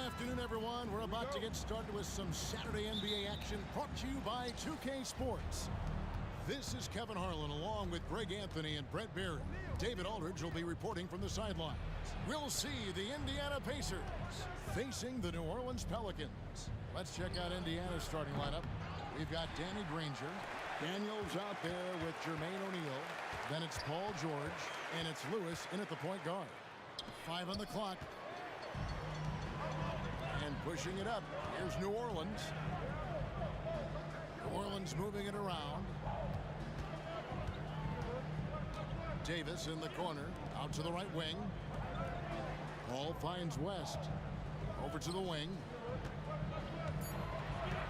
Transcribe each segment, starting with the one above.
afternoon, everyone. We're about to get started with some Saturday NBA action brought to you by 2K Sports. This is Kevin Harlan along with Greg Anthony and Brett Barry. David Aldridge will be reporting from the sidelines. We'll see the Indiana Pacers facing the New Orleans Pelicans. Let's check out Indiana's starting lineup. We've got Danny Granger. Daniels out there with Jermaine O'Neal. Then it's Paul George. And it's Lewis in at the point guard. 5 on the clock. And pushing it up. Here's New Orleans. New Orleans moving it around. Davis in the corner. Out to the right wing. Ball finds West. Over to the wing.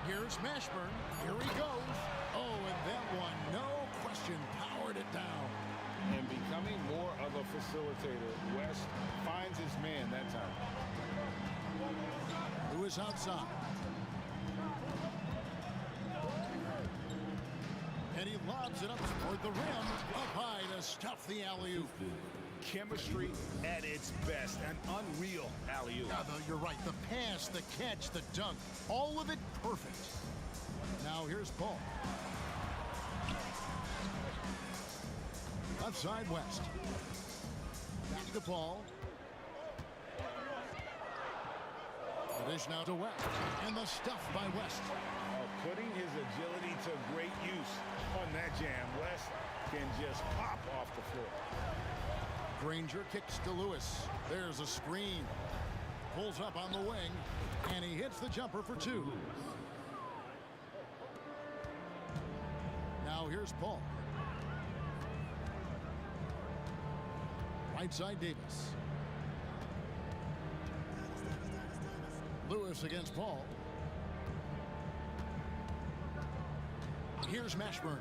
Here's Mashburn. Here he goes. Oh, and that one, no question, powered it down. And becoming more of a facilitator, West finds his man that time. Lewis outside. And he lobs it up toward the rim. Up high to stuff the alley-oop. Chemistry at its best. An unreal alley-oop. Yeah, though, you're right. The pass, the catch, the dunk. All of it perfect. Now here's Paul. Left side, West. Back to Paul. The dish now to West. And the stuff by West. Putting his agility to great use on that jam. West can just pop off the floor. Granger kicks to Lewis. There's a screen. Pulls up on the wing. And he hits the jumper for 2. Now here's Paul. Right side, Davis. Lewis against Paul. Here's Mashburn.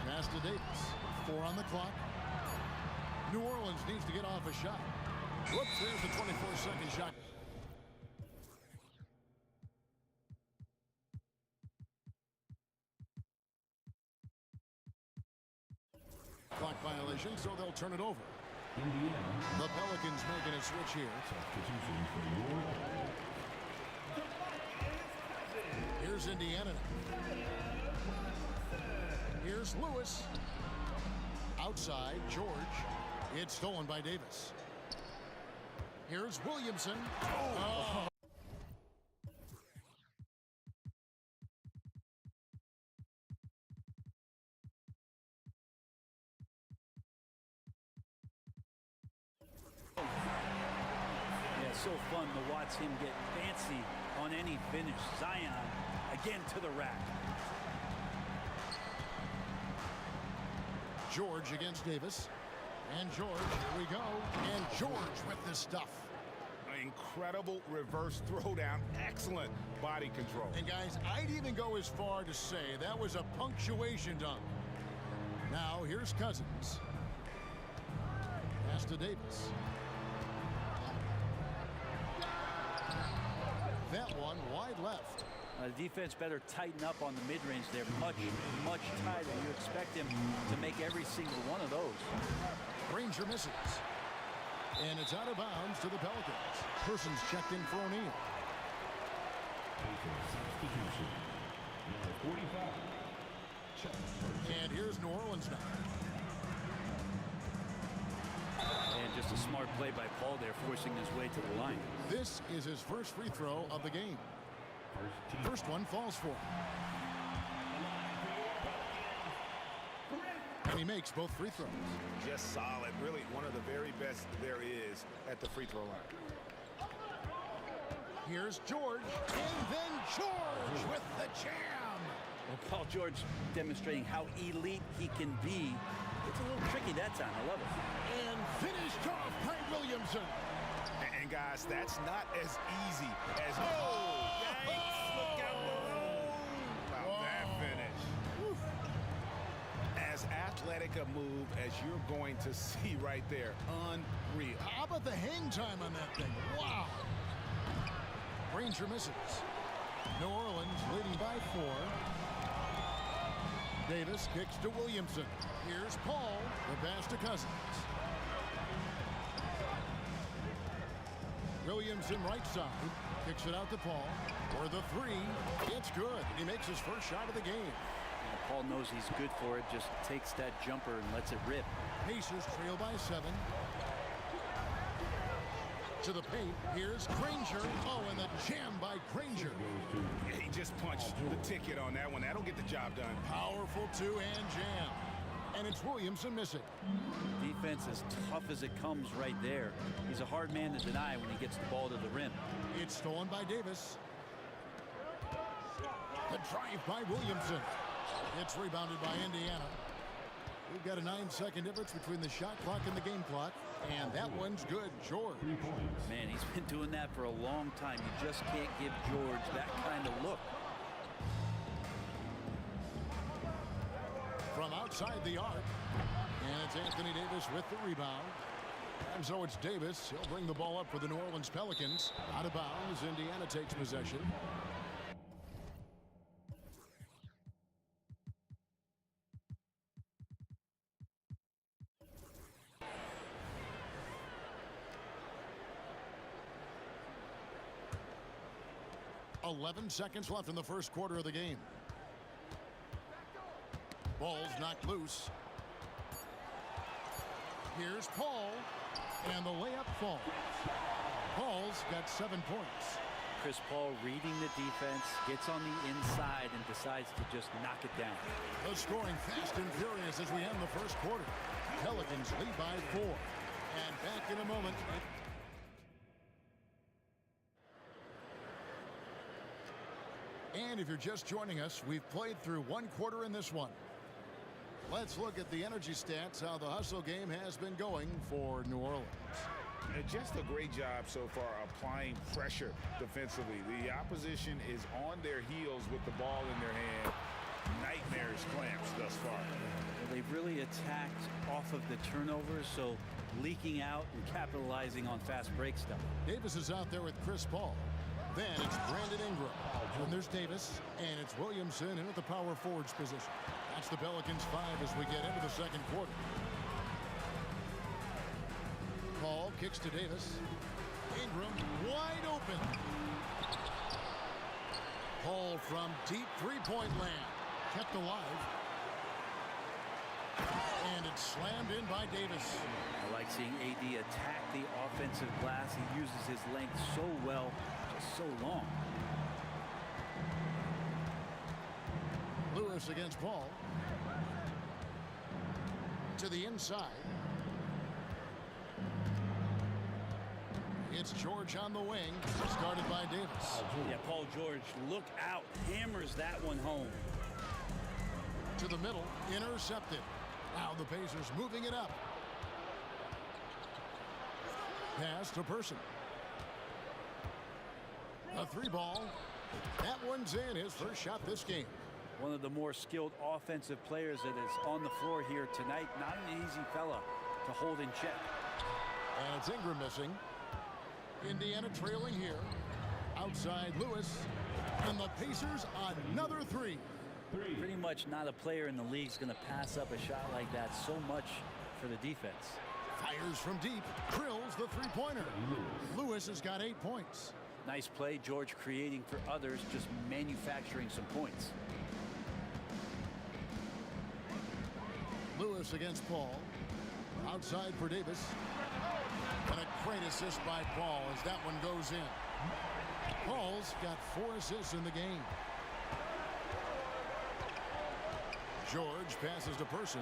Pass to Davis. 4 on the clock. New Orleans needs to get off a shot. Whoops, there's the 24-second shot. Clock violation, so they'll turn it over. Indiana. The Pelicans making a switch here. Substitution for Here's Indiana. Here's Lewis. Outside, George. It's stolen by Davis. Here's Williamson. Oh. So fun to watch him get fancy on any finish. Zion again to the rack. George against Davis. And George, here we go. And George with this stuff. Incredible reverse throwdown. Excellent body control. And guys, I'd even go as far to say that was a punctuation dunk. Now here's Cousins. Pass to Davis. That one wide left. The defense better tighten up on the mid-range there. Much tighter. You expect him to make every single one of those. Granger misses. And it's out of bounds to the Pelicans. Persons checked in for O'Neal. substitution. Number 45. And here's New Orleans now. And just a smart play by Paul there, forcing his way to the line. This is his first free throw of the game. First one falls for him. And he makes both free throws. Just solid. Really one of the very best there is at the free throw line. Here's George. And then George with the jam. Well, Paul George demonstrating how elite he can be. It's a little tricky that time. I love it. And finished off by Williamson. And guys, that's not as easy as... Oh! Yikes! Look out below! Wow, that finish. Whew. As athletic a move as you're going to see right there. Unreal. How about the hang time on that thing? Wow. Granger misses. New Orleans leading by 4. Davis kicks to Williamson. Here's Paul. The pass to Cousins. Williamson right side. Kicks it out to Paul. For the three. It's good. He makes his first shot of the game. Yeah, Paul knows he's good for it. Just takes that jumper and lets it rip. Pacers trail by 7. To the paint. Here's Granger. Oh, and the jam by Granger. Yeah, he just punched the ticket on that one. That'll get the job done. Powerful two-hand jam. And it's Williamson missing. Defense as tough as it comes right there. He's a hard man to deny when he gets the ball to the rim. It's stolen by Davis. The drive by Williamson. It's rebounded by Indiana. We've got a 9-second difference between the shot clock and the game clock. And that one's good. George. Man, he's been doing that for a long time. You just can't give George that kind of look. From outside the arc. And it's Anthony Davis with the rebound. And so it's Davis. He'll bring the ball up for the New Orleans Pelicans. Out of bounds. Indiana takes possession. .11 seconds left in the first quarter of the game. Ball's knocked loose. Here's Paul. And the layup falls. Paul's got 7 points. Chris Paul reading the defense, gets on the inside and decides to just knock it down. The scoring fast and furious as we end the first quarter. Pelicans lead by 4. And back in a moment. And if you're just joining us, we've played through 1 quarter in this one. Let's look at the energy stats, how the hustle game has been going for New Orleans. And just a great job so far applying pressure defensively. The opposition is on their heels with the ball in their hand. Nightmarish clamps thus far. Well, they've really attacked off of the turnovers, so leaking out and capitalizing on fast break stuff. Davis is out there with Chris Paul. Then it's Brandon Ingram. And there's Davis. And it's Williamson in at the power forwards position. That's the Pelicans 5 as we get into the second quarter. Paul kicks to Davis. Ingram wide open. Paul from deep three-point land. Kept alive. And it's slammed in by Davis. I like seeing AD attack the offensive glass. He uses his length so well, just so long. Lewis against Paul. To the inside. It's George on the wing, started by Davis. Yeah, Paul George, look out, hammers that one home. To the middle, intercepted. Now the Pacers moving it up. Pass to Person. A 3-ball. That one's in, his first shot this game. One of the more skilled offensive players that is on the floor here tonight. Not an easy fella to hold in check. And it's Ingram missing. Indiana trailing here. Outside Lewis. And the Pacers another 3. Pretty much not a player in the league is going to pass up a shot like that so much for the defense. Fires from deep. Drills the three-pointer. Lewis has got 8 points. Nice play, George creating for others, just manufacturing some points. Lewis against Paul. Outside for Davis. And a great assist by Paul as that one goes in. Paul's got 4 assists in the game. George passes to Person.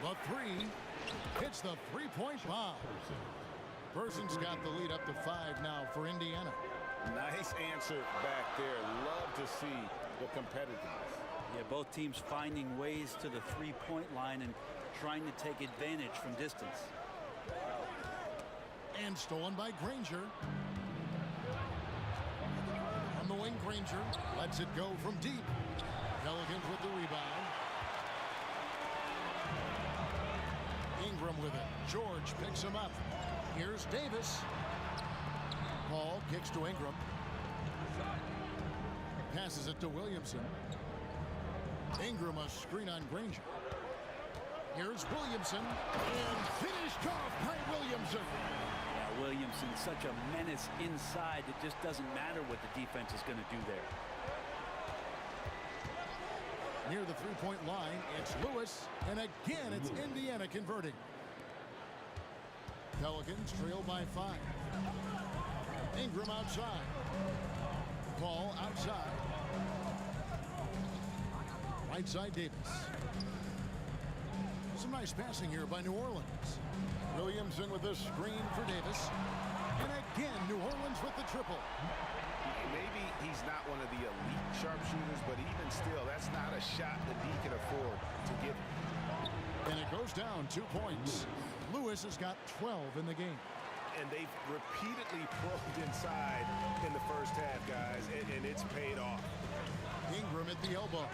The 3 hits the three-point bomb. Person's got the lead up to 5 now for Indiana. Nice answer back there. Love to see the competitiveness. Yeah, both teams finding ways to the three-point line and trying to take advantage from distance. And stolen by Granger. On the wing, Granger lets it go from deep. Pelicans with the rebound. Ingram with it. George picks him up. Here's Davis. Paul kicks to Ingram. Passes it to Williamson. Ingram a screen on Granger. Here's Williamson. And finished off by Williamson. Yeah, Williamson, such a menace inside. It just doesn't matter what the defense is going to do there. Near the three-point line, it's Lewis, and again it's Indiana converting. Pelicans trail by 5. Ingram outside. Ball outside. Right side Davis. Some nice passing here by New Orleans. Williamson with the screen for Davis. And again, New Orleans with the triple. Maybe he's not one of the elite sharpshooters, but even still, that's not a shot that he can afford to give. And it goes down 2 points. Lewis has got 12 in the game. And they've repeatedly probed inside in the first half, guys, and it's paid off. Ingram at the elbow.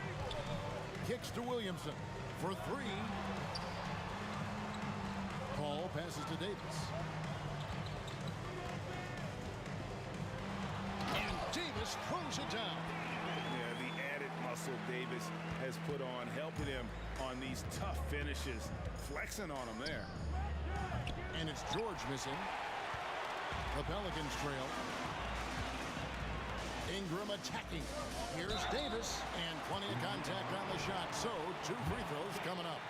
Kicks to Williamson for 3. Paul passes to Davis. And Davis throws it down. Yeah, the added muscle Davis has put on, helping him on these tough finishes, flexing on him there. And it's George missing. The Pelicans trail. Ingram attacking. Here's Davis, and plenty of contact on the shot. So 2 free throws coming up.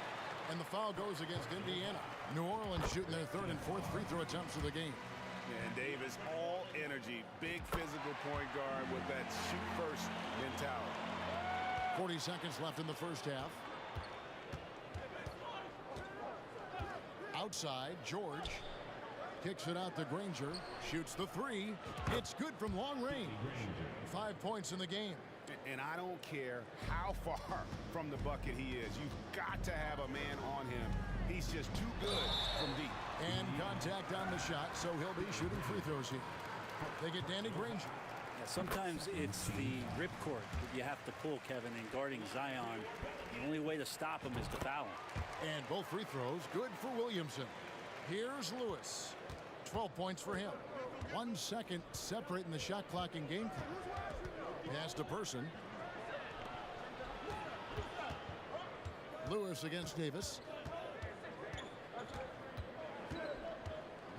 And the foul goes against Indiana. New Orleans shooting their 3rd and 4th free throw attempts of the game. And Davis, all energy, big physical point guard with that shoot first mentality. 40 seconds left in the first half. Outside, George kicks it out to Granger. Shoots the 3. It's good from long range. 5 points in the game. And I don't care how far from the bucket he is. You've got to have a man on him. He's just too good from deep. And contact on the shot, so he'll be shooting free throws here. They get Danny Granger. Yeah, sometimes it's the ripcord that you have to pull, Kevin, in guarding Zion. The only way to stop him is to foul him. And both free throws good for Williamson. Here's Lewis. 12 points for him. 1 second separating the shot clock and game clock. Pass to Person. Lewis against Davis.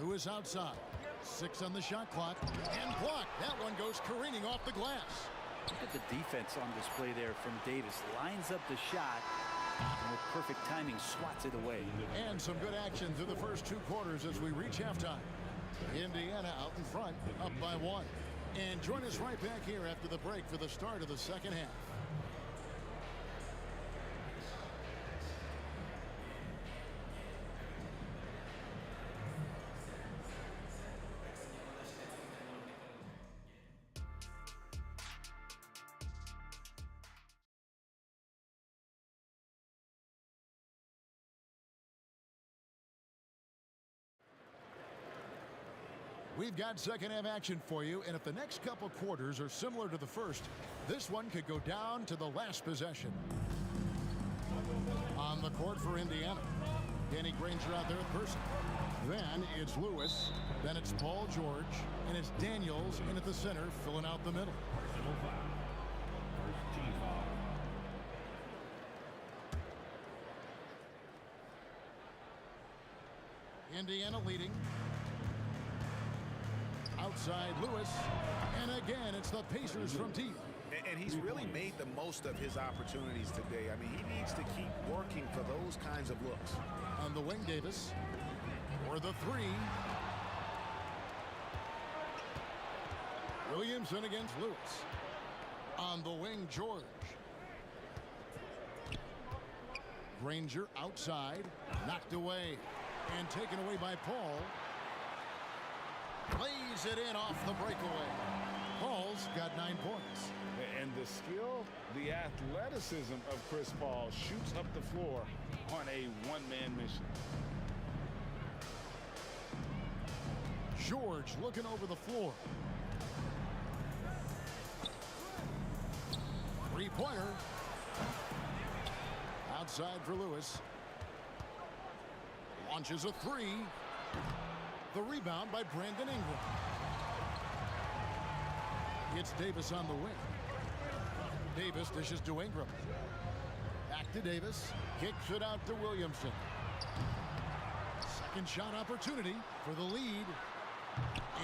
Lewis outside. 6 on the shot clock. And blocked. That one goes careening off the glass. Look at the defense on display there from Davis. Lines up the shot, and with perfect timing, swats it away. And some good action through the first 2 quarters as we reach halftime. Indiana out in front, up by 1. And join us right back here after the break for the start of the second half. We've got second half action for you, and if the next couple quarters are similar to the first, this one could go down to the last possession. On the court for Indiana, Danny Granger out there at Person. Then it's Lewis, then it's Paul George, and it's Daniels in at the center, filling out the middle. Personal foul. First team foul. Indiana leading. Outside Lewis, and again it's the Pacers from deep. And he's really made the most of his opportunities today. I mean, he needs to keep working for those kinds of looks. On the wing, Davis for the 3. Williamson against Lewis. On the wing, George. Granger outside, knocked away, and taken away by Paul. Lays it in off the breakaway. Paul's got 9 points. And the skill, the athleticism of Chris Paul shoots up the floor on a one-man mission. George looking over the floor. 3-pointer. Outside for Lewis. Launches a 3. The rebound by Brandon Ingram. It's Davis on the wing. Davis dishes to Ingram. Back to Davis. Kicks it out to Williamson. Second shot opportunity for the lead.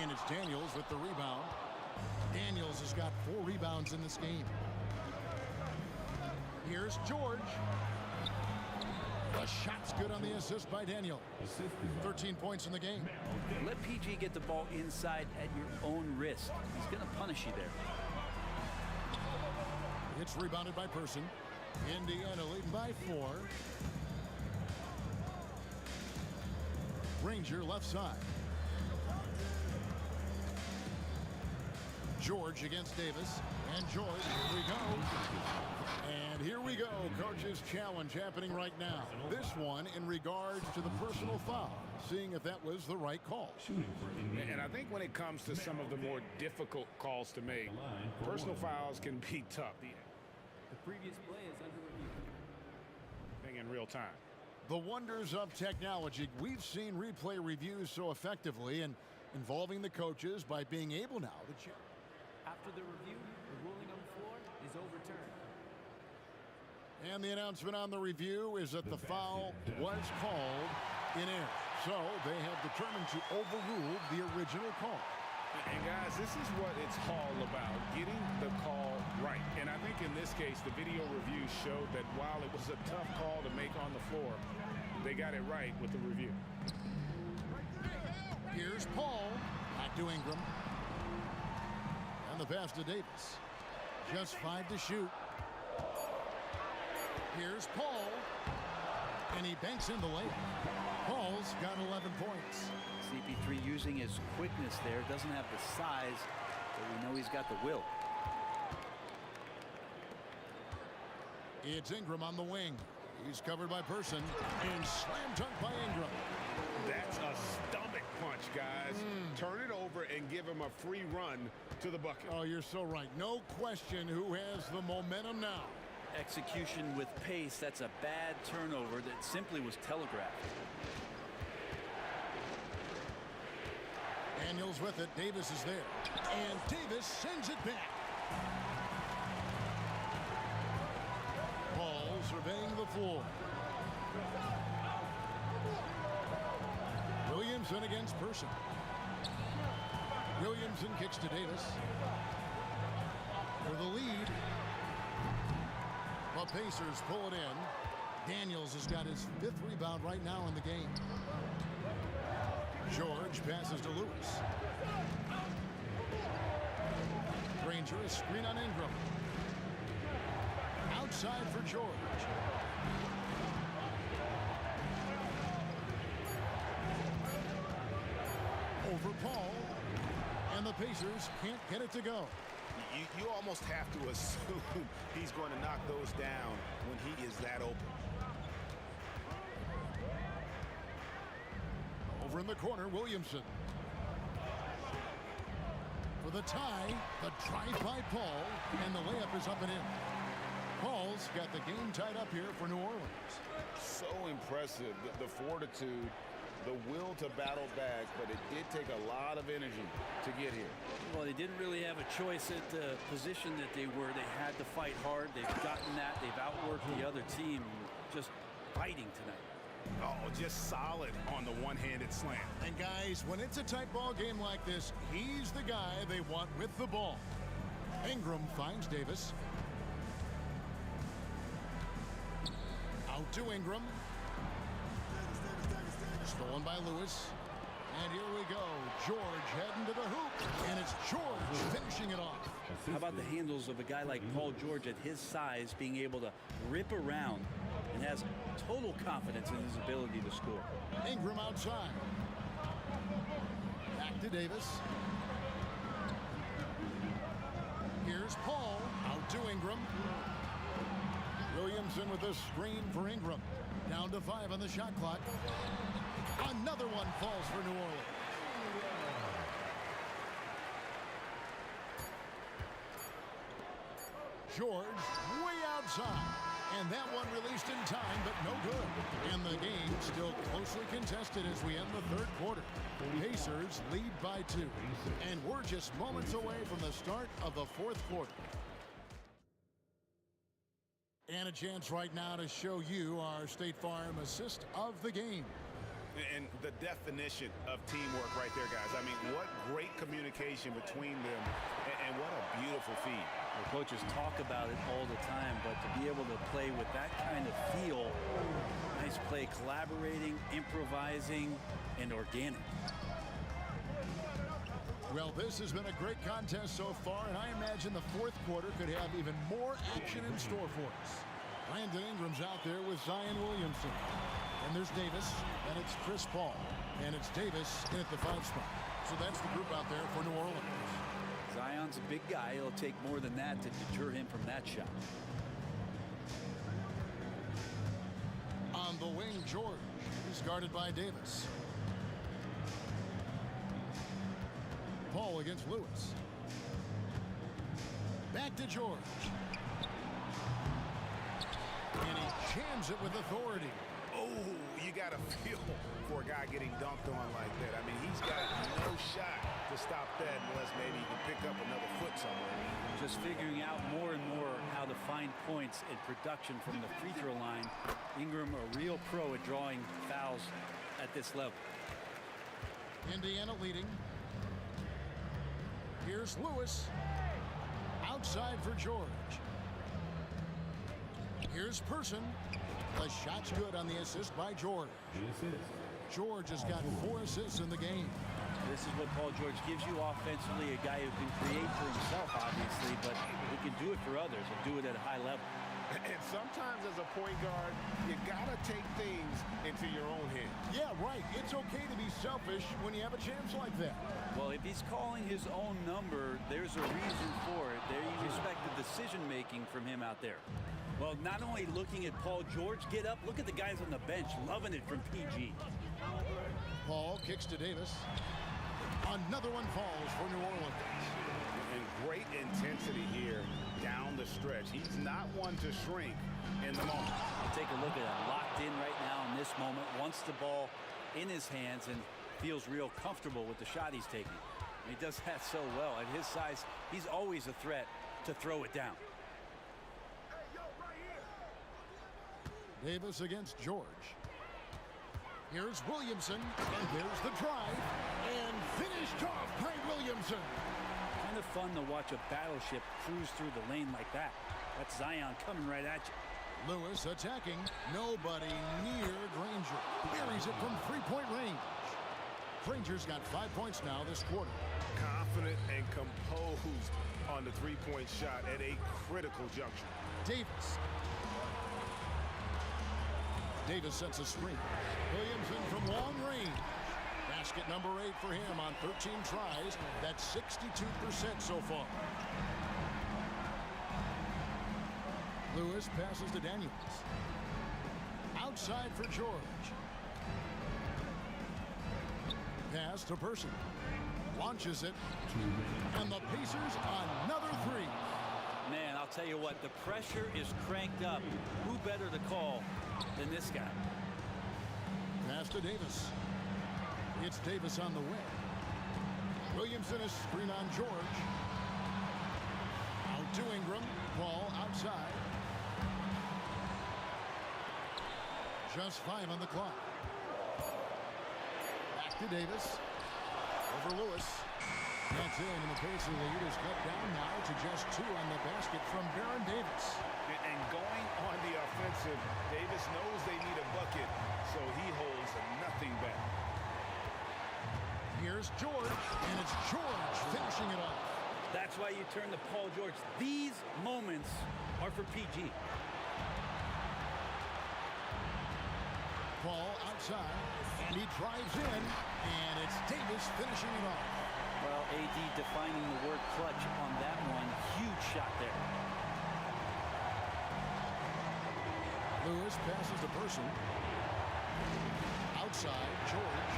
And it's Daniels with the rebound. Daniels has got 4 rebounds in this game. Here's George. The shot's good on the assist by Daniel. 13 points in the game. Let PG get the ball inside at your own risk. He's going to punish you there. It's rebounded by Person. Indiana leading by 4. Ranger left side. George against Davis. And George, here we go. And here we go. Coach's challenge happening right now. This one in regards to the personal foul. Seeing if that was the right call. And I think when it comes to some of the more difficult calls to make, personal fouls can be tough. The previous play is under review. Thing in real time. The wonders of technology. We've seen replay reviews so effectively and involving the coaches by being able now to check. After the review, the ruling on the floor is overturned. And the announcement on the review is that the foul was called in error. So they have determined to overrule the original call. And guys, this is what it's all about, getting the call right. And I think in this case, the video review showed that while it was a tough call to make on the floor, they got it right with the review. Here's Paul. Back to Ingram. And the pass to Davis. Just 5 to shoot. Here's Paul. And he banks in the layup. Paul's got 11 points. CP3 using his quickness there. Doesn't have the size, but we know he's got the will. It's Ingram on the wing. He's covered by Person. And slam dunk by Ingram. That's a stomach punch, guys. Turn it over and give him a free run to the bucket. Oh, you're so right. No question who has the momentum now. Execution with pace. That's a bad turnover that simply was telegraphed. Daniels with it. Davis is there. And Davis sends it back. Paul surveying the floor. Williamson against Person. Williamson kicks to Davis. For the lead. The Pacers pull it in. Daniels has got his 5th rebound right now in the game. George passes to Lewis. Ranger is screen on Ingram. Outside for George. Over Paul. And the Pacers can't get it to go. You almost have to assume he's going to knock those down when he is that open. Over in the corner, Williamson. For the tie, the drive by Paul, and the layup is up and in. Paul's got the game tied up here for New Orleans. So impressive, the fortitude, the will to battle back, but it did take a lot of energy to get here. Well, they didn't really have a choice at the position that they were. They had to fight hard. They've gotten that. They've outworked the other team. Just fighting tonight. Oh, just solid on the one-handed slam. And guys, when it's a tight ball game like this, he's the guy they want with the ball. Ingram finds Davis. Out to Ingram. Stolen by Lewis. And here we go. George heading to the hoop. And it's George finishing it off. How about the handles of a guy like Paul George at his size being able to rip around and has total confidence in his ability to score. Ingram outside. Back to Davis. Here's Paul. Out to Ingram. Williamson with a screen for Ingram. Down to 5 on the shot clock. Another one falls for New Orleans. George way outside. And that one released in time, but no good. And the game still closely contested as we end the 3rd quarter. Pacers lead by 2. And we're just moments away from the start of the 4th quarter. And a chance right now to show you our State Farm assist of the game. And the definition of teamwork right there, guys. I mean, what great communication between them, and what a beautiful feed. The coaches talk about it all the time, but to be able to play with that kind of feel, nice play, collaborating, improvising, and organic. Well, this has been a great contest so far, and I imagine the fourth quarter could have even more action in store for us. Brandon Ingram's out there with Zion Williamson. And there's Davis, and it's Chris Paul. And it's Davis in at the 5 spot. So that's the group out there for New Orleans. Zion's a big guy. It'll take more than that to deter him from that shot. On the wing, George is guarded by Davis. Paul against Lewis. Back to George. And he jams it with authority. Oh, you got to feel for a guy getting dunked on like that. I mean, he's got no shot to stop that unless maybe he can pick up another foot somewhere. Just figuring out more and more how to find points and production from the free throw line. Ingram, a real pro at drawing fouls at this level. Indiana leading. Here's Lewis. Outside for George. Here's Person. The shot's good on the assist by George. George has got 4 assists in the game. This is what Paul George gives you offensively, a guy who can create for himself, obviously, but he can do it for others and do it at a high level. And sometimes as a point guard, you got to take things into your own hands. Yeah, right. It's okay to be selfish when you have a chance like that. Well, if he's calling his own number, there's a reason for it. There you respect the decision-making from him out there. Well, not only looking at Paul George get up, look at the guys on the bench loving it from PG. Paul kicks to Davis. Another one falls for New Orleans. And great intensity here down the stretch. He's not one to shrink in the moment. Take a look at him, locked in right now in this moment, wants the ball in his hands and feels real comfortable with the shot he's taking. And he does that so well. At his size, he's always a threat to throw it down. Davis against George. Here's Williamson, and there's the drive, and finished off by Williamson. Kind of fun to watch a battleship cruise through the lane like that. That's Zion coming right at you. Lewis attacking, nobody near Granger. Buries it from 3-point range. Granger's got 5 points now this quarter. Confident and composed on the 3-point shot at a critical juncture. Davis. Davis sets a screen. Williamson from long range. Basket number 8 for him on 13 tries. That's 62% so far. Lewis passes to Daniels. Outside for George. Pass to Person. Launches it. And the Pacers another 3. Man, I'll tell you what, the pressure is cranked up. Who better to call than this guy? Pass to Davis. It's Davis on the wing. Williamson is screen on George. Out to Ingram. Ball outside. Just 5 on the clock. Back to Davis. Over Lewis. That's in, and the Pacers lead is cut down now to just 2 on the basket from Baron Davis. And going on the offensive, Davis knows they need a bucket, so he holds nothing back. Here's George, and it's George finishing it off. That's why you turn to Paul George. These moments are for PG. Paul outside, and he drives in, and it's Davis finishing it off. Well, AD defining the word clutch on that one. Huge shot there. Lewis passes to Person. Outside, George.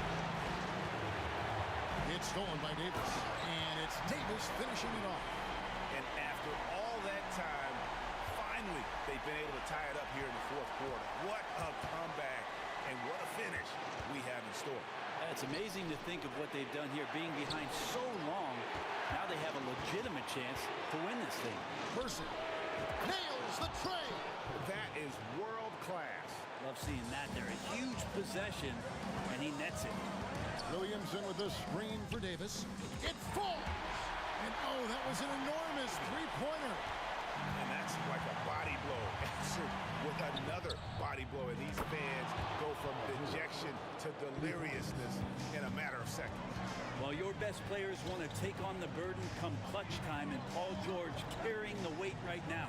It's stolen by Davis, and it's Davis finishing it off. And after all that time, finally, they've been able to tie it up here in the fourth quarter. What a comeback, and what a finish we have in store. It's amazing to think of what they've done here, being behind so long. Now they have a legitimate chance to win this thing. Person nails the tray. That is world class. Love seeing that there. A huge possession, and and he nets it. Williamson with the screen for Davis. It falls! And oh, that was an enormous three-pointer. And that's like a body blow answered with another body blow. And these fans go from dejection to deliriousness in a matter of seconds. Well, your best players want to take on the burden come clutch time, and Paul George carrying the weight right now.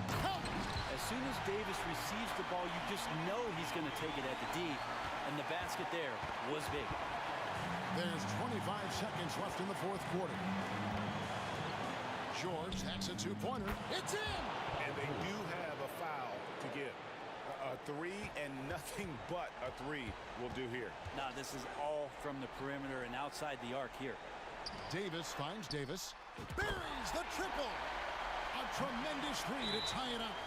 As soon as Davis receives the ball, you just know he's going to take it at the D, and the basket there was big. There's 25 seconds left in the fourth quarter. George, that's a two-pointer. It's in! And they do have a foul to give. A three and nothing but a three will do here. Now, this is all from the perimeter and outside the arc here. Davis finds Davis. Buries the triple! A tremendous three to tie it up.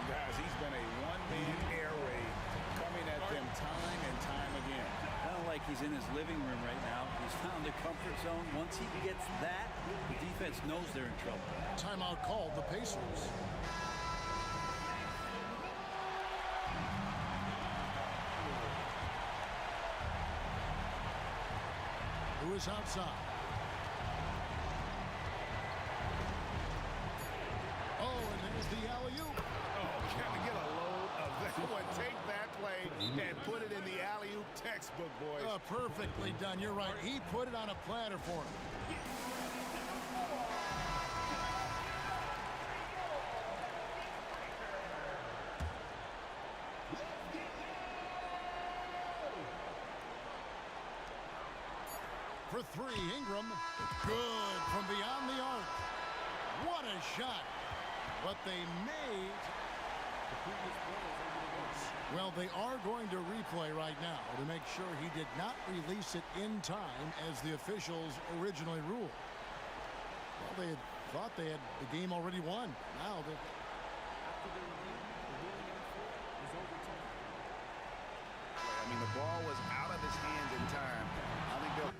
Guys, he's been a one-man air raid coming at them time and time again. Kind of like he's in his living room right now. He's found a comfort zone. Once he gets that, the defense knows they're in trouble. Timeout called the Pacers. Who is outside? Oh, and there's the alley-oop. Oh, can we get a load of that one? Take that play and put it in the alley-oop textbook, boys. Perfectly done. You're right. He put it on a platter for him. For three, Ingram. Good from beyond the arc. What a shot. But they made... Well, they are going to replay right now to make sure he did not release it in time as the officials originally ruled. Well, they had thought they had the game already won. Now they... After the review, the ruling on the floor is overturned. I mean, the ball was out of his hands in time. I think they'll...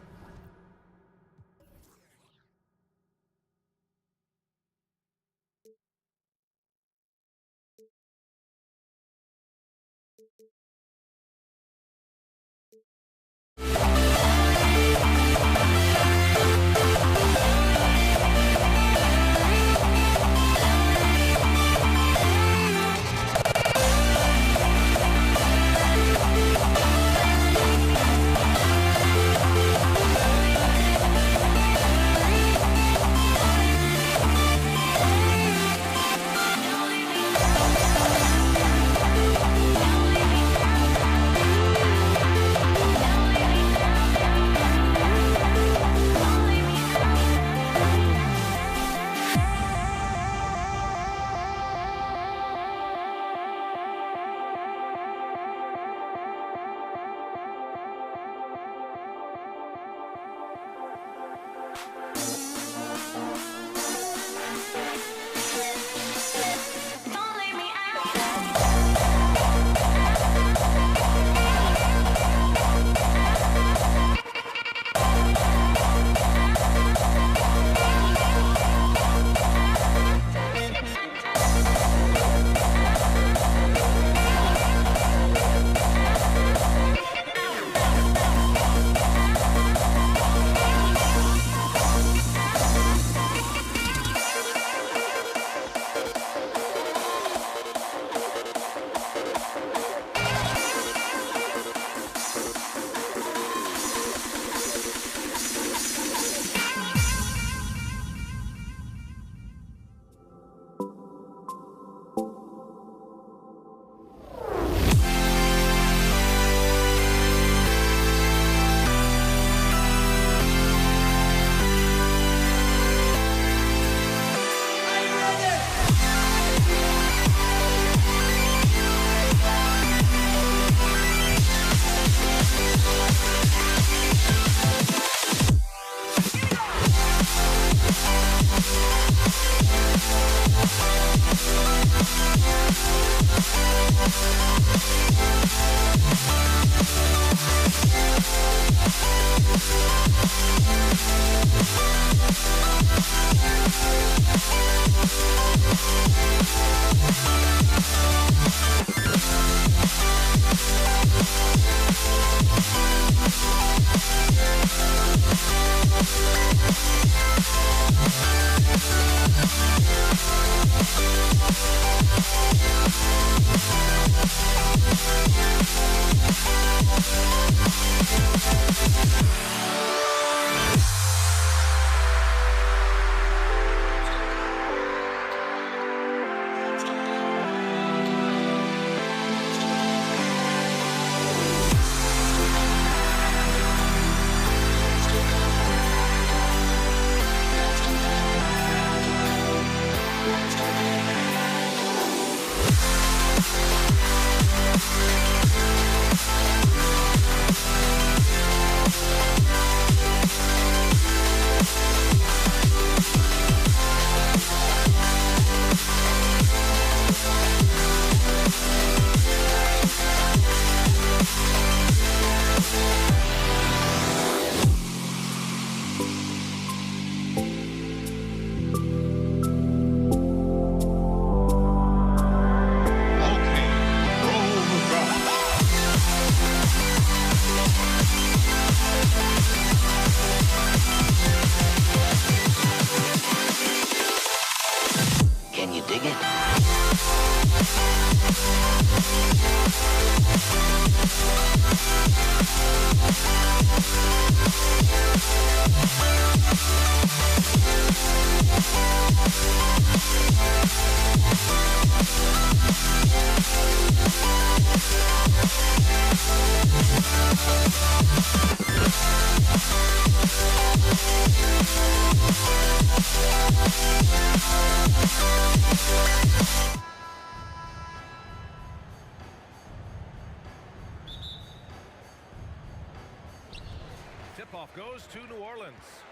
tip-off goes to New Orleans.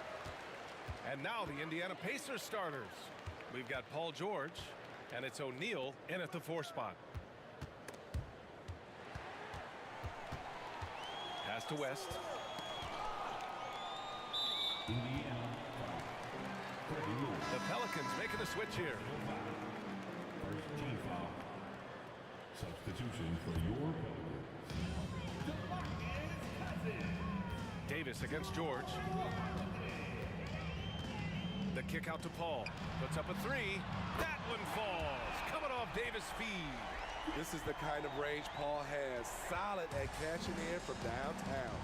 And now the Indiana Pacers starters. We've got Paul George, and it's O'Neal in at the 4 spot. Pass to West. The Pelicans making a switch here. First team foul. Substitution for your Pelicans. Davis against George. The kick out to Paul. Puts up a 3. That one falls. Coming off Davis' feed. This is the kind of range Paul has. Solid at catching in from downtown.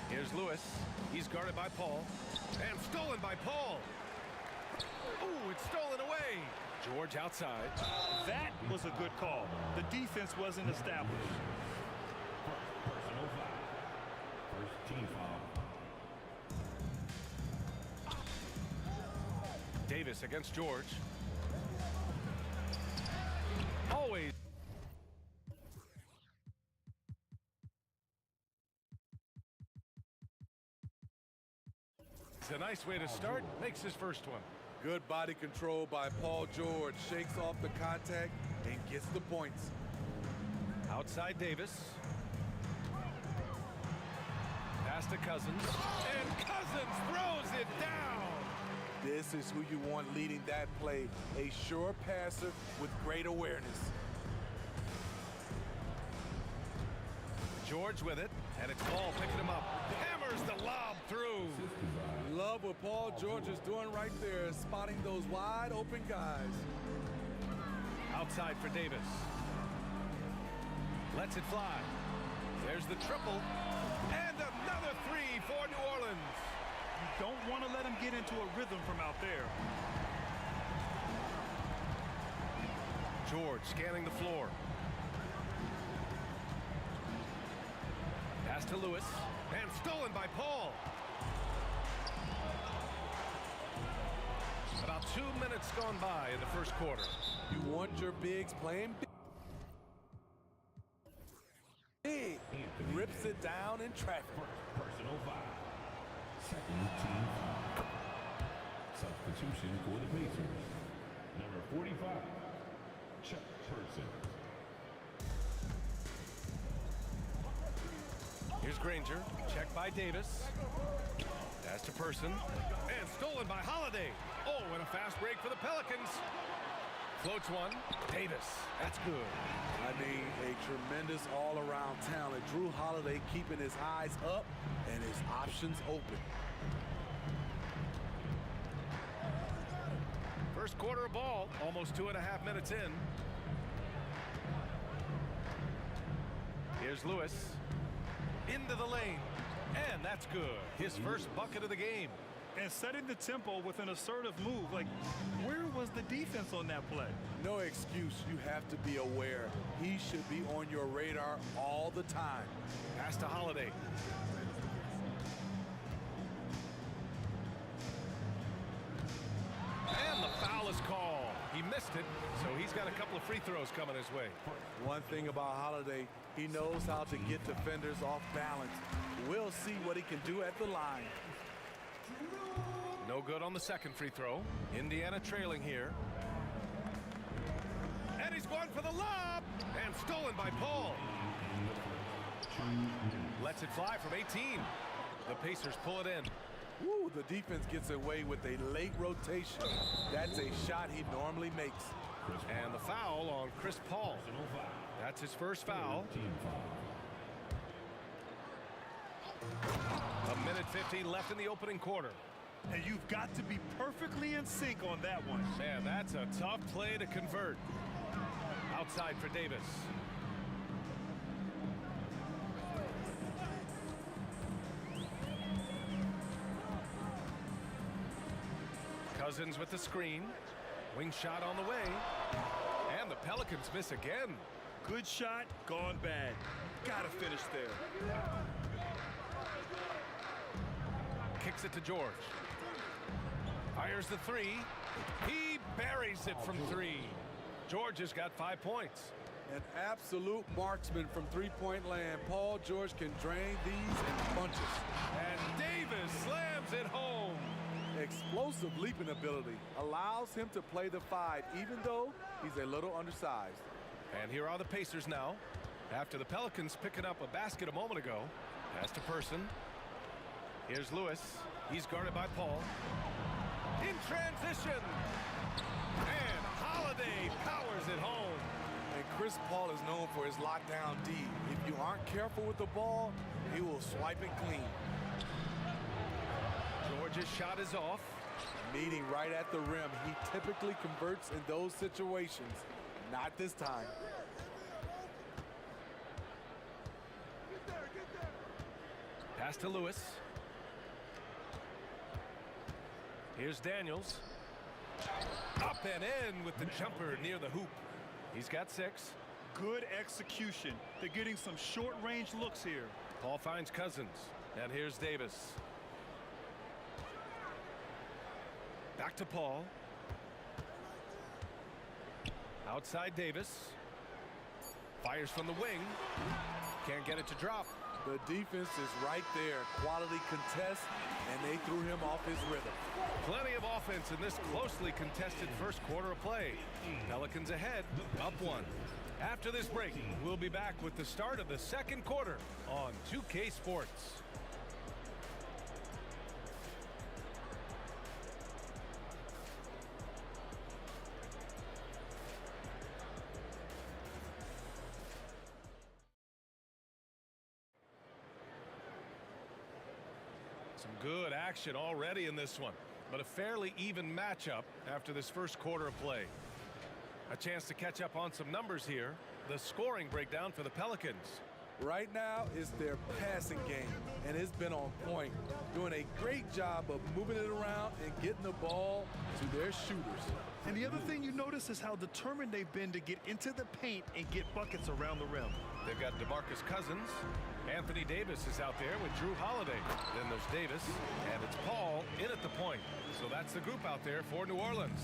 Here's Lewis. He's guarded by Paul. And stolen by Paul. Ooh, it's stolen away. George outside. That was a good call. The defense wasn't established. Personal foul. First team foul. Davis against George. Always. It's a nice way to start. Makes his first one. Good body control by Paul George. Shakes off the contact and gets the points. Outside Davis. Pass to Cousins. And Cousins throws it down. This is who you want leading that play. A sure passer with great awareness. George with it. And it's Paul picking him up. Hammers the lob through. Love what Paul George is doing right there, spotting those wide open guys. Outside for Davis. Lets it fly. There's the triple. And another 3 for New Orleans. You don't want to let him get into a rhythm from out there. George scanning the floor. Pass to Lewis. And stolen by Paul. About 2 minutes gone by in the first quarter. You want your bigs playing big. Rips it down in traffic. Personal foul. Second team foul. Substitution for the Pacers. Number 45. Chuck Person. Here's Granger. Checked by Davis. Pass to Person. And stolen by Holiday. Oh, and a fast break for the Pelicans. Floats one. Davis. That's good. I mean, a tremendous all-around talent. Drew Holiday keeping his eyes up and his options open. First quarter of ball. Almost 2.5 minutes in. Here's Lewis. Into the lane. And that's good. His first bucket of the game. And setting the tempo with an assertive move. Like, where was the defense on that play? No excuse. You have to be aware. He should be on your radar all the time. Pass to Holiday. And the foul is called. He missed it, so he's got a couple of free throws coming his way. One thing about Holiday, he knows how to get defenders off balance. We'll see what he can do at the line. No good on the second free throw. Indiana trailing here. And he's going for the lob. And stolen by Paul. Lets it fly from 18. The Pacers pull it in. Woo, the defense gets away with a late rotation. That's a shot he normally makes. And the foul on Chris Paul. That's his first foul. A minute 15 left in the opening quarter. And you've got to be perfectly in sync on that one. Man, that's a tough play to convert. Outside for Davis. Cousins with the screen. Wing shot on the way. And the Pelicans miss again. Good shot, gone bad. Gotta finish there. Kicks it to George. Fires the 3. He buries it from 3. George has got 5 points. An absolute marksman from three-point land. Paul George can drain these in bunches. And Davis slams it home. Explosive leaping ability allows him to play the 5, even though he's a little undersized. And here are the Pacers now. After the Pelicans picking up a basket a moment ago. Pass to Person. Here's Lewis. He's guarded by Paul. In transition. And Holiday powers it home. And Chris Paul is known for his lockdown D. If you aren't careful with the ball, he will swipe it clean. George's shot is off. Meeting right at the rim. He typically converts in those situations. Not this time. Pass to Lewis. Here's Daniels. Up and in with the jumper near the hoop. He's got 6. Good execution. They're getting some short-range looks here. Paul finds Cousins. And here's Davis. Back to Paul. Outside Davis. Fires from the wing. Can't get it to drop. The defense is right there. Quality contest, and they threw him off his rhythm. Plenty of offense in this closely contested first quarter of play. Pelicans ahead, up 1. After this break, we'll be back with the start of the second quarter on 2K Sports. Some good action already in this one, but a fairly even matchup after this first quarter of play. A chance to catch up on some numbers here. The scoring breakdown for the Pelicans. Right now is their passing game, and it's been on point. Doing a great job of moving it around and getting the ball to their shooters. And the other thing you notice is how determined they've been to get into the paint and get buckets around the rim. They've got DeMarcus Cousins. Anthony Davis is out there with Drew Holiday. Then there's Davis, and it's Paul in at the point. So that's the group out there for New Orleans.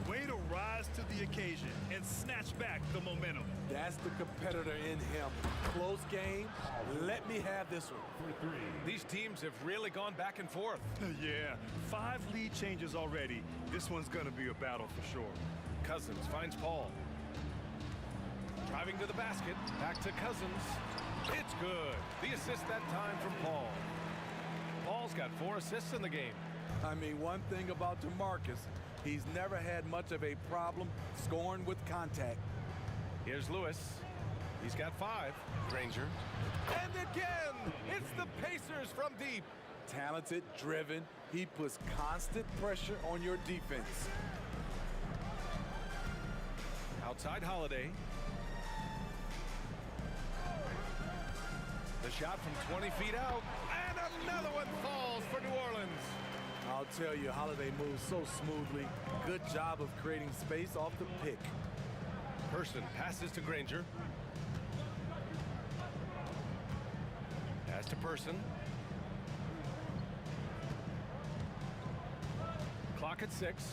Way to rise to the occasion and snatch back the momentum. That's the competitor in him. Close game. Let me have this one. These teams have really gone back and forth. Yeah, 5 lead changes already. This one's going to be a battle for sure. Cousins finds Paul. Driving to the basket. Back to Cousins. It's good. The assist that time from Paul. Paul's got 4 assists in the game. I mean, one thing about DeMarcus, he's never had much of a problem scoring with contact. Here's Lewis. He's got 5. Granger. And again, it's the Pacers from deep. Talented, driven. He puts constant pressure on your defense. Outside Holiday. The shot from 20 feet out. And another one falls for New Orleans. I'll tell you, Holiday moves so smoothly. Good job of creating space off the pick. Person passes to Granger. Pass to Person. Clock at 6.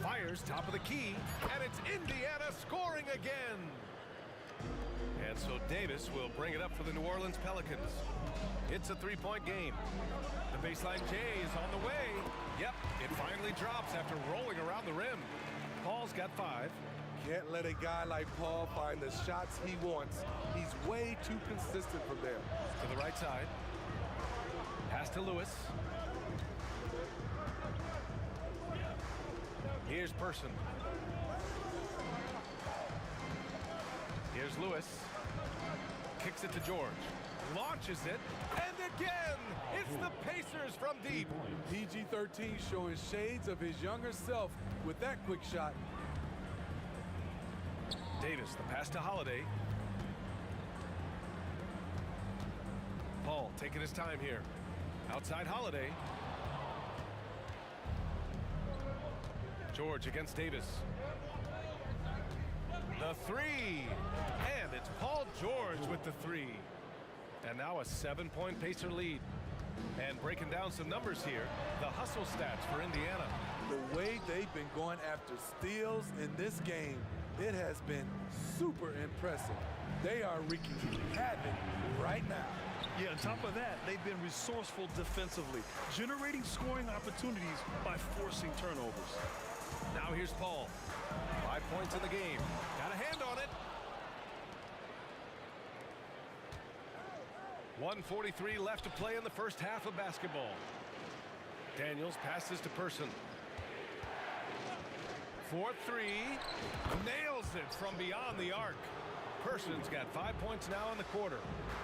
Fires top of the key. And it's Indiana scoring again. And so Davis will bring it up for the New Orleans Pelicans. It's a 3-point game. The baseline J is on the way. Yep, it finally drops after rolling around the rim. Paul's got 5. Can't let a guy like Paul find the shots he wants. He's way too consistent from there. To the right side. Pass to Lewis. Here's Person. Here's Lewis. Kicks it to George. Launches it. And again, it's the Pacers from deep. PG-13 showing shades of his younger self with that quick shot. Davis, the pass to Holiday. Paul taking his time here. Outside Holiday. George against Davis. The 3. And it's Paul George with the 3. And now a 7-point Pacer lead. And breaking down some numbers here, the hustle stats for Indiana. The way they've been going after steals in this game, It has been super impressive. They are wreaking havoc right now. Yeah, on top of that, they've been resourceful defensively, generating scoring opportunities by forcing turnovers. Now here's Paul. 5 points in the game. Got a hand on it. 1:43 left to play in the first half of basketball. Daniels passes to Person. 4-3. Nails it from beyond the arc. Person's got 5 points now in the quarter.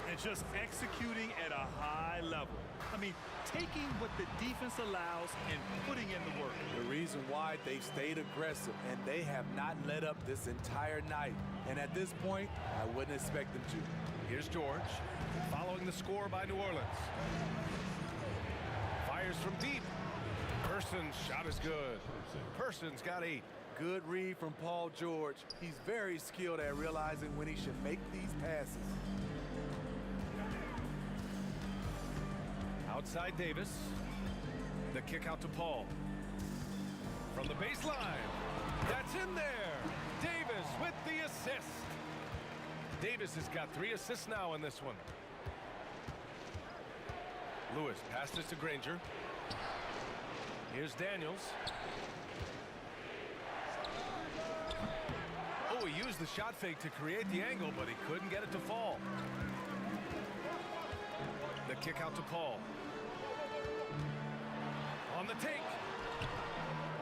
And just executing at a high level. I mean, taking what the defense allows and putting in the work. The reason why they've stayed aggressive and they have not let up this entire night. And at this point, I wouldn't expect them to. Here's George, following the score by New Orleans. Fires from deep. Person's shot is good. Person's got 8. Good read from Paul George. He's very skilled at realizing when he should make these passes. Outside Davis. The kick out to Paul. From the baseline. That's in there. Davis with the assist. Davis has got 3 assists now in this one. Lewis passes to Granger. Here's Daniels. Oh, he used the shot fake to create the angle, but he couldn't get it to fall. The kick out to Paul. On the take.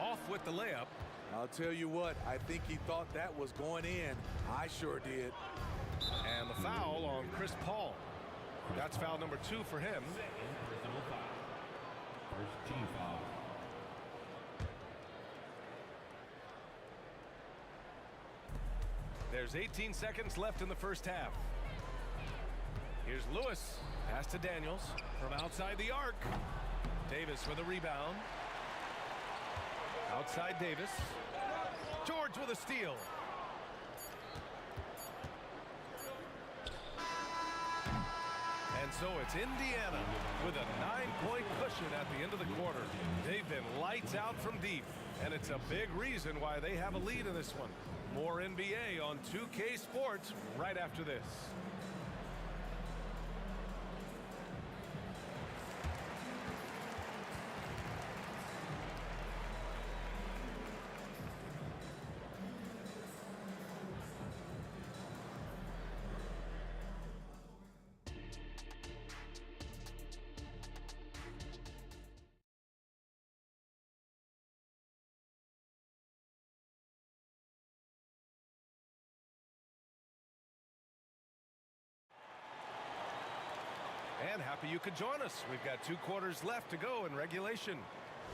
Off with the layup. I'll tell you what, I think he thought that was going in. I sure did. And the foul on Chris Paul. That's foul number 2 for him. Personal foul. First team foul. There's 18 seconds left in the first half. Here's Lewis. Pass to Daniels from outside the arc. Davis with a rebound. Outside Davis. George with a steal. And so it's Indiana with a 9-point cushion at the end of the quarter. They've been lights out from deep, and it's a big reason why they have a lead in this one. More NBA on 2K Sports right after this. And happy you could join us. We've got 2 quarters left to go in regulation.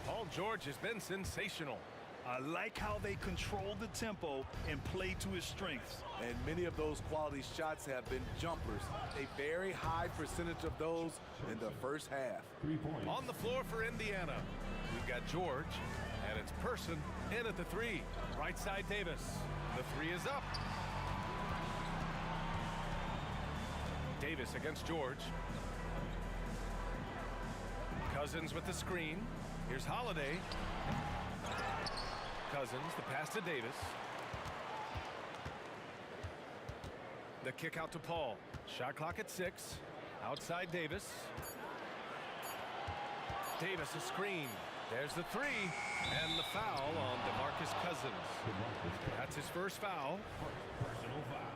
Paul George has been sensational. I like how they control the tempo and play to his strengths. And many of those quality shots have been jumpers. A very high percentage of those in the first half. 3 points. On the floor for Indiana, we've got George, and it's Person in at the 3. Right side Davis. The 3 is up. Davis against George. Cousins with the screen. Here's Holiday. Cousins, the pass to Davis. The kick out to Paul. Shot clock at 6. Outside Davis. Davis a screen. There's the 3. And the foul on DeMarcus Cousins. That's his first foul. Personal foul.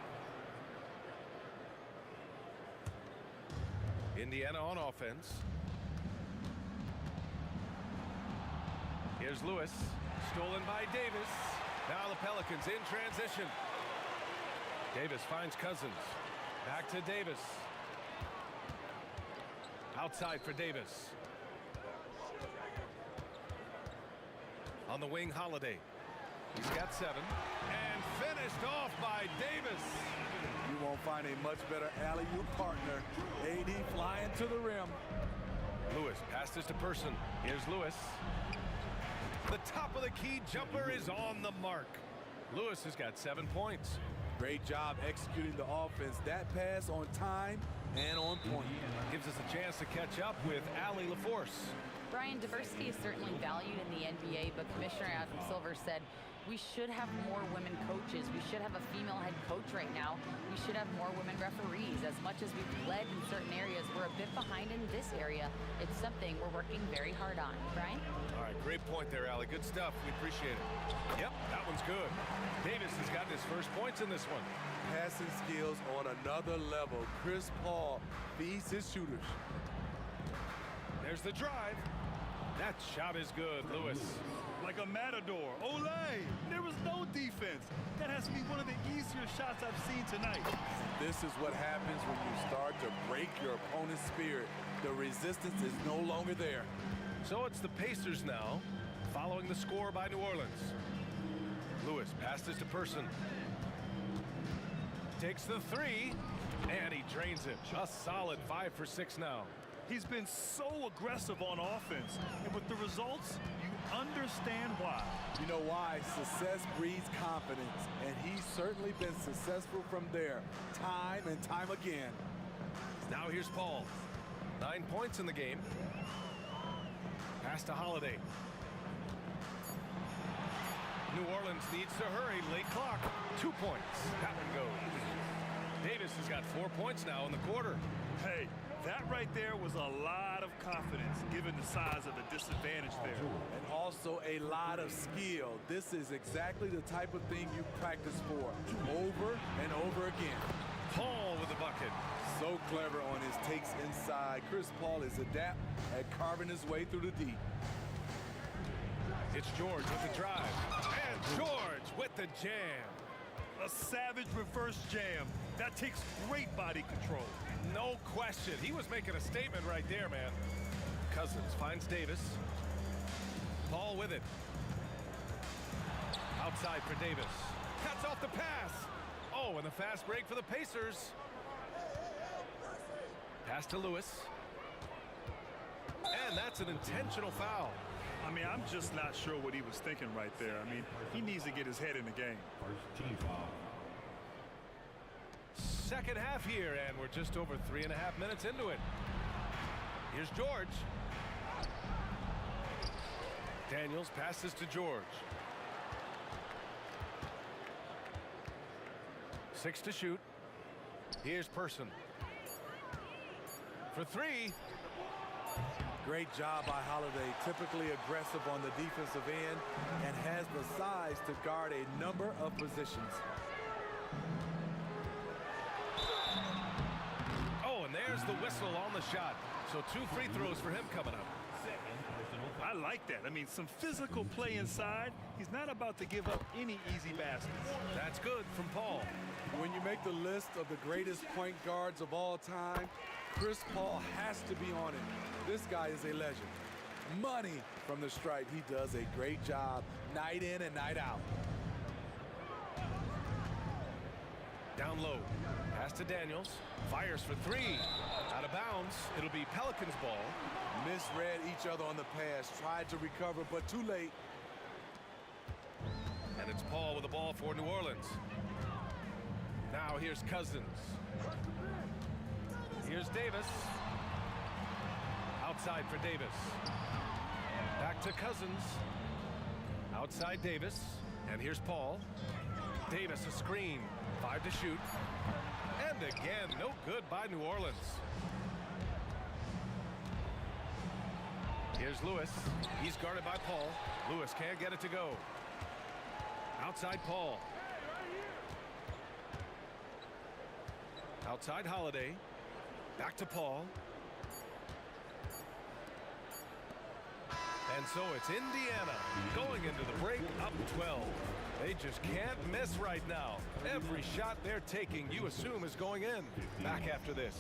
Indiana on offense. Here's Lewis. Stolen by Davis. Now the Pelicans in transition. Davis finds Cousins. Back to Davis. Outside for Davis. On the wing, Holiday. He's got 7. And finished off by Davis. You won't find a much better alley-oop partner. AD flying to the rim. Lewis passes to Person. Here's Lewis. The top of the key jumper is on the mark. Lewis has got 7 points. Great job executing the offense. That pass on time and on point. Gives us a chance to catch up with Allie LaForce. Brian, diversity is certainly valued in the NBA, but Commissioner Adam Silver said We should have more women coaches. We should have a female head coach right now. We should have more women referees. As much as we've led in certain areas, we're a bit behind in this area. It's something we're working very hard on. Brian? All right, great point there, Allie. Good stuff. We appreciate it. Yep, that one's good. Davis has gotten his first points in this one. Passing skills on another level. Chris Paul feeds his shooters. There's the drive. That shot is good, Lewis. Like a matador. Olay! There was no defense. That has to be one of the easier shots I've seen tonight. This is what happens when you start to break your opponent's spirit. The resistance is no longer there. So it's the Pacers now, following the score by New Orleans. Lewis passes to Person. Takes the three, and he drains it. A solid 5 for 6 now. He's been so aggressive on offense, and with the results, you understand why. You know why? Success breeds confidence, and he's certainly been successful from there, time and time again. Now here's Paul. 9 points in the game. Pass to Holiday. New Orleans needs to hurry. Late clock. 2 points. That one goes. Davis has got 4 points now in the quarter. Hey, that right there was a lot of confidence given the size of the disadvantage there. And also a lot of skill. This is exactly the type of thing you practice for over and over again. Paul with the bucket. So clever on his takes inside. Chris Paul is adept at carving his way through the deep. It's George with the drive. And George with the jam. A savage reverse jam. That takes great body control. No question. He was making a statement right there, man. Cousins finds Davis. Paul with it. Outside for Davis. Cuts off the pass. Oh, and the fast break for the Pacers. Pass to Lewis. And that's an intentional foul. I mean, I'm just not sure what he was thinking right there. I mean, he needs to get his head in the game. First team foul. Second half here, and we're just over 3.5 minutes into it. Here's George. Daniels passes to George. 6 to shoot. Here's Person. For 3. Great job by Holiday. Typically aggressive on the defensive end and has the size to guard a number of positions. Oh, and there's the whistle on the shot. So 2 free throws for him coming up. I like that. I mean, some physical play inside. He's not about to give up any easy baskets. That's good from Paul. When you make the list of the greatest point guards of all time, Chris Paul has to be on it. This guy is a legend. Money from the stripe. He does a great job night in and night out. Down low. Pass to Daniels. Fires for 3. Out of bounds. It'll be Pelicans ball. Misread each other on the pass. Tried to recover, but too late. And it's Paul with the ball for New Orleans. Now here's Cousins. Here's Davis. Outside for Davis. Back to Cousins. Outside Davis. And here's Paul. Davis a screen. 5 to shoot. And again, no good by New Orleans. Here's Lewis. He's guarded by Paul. Lewis can't get it to go. Outside Paul. Outside Holiday. Back to Paul. And so it's Indiana going into the break up 12. They just can't miss right now. Every shot they're taking, you assume, is going in. Back after this.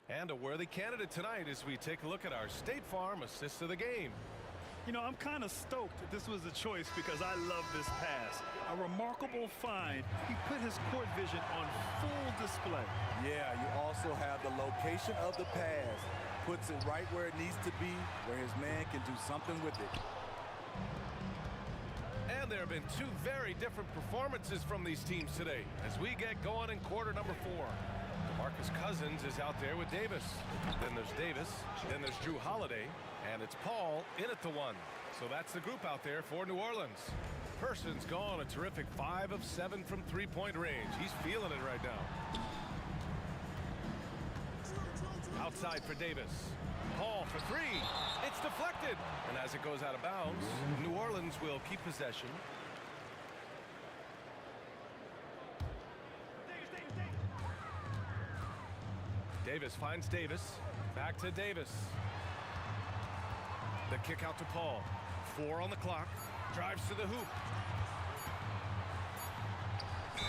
And a worthy candidate tonight as we take a look at our State Farm assist of the game. You know, I'm kind of stoked that this was a choice because I love this pass. A remarkable find. He put his court vision on full display. Yeah, you also have the location of the pass. Puts it right where it needs to be, where his man can do something with it. And there have been two very different performances from these teams today as we get going in quarter number 4. DeMarcus Cousins is out there with Davis. Then there's Davis. Then there's Drew Holiday. And it's Paul in at the 1. So that's the group out there for New Orleans. Person's gone a terrific 5 of 7 from three-point range. He's feeling it right now. Outside for Davis. Paul for 3. It's deflected. And as it goes out of bounds, New Orleans will keep possession. Davis finds Davis. Back to Davis. The kick out to Paul. 4 on the clock. Drives to the hoop.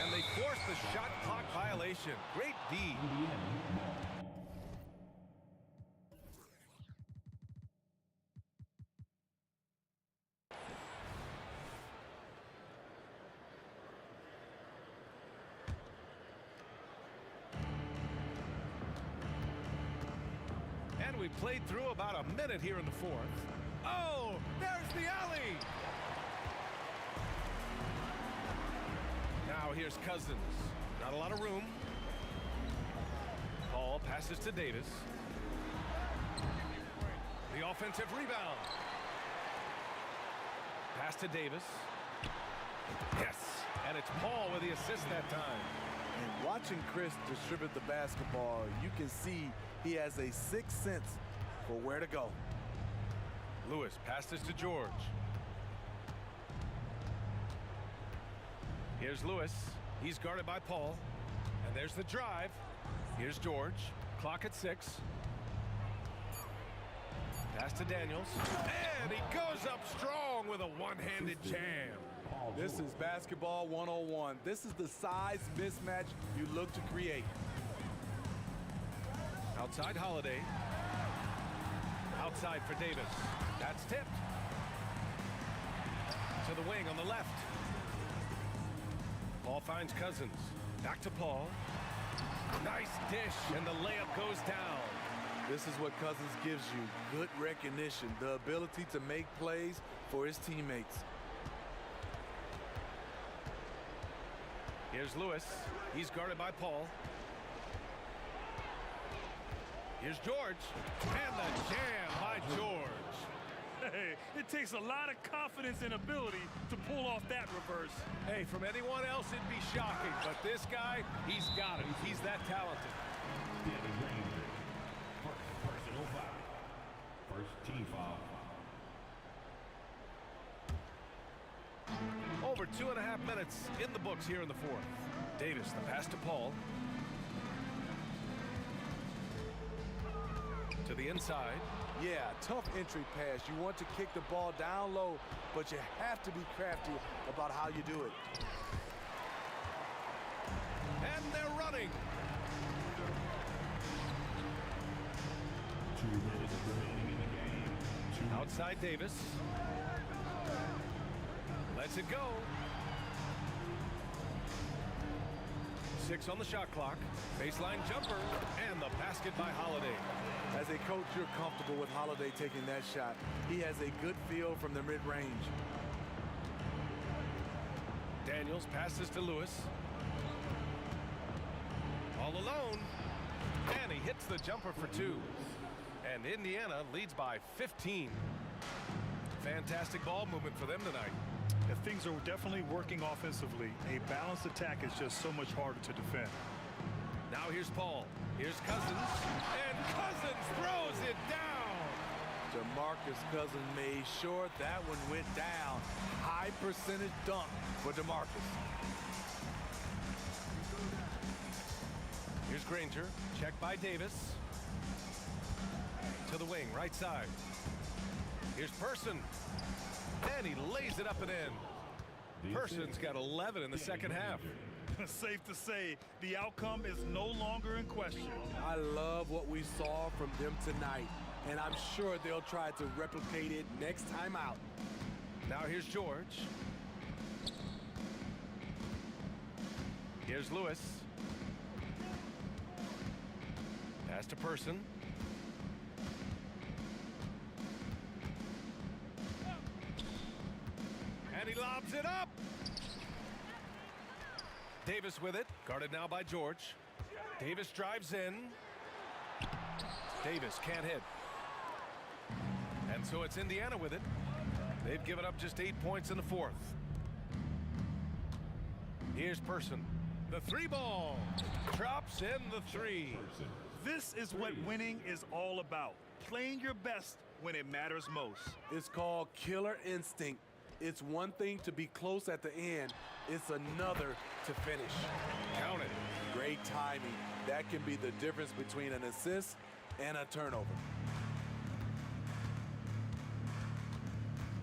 And they force the shot clock violation. Great D. And we played through about a minute here in the 4th. Oh, there's the alley. Now here's Cousins. Not a lot of room. Paul passes to Davis. The offensive rebound. Pass to Davis. Yes. And it's Paul with the assist that time. And watching Chris distribute the basketball, you can see he has a sixth sense for where to go. Lewis passes to George. Here's Lewis. He's guarded by Paul. And there's the drive. Here's George. Clock at 6. Pass to Daniels. And he goes up strong with a one-handed jam. This is basketball 101. This is the size mismatch you look to create. Outside Holiday. Outside for Davis. That's tipped. To the wing on the left. Paul finds Cousins. Back to Paul. Nice dish, and the layup goes down. This is what Cousins gives you. Good recognition. The ability to make plays for his teammates. Here's Lewis. He's guarded by Paul. Here's George. And the jam by George. Hey, it takes a lot of confidence and ability to pull off that reverse. Hey, from anyone else, it'd be shocking. But this guy, he's got it. He's that talented. Personal foul. First team foul. Over 2.5 minutes in the books here in the 4th. Davis, the pass to Paul. To the inside. Yeah, tough entry pass. You want to kick the ball down low, but you have to be crafty about how you do it. And they're running. 2 minutes remaining in the game. Outside Davis. Lets it go. 6 on the shot clock. Baseline jumper. And the basket by Holiday. As a coach, you're comfortable with Holiday taking that shot. He has a good feel from the mid-range. Daniels passes to Lewis. All alone. And he hits the jumper for 2. And Indiana leads by 15. Fantastic ball movement for them tonight. And things are definitely working offensively. A balanced attack is just so much harder to defend. Now here's Paul. Here's Cousins. And Cousins throws it down. DeMarcus Cousins made sure that one went down. High percentage dunk for DeMarcus. Here's Granger. Check by Davis. To the wing, right side. Here's Person. And he lays it up and in. Person's got 11 in the second half. Safe to say, the outcome is no longer in question. I love what we saw from them tonight, and I'm sure they'll try to replicate it next time out. Now here's George. Here's Lewis. Pass to Person. And he lobs Loads it up. Davis with it. Guarded now by George. Davis drives in. Davis can't hit. And so it's Indiana with it. They've given up just 8 points in the fourth. Here's Person. The three ball. Drops in the three. This is what winning is all about. Playing your best when it matters most. It's called killer instinct. It's one thing to be close at the end. It's another to finish. Count it. Great timing. That can be the difference between an assist and a turnover.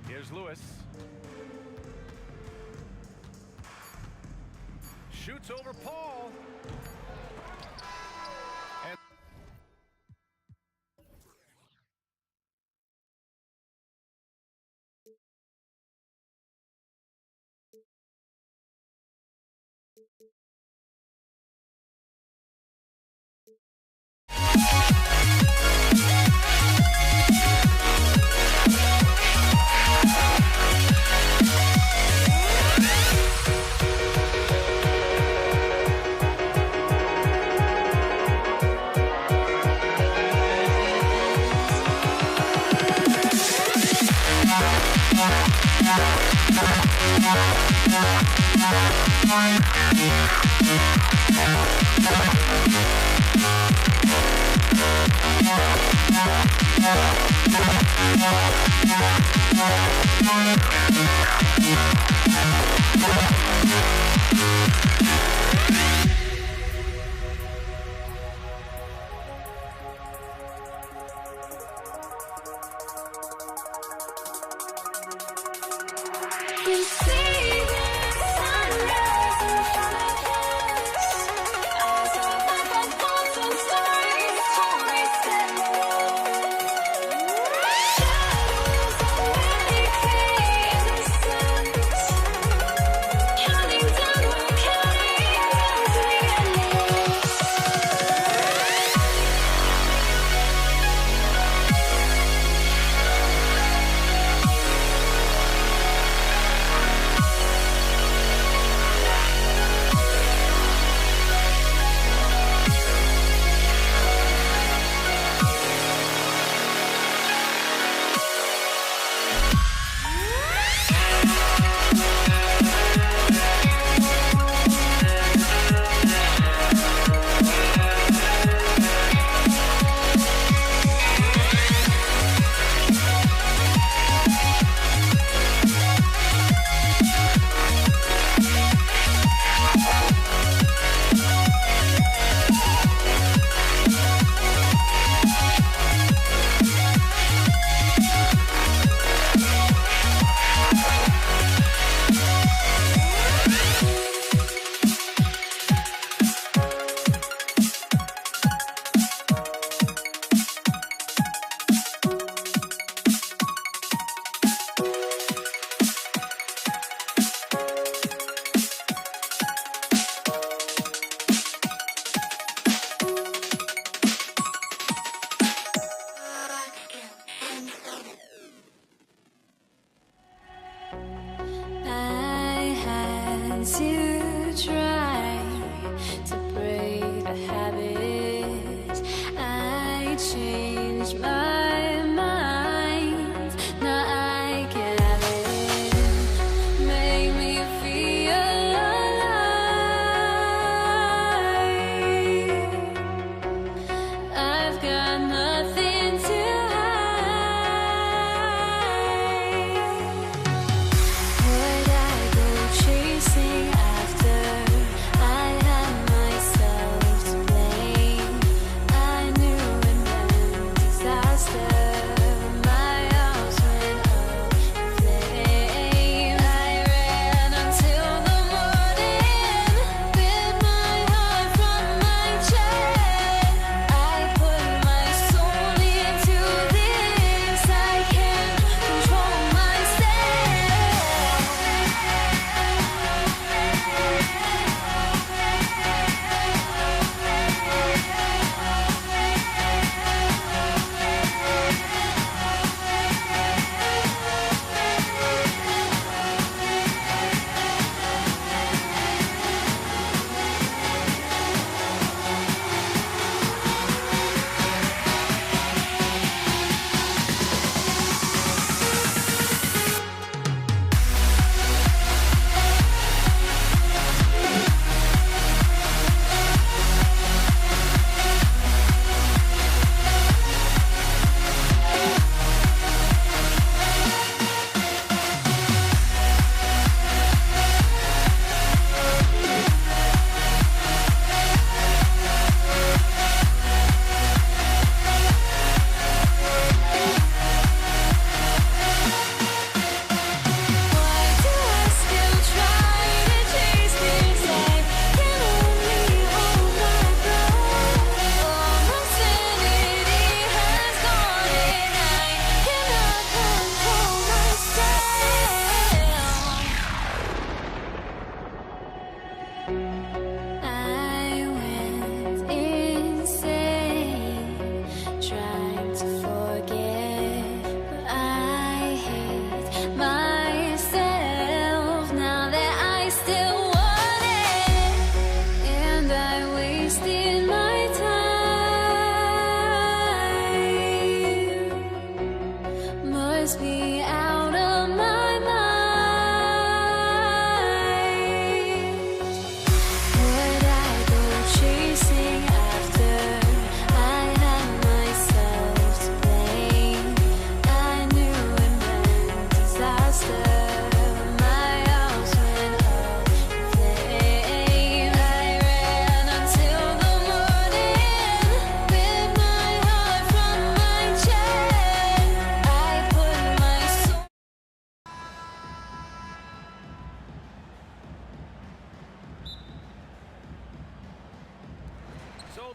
Here's Lewis. Shoots over Paul. And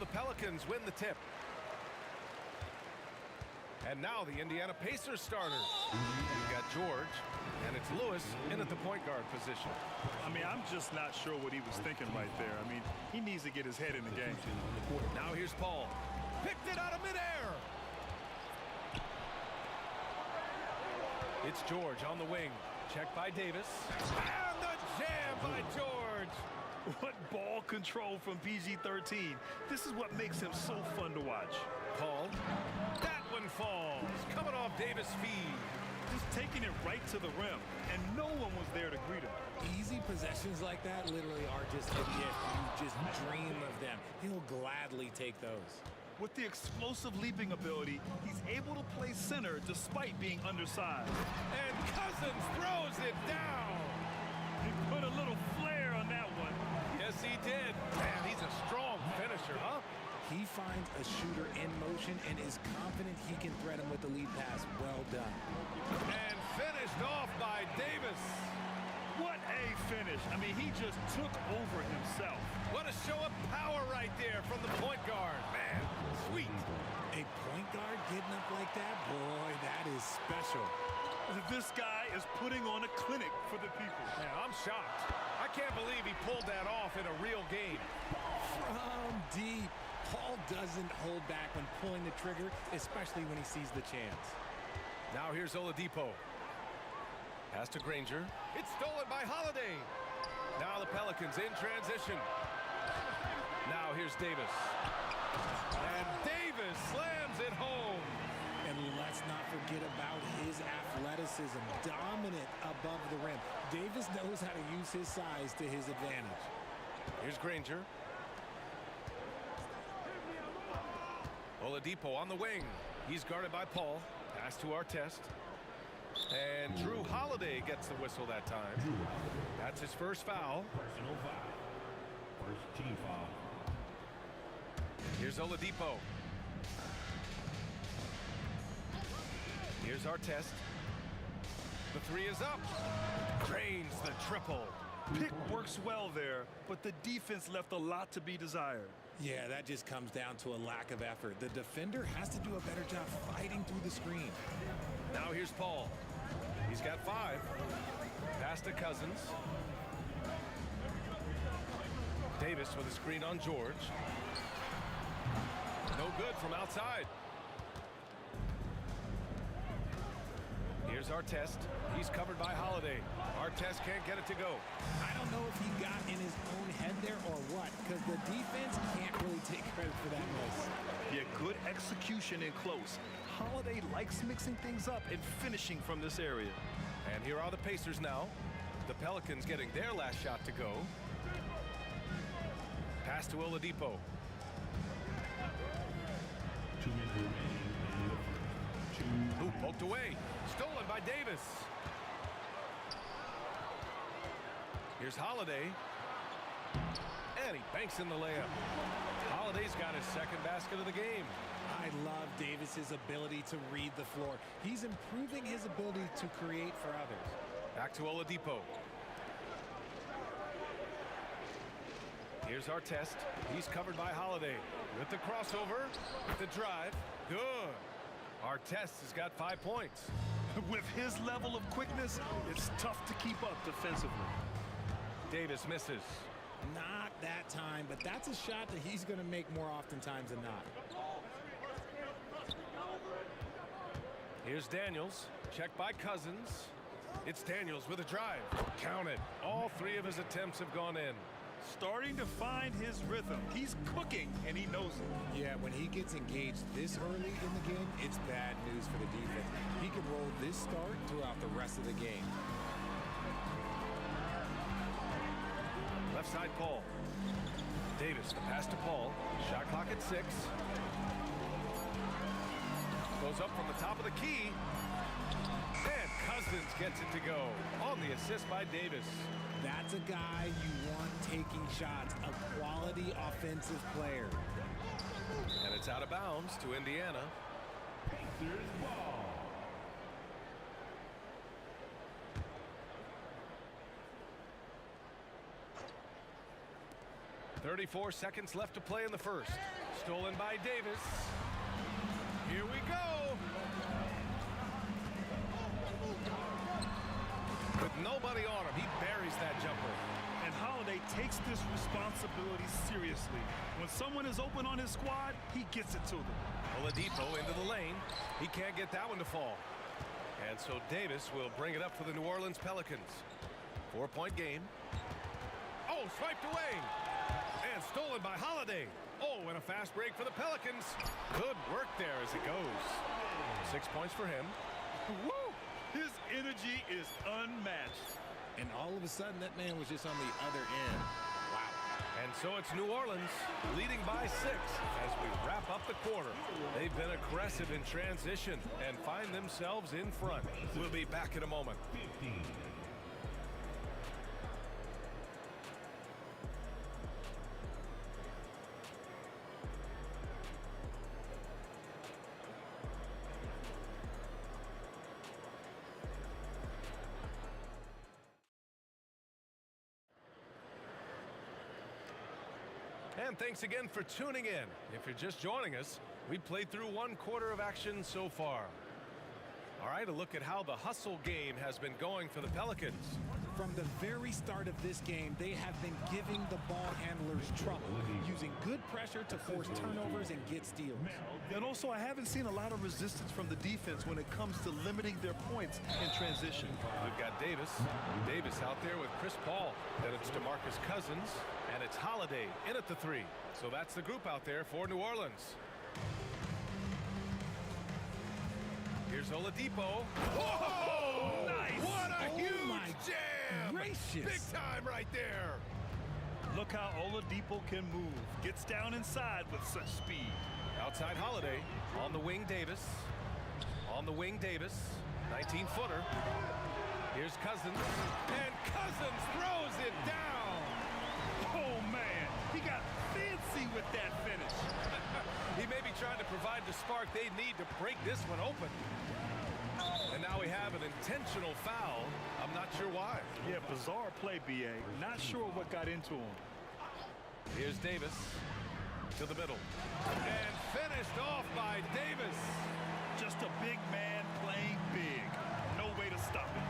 the Pelicans win the tip. And now the Indiana Pacers starters. We've got George, and it's Lewis in at the point guard position. I mean, I'm just not sure what he was thinking right there. I mean, he needs to get his head in the game. Now here's Paul. Picked it out of midair. It's George on the wing. Checked by Davis. And the jam by George. What ball control from PG-13. This is what makes him so fun to watch. Paul. That one falls. Coming off Davis' feed. Just taking it right to the rim, and no one was there to greet him. Easy possessions like that literally are just a gift. You just dream of them. He'll gladly take those. With the explosive leaping ability, he's able to play center despite being undersized. And Cousins throws it down. He put a little flair on that one. Yes, he did. Man, he's a strong finisher, huh? He finds a shooter in motion and is confident he can thread him with the lead pass. Well done. And finished off by Davis. What a finish. I mean, he just took over himself. What a show of power right there from the point guard. Man, sweet. A point guard getting up like that? Boy, that is special. This guy is putting on a clinic for the people. Man, I'm shocked. I can't believe he pulled that off in a real game. From deep. Paul doesn't hold back when pulling the trigger, especially when he sees the chance. Now here's Oladipo. Pass to Granger. It's stolen by Holiday. Now the Pelicans in transition. Now here's Davis. And Davis slams it home. And let's not forget about his athleticism. Dominant above the rim. Davis knows how to use his size to his advantage. Here's Granger. Oladipo on the wing. He's guarded by Paul. Pass to Artest. And Drew Holiday gets the whistle that time. That's his first foul. Personal foul. First team foul. Here's Oladipo. Here's Artest. The three is up. Drains the triple. Pick works well there, but the defense left a lot to be desired. Yeah, that just comes down to a lack of effort. The defender has to do a better job fighting through the screen. Now here's Paul. He's got 5. Pass to Cousins. Davis with a screen on George. No good from outside. Here's Artest. He's covered by Holiday. Artest can't get it to go. I don't know if he got in his own head there or what, because the defense can't really take credit for that miss. Yeah, good execution in close. Holiday likes mixing things up and finishing from this area. And here are the Pacers now. The Pelicans getting their last shot to go. Pass to Oladipo. 2 minutes remaining in the first. Ooh, poked away. Stolen by Davis. Here's Holiday. And he banks in the layup. Holiday's got his second basket of the game. I love Davis's ability to read the floor. He's improving his ability to create for others. Back to Oladipo. Here's Artest. He's covered by Holiday. With the crossover, with the drive. Good. Artest has got 5 points. With his level of quickness, it's tough to keep up defensively. Davis misses. Not that time, but that's a shot that he's going to make more oftentimes than not. Here's Daniels. Checked by Cousins. It's Daniels with a drive. Count it. All 3 of his attempts have gone in. Starting to find his rhythm. He's cooking, and he knows it. Yeah, when he gets engaged this early in the game, it's bad news for the defense. He can roll this start throughout the rest of the game. Left side, Paul. Davis, the pass to Paul. Shot clock at 6. Goes up from the top of the key. And Cousins gets it to go on the assist by Davis. That's a guy you want taking shots, a quality offensive player. And it's out of bounds to Indiana. Pacers ball. 34 seconds left to play in the first. Stolen by Davis. Here we go. With nobody on him, he buries that jumper. And Holiday takes this responsibility seriously. When someone is open on his squad, he gets it to them. Oladipo into the lane. He can't get that one to fall. And so Davis will bring it up for the New Orleans Pelicans. 4-point game. Oh, swiped away. And stolen by Holiday. Oh, and a fast break for the Pelicans. Good work there as it goes. 6 points for him. Woo! His energy is unmatched. And all of a sudden, that man was just on the other end. Wow. And so it's New Orleans leading by 6 as we wrap up the quarter. They've been aggressive in transition and find themselves in front. We'll be back in a moment. 15. And thanks again for tuning in. If you're just joining us, we played through 1 quarter of action so far. All right, a look at how the hustle game has been going for the Pelicans. From the very start of this game, they have been giving the ball handlers trouble, using good pressure to force turnovers and get steals. And also, I haven't seen a lot of resistance from the defense when it comes to limiting their points in transition. We've got Davis. Davis out there with Chris Paul. Then it's DeMarcus Cousins. And it's Holiday in at the 3. So that's the group out there for New Orleans. Here's Oladipo. Whoa! Nice! What a huge my jam! gracious. Big time right there. Look how Oladipo can move. Gets down inside with such speed. Outside Holiday. On the wing, Davis. On the wing, Davis. 19-footer. Here's Cousins. And Cousins throws it down. Oh, man. He got fancy with that finish. He may be trying to provide the spark they need to break this one open. And now we have an intentional foul. I'm not sure why. Yeah, bizarre play, B.A. Not sure what got into him. Here's Davis to the middle. And finished off by Davis. Just a big man playing big. No way to stop it.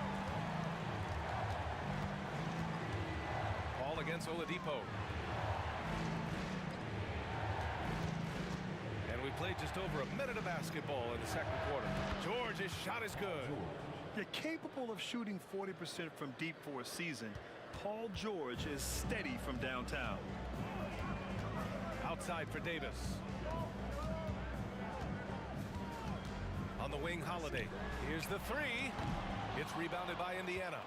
Ball against Oladipo. And we played just over a minute of basketball in the second quarter. George's shot is good. You're capable of shooting 40% from deep for a season. Paul George is steady from downtown. Outside for Davis. On the wing, Holiday. Here's the 3. It's rebounded by Indiana.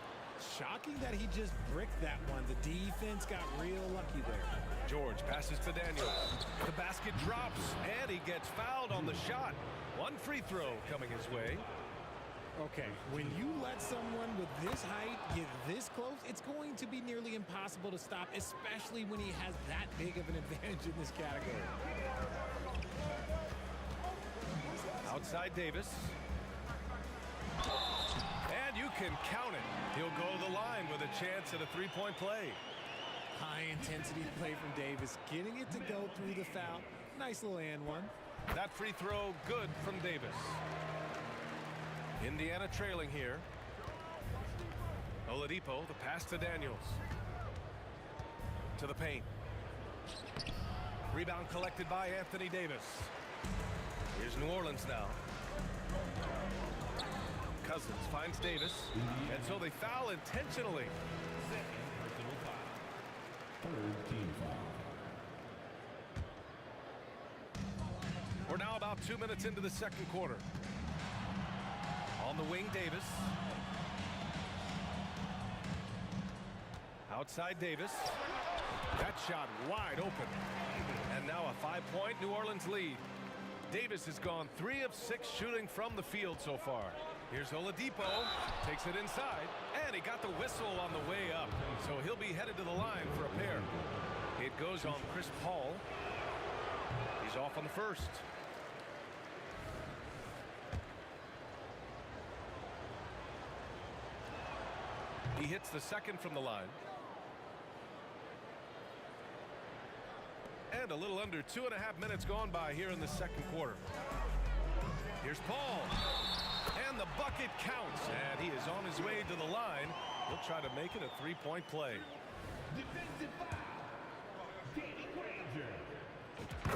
Shocking that he just bricked that one. The defense got real lucky there. George passes to Daniels. The basket drops, and he gets fouled on the shot. 1 free throw coming his way. Okay, when you let someone with this height get this close, it's going to be nearly impossible to stop, especially when he has that big of an advantage in this category. Outside Davis. And you can count it. He'll go to the line with a chance at a 3-point play. High-intensity play from Davis, getting it to go through the foul. Nice little and one. That free throw good from Davis. Indiana trailing here. Oladipo, the pass to Daniels. To the paint. Rebound collected by Anthony Davis. Here's New Orleans now. Cousins finds Davis. And so they foul intentionally. Second personal foul. Third team foul. We're now about 2 minutes into the second quarter. On the wing, Davis. Outside Davis. That shot wide open. And now a 5-point New Orleans lead. Davis has gone 3 of 6 shooting from the field so far. Here's Oladipo. Takes it inside. And he got the whistle on the way up. So he'll be headed to the line for a pair. It goes on Chris Paul. He's off on the first. He hits the second from the line. And a little under 2.5 minutes gone by here in the second quarter. Here's Paul. And the bucket counts. And he is on his way to the line. He'll try to make it a three-point play. Defensive foul. Danny Granger.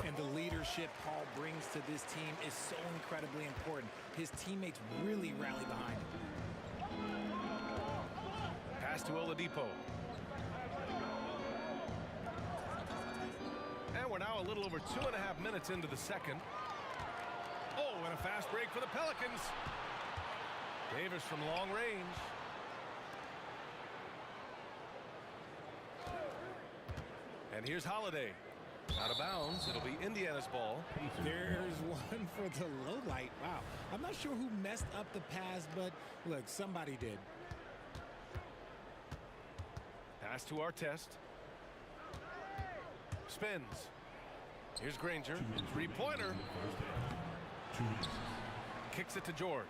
And the leadership Paul brings to this team is so incredibly important. His teammates really rally behind him. Pass to Oladipo. And we're now a little over 2.5 minutes into the second. Oh, and a fast break for the Pelicans. Davis from long range. And here's Holiday. Out of bounds. It'll be Indiana's ball. There's one for the low light. Wow. I'm not sure who messed up the pass, but look, somebody did. Pass to Artest. Spins. Here's Granger. Three-pointer. Kicks it to George.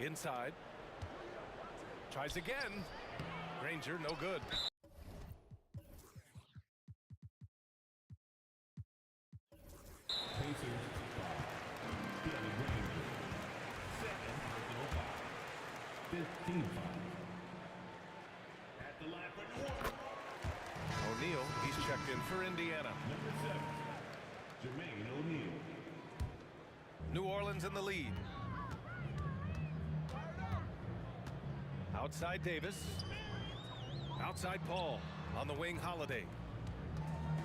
Inside. Tries again. Granger, no good. Pacers. Danny Granger. Second personal foul. 15 foul. At the line for New Orleans. O'Neal, he's checked in for Indiana. Number 7. Jermaine O'Neal. New Orleans in the lead. Outside Davis. Outside Paul. On the wing, Holiday.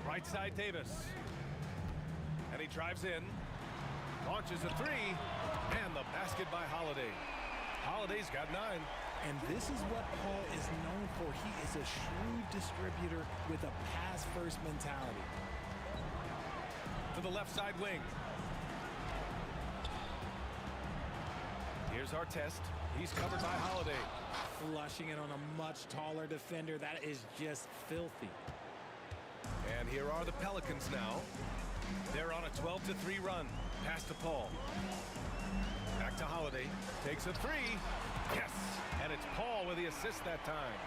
Right side Davis. And he drives in. Launches a three. And the basket by Holiday. Holiday's got 9. And this is what Paul is known for. He is a shrewd distributor with a pass-first mentality. To the left side wing. Here's Artest. He's covered by Holiday. Flushing it on a much taller defender. That is just filthy. And here are the Pelicans now. They're on a 12-3 run. Pass to Paul. Back to Holiday. Takes a three. Yes! And it's Paul with the assist that time.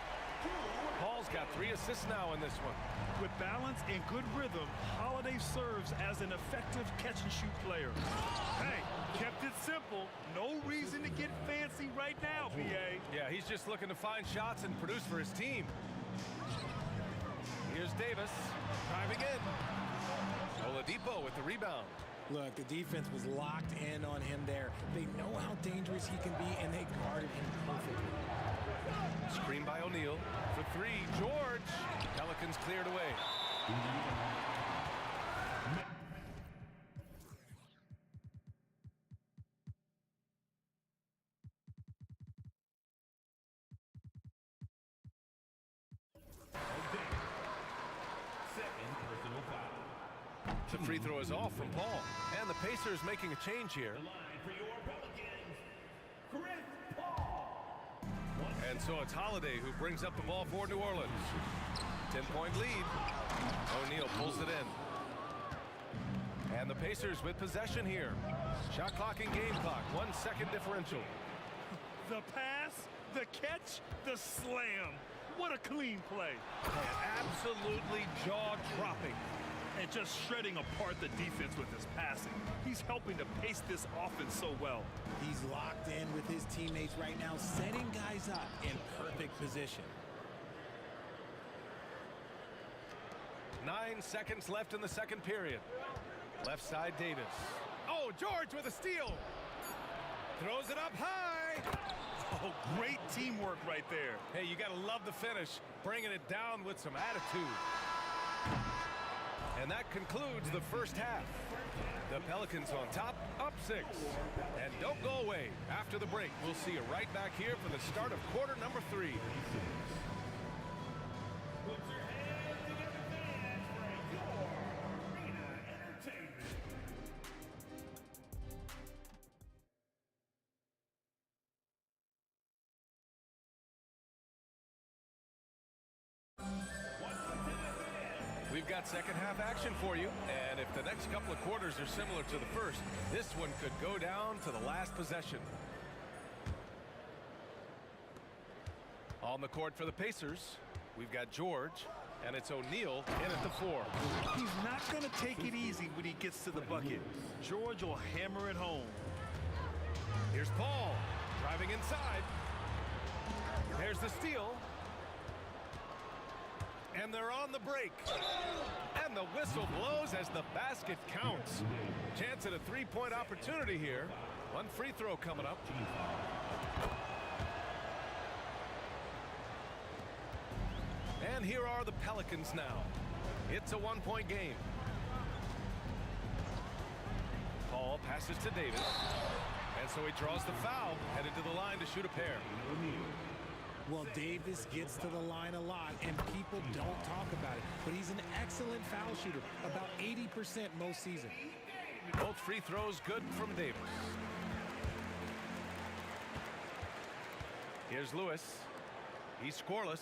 Paul's got 3 assists now in this one. With balance and good rhythm, Holiday serves as an effective catch-and-shoot player. Hey, kept it simple. No reason to get fancy right now, BA. Yeah, he's just looking to find shots and produce for his team. Here's Davis, driving in. Oladipo with the rebound. Look, the defense was locked in on him there. They know how dangerous he can be, and they guarded him perfectly. Screen by O'Neal for 3. George. Pelicans cleared away. Second personal foul. The free throw is off from Paul. And the Pacers making a change here. The line for your Pelicans, Chris Paul. And so it's Holiday who brings up the ball for New Orleans. 10-point lead. O'Neal pulls it in. And the Pacers with possession here. Shot clock and game clock. 1 second differential. The pass, the catch, the slam. What a clean play. Absolutely jaw-dropping. And just shredding apart the defense with his passing. He's helping to pace this offense so well. He's locked in with his teammates right now, setting guys up in perfect position. 9 seconds left in the second period. Left side Davis. Oh, George with a steal. Throws it up high. Oh, great teamwork right there. Hey, you got to love the finish. Bringing it down with some attitude. And that concludes the first half. The Pelicans on top, up 6. And don't go away. After the break, we'll see you right back here for the start of quarter number 3. Put your hands together, fans, for your arena entertainment. We've got second half action for you, and if the next couple of quarters are similar to the first, this one could go down to the last possession. On the court for the Pacers, We've got George, and it's O'Neal in at the 4. He's not going to take it easy when he gets to the bucket. George will hammer it home. Here's Paul, driving inside. There's the steal. And they're on the break. And the whistle blows as the basket counts. Chance at a three-point opportunity here. One free throw coming up. And here are the Pelicans now. It's a one-point game. Paul passes to Davis. And so he draws the foul, headed to the line to shoot a pair. Well, Davis gets to the line a lot, and people don't talk about it. But he's an excellent foul shooter, about 80% most seasons. Both free throws good from Davis. Here's Lewis. He's scoreless.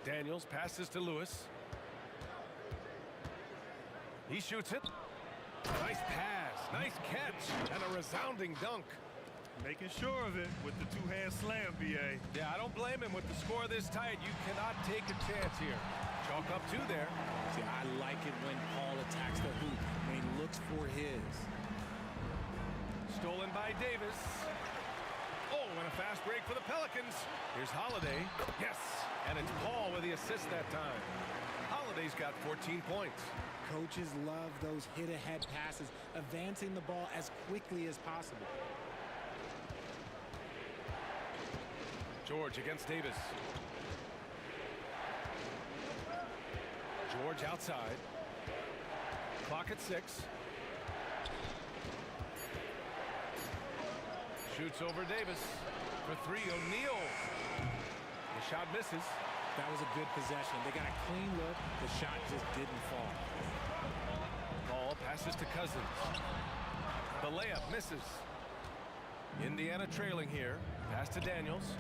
Daniels passes to Lewis. He shoots it. Nice pass, nice catch, and a resounding dunk. Making sure of it with the two-hand slam, B.A. Yeah, I don't blame him with the score this tight. You cannot take a chance here. Chalk up 2 there. See, I like it when Paul attacks the hoop, when he looks for his. Stolen by Davis. Oh, and a fast break for the Pelicans. Here's Holiday. Yes, and it's Paul with the assist that time. Holiday's got 14 points. Coaches love those hit-ahead passes, advancing the ball as quickly as possible. George against Davis. George outside. Clock at 6. Shoots over Davis for 3. O'Neal. The shot misses. That was a good possession. They got a clean look. The shot just didn't fall. Ball passes to Cousins. The layup misses. Indiana trailing here. Pass to Daniels.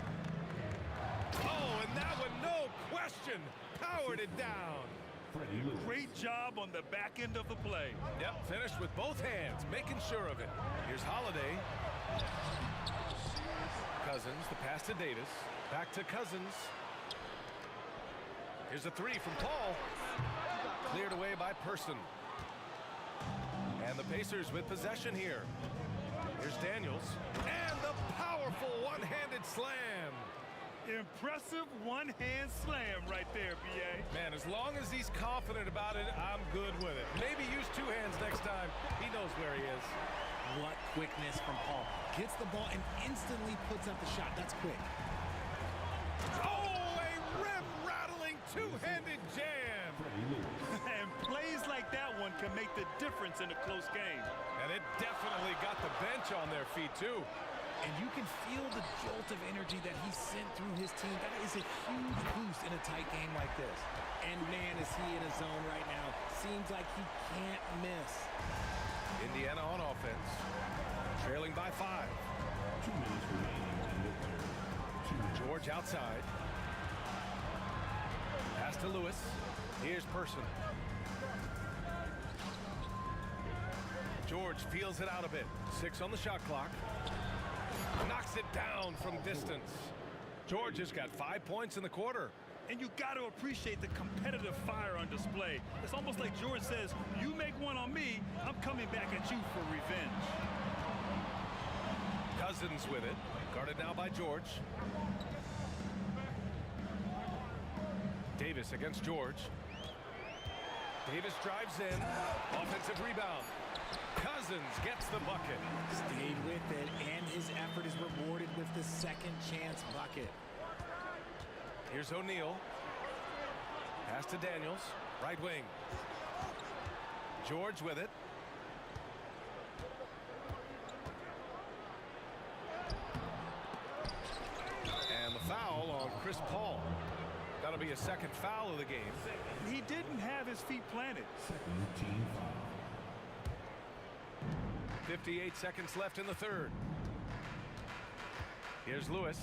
Oh, and that one, no question, powered it down. Great job on the back end of the play. Yep, finished with both hands, making sure of it. Here's Holiday. Cousins, the pass to Davis. Back to Cousins. Here's a 3 from Paul. Cleared away by Person. And the Pacers with possession here. Here's Daniels. And the powerful one-handed slam. Impressive one-hand slam right there, B.A. Man, as long as he's confident about it, I'm good with it. Maybe use 2 hands next time. He knows where he is. What quickness from Paul. Gets the ball and instantly puts up the shot. That's quick. Oh, a rim-rattling two-handed jam. And plays like that one can make the difference in a close game. And it definitely got the bench on their feet, too. And you can feel the jolt of energy that he sent through his team. That is a huge boost in a tight game like this. And man, is he in a zone right now. Seems like he can't miss. Indiana on offense. Trailing by 5. 2 minutes remaining in the third. George outside. Pass to Lewis. Here's Person. George feels it out a bit. 6 on the shot clock. Knocks it down from distance. George has got 5 points in the quarter. And you got to appreciate the competitive fire on display. It's almost like George says, you make one on me, I'm coming back at you for revenge. Cousins with it. Guarded now by George. Davis against George. Davis drives in. Offensive rebound. Cousins gets the bucket. Stayed with it, and his effort is rewarded with the second chance bucket. Here's O'Neal. Pass to Daniels. Right wing. George with it. And the foul on Chris Paul. That'll be a second foul of the game. He didn't have his feet planted. Second team foul. 58 seconds left in the third. Here's Lewis.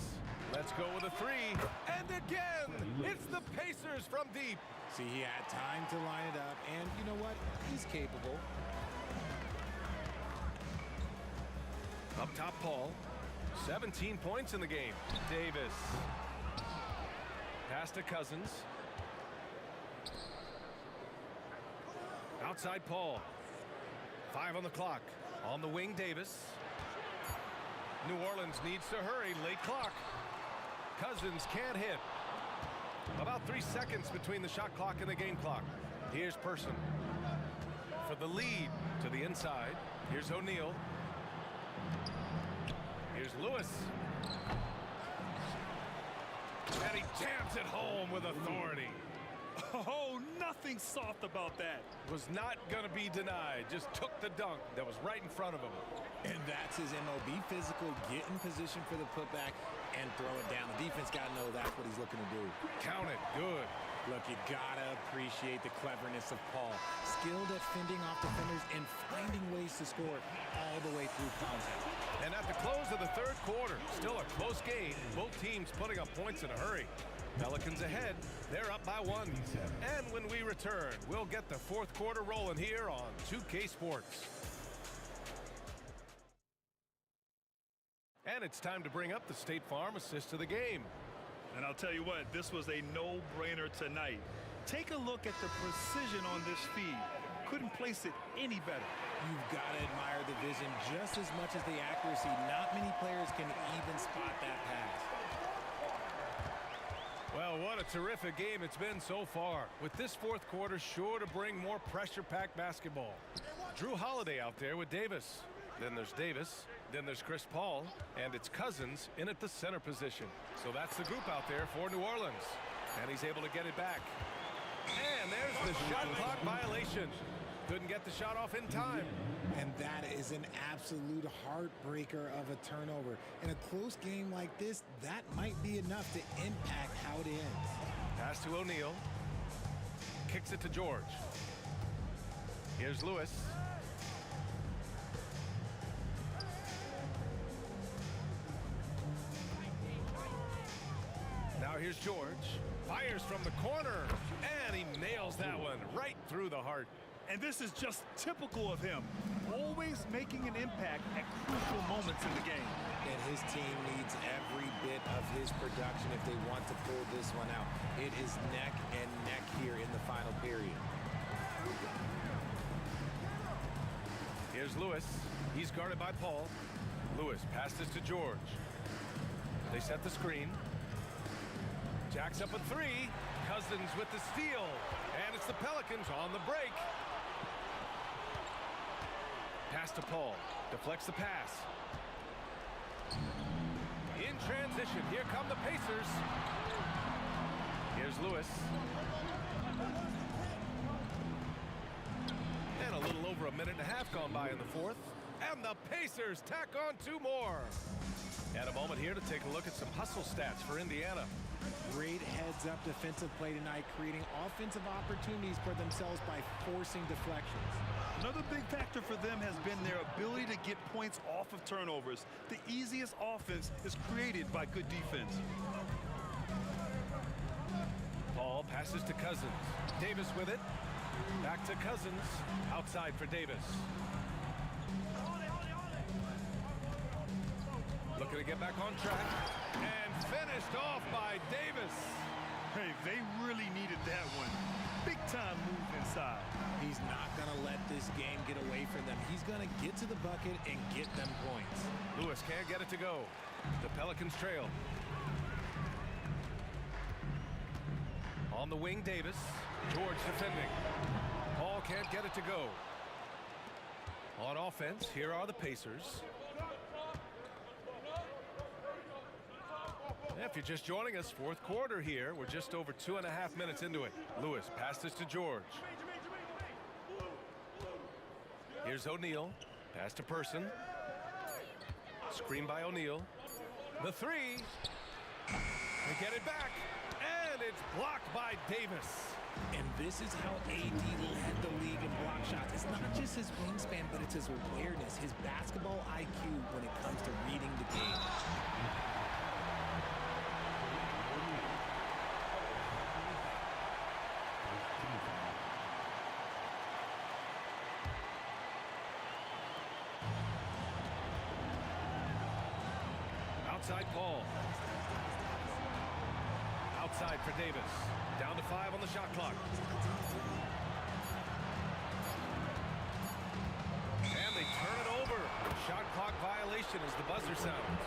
Let's go with a 3. And again, it's the Pacers from deep. See, he had time to line it up, and you know what? He's capable. Up top, Paul. 17 points in the game. Davis. Pass to Cousins. Outside Paul. 5 on the clock. On the wing, Davis. New Orleans needs to hurry. Late clock. Cousins can't hit. About 3 seconds between the shot clock and the game clock. Here's Person. For the lead to the inside. Here's O'Neal. Here's Lewis. And he jams it home with authority. Oh, nothing soft about that. Was not going to be denied. Just took the dunk that was right in front of him. And that's his MO. Be physical, get in position for the putback, and throw it down. The defense got to know that's what he's looking to do. Count it. Good. Look, you got to appreciate the cleverness of Paul. Skilled at fending off defenders and finding ways to score all the way through contact. And at the close of the third quarter, still a close game. Both teams putting up points in a hurry. Pelicans ahead. They're up by 1. And when we return, we'll get the fourth quarter rolling here on 2K Sports. And it's time to bring up the State Farm assist to the game. And I'll tell you what, this was a no-brainer tonight. Take a look at the precision on this feed. Couldn't place it any better. You've got to admire the vision just as much as the accuracy. Not many players can even spot that pass. Well, what a terrific game it's been so far. With this fourth quarter sure to bring more pressure-packed basketball. Drew Holiday out there with Davis. Then there's Davis. Then there's Chris Paul. And it's Cousins in at the center position. So that's the group out there for New Orleans. And he's able to get it back. And there's the shot clock violation. Couldn't get the shot off in time. And that is an absolute heartbreaker of a turnover. In a close game like this, that might be enough to impact how it ends. Pass to O'Neal. Kicks it to George. Here's Lewis. Now here's George. Fires from the corner. And he nails that one right through the heart. And this is just typical of him. Always making an impact at crucial moments in the game. And his team needs every bit of his production if they want to pull this one out. It is neck and neck here in the final period. Here's Lewis. He's guarded by Paul. Lewis passes to George. They set the screen. Jacks up a 3. Cousins with the steal. And it's the Pelicans on the break. Pass to Paul. Deflects the pass. In transition, here come the Pacers. Here's Lewis. And a little over a minute and a half gone by in the fourth. And the Pacers tack on 2 more. And a moment here to take a look at some hustle stats for Indiana. Great heads-up defensive play tonight, creating offensive opportunities for themselves by forcing deflections. Another big factor for them has been their ability to get points off of turnovers. The easiest offense is created by good defense. Paul passes to Cousins. Davis with it. Back to Cousins. Outside for Davis. Looking to get back on track. And finished off by Davis. Hey, they really needed that one. Big time move inside. He's not going to let this game get away from them. He's going to get to the bucket and get them points. Lewis can't get it to go. The Pelicans trail. On the wing, Davis. George defending. Paul can't get it to go. On offense, here are the Pacers. If you're just joining us, fourth quarter here. We're just over 2.5 minutes into it. Lewis passes to George. Here's O'Neal. Pass to Person. Screen by O'Neal. The 3. They get it back. And it's blocked by Davis. And this is how AD led the league in block shots. It's not just his wingspan, but it's his awareness, his basketball IQ when it comes to reading the game. Outside Paul. Outside for Davis. Down to 5 on the shot clock. And they turn it over. Shot clock violation as the buzzer sounds.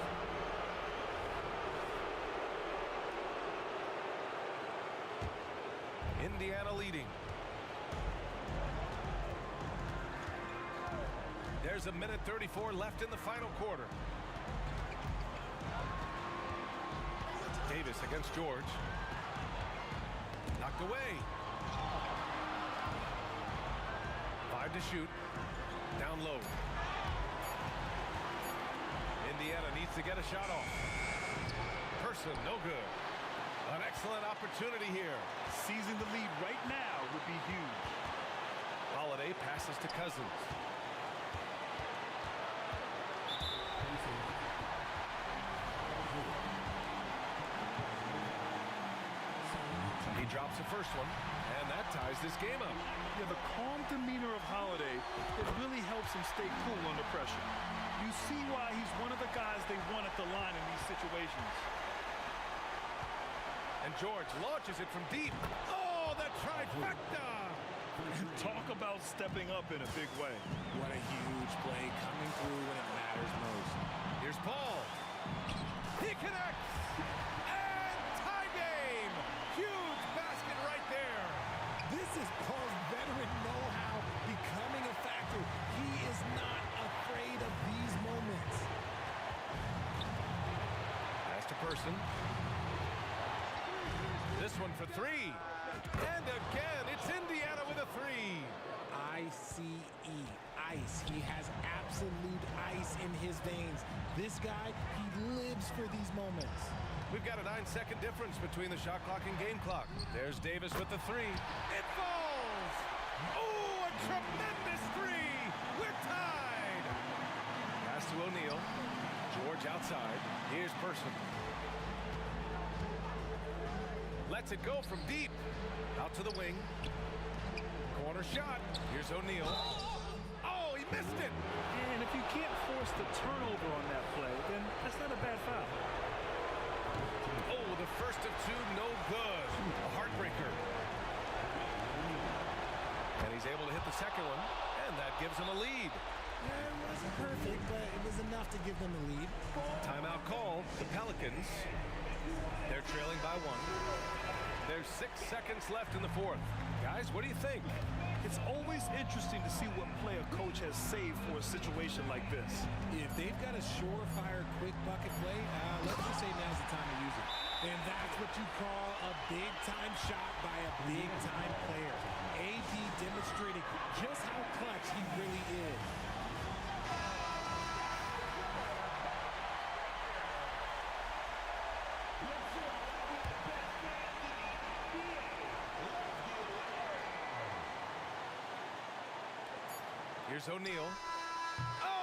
Indiana leading. There's a minute 34 left in the final quarter. Davis against George. Knocked away. 5 to shoot. Down low. Indiana needs to get a shot off. Person, no good. An excellent opportunity here. Seizing the lead right now would be huge. Holiday passes to Cousins. He drops the first one, and that ties this game up. Yeah, the calm demeanor of Holiday, it really helps him stay cool under pressure. You see why he's one of the guys they want at the line in these situations. And George launches it from deep. Oh, the trifecta! Talk about stepping up in a big way. What a huge play coming through when it matters most. Here's Paul. He connects! And tie game! Huge basket right there. This is Paul's veteran know-how becoming a factor. He is not afraid of these moments. Pass to Person. This one for 3. And again, it's Indiana with a 3. I-C-E, ice. He has absolute ice in his veins. This guy, he lives for these moments. We've got a 9-second difference between the shot clock and game clock. There's Davis with the 3. It falls! Oh, a tremendous 3! We're tied! Pass to O'Neal. George outside. Here's Person. Lets it go from deep. Out to the wing. Corner shot. Here's O'Neal. Oh, he missed it! And if you can't force the turnover on that play, then that's not a bad foul. Oh, the first of 2, no good. A heartbreaker. And he's able to hit the second one, and that gives him a lead. Yeah, it wasn't perfect, but it was enough to give them a lead. Timeout call. The Pelicans. They're trailing by 1. There's 6 seconds left in the fourth. Guys, what do you think? It's always interesting to see what play a coach has saved for a situation like this. If they've got a surefire, quick bucket play, let's just say now's the time to use it. And that's what you call a big-time shot by a big-time player. AD demonstrating just how clutch he really is. Here's O'Neal. Oh!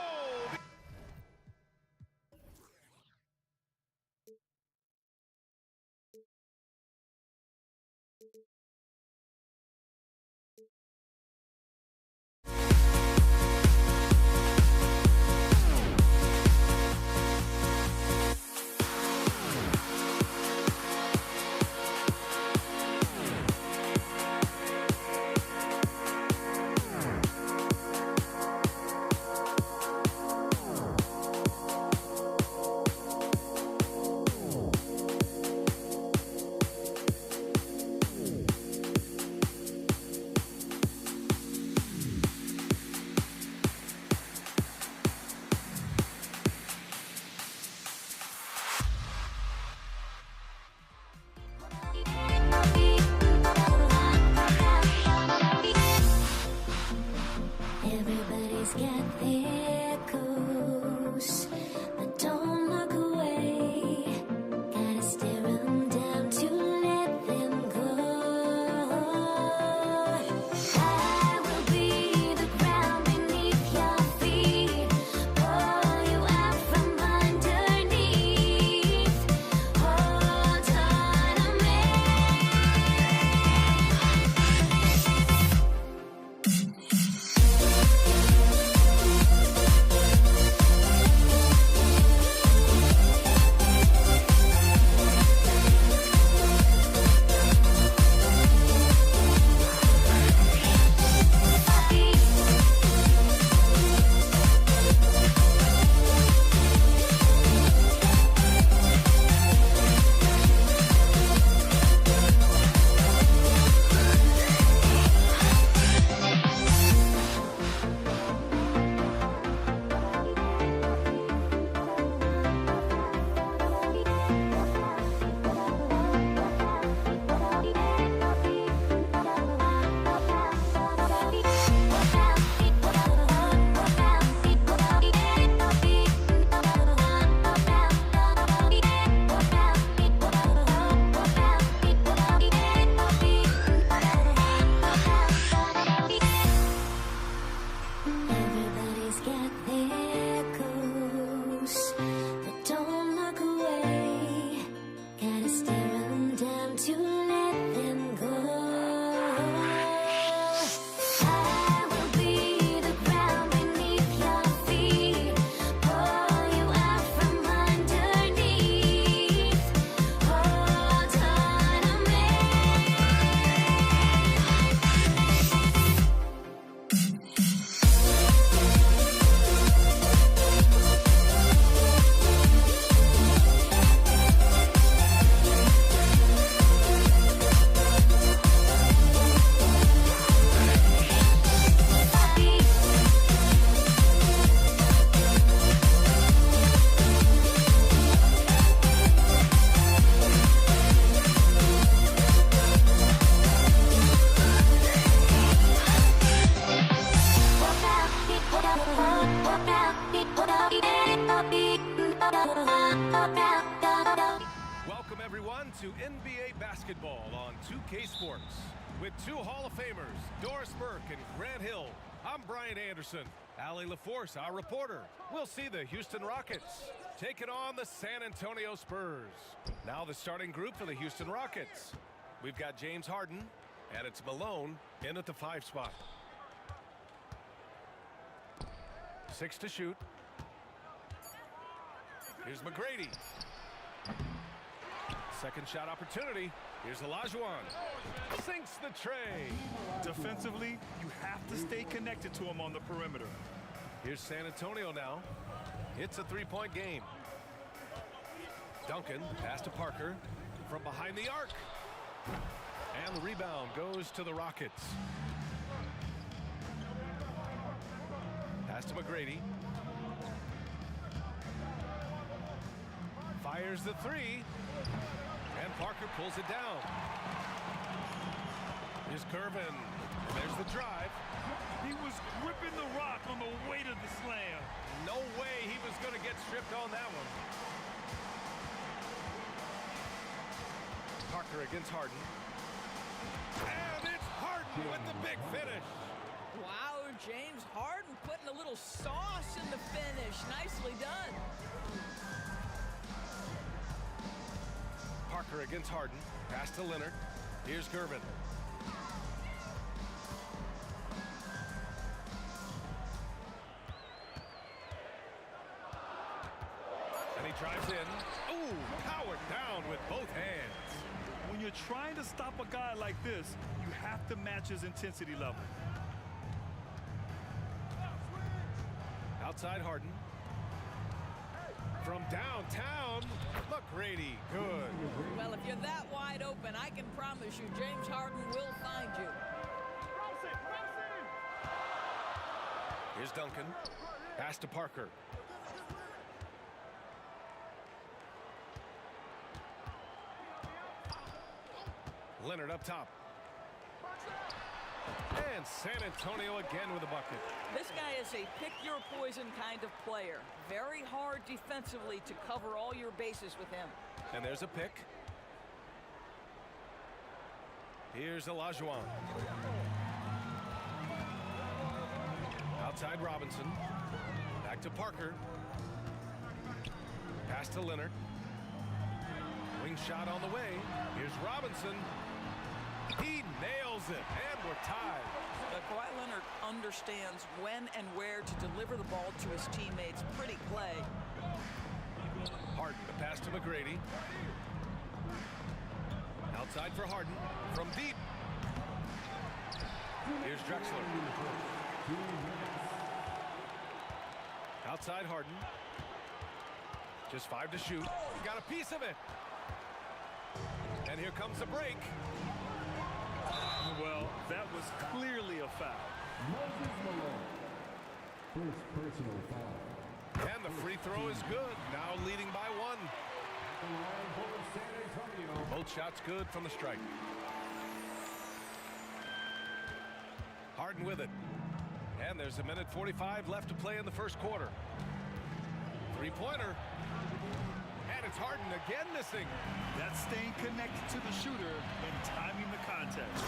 On to NBA basketball on 2K Sports. With two Hall of Famers, Doris Burke and Grant Hill, I'm Brian Anderson. Allie LaForce, our reporter. We'll see the Houston Rockets taking on the San Antonio Spurs. Now the starting group for the Houston Rockets. We've got James Harden, and it's Malone in at the 5 spot. 6 to shoot. Here's McGrady. Second shot opportunity. Here's Olajuwon. Sinks the tray. Defensively, you have to stay connected to him on the perimeter. Here's San Antonio now. It's a 3-point game. Duncan, pass to Parker from behind the arc. And the rebound goes to the Rockets. Pass to McGrady. Fires the 3. And Parker pulls it down. Here's Gervin. There's the drive. He was gripping the rock on the weight of the slam. No way he was going to get stripped on that one. Parker against Harden. And it's Harden with the big finish. Wow, James Harden putting a little sauce in the finish. Nicely done. Parker against Harden. Pass to Leonard. Here's Gervin. And he drives in. Ooh, powered down with both hands. When you're trying to stop a guy like this, you have to match his intensity level. Outside Harden. From downtown, McGrady, good. Well, if you're that wide open, I can promise you James Harden will find you. Here's Duncan. Pass to Parker. Leonard up top. And San Antonio again with a bucket. This guy is a pick-your-poison kind of player. Very hard defensively to cover all your bases with him. And there's a pick. Here's Olajuwon. Outside Robinson. Back to Parker. Pass to Leonard. Wing shot on the way. Here's Robinson. He nails it, and we're tied. Kawhi Leonard understands when and where to deliver the ball to his teammates. Pretty play. Harden, the pass to McGrady. Outside for Harden, from deep. Here's Drexler. Outside Harden. Just 5 to shoot. Got a piece of it. And here comes the break. Well, that was clearly a foul. First personal foul. And the free throw is good. Now leading by 1. Both shots good from the strike. Harden with it. And there's a minute 45 left to play in the first quarter. 3-pointer. And it's Harden again missing. That's staying connected to the shooter and timing the contact.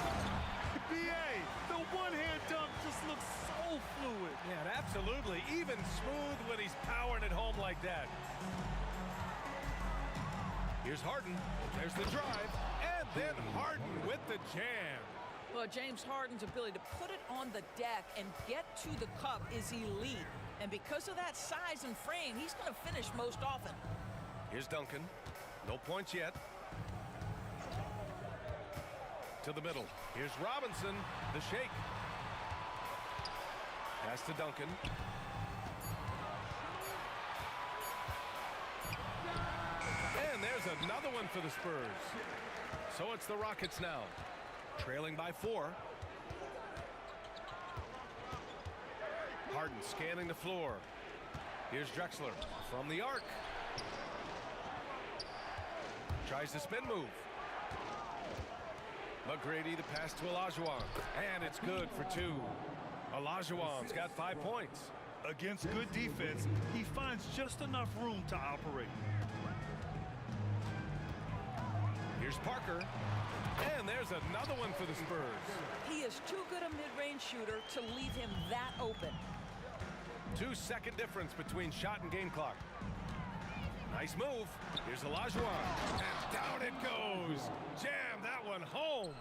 BA, the one-hand dunk just looks so fluid. Yeah, absolutely. Even smooth when he's powering it home like that. Here's Harden. There's the drive. And then Harden with the jam. Well, James Harden's ability to put it on the deck and get to the cup is elite. And because of that size and frame, he's going to finish most often. Here's Duncan. No points yet. To the middle. Here's Robinson. The shake. Pass to Duncan. And there's another one for the Spurs. So it's the Rockets now. Trailing by 4. Harden scanning the floor. Here's Drexler from the arc. Tries the spin move. McGrady, the pass to Olajuwon. And it's good for 2. Olajuwon's got 5 points. Against good defense, he finds just enough room to operate. Parker. And there's another one for the Spurs. He is too good a mid-range shooter to leave him that open. 2-second difference between shot and game clock. Nice move. Here's Olajuwon. And down it goes. Jam that one home.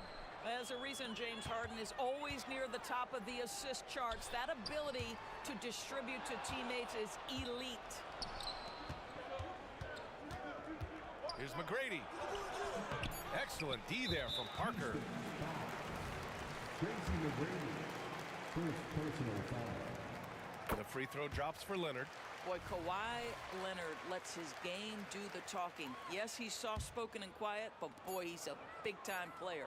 There's a reason James Harden is always near the top of the assist charts. That ability to distribute to teammates is elite. Here's McGrady. Excellent D there from Parker. Tracy McGrady. First personal foul. The free throw drops for Leonard. Boy, Kawhi Leonard lets his game do the talking. Yes, he's soft-spoken and quiet, but boy, he's a big-time player.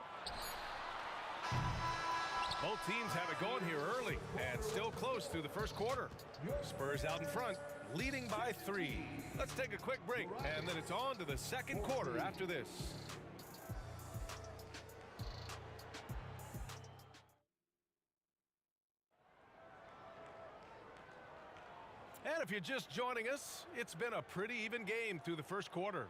Both teams have it going here early and still close through the first quarter. Spurs out in front, leading by 3. Let's take a quick break, and then it's on to the second quarter after this. And if you're just joining us, it's been a pretty even game through the first quarter.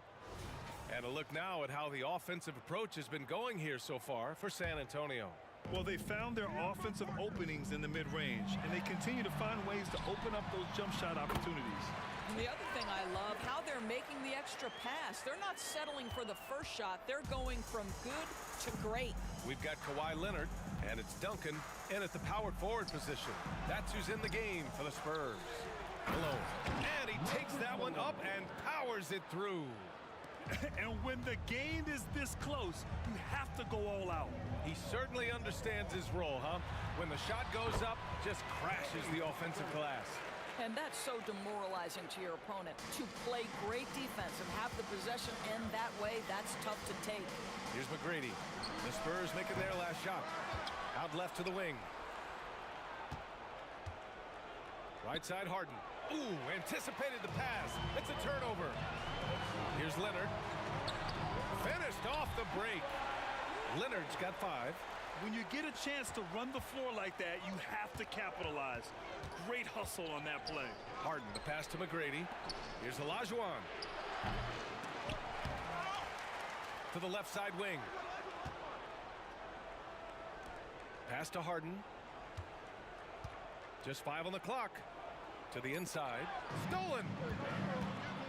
And a look now at how the offensive approach has been going here so far for San Antonio. Well, they found their offensive openings in the mid-range, and they continue to find ways to open up those jump shot opportunities. And the other thing I love, how they're making the extra pass. They're not settling for the first shot. They're going from good to great. We've got Kawhi Leonard, and it's Duncan in at the power forward position. That's who's in the game for the Spurs. Malone, and he takes that one up and powers it through. And when the game is this close, you have to go all out. He certainly understands his role, huh? When the shot goes up, just crashes the offensive glass. And that's so demoralizing to your opponent. To play great defense and have the possession end that way, that's tough to take. Here's McGrady. The Spurs making their last shot. Out left to the wing. Right side Harden. Ooh, anticipated the pass. It's a turnover. Here's Leonard. Finished off the break. Leonard's got 5. When you get a chance to run the floor like that, you have to capitalize. Great hustle on that play. Harden, the pass to McGrady. Here's Olajuwon. To the left side wing. Pass to Harden. Just 5 on the clock. To the inside. Stolen.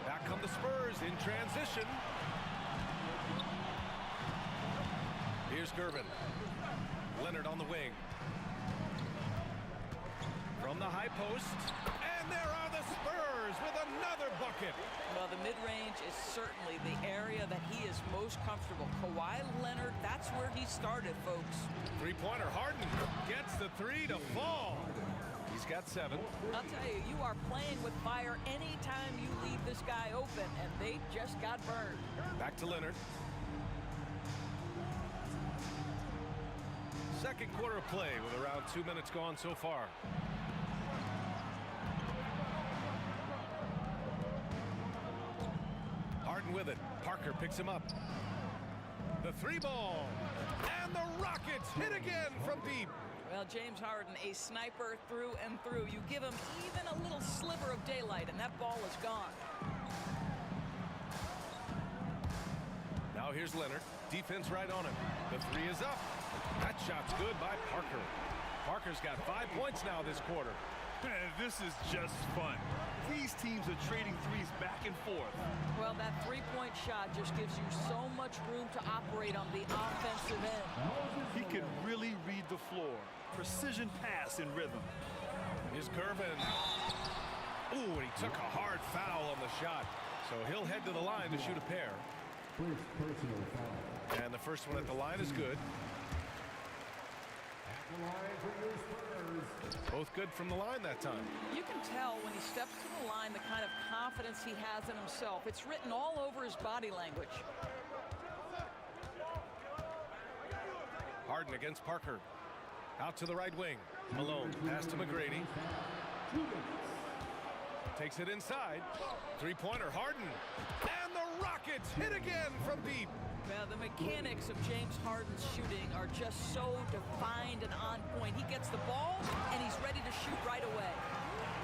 Back come the Spurs in transition. Here's Gervin. Leonard on the wing. From the high post. And there are the Spurs with another bucket. Well, the mid-range is certainly the area that he is most comfortable. Kawhi Leonard, that's where he started, folks. Three-pointer. Harden gets the 3 to fall. He's got 7. I'll tell you, you are playing with fire anytime you leave this guy open, and they just got burned. Back to Leonard. Second quarter of play with around 2 minutes gone so far. Harden with it. Parker picks him up. The 3 ball. And the Rockets hit again from deep. Well, James Harden, a sniper through and through. You give him even a little sliver of daylight, and that ball is gone. Now here's Leonard. Defense right on him. The 3 is up. That shot's good by Parker. Parker's got 5 points now this quarter. This is just fun. These teams are trading threes back and forth. Well, that three-point shot just gives you so much room to operate on the offensive end. He can really read the floor. Precision pass in rhythm. Here's Gervin. Ooh, and he took a hard foul on the shot. So he'll head to the line to shoot a pair. First personal foul. And the first one at the line is good. At the line for your Spurs. Both good from the line that time. You can tell when he steps to the line the kind of confidence he has in himself. It's written all over his body language. Harden against Parker. Out to the right wing. Malone. Pass to McGrady. Takes it inside. Three-pointer Harden. And the Rockets hit again from deep. Well, the mechanics of James Harden's shooting are just so defined and on point. He gets the ball, and he's ready to shoot right away.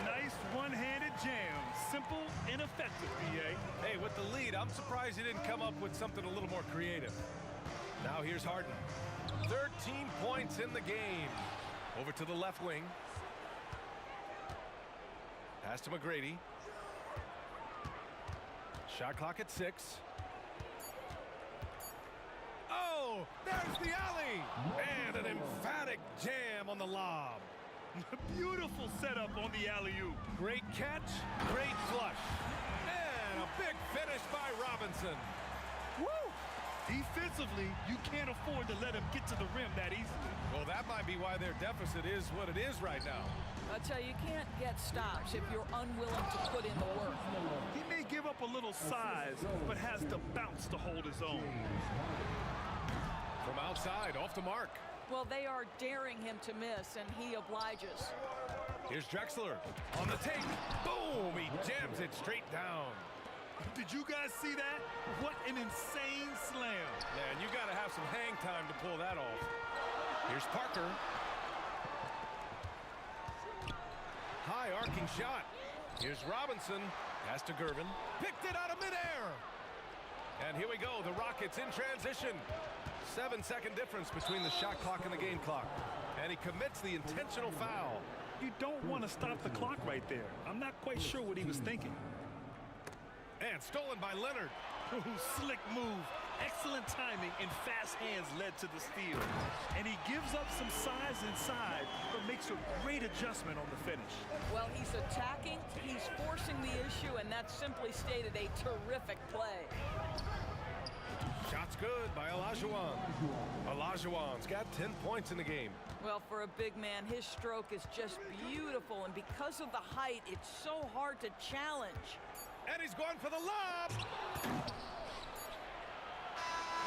Nice one-handed jam. Simple and effective, B.A. Hey, with the lead, I'm surprised he didn't come up with something a little more creative. Now here's Harden. 13 points in the game. Over to the left wing. Pass to McGrady. Shot clock at 6. Oh, there's the alley. And an emphatic jam on the lob. Beautiful setup on the alley-oop. Great catch, great flush. And a big finish by Robinson. Woo! Defensively, you can't afford to let him get to the rim that easily. Well, that might be why their deficit is what it is right now. I tell you, you can't get stops if you're unwilling to put in the work. He may give up a little size, but has the bounce to hold his own. From outside, off the mark. Well, they are daring him to miss, and he obliges. Here's Drexler on the take. Boom! He jams it straight down. Did you guys see that? What an insane slam. Man, you got to have some hang time to pull that off. Here's Parker. High arcing shot. Here's Robinson. Pass to Gervin. Picked it out of midair. And here we go. The Rockets in transition. 7-second difference between the shot clock and the game clock. And he commits the intentional foul. You don't want to stop the clock right there. I'm not quite sure what he was thinking. And stolen by Leonard. Slick move. Excellent timing and fast hands led to the steal. And he gives up some size inside, but makes a great adjustment on the finish. Well, he's attacking, he's forcing the issue, and that's simply stated a terrific play. Shot's good by Olajuwon. Olajuwon's got 10 points in the game. Well, for a big man, his stroke is just beautiful, and because of the height, it's so hard to challenge. And he's going for the lob.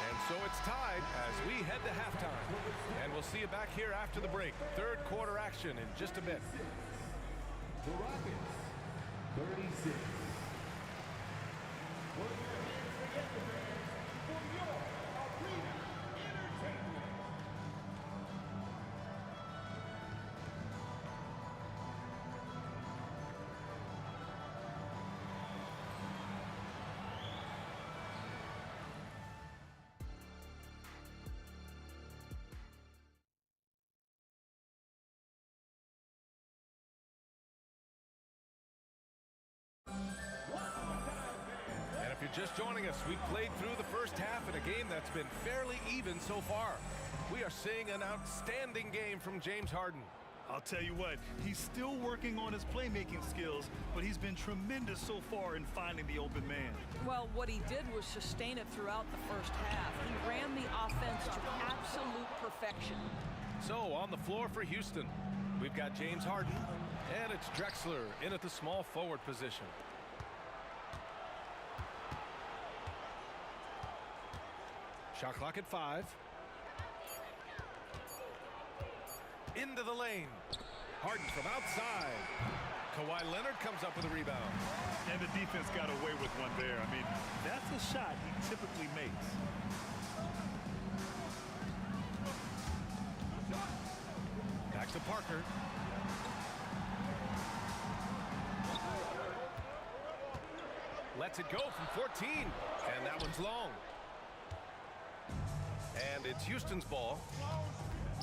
And so it's tied as we head to halftime. And we'll see you back here after the break. Third quarter action in just a bit. The Rockets, 36. And if you're just joining us, we've played through the first half in a game that's been fairly even so far. We are seeing an outstanding game from James Harden. I'll tell you what, he's still working on his playmaking skills, but he's been tremendous so far in finding the open man. Well, what he did was sustain it throughout the first half. He ran the offense to absolute perfection. So, on the floor for Houston, we've got James Harden, and it's Drexler in at the small forward position. Shot clock at 5. Into the lane. Harden from outside. Kawhi Leonard comes up with a rebound. And the defense got away with one there. I mean, that's a shot he typically makes. Back to Parker. Lets it go from 14. And that one's long. And it's Houston's ball.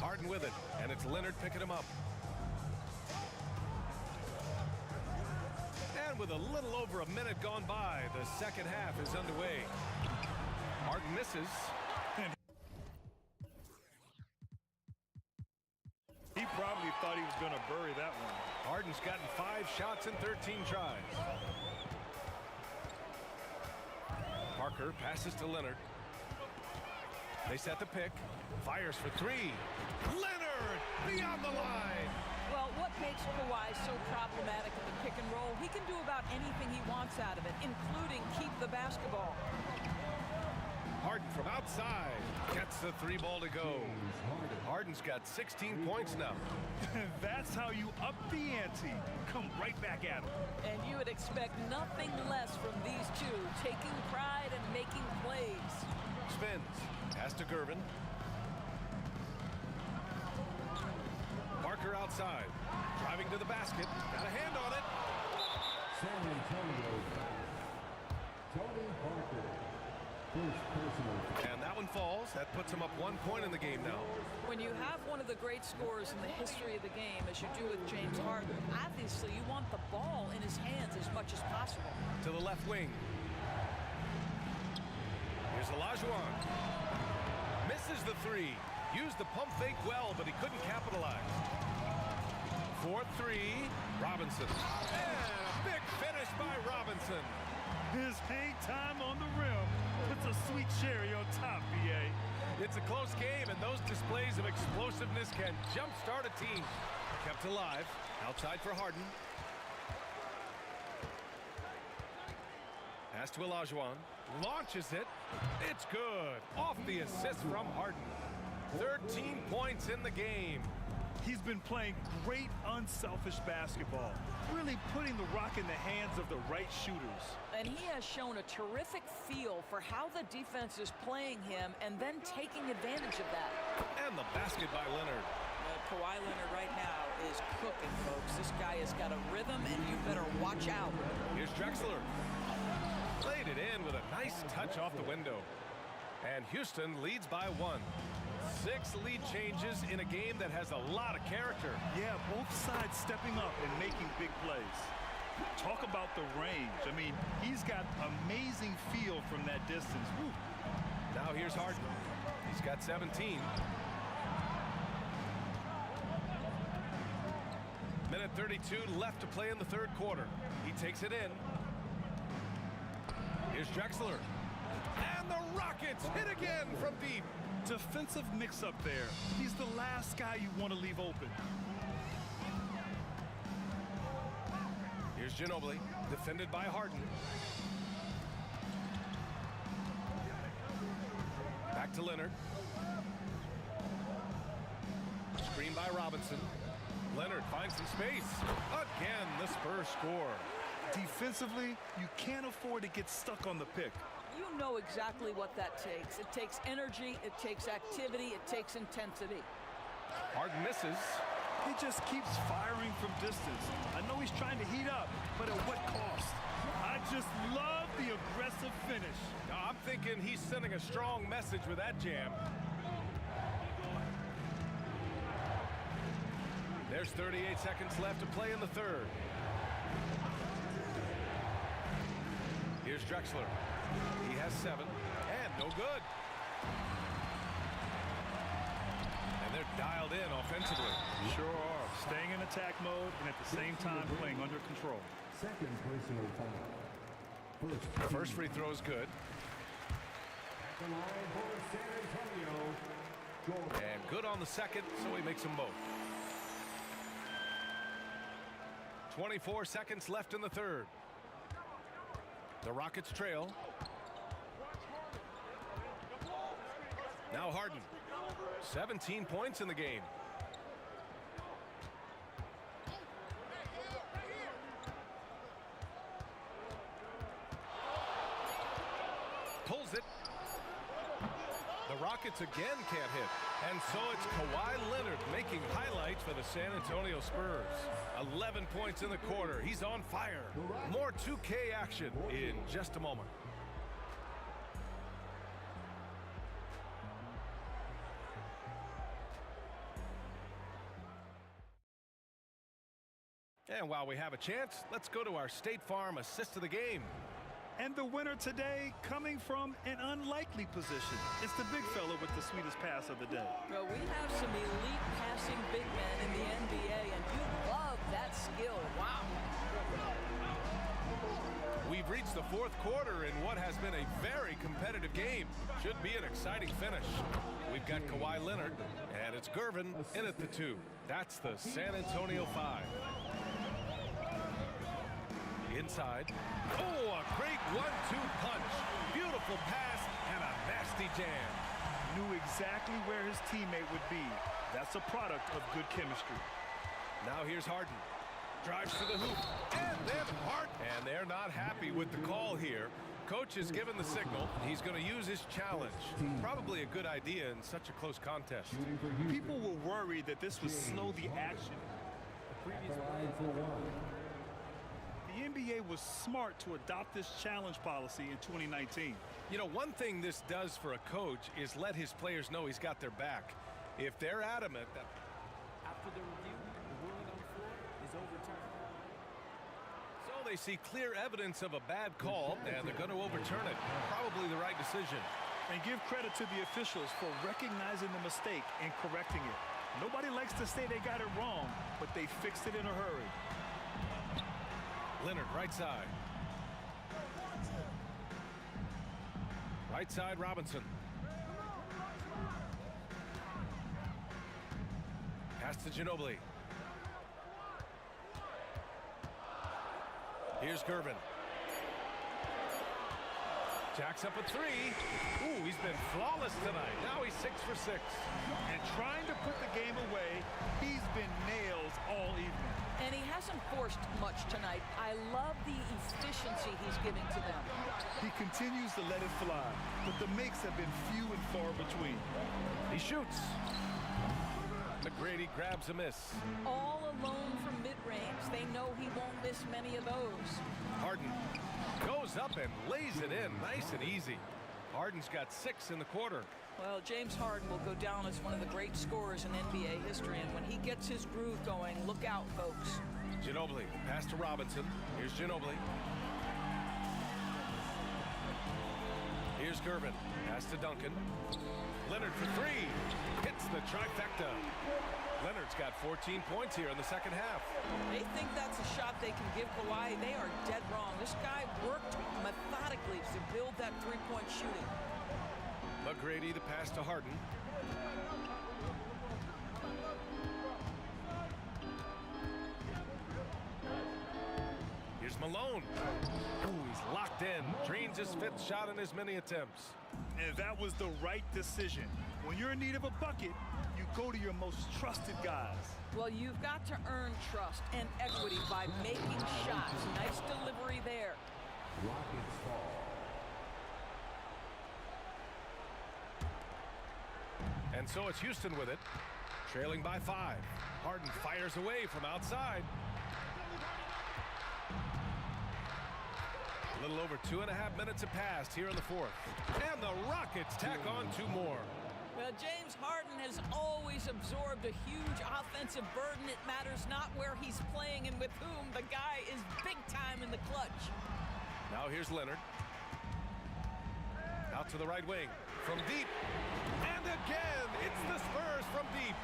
Harden with it, and it's Leonard picking him up. And with a little over a minute gone by, the second half is underway. Harden misses. He probably thought he was going to bury that one. Harden's gotten 5 shots in 13 tries. Parker passes to Leonard. They set the pick. Fires for 3. Leonard beyond the line. Well, what makes Kawhi so problematic in the pick and roll? He can do about anything he wants out of it, including keep the basketball. Harden from outside gets the 3 ball to go. Harden's got 16 points now. That's how you up the ante. Come right back at him. And you would expect nothing less from these two, taking pride and making plays. Spins. Pass to Gervin. Parker outside. Driving to the basket. Got a hand on it. San Antonio foul. Tony Parker. First personal. And that one falls. That puts him up 1 point in the game now. When you have one of the great scorers in the history of the game, as you do with James Harden, obviously you want the ball in his hands as much as possible. To the left wing. Here's Olajuwon. Misses the three. Used the pump fake well, but he couldn't capitalize. 4-3. Robinson. And a big finish by Robinson. His hang time on the rim puts a sweet cherry on top, B.A. It's a close game, and those displays of explosiveness can jumpstart a team. Kept alive. Outside for Harden. Pass to Olajuwon. Launches it. It's good. Off the assist from Harden. 13 points in the game. He's been playing great unselfish basketball, really putting the rock in the hands of the right shooters. And he has shown a terrific feel for how the defense is playing him and then taking advantage of that. And the basket by Leonard. Kawhi Leonard right now is cooking, folks. This guy has got a rhythm, and you better watch out. Here's Drexler. Played it in with a nice touch off the window. And Houston leads by 1. 6 lead changes in a game that has a lot of character. Yeah, both sides stepping up and making big plays. Talk about the range. I mean, he's got amazing feel from that distance. Woo. Now here's Harden. He's got 17. Minute 32 left to play in the third quarter. He takes it in. Here's Drexler. And the Rockets hit again from deep. Defensive mix-up there. He's the last guy you want to leave open. Here's Ginobili, defended by Harden. Back to Leonard. Screen by Robinson. Leonard finds some space. Again, the Spurs score. Defensively, you can't afford to get stuck on the pick. You know exactly what that takes. It takes energy, it takes activity, it takes intensity. Harden misses. He just keeps firing from distance. I know he's trying to heat up, but at what cost? I just love the aggressive finish. I'm thinking he's sending a strong message with that jam. There's 38 seconds left to play in the third. Here's Drexler. He has 7, and no good. And they're dialed in offensively. Sure are. Staying in attack mode and at the same time playing under control. Second personal foul. The first free throw is good. The line for San Antonio. Jordan. And good on the second, so he makes them both. 24 seconds left in the third. The Rockets trail. Now Harden. 17 points in the game. Pulls it. The Rockets again can't hit. And so it's Kawhi Leonard making highlights for the San Antonio Spurs. 11 points in the quarter. He's on fire. More 2K action in just a moment. And while we have a chance, let's go to our State Farm assist of the game. And the winner today coming from an unlikely position. It's the big fella with the sweetest pass of the day. Well, we have some elite passing big men in the NBA, and you love that skill. Wow. We've reached the fourth quarter in what has been a very competitive game. Should be an exciting finish. We've got Kawhi Leonard, and it's Gervin in at the 2. That's the San Antonio 5. Inside. Oh, a great 1-2 punch. Beautiful pass and a nasty jam. Knew exactly where his teammate would be. That's a product of good chemistry. Now here's Harden. Drives to the hoop. And then Harden. And they're not happy with the call here. Coach has given the signal. He's going to use his challenge. Probably a good idea in such a close contest. People were worried that this would slow the action. At the line for 1. The The NBA was smart to adopt this challenge policy in 2019. You know, one thing this does for a coach is let his players know he's got their back. If they're adamant that... After the review, the ruling on the floor is overturned. So they see clear evidence of a bad call, and they're going to overturn it. Probably the right decision. And give credit to the officials for recognizing the mistake and correcting it. Nobody likes to say they got it wrong, but they fixed it in a hurry. Leonard, right side. Right side, Robinson. Pass to Ginobili. Here's Gervin. Jacks up a three. Ooh, he's been flawless tonight. Now he's 6 for 6. And trying to put the game away, he's been nails all evening. And he hasn't forced much tonight. I love the efficiency he's giving to them. He continues to let it fly, but the makes have been few and far between. He shoots. McGrady grabs a miss. All alone from mid-range. They know he won't miss many of those. Harden goes up and lays it in nice and easy. Harden's got 6 in the quarter. Well, James Harden will go down as one of the great scorers in NBA history, and when he gets his groove going, look out, folks. Ginobili, pass to Robinson. Here's Ginobili. Here's Gervin, pass to Duncan. Leonard for 3, hits the trifecta. Leonard's got 14 points here in the second half. They think that's a shot they can give Kawhi. They are dead wrong. This guy worked methodically to build that three-point shooting. McGrady, the pass to Harden. Here's Malone. Ooh, he's locked in. Drains his 5th shot in as many attempts. And that was the right decision. When you're in need of a bucket, you go to your most trusted guys. Well, you've got to earn trust and equity by making shots. Nice delivery there. Rockets fall. And so it's Houston with it, trailing by 5. Harden fires away from outside. A little over 2.5 minutes have passed here in the 4th. And the Rockets tack on 2 more. Well, James Harden has always absorbed a huge offensive burden. It matters not where he's playing and with whom. The guy is big time in the clutch. Now here's Leonard. Out to the right wing. From deep. And again, it's the Spurs from deep.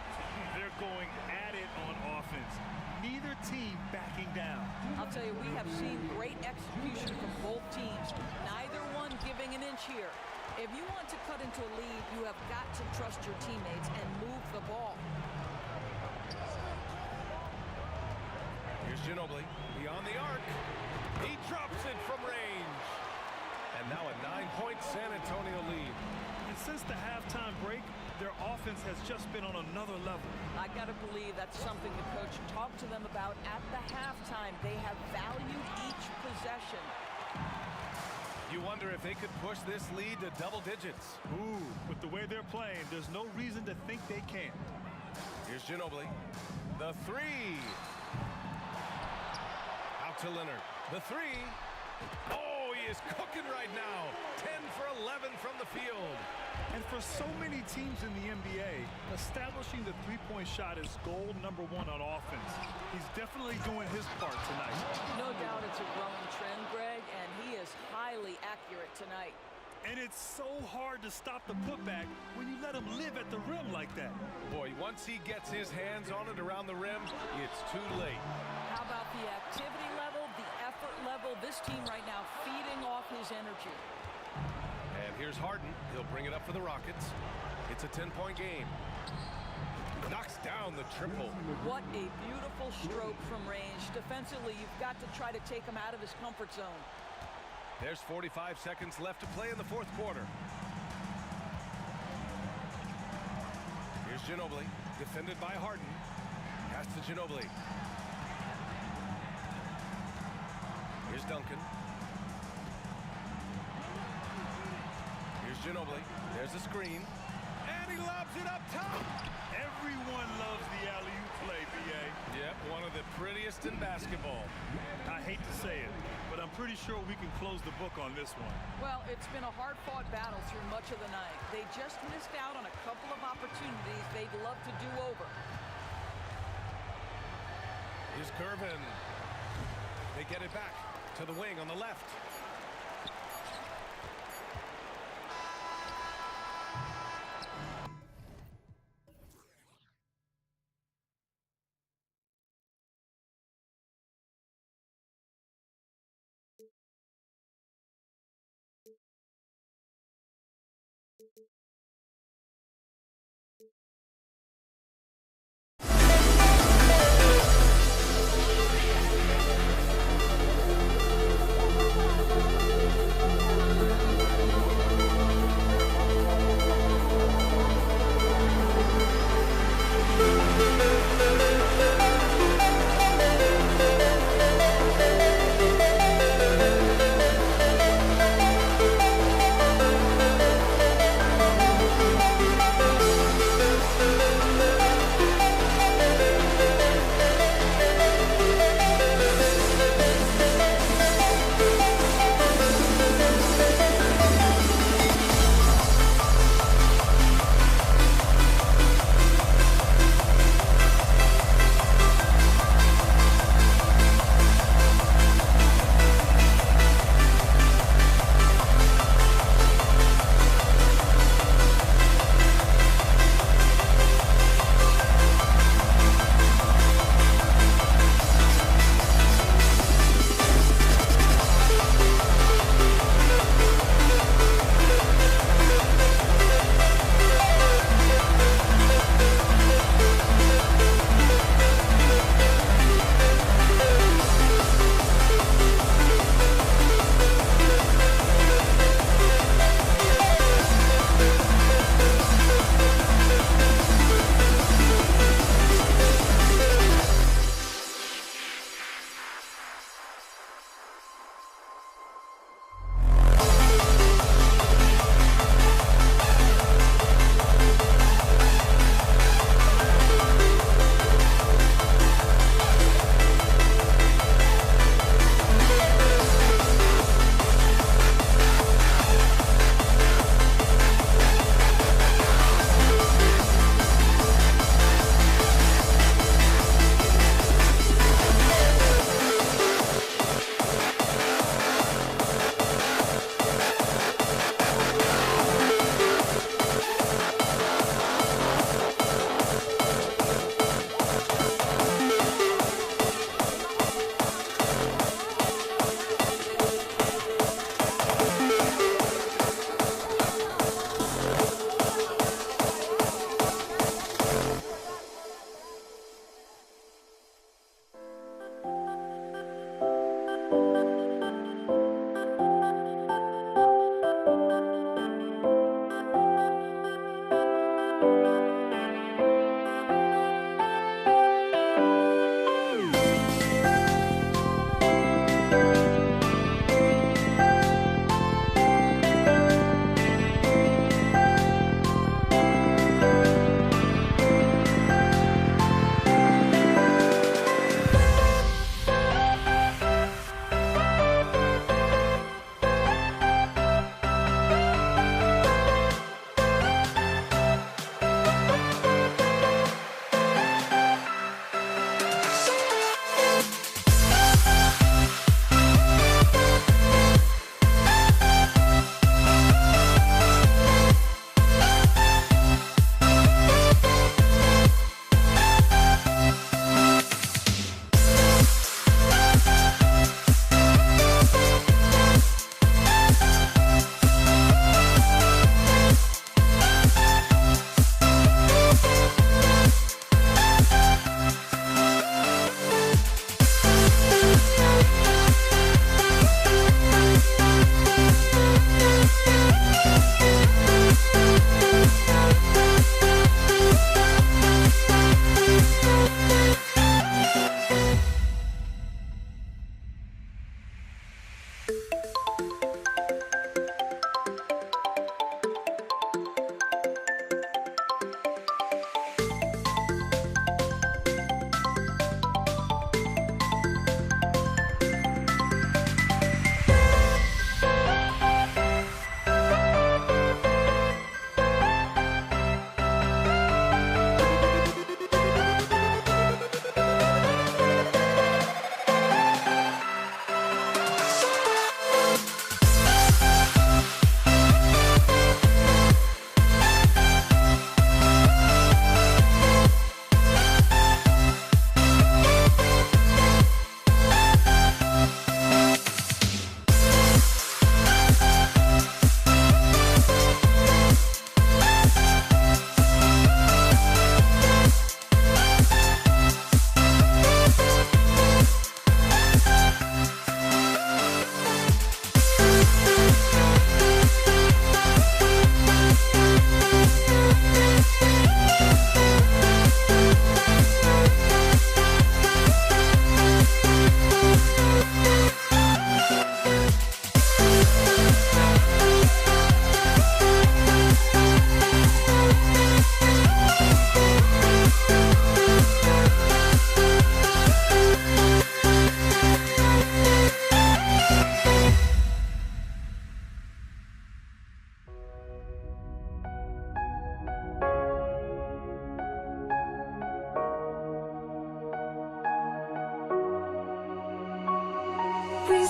They're going at it on offense. Neither team backing down. I'll tell you, we have seen great execution from both teams. Neither one giving an inch here. If you want to cut into a lead, you have got to trust your teammates and move the ball. Here's Ginobili, beyond the arc. He drops it from range. And now a 9-point San Antonio lead. And since the halftime break, their offense has just been on another level. I got to believe that's something the coach talked to them about at the halftime. They have valued each possession. You wonder if they could push this lead to double digits. Ooh, with the way they're playing, there's no reason to think they can't. Here's Ginobili. The 3. Out to Leonard. The 3. Oh, he is cooking right now. 10 for 11 from the field. And for so many teams in the NBA, establishing the three-point shot is goal number 1 on offense. He's definitely doing his part tonight. No doubt it's a growing trend, Greg, and he is highly accurate tonight. And it's so hard to stop the putback when you let him live at the rim like that. Boy, once he gets his hands on it around the rim, it's too late. How about the activity level, the effort level? This team right now feeding off his energy. And here's Harden. He'll bring it up for the Rockets. It's a 10-point game. Knocks down the triple. What a beautiful stroke from range. Defensively, you've got to try to take him out of his comfort zone. There's 45 seconds left to play in the 4th quarter. Here's Ginobili, defended by Harden. Pass to Ginobili. Here's Duncan. Here's Ginobili. There's a screen. And he lobs it up top. Everyone loves the alley-oop play, B.A. Yep, one of the prettiest in basketball. I hate to say it, but I'm pretty sure we can close the book on this one. Well, it's been a hard-fought battle through much of the night. They just missed out on a couple of opportunities they'd love to do over. Here's Gervin. They get it back to the wing on the left.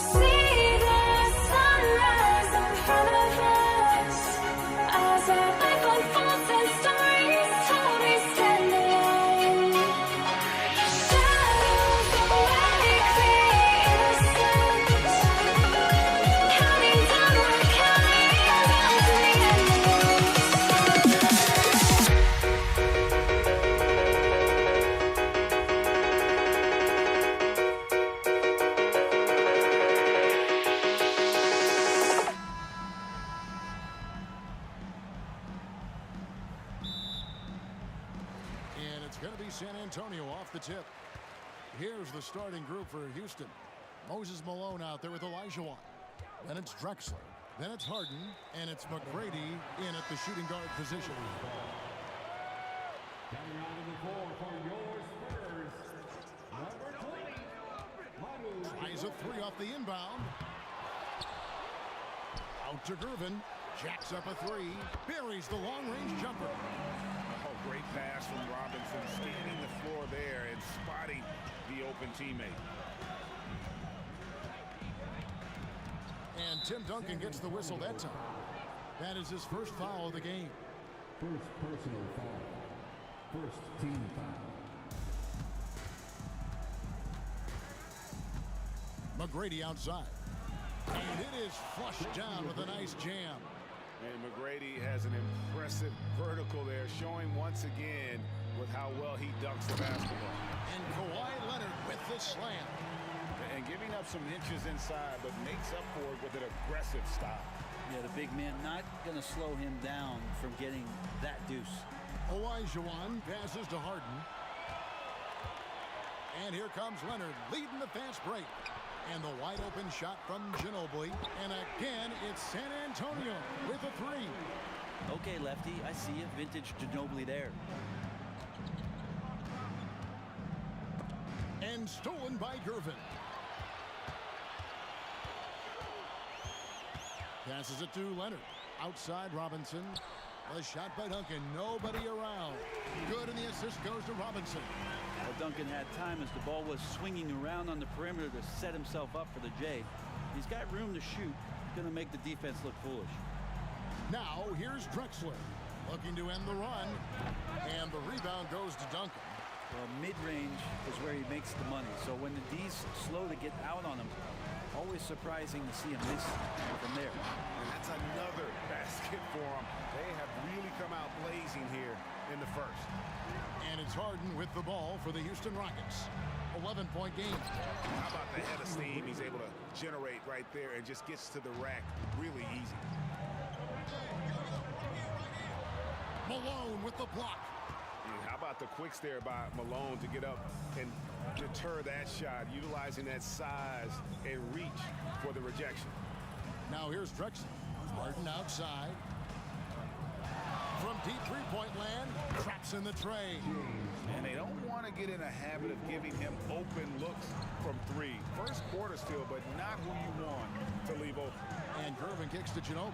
see the sunrise in front of us as our life unfolds and stories told we stand alone. Shadows awake the innocence, counting down, we're counting down to the end of And it's going to be San Antonio off the tip. Here's the starting group for Houston. Moses Malone out there with Elijah Watt. Then it's Drexler. Then it's Harden. And it's McGrady in at the shooting guard position. Coming out of the floor for your Spurs, number 20, Tries a three off the inbound. Out to Gervin. Jacks up a three. Buries the long-range jumper. Oh, great pass from Robinson, scanning the floor there and spotting the open teammate. And Tim Duncan gets the whistle that time. That is his first foul of the game. first personal foul, first team foul. McGrady outside. And it is flushed down with a nice jam. And McGrady has an impressive vertical there, showing once again with how well he dunks the basketball. And Kawhi Leonard with the slam. And giving up some inches inside, but makes up for it with an aggressive stop. Yeah, the big man not going to slow him down from getting that deuce. Olajuwon passes to Harden. And here comes Leonard leading the fast break. And the wide open shot from Ginobili. And again, it's San Antonio with a three. Okay, Lefty, I see it. Vintage Ginobili there. And stolen by Gervin. Passes it to Leonard. Outside Robinson. A shot by Duncan. Nobody around. Good, and the assist goes to Robinson. Well, Duncan had time as the ball was swinging around on the perimeter to set himself up for the J. He's got room to shoot. Going to make the defense look foolish. Now here's Drexler looking to end the run. And the rebound goes to Duncan. Well, mid-range is where he makes the money. So when the D's slow to get out on him, always surprising to see him miss from there. And that's another basket for him. They have really come out blazing here in the first. And it's Harden with the ball for the Houston Rockets. 11-point game. How about the head of steam he's able to generate right there and just gets to the rack really easy. Malone with the block. And how about the quicks there by Malone to get up and deter that shot, utilizing that size and reach for the rejection. Now here's Drexler. Harden outside. From deep three-point land, traps in the tray. And they don't want to get in a habit of giving him open looks from three. First quarter still, but not who you want to leave open. And Gervin kicks to Ginobili.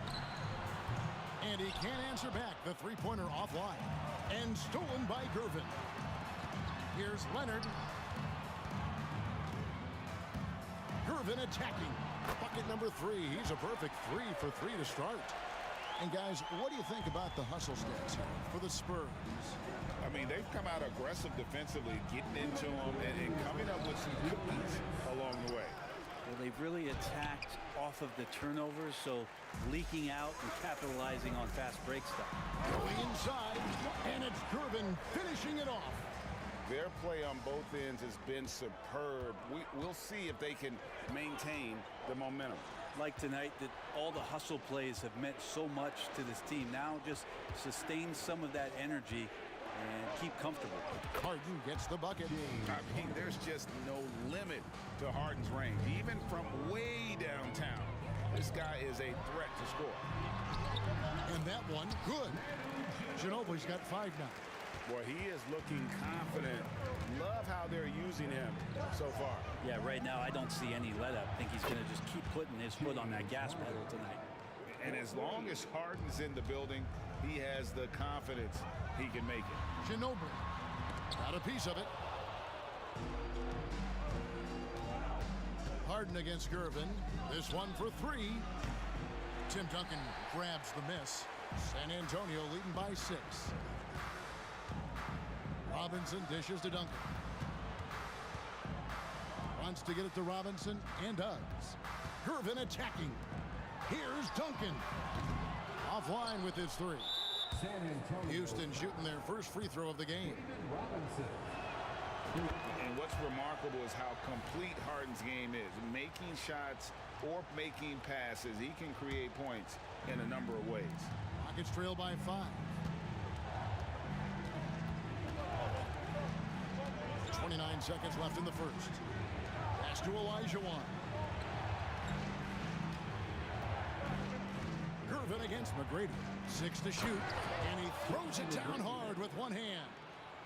And he can't answer back. The three-pointer offline. And stolen by Gervin. Here's Leonard. Gervin attacking. Bucket number three. He's a perfect 3 for 3 to start. And guys, what do you think about the hustle stats here for the Spurs? I mean, they've come out aggressive defensively, getting into them and coming up with some cookies along the way. Well, they've really attacked off of the turnovers, so leaking out and capitalizing on fast break stuff. Going inside, and it's Gervin finishing it off. Their play on both ends has been superb. We'll see if they can maintain the momentum. Like tonight, that all the hustle plays have meant so much to this team. Now just sustain some of that energy and keep comfortable. Harden gets the bucket. I mean, there's just no limit to Harden's range. Even from way downtown, this guy is a threat to score. And that one, good. Ginobili's got 5 now. Boy, he is looking confident. Love how they're using him so far. Yeah, right now I don't see any let up. I think he's going to just keep putting his foot on that gas pedal tonight. And as long as Harden's in the building, he has the confidence he can make it. Ginobili got a piece of it. Harden against Gervin. This one for three. Tim Duncan grabs the miss. San Antonio leading by 6. Robinson dishes to Duncan. Wants to get it to Robinson and does. Gervin attacking. Here's Duncan. Offline with his 3. Houston shooting their first free throw of the game. And what's remarkable is how complete Harden's game is. Making shots or making passes, he can create points in a number of ways. Rockets trail by 5. 29 seconds left in the first. Pass to Olajuwon. Gervin against McGrady. 6 to shoot, and he throws it down hard with one hand.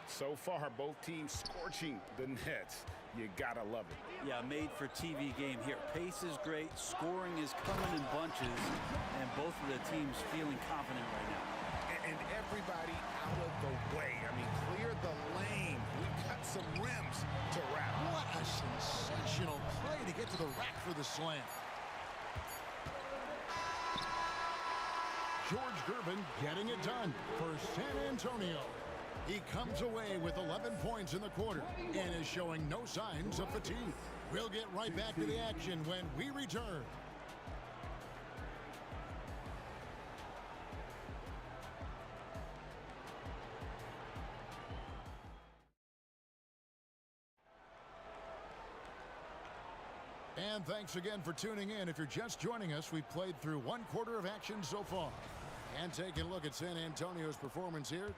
So far, both teams scorching the nets. You gotta love it. Yeah, made for TV game here. Pace is great, scoring is coming in bunches, and both of the teams feeling confident right now. And everybody out of the way. I mean, clear the lane. We've got some rims to wrap. What a sensational play to get to the rack for the slam. George Gervin getting it done for San Antonio. He comes away with 11 points in the quarter and is showing no signs of fatigue. We'll get right back to the action when we return. And thanks again for tuning in. If you're just joining us, we've played through 1 quarter of action so far. And taking a look at San Antonio's performance here,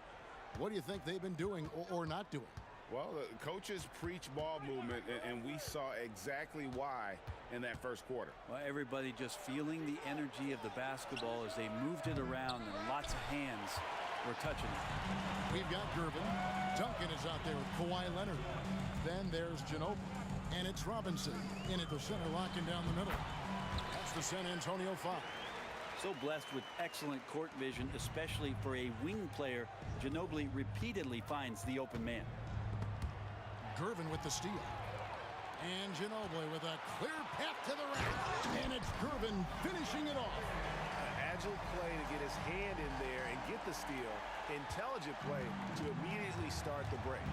what do you think they've been doing or not doing? Well, the coaches preach ball movement, and we saw exactly why in that first quarter. Well, everybody just feeling the energy of the basketball as they moved it around, and lots of hands were touching it. We've got Gervin. Duncan is out there with Kawhi Leonard. Then there's Ginobili. And it's Robinson in at the center, locking down the middle. That's the San Antonio 5. So blessed with excellent court vision, especially for a wing player. Ginobili repeatedly finds the open man. Gervin with the steal. And Ginobili with a clear path to the rack. And it's Gervin finishing it off. Agile play to get his hand in there and get the steal. Intelligent play to immediately start the break.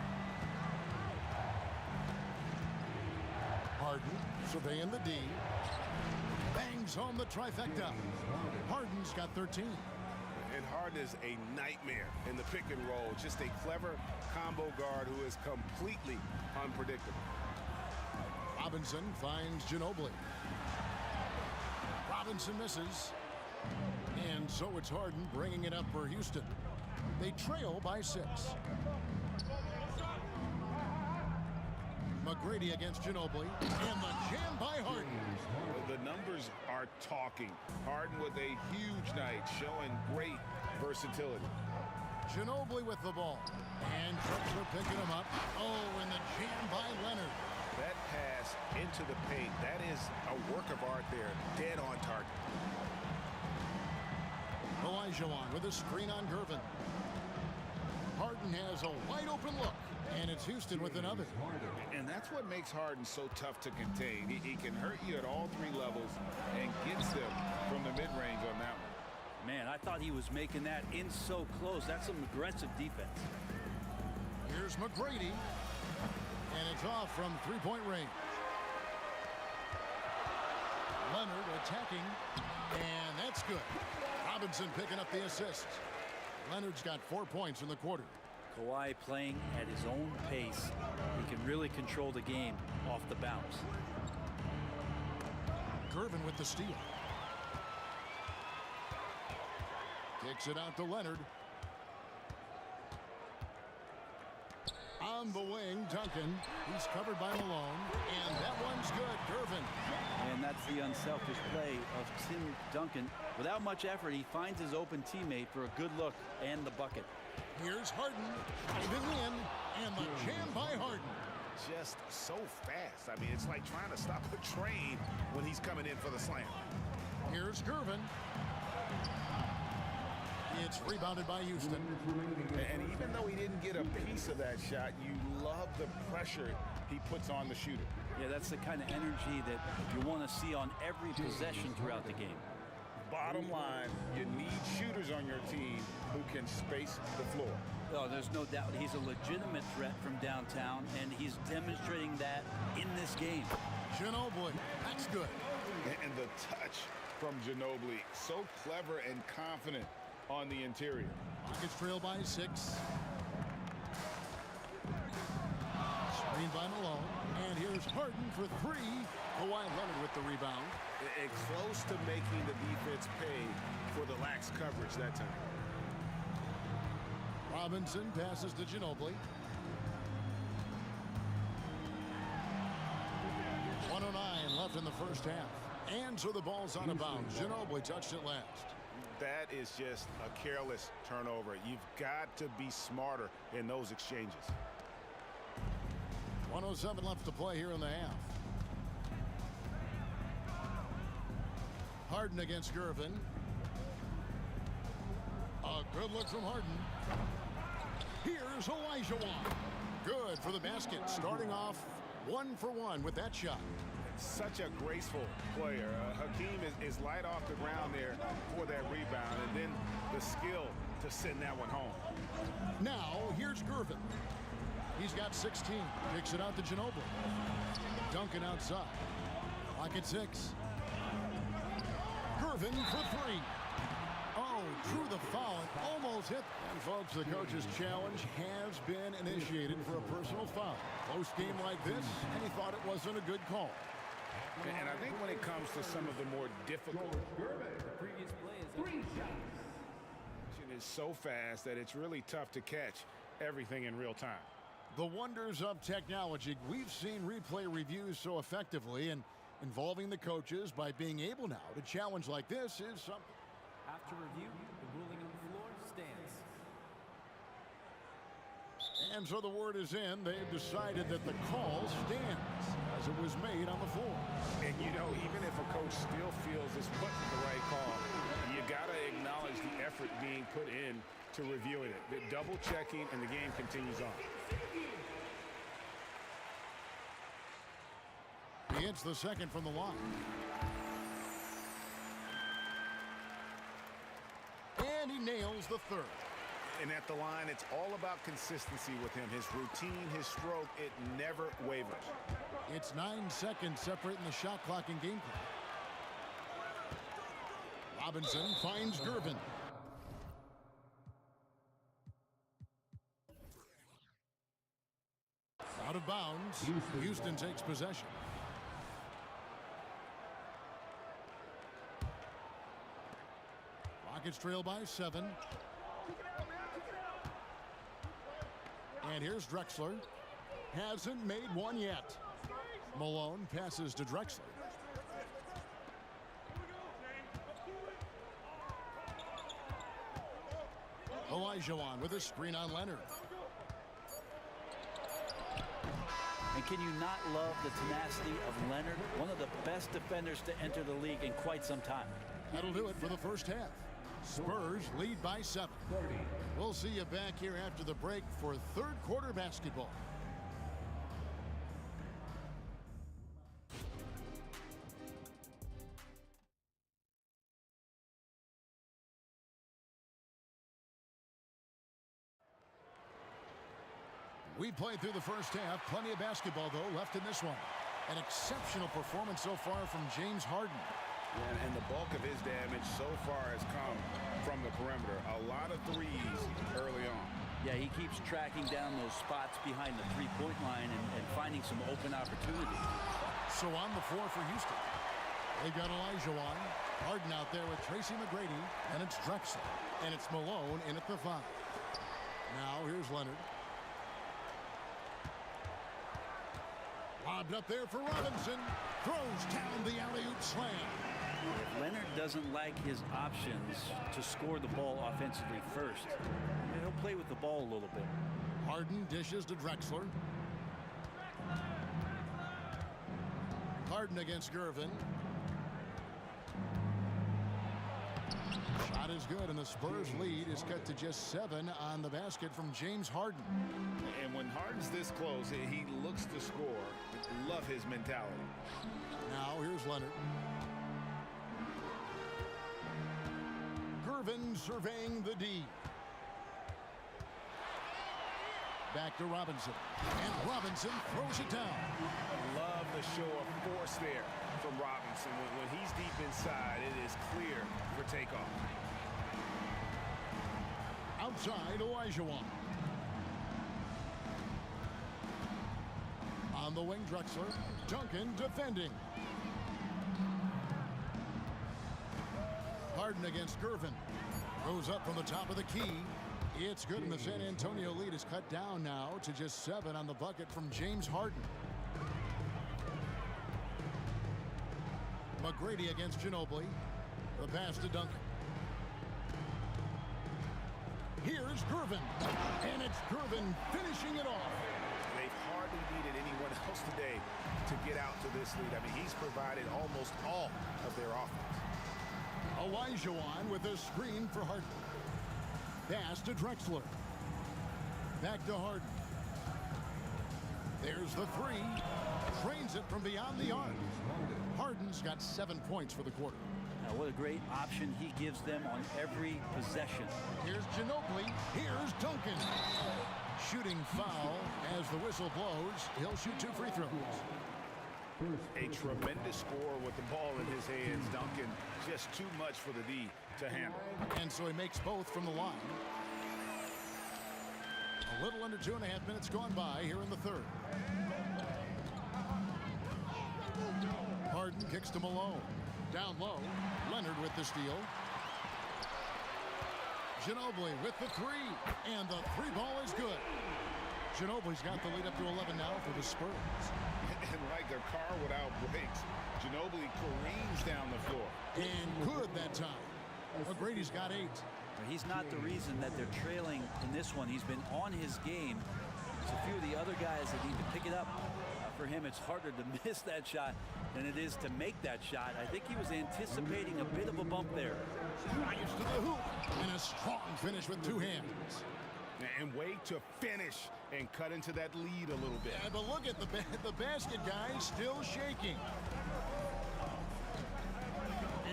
Harden surveying the D. Bangs home the trifecta. Harden's got 13. And Harden is a nightmare in the pick and roll. Just a clever combo guard who is completely unpredictable. Robinson finds Ginobili. Robinson misses. And so it's Harden bringing it up for Houston. They trail by 6. McGrady against Ginobili. And the jam by Harden. The numbers are talking. Harden with a huge night, showing great versatility. Ginobili with the ball. And Trucks are picking him up. Oh, and the jam by Leonard. That pass into the paint, that is a work of art there. Dead on target. Olajuwon with a screen on Gervin. Harden has a wide open look. And it's Houston with another. And that's what makes Harden so tough to contain. He can hurt you at all 3 levels and gets them from the mid-range on that one. Man, I thought he was making that in so close. That's some aggressive defense. Here's McGrady. And it's off from 3-point range. Leonard attacking. And that's good. Robinson picking up the assist. Leonard's got 4 points in the quarter. Kawhi playing at his own pace. He can really control the game off the bounce. Gervin with the steal. Kicks it out to Leonard. On the wing, Duncan. He's covered by Malone. And that one's good. Gervin. And that's the unselfish play of Tim Duncan. Without much effort, he finds his open teammate for a good look and the bucket. Here's Harden, driving in, and the jam by Harden. Just so fast. I mean, it's like trying to stop a train when he's coming in for the slam. Here's Gervin. It's rebounded by Houston. And even though he didn't get a piece of that shot, you love the pressure he puts on the shooter. Yeah, that's the kind of energy that you want to see on every possession throughout the game. Bottom line, you need shooters on your team who can space the floor. Oh, there's no doubt he's a legitimate threat from downtown, and he's demonstrating that in this game. Ginobili, that's good. And the touch from Ginobili, so clever and confident on the interior. Rockets trail by 6. Screen by Malone. And here's Harden for 3. Kawhi Leonard with the rebound. Close to making the defense pay for the lax coverage that time. Robinson passes to Ginobili. 1:09 left in the first half. And so the ball's out of bounds. Ginobili touched it last. That is just a careless turnover. You've got to be smarter in those exchanges. 1:07 left to play here in the half. Harden against Gervin. A good look from Harden. Here's Olajuwon. Good for the basket. Starting off 1 for 1 with that shot. Such a graceful player. Hakeem is light off the ground there for that rebound, and then the skill to send that one home. Now here's Gervin. He's got 16. Kicks it out to Ginobili. Duncan outside. Clock at 6. Gervin for 3. Oh, drew the foul. Almost hit. And folks, the coach's challenge has been initiated for a personal foul. Close game like this, and he thought it wasn't a good call. And I think when it comes to some of the more difficult, The previous play is 3 shots. it is so fast that it's really tough to catch everything in real time. The wonders of technology. We've seen replay reviews so effectively, and involving the coaches by being able now to challenge like this is something. After review, the ruling on the floor stands. And so the word is in. They've decided that the call stands as it was made on the floor. And you know, even if a coach still feels this wasn't the right call, you got to acknowledge the effort being put in to reviewing it. The double checking, and the game continues on. He hits the second from the line. And he nails the third. And at the line, it's all about consistency with him. His routine, his stroke, it never wavers. It's 9 seconds separating the shot clock and game clock. Robinson finds Gervin. Out of bounds. Houston takes possession. Rockets trail by 7. And here's Drexler. Hasn't made one yet. Malone passes to Drexler. Olajuwon with a screen on Leonard. And can you not love the tenacity of Leonard? One of the best defenders to enter the league in quite some time. That'll do it for the first half. Spurs lead by 7. We'll see you back here after the break for third quarter basketball. We played through the first half. Plenty of basketball, though, left in this one. An exceptional performance so far from James Harden. And the bulk of his damage so far has come from the perimeter. A lot of threes early on. Yeah, he keeps tracking down those spots behind the three-point line and finding some open opportunities. So on the floor for Houston. They've got Olajuwon. Harden out there with Tracy McGrady. And it's Drexler. And it's Malone in at the 5. Now here's Leonard. Lobbed up there for Robinson. Throws down the alley-oop slam. If Leonard doesn't like his options to score the ball offensively first, he'll play with the ball a little bit. Harden dishes to Drexler. Harden against Gervin. Shot is good, and the Spurs lead is cut to just 7 on the basket from James Harden. And when Harden's this close, he looks to score. Love his mentality. Now here's Leonard. Gervin surveying the D. Back to Robinson. And Robinson throws it down. Love the show of force there from Robinson. When he's deep inside, it is clear for takeoff. Outside, Olajuwon. On the wing, Drexler. Duncan defending. Harden against Gervin. Goes up from the top of the key. It's good, and the San Antonio lead is cut down now to just 7 on the bucket from James Harden. McGrady against Ginobili. The pass to Duncan. Here's Gervin. And it's Gervin finishing it off. They've hardly needed anyone else today to get out to this lead. I mean, he's provided almost all of their offense. Olajuwon with a screen for Harden. Pass to Drexler. Back to Harden. There's the 3. Trains it from beyond the arc. Harden's got 7 points for the quarter. Now, what a great option he gives them on every possession. Here's Ginobili. Here's Duncan. Shooting foul as the whistle blows. He'll shoot 2 free throws. A tremendous score with the ball in his hands. Duncan, just too much for the D to handle. And so he makes both from the line. A little under 2.5 minutes gone by here in the third. Harden kicks to Malone. Down low. Leonard with the steal. Ginobili with the 3. And the 3 ball is good. Ginobili's got the lead up to 11 now for the Spurs. And like a car without brakes, Ginobili careens down the floor. And good that time. McGrady's got 8. He's not the reason that they're trailing in this one. He's been on his game. There's a few of the other guys that need to pick it up. For him, it's harder to miss that shot than it is to make that shot. I think he was anticipating a bit of a bump there. Drives to the hoop. And a strong finish with 2 hands. And way to finish and cut into that lead a little bit. Yeah, but look at the basket, guys, still shaking.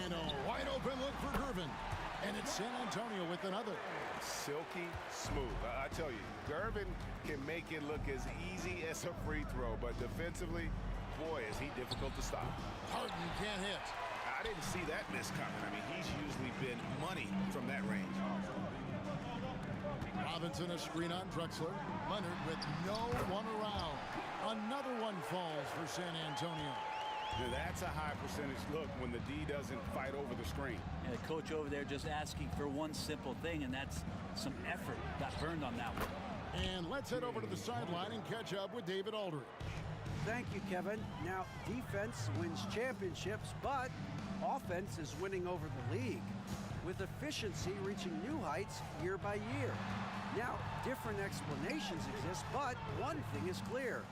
And a wide open look for Gervin. And it's San Antonio with another. Silky smooth. I tell you, Gervin can make it look as easy as a free throw, but defensively, boy, is he difficult to stop. Harden can't hit. I didn't see that miss coming. I mean, he's usually been money from that range. Robinson a screen on Drexler. Leonard with no one around. Another one falls for San Antonio. Now, that's a high percentage look when the D doesn't fight over the screen. And the coach over there just asking for one simple thing, and that's some effort. Got burned on that one. And let's head over to the sideline and catch up with David Aldridge. Thank you, Kevin. Now, defense wins championships, but offense is winning over the league, with efficiency reaching new heights year by year. Now, different explanations exist, but one thing is clear.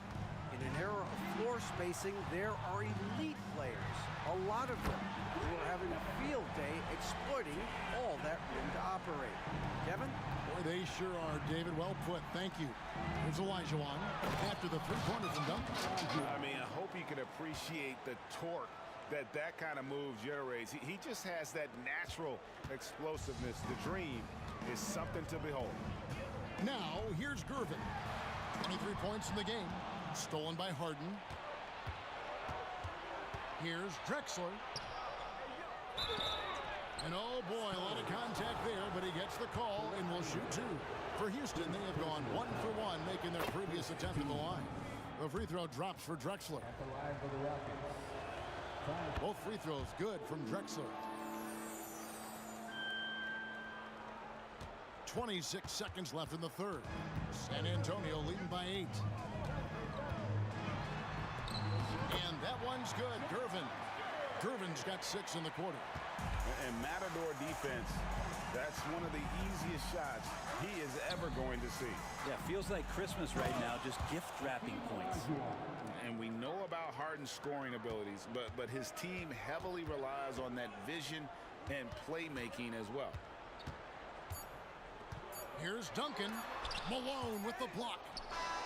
In an era of floor spacing, there are elite players, a lot of them, who are having a field day exploiting all that room to operate. Kevin? Boy, they sure are, David. Well put. Thank you. Here's Olajuwon after the 3-pointer from Duncan. I mean, I hope you can appreciate the torque that kind of move generates. He just has that natural explosiveness. The dream is something to behold. Now, here's Gervin. 23 points in the game. Stolen by Harden. Here's Drexler. And oh boy, a lot of contact there, but he gets the call and will shoot 2. For Houston, they have gone 1 for 1, making their previous attempt at the line. The free throw drops for Drexler. Both free throws good from Drexler. 26 seconds left in the third. San Antonio leading by 8. And that one's good. Gervin's got 6 in the quarter. And Matador defense, that's one of the easiest shots he is ever going to see. Yeah, feels like Christmas right now, just gift wrapping points. And we know about Harden's scoring abilities, but his team heavily relies on that vision and playmaking as well. Here's Duncan. Malone with the block.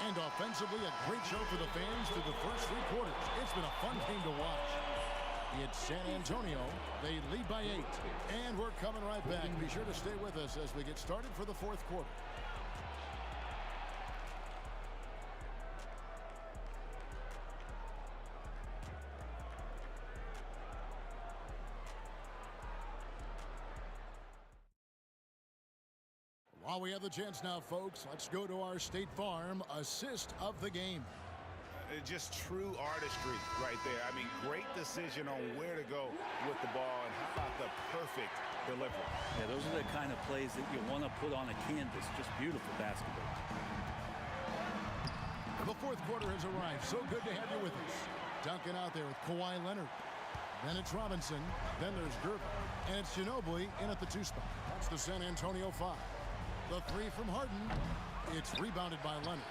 And offensively, a great show for the fans through the first 3 quarters. It's been a fun game to watch. It's San Antonio. They lead by 8. And we're coming right back. Be sure to stay with us as we get started for the 4th quarter. While we have the chance now, folks, let's go to our State Farm assist of the game. Just true artistry right there. I mean, great decision on where to go with the ball, and how about the perfect delivery. Yeah, those are the kind of plays that you want to put on a canvas. Just beautiful basketball. The 4th quarter has arrived. So good to have you with us. Duncan out there with Kawhi Leonard. Then it's Robinson. Then there's Gervin. And it's Ginobili in at the 2 spot. That's the San Antonio 5. The 3 from Harden. It's rebounded by Leonard.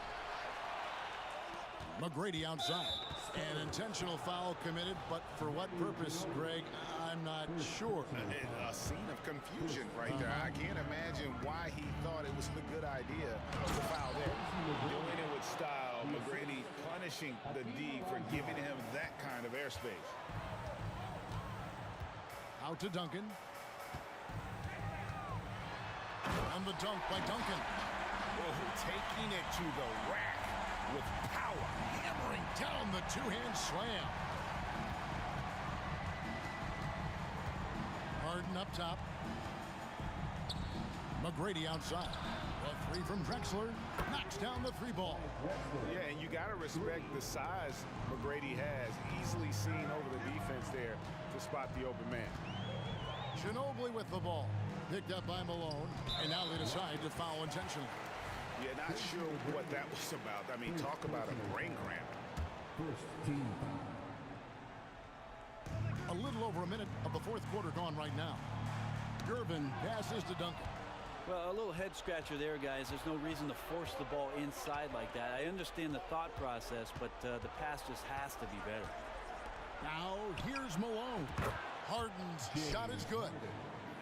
McGrady outside. An intentional foul committed, but for what purpose, Greg? I'm not sure. A scene of confusion right there. I can't imagine why he thought it was a good idea to foul there. Doing it with style, McGrady punishing the D for giving him that kind of airspace. Out to Duncan. And the dunk by Duncan. Oh, taking it to the rack with power. Hammering down the 2-hand slam. Harden up top. McGrady outside. The 3 from Drexler. Knocks down the 3 ball. Yeah, and you got to respect the size McGrady has. Easily seen over the defense there to spot the open man. Ginobili with the ball. Picked up by Malone. And now they decide to foul intentionally. Yeah, not sure what that was about. I mean, talk about a brain cramp. A little over a minute of the 4th quarter gone right now. Gervin passes to Duncan. Well, a little head scratcher there, guys. There's no reason to force the ball inside like that. I understand the thought process, but the pass just has to be better. Now, here's Malone. Harden's shot is good.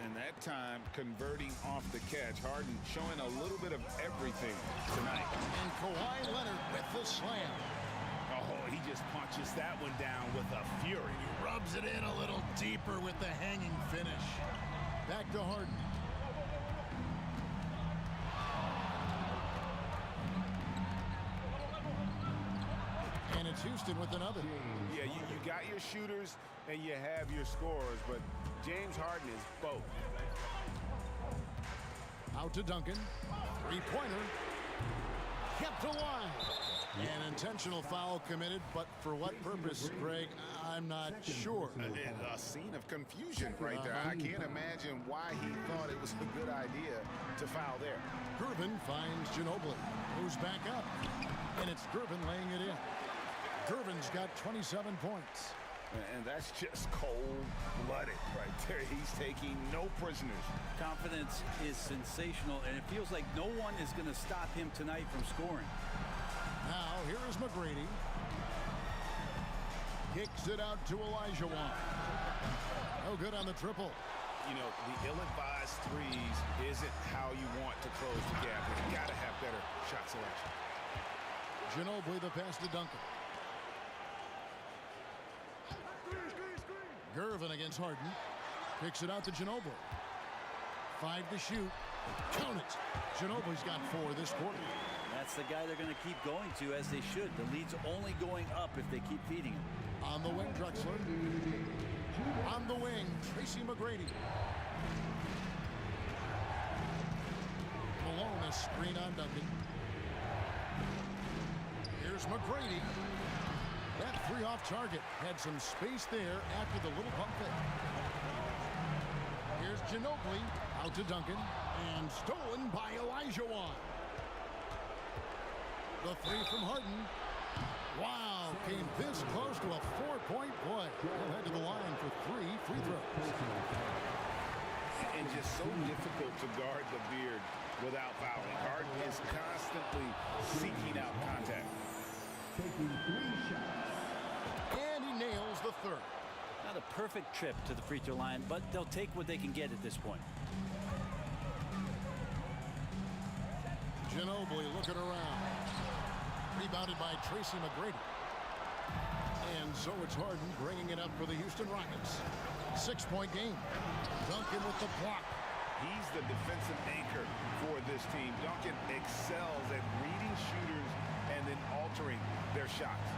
And that time, converting off the catch. Harden showing a little bit of everything tonight. And Kawhi Leonard with the slam. Oh, he just punches that one down with a fury. He rubs it in a little deeper with the hanging finish. Back to Harden. And it's Houston with another. Yeah, you got your shooters and you have your scorers, but James Harden is both. Out to Duncan. 3-pointer. Kept alive. An intentional foul committed, but for what purpose, Greg? I'm not sure. A scene of confusion right there. I can't imagine why he thought it was a good idea to foul there. Gervin finds Ginobili. Moves back up. And it's Gervin laying it in. Gervin's got 27 points. And that's just cold-blooded right there. He's taking no prisoners. Confidence is sensational, and it feels like no one is going to stop him tonight from scoring. Now, here is McGrady. Kicks it out to Olajuwon. No good on the triple. You know, the ill-advised threes isn't how you want to close the gap. You got to have better shot selection. Ginobili the pass to Duncan. Gervin against Harden. Kicks it out to Ginobili. 5 to shoot. Count it. Ginobili's got 4 this quarter. That's the guy they're going to keep going to, as they should. The lead's only going up if they keep feeding him. On the wing, Drexler. On the wing, Tracy McGrady. Malone, a screen on Duncan. Here's McGrady. That 3 off target. Had some space there after the little pump fake. Here's Ginobili. Out to Duncan. And stolen by Olajuwon. The 3 from Harden. Wow, came this close to a 4-point play. He'll head to the line for 3 free throws. And just so difficult to guard the beard without fouling. Harden is constantly seeking out contact. And he nails the 3rd. Not a perfect trip to the free throw line, but they'll take what they can get at this point. Ginobili looking around. Rebounded by Tracy McGrady. And so it's Harden bringing it up for the Houston Rockets. 6-point game. Duncan with the block. He's the defensive anchor for this team. Duncan excels at reading shooters and then altering their shots.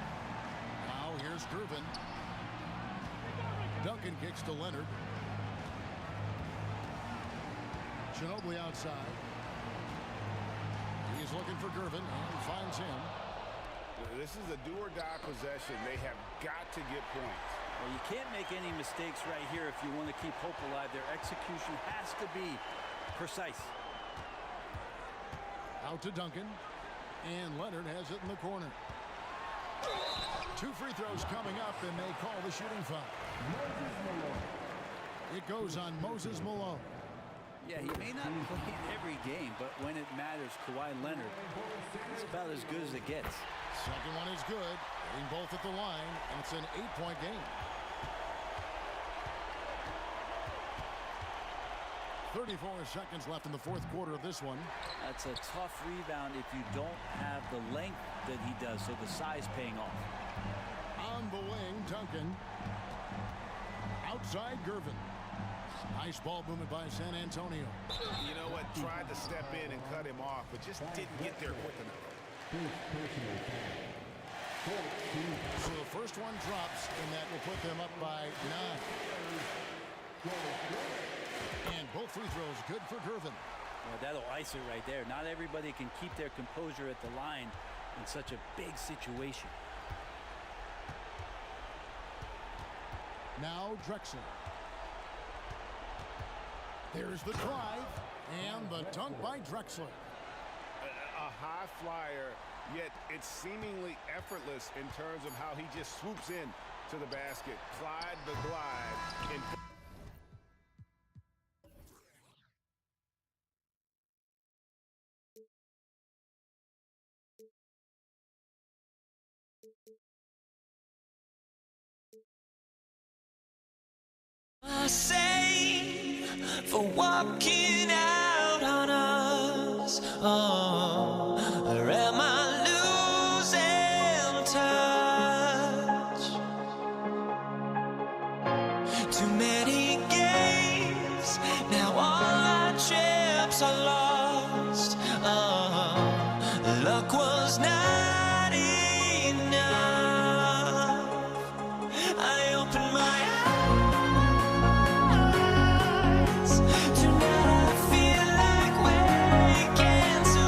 Now here's Gervin. Duncan kicks to Leonard. Ginobili outside. He's looking for Gervin and finds him. This is a do-or-die possession. They have got to get points. Well, you can't make any mistakes right here if you want to keep hope alive. Their execution has to be precise. Out to Duncan. And Leonard has it in the corner. 2 free throws coming up, and they call the shooting foul. It goes on Moses Malone. Yeah, he may not play in every game, but when it matters, Kawhi Leonard, it's about as good as it gets. Second one is good. Hitting both at the line, and it's an 8-point game. 34 seconds left in the fourth quarter of this one. That's a tough rebound if you don't have the length that he does, so the size paying off. On the wing, Duncan. Outside, Gervin. Nice ball movement by San Antonio. You know what? Tried to step in and cut him off, but just didn't get there quick enough. So the first one drops, and that will put them up by 9. And both free throws good for Gervin. Well, that'll ice it right there. Not everybody can keep their composure at the line in such a big situation. Now Drexler. There's the drive and the dunk by Drexler. A high flyer, yet it's seemingly effortless in terms of how he just swoops in to the basket. Clyde the Glide. Same for walking out on us. Oh, or am I losing touch? Too many games, now all our chips are lost. Oh, luck was not enough. I opened my eyes. Tonight I feel like waking to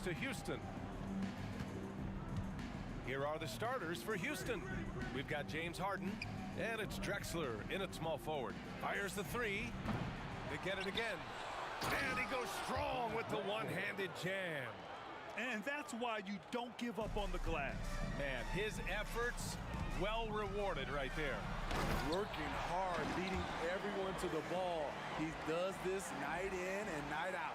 to Houston. Here are the starters for Houston. We've got James Harden, and it's Drexler in at small forward. Fires the three. They get it again. And he goes strong with the one-handed jam. And that's why you don't give up on the glass. Man, his efforts well rewarded right there. Working hard, beating everyone to the ball. He does this night in and night out.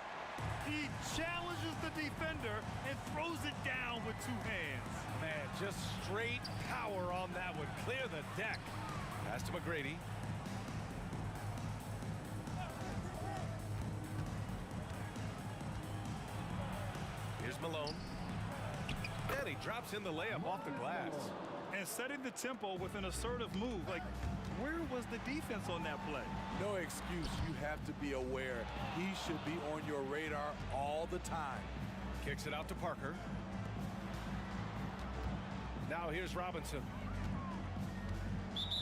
He challenges the defender and throws it down with two hands. Man, just straight power on that one. Clear the deck. Pass to McGrady. Here's Malone. And he drops in the layup off the glass. And setting the tempo with an assertive move. Like, where was the defense on that play? No excuse. You have to be aware. He should be on your radar all the time. Kicks it out to Parker. Now here's Robinson.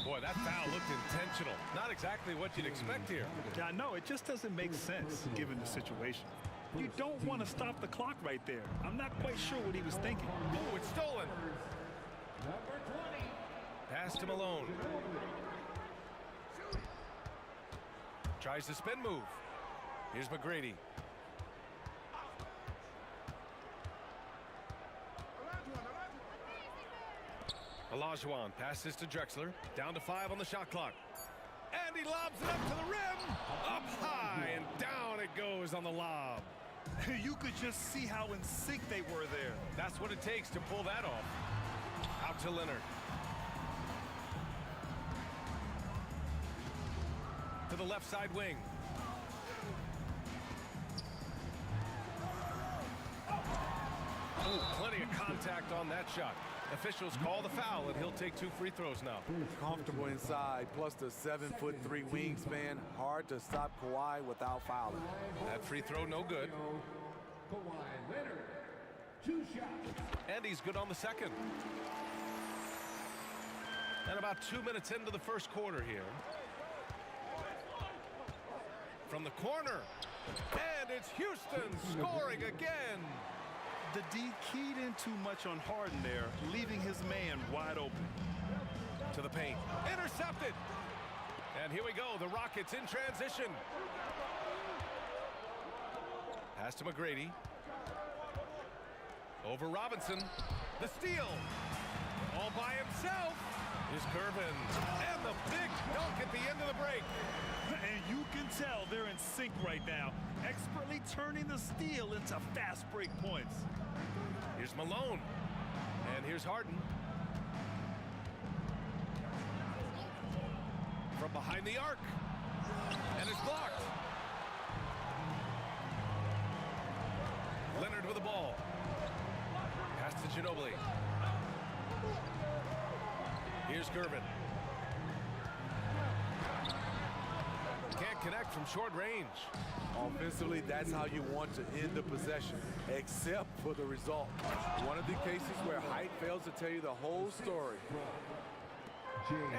Boy, that foul looked intentional. Not exactly what you'd expect here. Yeah, I know. It just doesn't make sense given the situation. You don't want to stop the clock right there. I'm not quite sure what he was thinking. Oh, it's stolen. Number 20. Pass to Malone. Tries the spin move. Here's McGrady. Olajuwon passes to Drexler. Down to 5 on the shot clock. And he lobs it up to the rim. Up high and down it goes on the lob. You could just see how in sync they were there. That's what it takes to pull that off. Out to Leonard. To the left side wing. Oh, plenty of contact on that shot. Officials call the foul, and he'll take 2 free throws now. Comfortable inside, plus the 7'3" wingspan. Hard to stop Kawhi without fouling. That free throw no good. Kawhi Leonard. 2 shots. And he's good on the second. And about 2 minutes into the first quarter here. From the corner. And it's Houston scoring again. The D keyed in too much on Harden there, leaving his man wide open. To the paint. Intercepted. And here we go. The Rockets in transition. Pass to McGrady. Over Robinson. The steal. All by himself. Is Gervin. And the big dunk at the end of the break. And you can tell they're in sync right now, expertly turning the steal into fast break points. Here's Malone. And here's Harden. From behind the arc. And it's blocked. Leonard with the ball. Pass to Ginobili. Here's Gervin. Can't connect from short range. Offensively, that's how you want to end the possession, except for the result. One of the cases where height fails to tell you the whole story.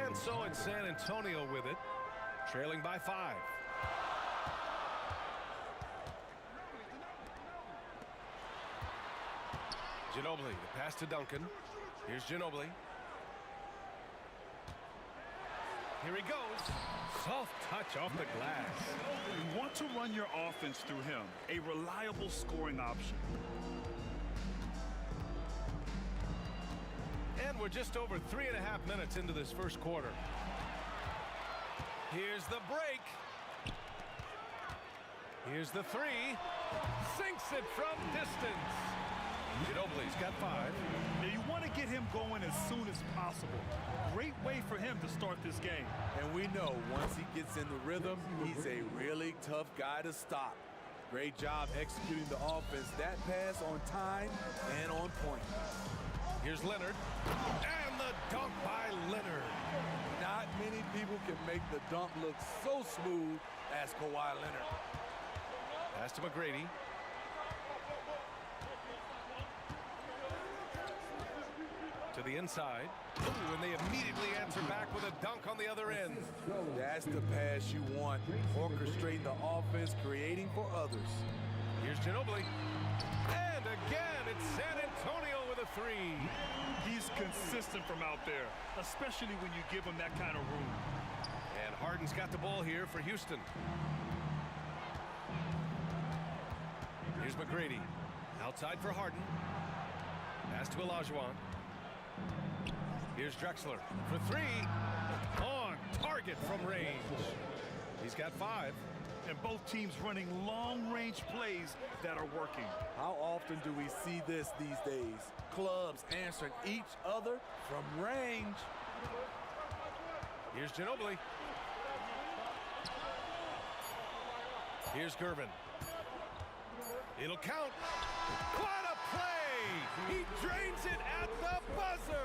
And so it's San Antonio with it, trailing by 5. Ginobili, the pass to Duncan. Here's Ginobili. Here he goes. Soft touch off the glass. You want to run your offense through him, a reliable scoring option. And we're just over 3.5 minutes into this first quarter. Here's the break. Here's the 3. Sinks it from distance. Ginobili's got 5. Now you want to get him going as soon as possible. Great way for him to start this game. And we know once he gets in the rhythm, he's a really tough guy to stop. Great job executing the offense. That pass on time and on point. Here's Leonard. And the dunk by Leonard. Not many people can make the dunk look so smooth as Kawhi Leonard. Pass to McGrady. To the inside. Ooh, and they immediately answer back with a dunk on the other end. That's the pass you want. Orchestrating the offense, creating for others. Here's Here's Ginobili. And again, it's San Antonio with a three. He's consistent from out there, especially when you give him that kind of room. And Harden's got the ball here for Houston. Here's McGrady. Outside for Harden. Pass to Olajuwon. Here's Drexler for three. On target from range. He's got 5. And both teams running long-range plays that are working. How often do we see this these days? Clubs answering each other from range. Here's Ginobili. Here's Gervin. It'll count. What a play! He drains it at the buzzer.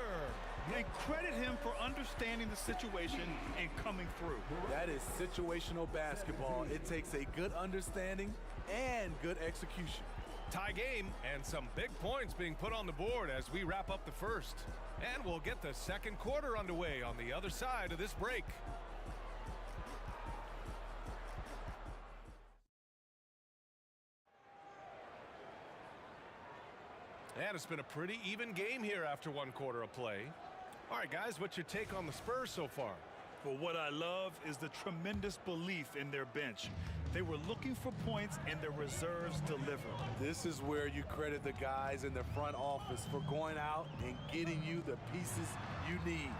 And credit him for understanding the situation and coming through. That is situational basketball. It takes a good understanding and good execution. Tie game and some big points being put on the board as we wrap up the first. And we'll get the second quarter underway on the other side of this break. And it's been a pretty even game here after one quarter of play. All right, guys, what's your take on the Spurs so far? Well, what I love is the tremendous belief in their bench. They were looking for points, and their reserves delivered. This is where you credit the guys in the front office for going out and getting you the pieces you need.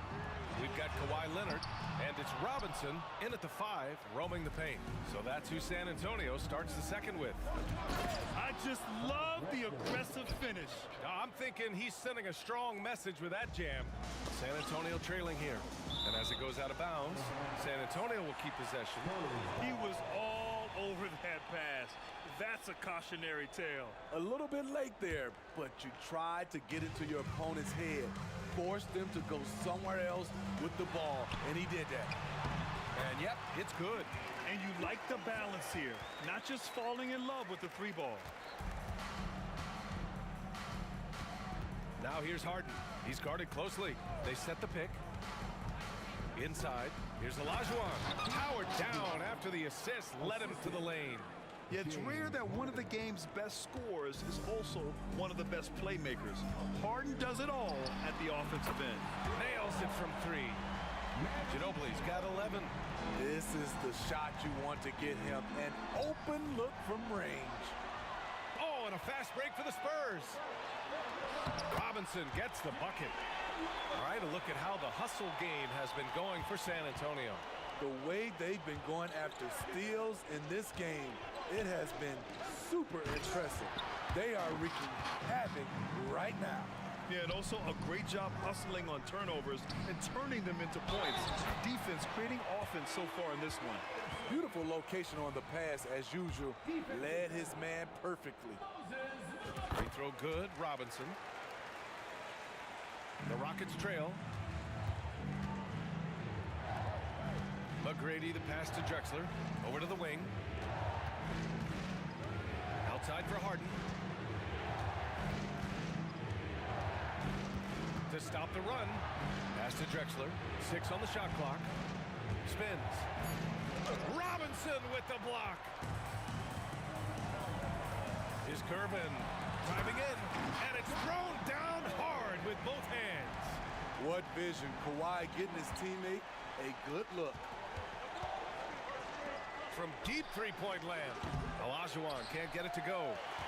We've got Kawhi Leonard, and it's Robinson in at the 5, roaming the paint. So that's who San Antonio starts the second with. I just love the aggressive finish. I'm thinking he's sending a strong message with that jam. San Antonio trailing here. And as it goes out of bounds, San Antonio will keep possession. He was all over that pass. That's a cautionary tale. A little bit late there, but you tried to get into your opponent's head. Force them to go somewhere else with the ball, and he did that. And yep, it's good. And you like the balance here, not just falling in love with the 3-ball. Now here's Harden. He's guarded closely. They set the pick. Inside, here's Olajuwon. Powered down after the assist led him to the lane. Yeah, it's rare that one of the game's best scorers is also one of the best playmakers. Harden does it all at the offensive end. Nails it from 3. Ginobili's got 11. This is the shot you want to get him. An open look from range. Oh, and a fast break for the Spurs. Robinson gets the bucket. All right, a look at how the hustle game has been going for San Antonio. The way they've been going after steals in this game, it has been super impressive. They are wreaking havoc right now. Yeah, and also a great job hustling on turnovers and turning them into points. Defense creating offense so far in this one. Beautiful location on the pass as usual. Led his man perfectly. Free throw good, Robinson. The Rockets trail. McGrady, the pass to Drexler. Over to the wing. Outside for Harden. To stop the run. Pass to Drexler. 6 on the shot clock. Spins. Robinson with the block. Here's Gervin driving in. And it's thrown down hard with both hands. What vision. Kawhi getting his teammate a good look. From deep three-point land. Olajuwon can't get it to go.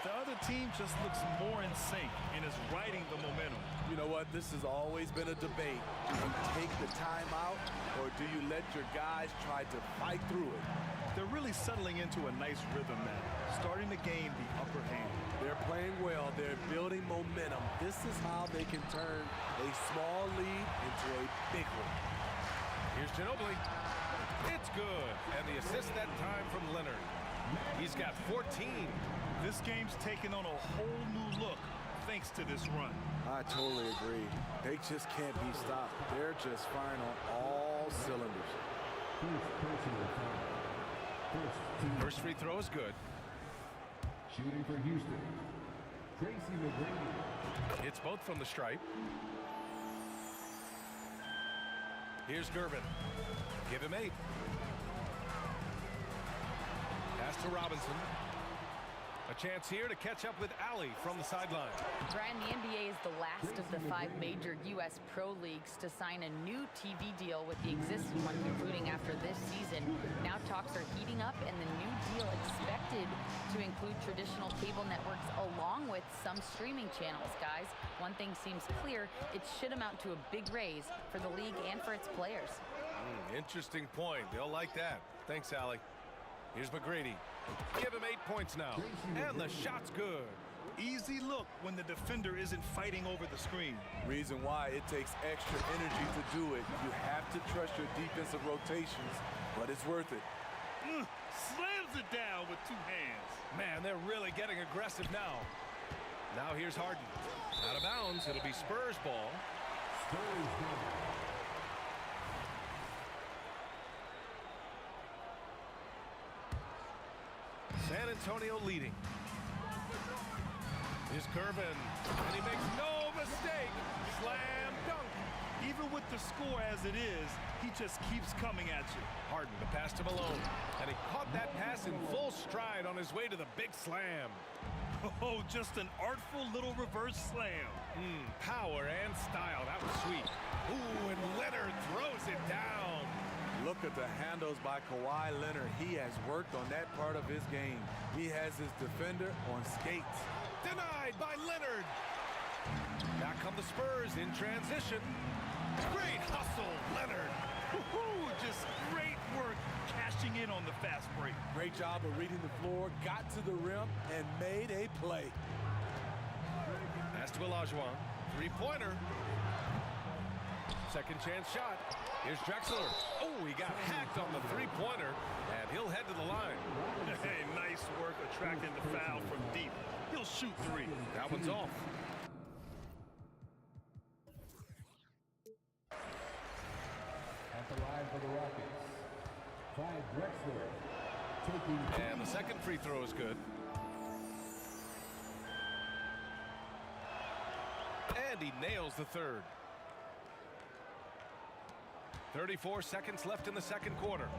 The other team just looks more in sync and is riding the momentum. You know what? This has always been a debate. Do you take the timeout or do you let your guys try to fight through it? They're really settling into a nice rhythm now, starting to gain the upper hand. They're playing well. They're building momentum. This is how they can turn a small lead into a big one. Here's Ginobili. It's good. And the assist that time from Leonard. He's got 14. This game's taken on a whole new look thanks to this run. I totally agree. They just can't be stopped. They're just firing on all cylinders. First free throw is good. Shooting for Houston, Tracy McGrady. It's both from the stripe. Here's Gervin. Give him 8. Pass to Robinson. A chance here to catch up with Allie from the sideline. Brian, the NBA is the last of the 5 major U.S. pro leagues to sign a new TV deal with the existing one concluding after this season. Now talks are heating up, and the new deal expected to include traditional cable networks along with some streaming channels, guys. One thing seems clear, it should amount to a big raise for the league and for its players. Interesting point. They'll like that. Thanks, Allie. Here's McGrady. Give him 8 points now. And the shot's good. Easy look when the defender isn't fighting over the screen. Reason why it takes extra energy to do it. You have to trust your defensive rotations, but it's worth it. Slams it down with 2 hands. Man, they're really getting aggressive now. Now here's Harden. Out of bounds. It'll be Spurs ball. Spurs ball. San Antonio leading. Here's Curvin, and he makes no mistake. Slam dunk. Even with the score as it is, he just keeps coming at you. Harden, the pass to Malone, and he caught that pass in full stride on his way to the big slam. Oh, just an artful little reverse slam. Power and style. That was sweet. Ooh, and Leonard throws it down. Look at the handles by Kawhi Leonard. He has worked on that part of his game. He has his defender on skates. Denied by Leonard. Back come the Spurs in transition. Great hustle, Leonard. Woohoo! Just great work cashing in on the fast break. Great job of reading the floor, got to the rim, and made a play. Pass to Olajuwon. Three-pointer. Second chance shot. Here's Drexler. Oh, he got hacked on the three-pointer, and he'll head to the line. Hey, nice work attracting the foul from deep. He'll shoot 3. That one's off. At the line for the Rockets, Clyde Drexler taking. And the second free throw is good. And he nails the third. 34 seconds left in the second quarter.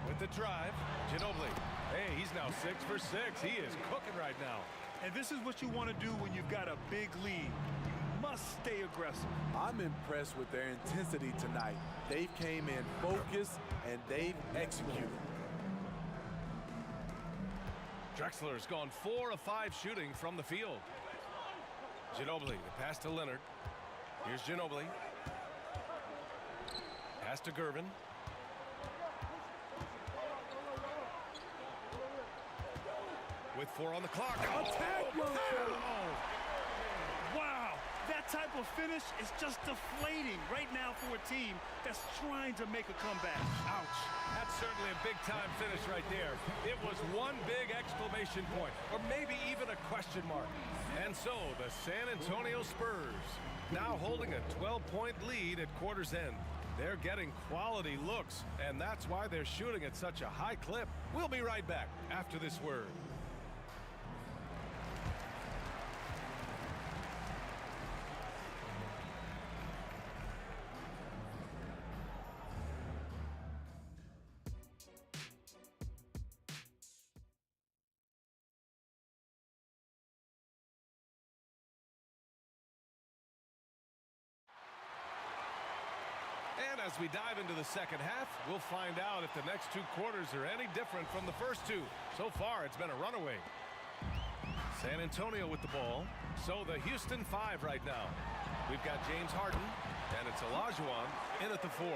With the drive, Ginobili. Hey, he's now 6 for 6. He is cooking right now. And this is what you want to do when you've got a big lead. You must stay aggressive. I'm impressed with their intensity tonight. They came in focused, and they've executed. Drexler's gone 4 of 5 shooting from the field. Ginobili, the pass to Leonard. Here's Ginobili. Pass to Gervin. With 4 on the clock. Attack! Wow, that type of finish is just deflating right now for a team that's trying to make a comeback. Ouch. That's certainly a big-time finish right there. It was one big exclamation point, or maybe even a question mark. And so, the San Antonio Spurs now holding a 12-point lead at quarter's end. They're getting quality looks, and that's why they're shooting at such a high clip. We'll be right back after this word. And as we dive into the second half, we'll find out if the next 2 quarters are any different from the first 2. So far, it's been a runaway. San Antonio with the ball. So the Houston 5 right now. We've got James Harden, and it's Olajuwon in at the 4.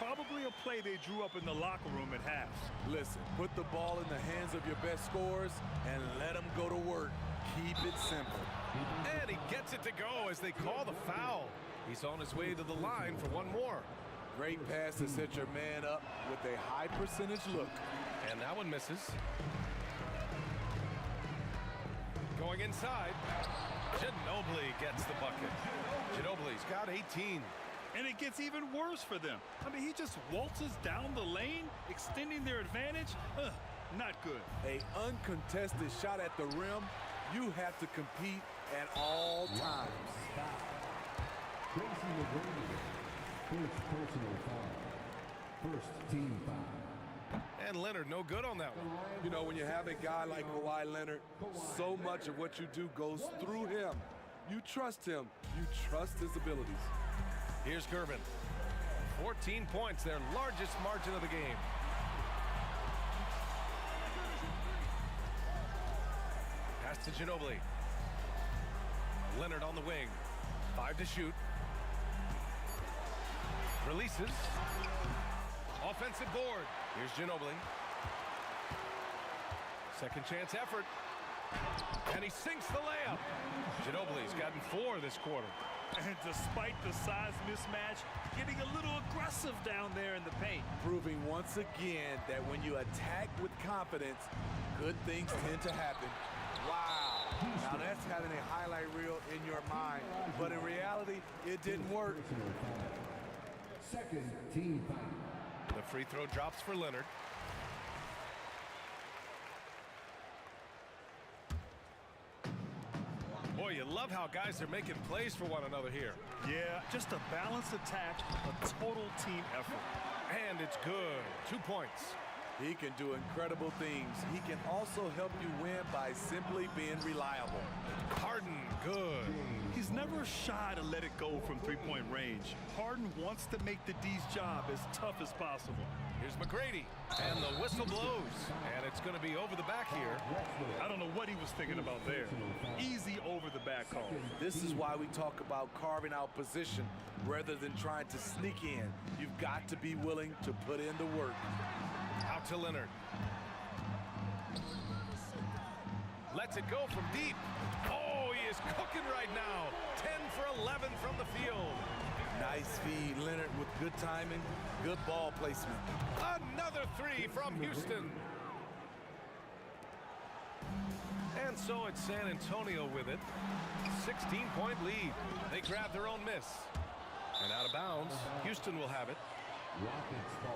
Probably a play they drew up in the locker room at half. Listen, put the ball in the hands of your best scorers and let them go to work. Keep it simple. And he gets it to go as they call the foul. He's on his way to the line for one more. Great pass to set your man up with a high percentage look. And that one misses. Going inside. Ginobili gets the bucket. Ginobili's got 18. And it gets even worse for them. I mean, he just waltzes down the lane, extending their advantage. Not good. An uncontested shot at the rim. You have to compete at all times. Tracy McGrady, first personal foul. First team foul. And Leonard no good on that one. You know, when you have a guy like Kawhi Leonard, so much of what you do goes through him. You trust him. You trust his abilities. Here's Gervin. 14 points, their largest margin of the game. Pass to Ginobili. Leonard on the wing. 5 to shoot. Releases. Offensive board. Here's Ginobili. Second chance effort. And he sinks the layup. Ginobili's gotten 4 this quarter. And despite the size mismatch, getting a little aggressive down there in the paint. Proving once again that when you attack with confidence, good things tend to happen. Wow. Now that's having a highlight reel in your mind. But in reality, it didn't work. Second team foul. The free throw drops for Leonard. Boy, you love how guys are making plays for one another here. Yeah, just a balanced attack, a total team effort. And it's good. 2 points. He can do incredible things. He can also help you win by simply being reliable. Harden, good. He's never shy to let it go from three-point range. Harden wants to make the D's job as tough as possible. Here's McGrady, and the whistle blows. And it's going to be over the back here. I don't know what he was thinking about there. Easy over the back call. This is why we talk about carving out position rather than trying to sneak in. You've got to be willing to put in the work. Out to Leonard. Lets it go from deep. Oh, he is cooking right now. 10 for 11 from the field. Nice feed, Leonard, with good timing, good ball placement. Another 3 from Houston. And so it's San Antonio with it. 16-point lead. They grab their own miss. And out of bounds, Houston will have it. Rockets ball.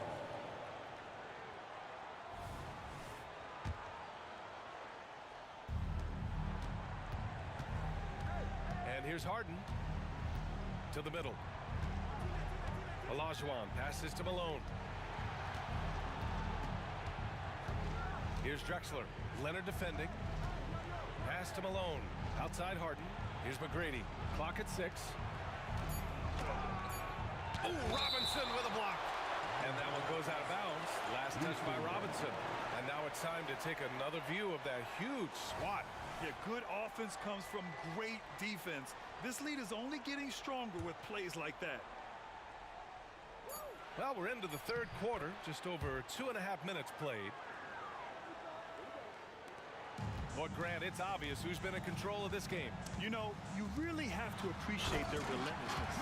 And here's Harden to the middle. Olajuwon passes to Malone. Here's Drexler. Leonard defending. Pass to Malone. Outside Harden. Here's McGrady. Clock at 6. Oh, Robinson with a block. And that one goes out of bounds. Last touch by Robinson. And now it's time to take another view of that huge swat. Yeah, good offense comes from great defense. This lead is only getting stronger with plays like that. Well, we're into the third quarter. Just over 2.5 minutes played. But Grant, it's obvious who's been in control of this game. You know, you really have to appreciate their relentlessness.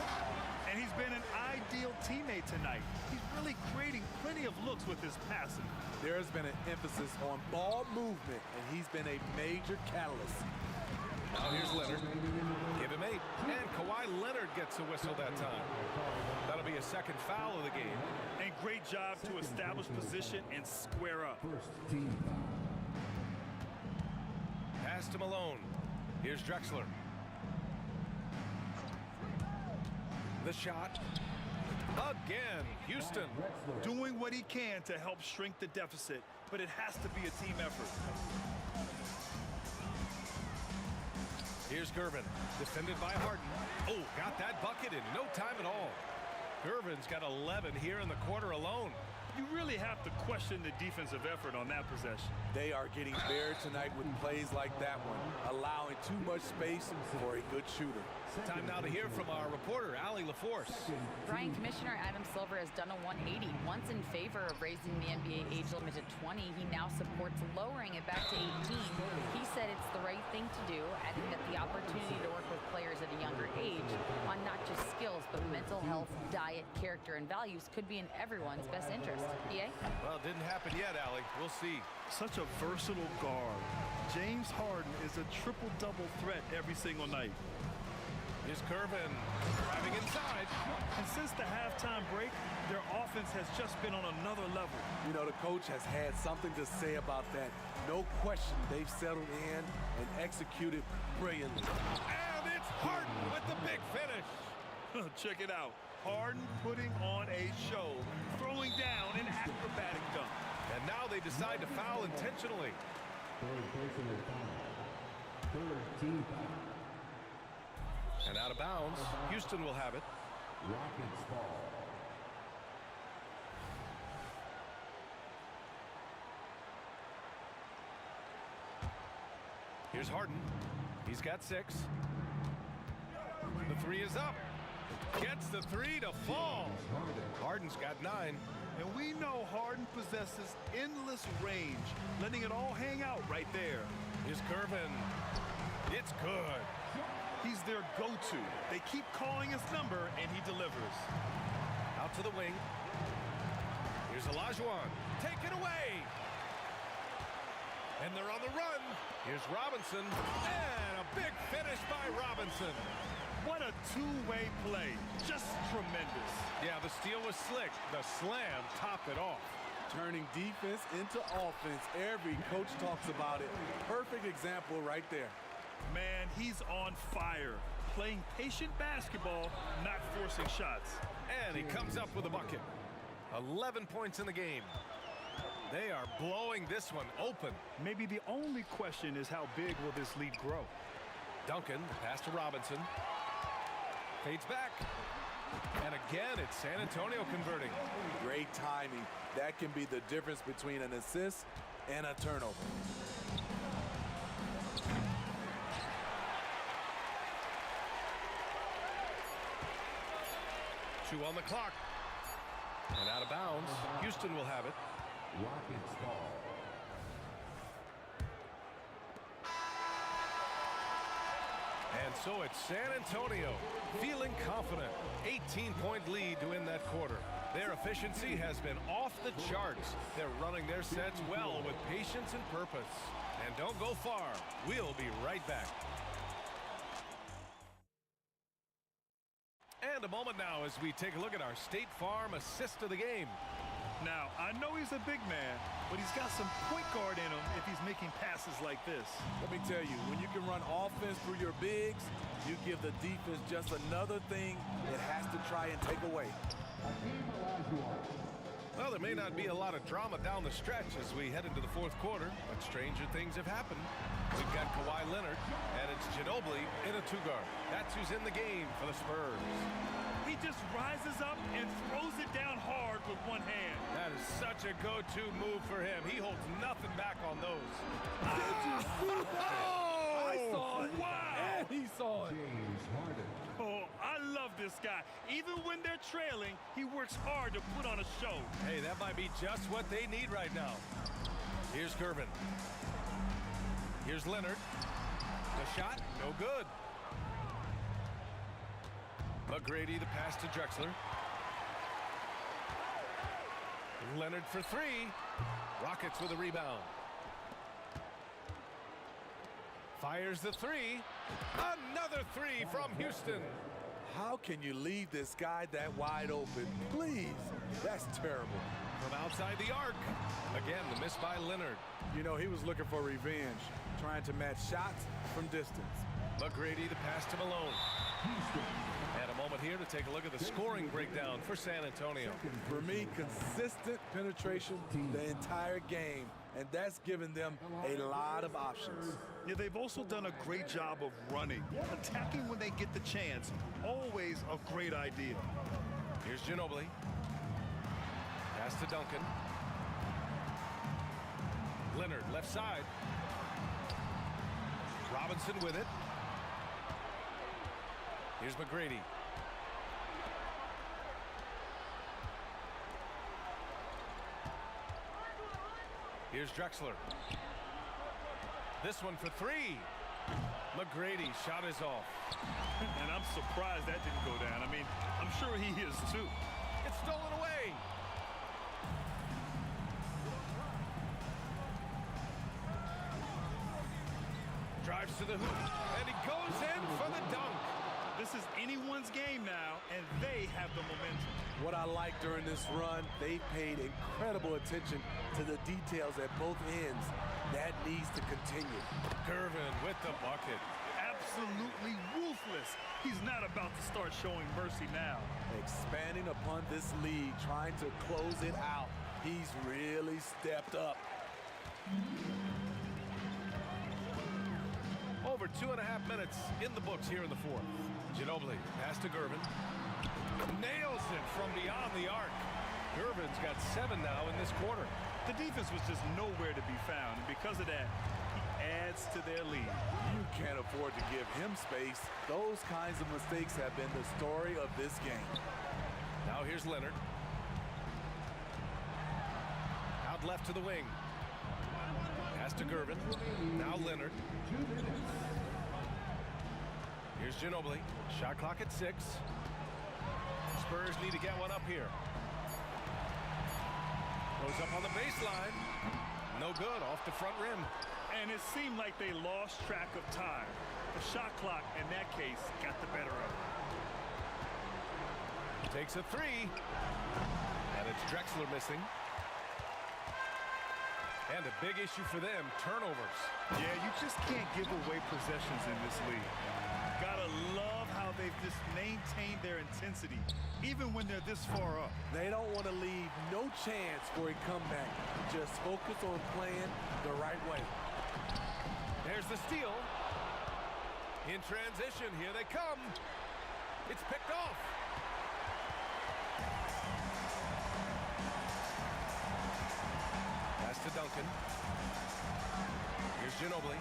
And he's been an ideal teammate tonight. He's really creating plenty of looks with his passing. There's been an emphasis on ball movement, and he's been a major catalyst. Now here's Leonard. Give him 8. And Kawhi Leonard gets a whistle that time. That'll be a second foul of the game. And great job to establish position and square up. First team foul. Pass to Malone. Here's Drexler. The shot. Again, Houston. Doing what he can to help shrink the deficit, but it has to be a team effort. Here's Gervin, defended by Harden. Oh, got that bucket in no time at all. Gervin's got 11 here in the quarter alone. You really have to question the defensive effort on that possession. They are getting bare tonight with plays like that one, allowing too much space for a good shooter. Time now to hear from our reporter, Allie LaForce. Brian, Commissioner Adam Silver has done a 180. Once in favor of raising the NBA age limit to 20, he now supports lowering it back to 18. He said it's the right thing to do, adding that the opportunity to work with players at a younger age on not just skills, but mental health, diet, character, and values could be in everyone's best interest. EA? Well, it didn't happen yet, Allie. We'll see. Such a versatile guard. James Harden is a triple-double threat every single night. Here's Gervin driving inside. And since the halftime break, their offense has just been on another level. You know, the coach has had something to say about that. No question, they've settled in and executed brilliantly. And it's Harden with the big finish. Check it out. Harden putting on a show, throwing down an acrobatic dunk. And now they decide to foul intentionally. Third personal foul. Third team foul. And out of bounds. Houston will have it. Rockets ball. Here's Harden. He's got 6. The 3 is up. Gets the 3 to fall. Harden's got 9. And we know Harden possesses endless range, letting it all hang out right there. Here's Curvin. It's good. He's their go-to. They keep calling his number, and he delivers. Out to the wing. Here's Olajuwon. Take it away. And they're on the run. Here's Robinson. And a big finish by Robinson. What a two-way play. Just tremendous. Yeah, the steal was slick. The slam topped it off. Turning defense into offense. Every coach talks about it. Perfect example right there. Man, he's on fire. Playing patient basketball, not forcing shots. And he comes up with a bucket. 11 points in the game. They are blowing this one open. Maybe the only question is how big will this lead grow? Duncan, pass to Robinson. Fades back. And again, it's San Antonio converting. Great timing. That can be the difference between an assist and a turnover. Two on the clock. And out of bounds. Houston will have it. Rockets ball. And so it's San Antonio feeling confident. 18-point lead to win that quarter. Their efficiency has been off the charts. They're running their sets well with patience and purpose. And don't go far. We'll be right back. And a moment now as we take a look at our State Farm assist of the game. Now, I know he's a big man, but he's got some point guard in him if he's making passes like this. Let me tell you, when you can run offense through your bigs, you give the defense just another thing it has to try and take away. Well, there may not be a lot of drama down the stretch as we head into the fourth quarter, but stranger things have happened. We've got Kawhi Leonard, and it's Ginobili in a two-guard. That's who's in the game for the Spurs. He just rises up and throws it down hard with one hand. That is such a go-to move for him. He holds nothing back on those. I saw it. Wow. And he saw it. James Harden. Oh, I love this guy. Even when they're trailing, he works hard to put on a show. Hey, that might be just what they need right now. Here's Gervin. Here's Leonard. The shot, no good. McGrady, the pass to Drexler. Leonard for 3. Rockets with a rebound. Fires the 3. Another 3 from Houston. How can you leave this guy that wide open? Please. That's terrible. From outside the arc. Again, the miss by Leonard. You know, he was looking for revenge, trying to match shots from distance. McGrady, the pass to Malone. And a moment here to take a look at the scoring breakdown for San Antonio. For me, consistent penetration the entire game, and that's given them a lot of options. Yeah, they've also done a great job of running. Attacking when they get the chance, always a great idea. Here's Ginobili. Pass to Duncan. Leonard, left side. Robinson with it. Here's McGrady. Here's Drexler. This one for 3. McGrady shot is off. And I'm surprised that didn't go down. I mean, I'm sure he is too. It's stolen away. Drives to the hoop, and he goes in for the dunk. This is anyone's game now, and they have the momentum. What I like during this run, they paid incredible attention to the details at both ends. That needs to continue. Gervin with the bucket. Absolutely ruthless. He's not about to start showing mercy now. Expanding upon this lead, trying to close it out. He's really stepped up. Over 2.5 minutes in the books here in the fourth. Ginobili, pass to Gervin. Nails it from beyond the arc. Gervin's got 7 now in this quarter. The defense was just nowhere to be found, and because of that, he adds to their lead. You can't afford to give him space. Those kinds of mistakes have been the story of this game. Now here's Leonard. Out left to the wing. Pass to Gervin. Now Leonard. Here's Ginobili. Shot clock at 6. Spurs need to get one up here. Goes up on the baseline. No good, off the front rim. And it seemed like they lost track of time. The shot clock, in that case, got the better of it. Takes a 3. And it's Drexler missing. And a big issue for them, turnovers. Yeah, you just can't give away possessions in this league. Gotta love how they've just maintained their intensity, even when they're this far up. They don't want to leave no chance for a comeback. Just focus on playing the right way. There's the steal. In transition, here they come. It's picked off. Pass to Duncan. Here's Ginobili.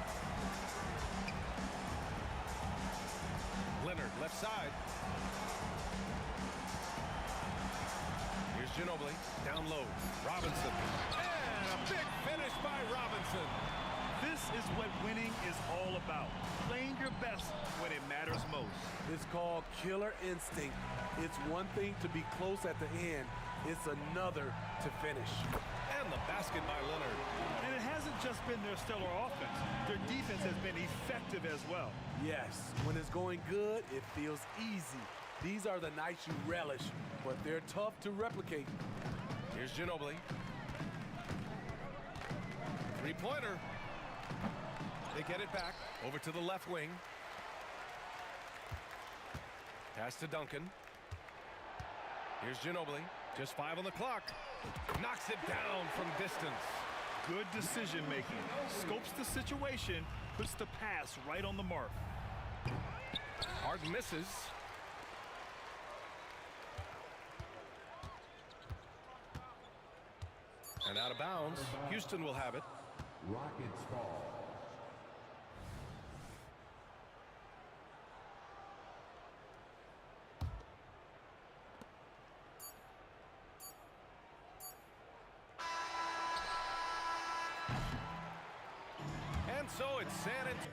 Leonard, left side. Here's Ginobili, down low. Robinson. And a big finish by Robinson. This is what winning is all about. Playing your best when it matters most. It's called killer instinct. It's one thing to be close at the end. It's another to finish. And the basket by Leonard. And it hasn't just been their stellar offense. Their defense has been effective as well. Yes, when it's going good, it feels easy. These are the nights you relish, but they're tough to replicate. Here's Ginobili. Three-pointer. They get it back. Over to the left wing. Pass to Duncan. Here's Ginobili. Just 5 on the clock. Knocks it down from distance. Good decision making. Scopes the situation, puts the pass right on the mark. Harden misses. And out of bounds. Houston will have it. Rockets ball. And so it's San Antonio.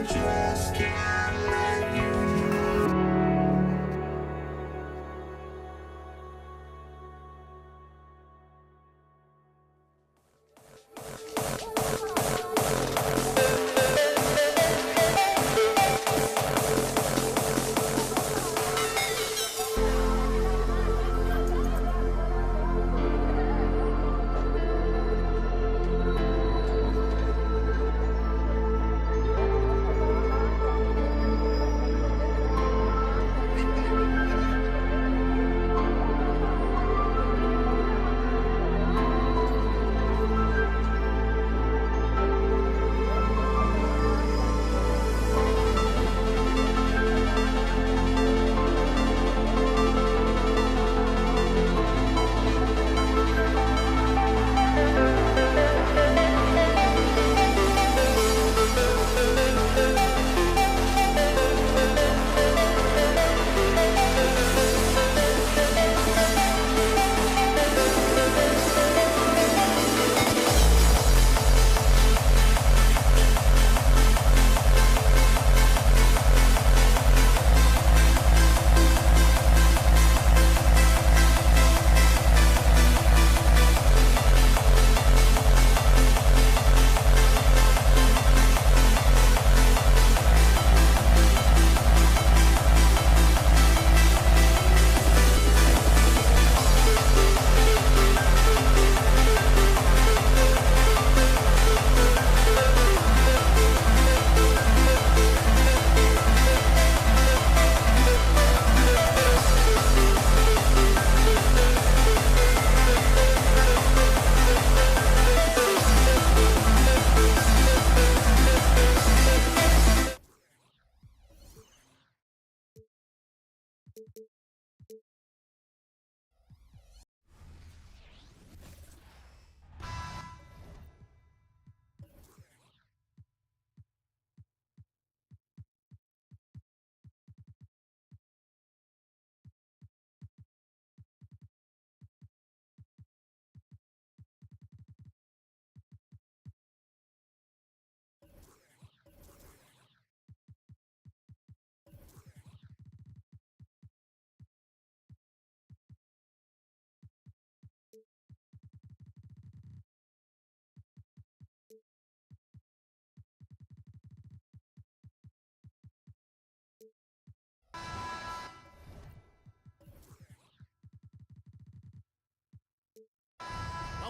just can't let you go.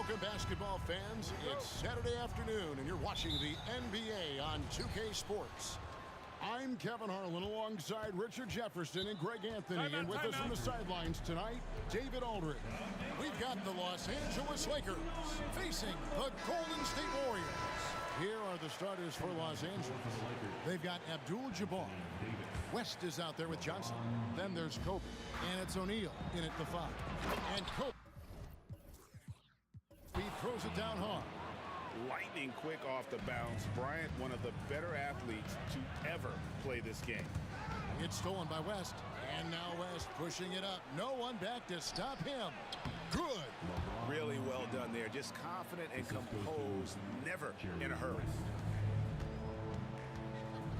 Welcome, basketball fans. It's Saturday afternoon, and you're watching the NBA on 2K Sports. I'm Kevin Harlan alongside Richard Jefferson and Greg Anthony. And with us from the sidelines tonight, David Aldridge. We've got the Los Angeles Lakers facing the Golden State Warriors. Here are the starters for Los Angeles. They've got Abdul-Jabbar. West is out there with Johnson. Then there's Kobe. And it's O'Neal in at the 5. And Kobe. He throws it down hard. Lightning quick off the bounce. Bryant, one of the better athletes to ever play this game. It's stolen by West. And now West pushing it up. No one back to stop him. Good. Really well done there. Just confident and composed. Never in a hurry.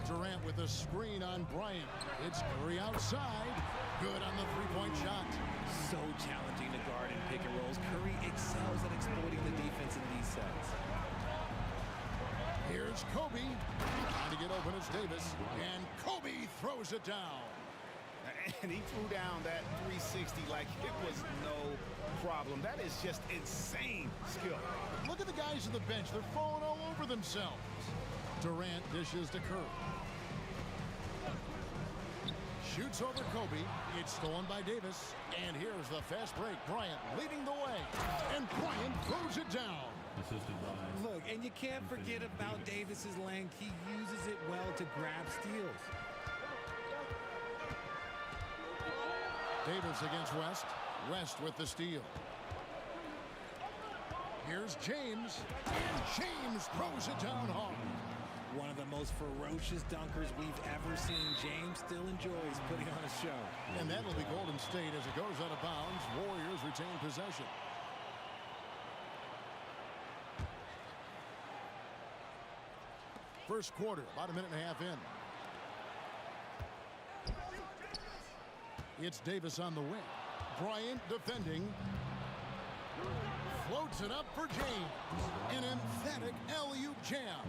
Durant with a screen on Bryant. It's Curry outside. Good on the three-point shot. So challenging to guard in pick and rolls. Curry excels at exploiting the defense in these sets. Here's Kobe. Trying to get open as Davis. And Kobe throws it down. And he threw down that 360 like it was no problem. That is just insane skill. Look at the guys on the bench. They're falling all over themselves. Durant dishes to Curry. Shoots over Kobe. It's stolen by Davis. And here's the fast break. Bryant leading the way. And Bryant throws it down. Look, and you can't forget about Davis's length. He uses it well to grab steals. Davis against West. West with the steal. Here's James. And James throws it down hard. One of the most ferocious dunkers we've ever seen. James still enjoys putting on a show. And that'll be Golden State as it goes out of bounds. Warriors retain possession. First quarter, about a minute and a half in. It's Davis on the wing. Bryant defending. Floats it up for James. An emphatic alley-oop jam.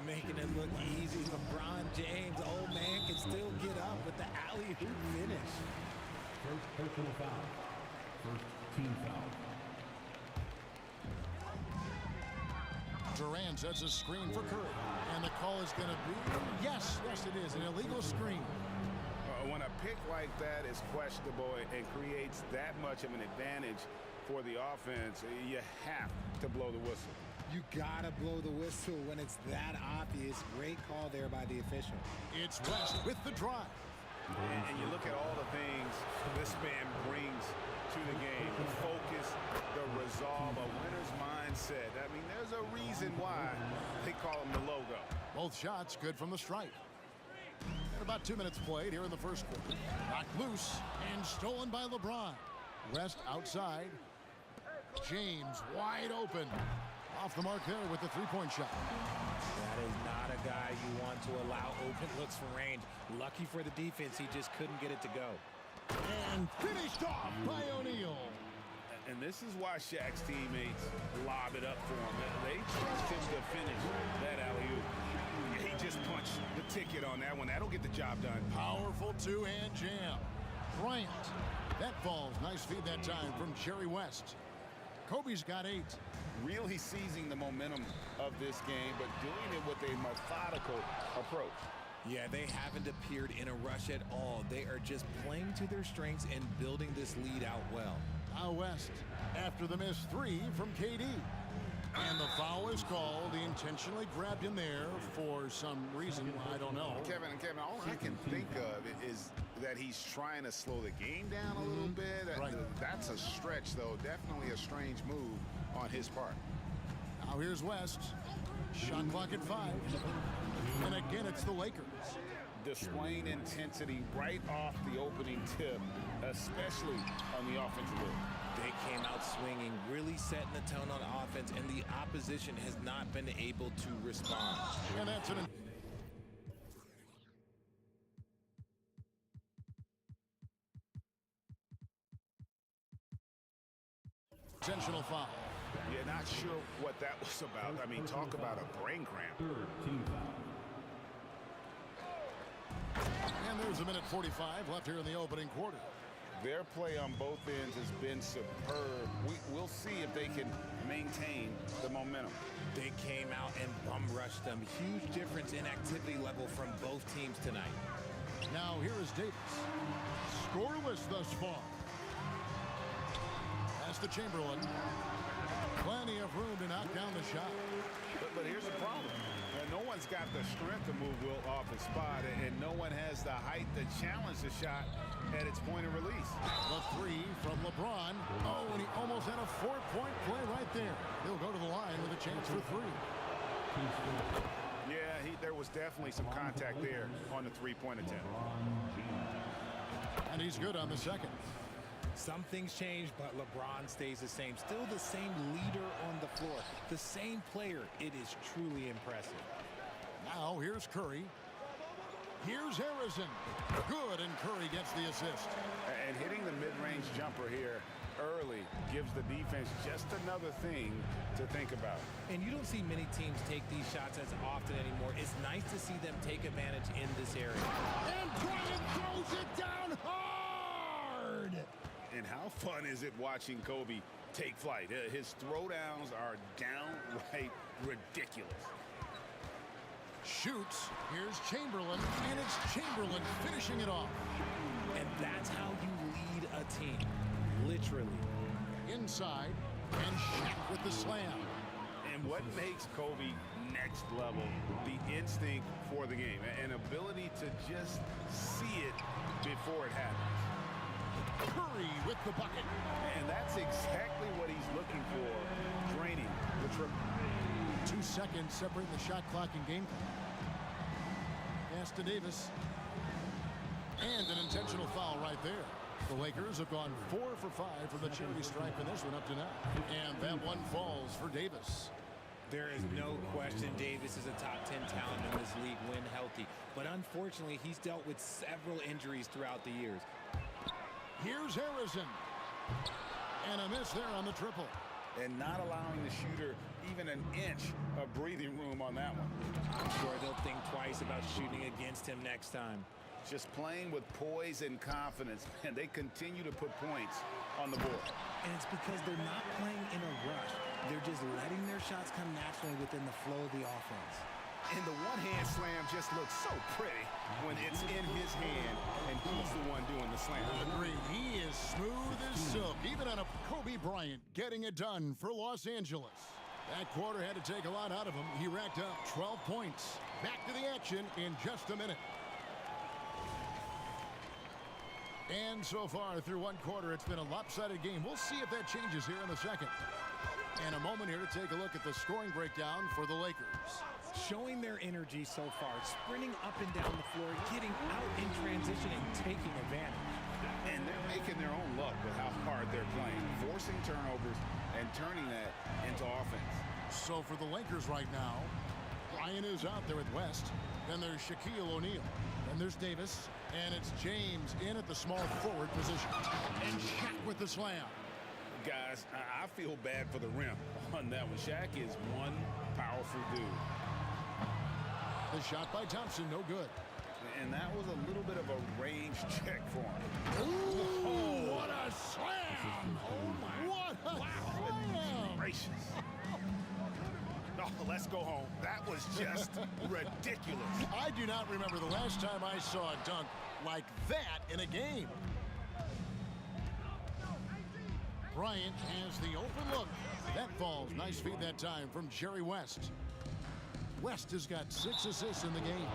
Making it look easy. LeBron James, old man, can still get up with the alley-oop finish. First personal foul. First team foul. Durant sets a screen for Curry. And the call is going to be, yes, it is, an illegal screen. When a pick like that is questionable and creates that much of an advantage for the offense, you have to blow the whistle. You gotta blow the whistle when it's that obvious. Great call there by the official. It's West with the drive. And you look at all the things this man brings to the game. The focus, the resolve, a winner's mindset. I mean, there's a reason why they call him the logo. Both shots good from the stripe. And about 2 minutes played here in the first quarter. Knocked loose and stolen by LeBron. West outside. James wide open. Off the mark there with the three-point shot. That is not a guy you want to allow open looks from range. Lucky for the defense, he just couldn't get it to go. And finished off by O'Neal. And this is why Shaq's teammates lob it up for him. They trust him to finish that alley-oop. He just punched the ticket on that one. That'll get the job done. Powerful two-hand jam. Bryant. That falls. Nice feed that time from Jerry West. Kobe's got 8. Really seizing the momentum of this game, but doing it with a methodical approach. Yeah, they haven't appeared in a rush at all. They are just playing to their strengths and building this lead out well. Now West after the missed 3 from KD. And the foul is called. He intentionally grabbed him there for some reason. I don't know. Kevin, all I can think of is that he's trying to slow the game down a little bit. Right. That's a stretch, though. Definitely a strange move on his part. Now here's West. Shot clock at 5. And again, it's the Lakers. Displaying intensity right off the opening tip, especially on the offensive end. They came out swinging, really setting the tone on offense, and the opposition has not been able to respond. And that's an intentional foul. Yeah, not sure what that was about. I mean, talk about a brain cramp. Team foul. And there's a minute 45 left here in the opening quarter. Their play on both ends has been superb. We'll see if they can maintain the momentum. They came out and bum rushed them. Huge difference in activity level from both teams tonight. Now here is Davis. Scoreless thus far. That's to Chamberlain. Plenty of room to knock down the shot. But here's the problem. No one's got the strength to move Wilt off his spot, and no one has the height to challenge the shot at its point of release. The 3 from LeBron. Oh, and he almost had a 4-point play right there. He'll go to the line with a chance for 3. Yeah, there was definitely some contact there on the three-point attempt. And he's good on the second. Some things change, but LeBron stays the same. Still the same leader on the floor. The same player. It is truly impressive. Now here's Curry. Here's Harrison. Good, and Curry gets the assist. And hitting the mid-range jumper here early gives the defense just another thing to think about. And you don't see many teams take these shots as often anymore. It's nice to see them take advantage in this area. And Bryant throws it down hard. And how fun is it watching Kobe take flight? His throwdowns are downright ridiculous. Shoots. Here's Chamberlain, and it's Chamberlain finishing it off. And that's how you lead a team, literally. Inside, and Shaq with the slam. And what makes Kobe next level? The instinct for the game, an ability to just see it before it happens. Curry with the bucket. And that's exactly what he's looking for, draining the triple. 2 seconds separating the shot clock and game clock. Pass to Davis. And an intentional foul right there. The Lakers have gone 4 for 5 from the charity stripe in this one up to now. And that one falls for Davis. There is no question Davis is a top 10 talent in this league when healthy. But unfortunately, he's dealt with several injuries throughout the years. Here's Harrison. And a miss there on the triple. And not allowing the shooter even an inch of breathing room on that one. I'm sure they'll think twice about shooting against him next time. Just playing with poise and confidence, and they continue to put points on the board. And it's because they're not playing in a rush. They're just letting their shots come naturally within the flow of the offense. And the one-hand slam just looks so pretty when it's in his hand and he's the one doing the slam. Agreed. He is smooth as silk, even on a Kobe Bryant getting it done for Los Angeles. That quarter had to take a lot out of him. He racked up 12 points. Back to the action in just a minute. And so far through one quarter, it's been a lopsided game. We'll see if that changes here in the second. And a moment here to take a look at the scoring breakdown for the Lakers. Showing their energy so far, sprinting up and down the floor, getting out in transition and taking advantage. And they're making their own luck with how hard they're playing, forcing turnovers and turning that into offense. So for the Lakers right now, Bryant is out there with West. Then there's Shaquille O'Neal. Then there's Davis. And it's James in at the small forward position. And Shaq with the slam. Guys, I feel bad for the rim on that one. Shaq is one powerful dude. The shot by Thompson, no good. And that was a little bit of a range check for him. Ooh, what a slam! Oh, my. What a slam! Gracious. Oh, let's go home. That was just ridiculous. I do not remember the last time I saw a dunk like that in a game. Bryant has the open look. That falls. Nice feed that time from Jerry West. West has got 6 assists in the game.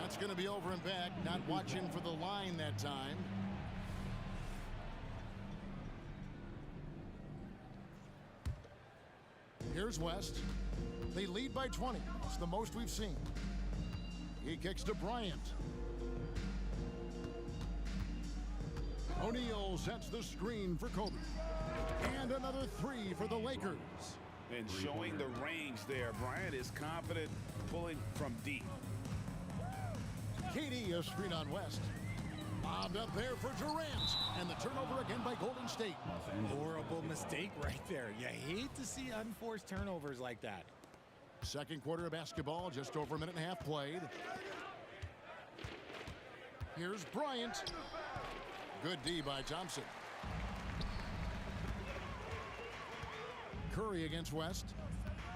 That's going to be over and back. Not watching for the line that time. Here's West. They lead by 20. It's the most we've seen. He kicks to Bryant. O'Neal sets the screen for Kobe. And another 3 for the Lakers. And showing the range there. Bryant is confident pulling from deep. KD a screen on West. Bobbed up there for Durant. And the turnover again by Golden State. Horrible mistake right there. You hate to see unforced turnovers like that. Second quarter of basketball, just over a minute and a half played. Here's Bryant. Good D by Thompson. Curry against West.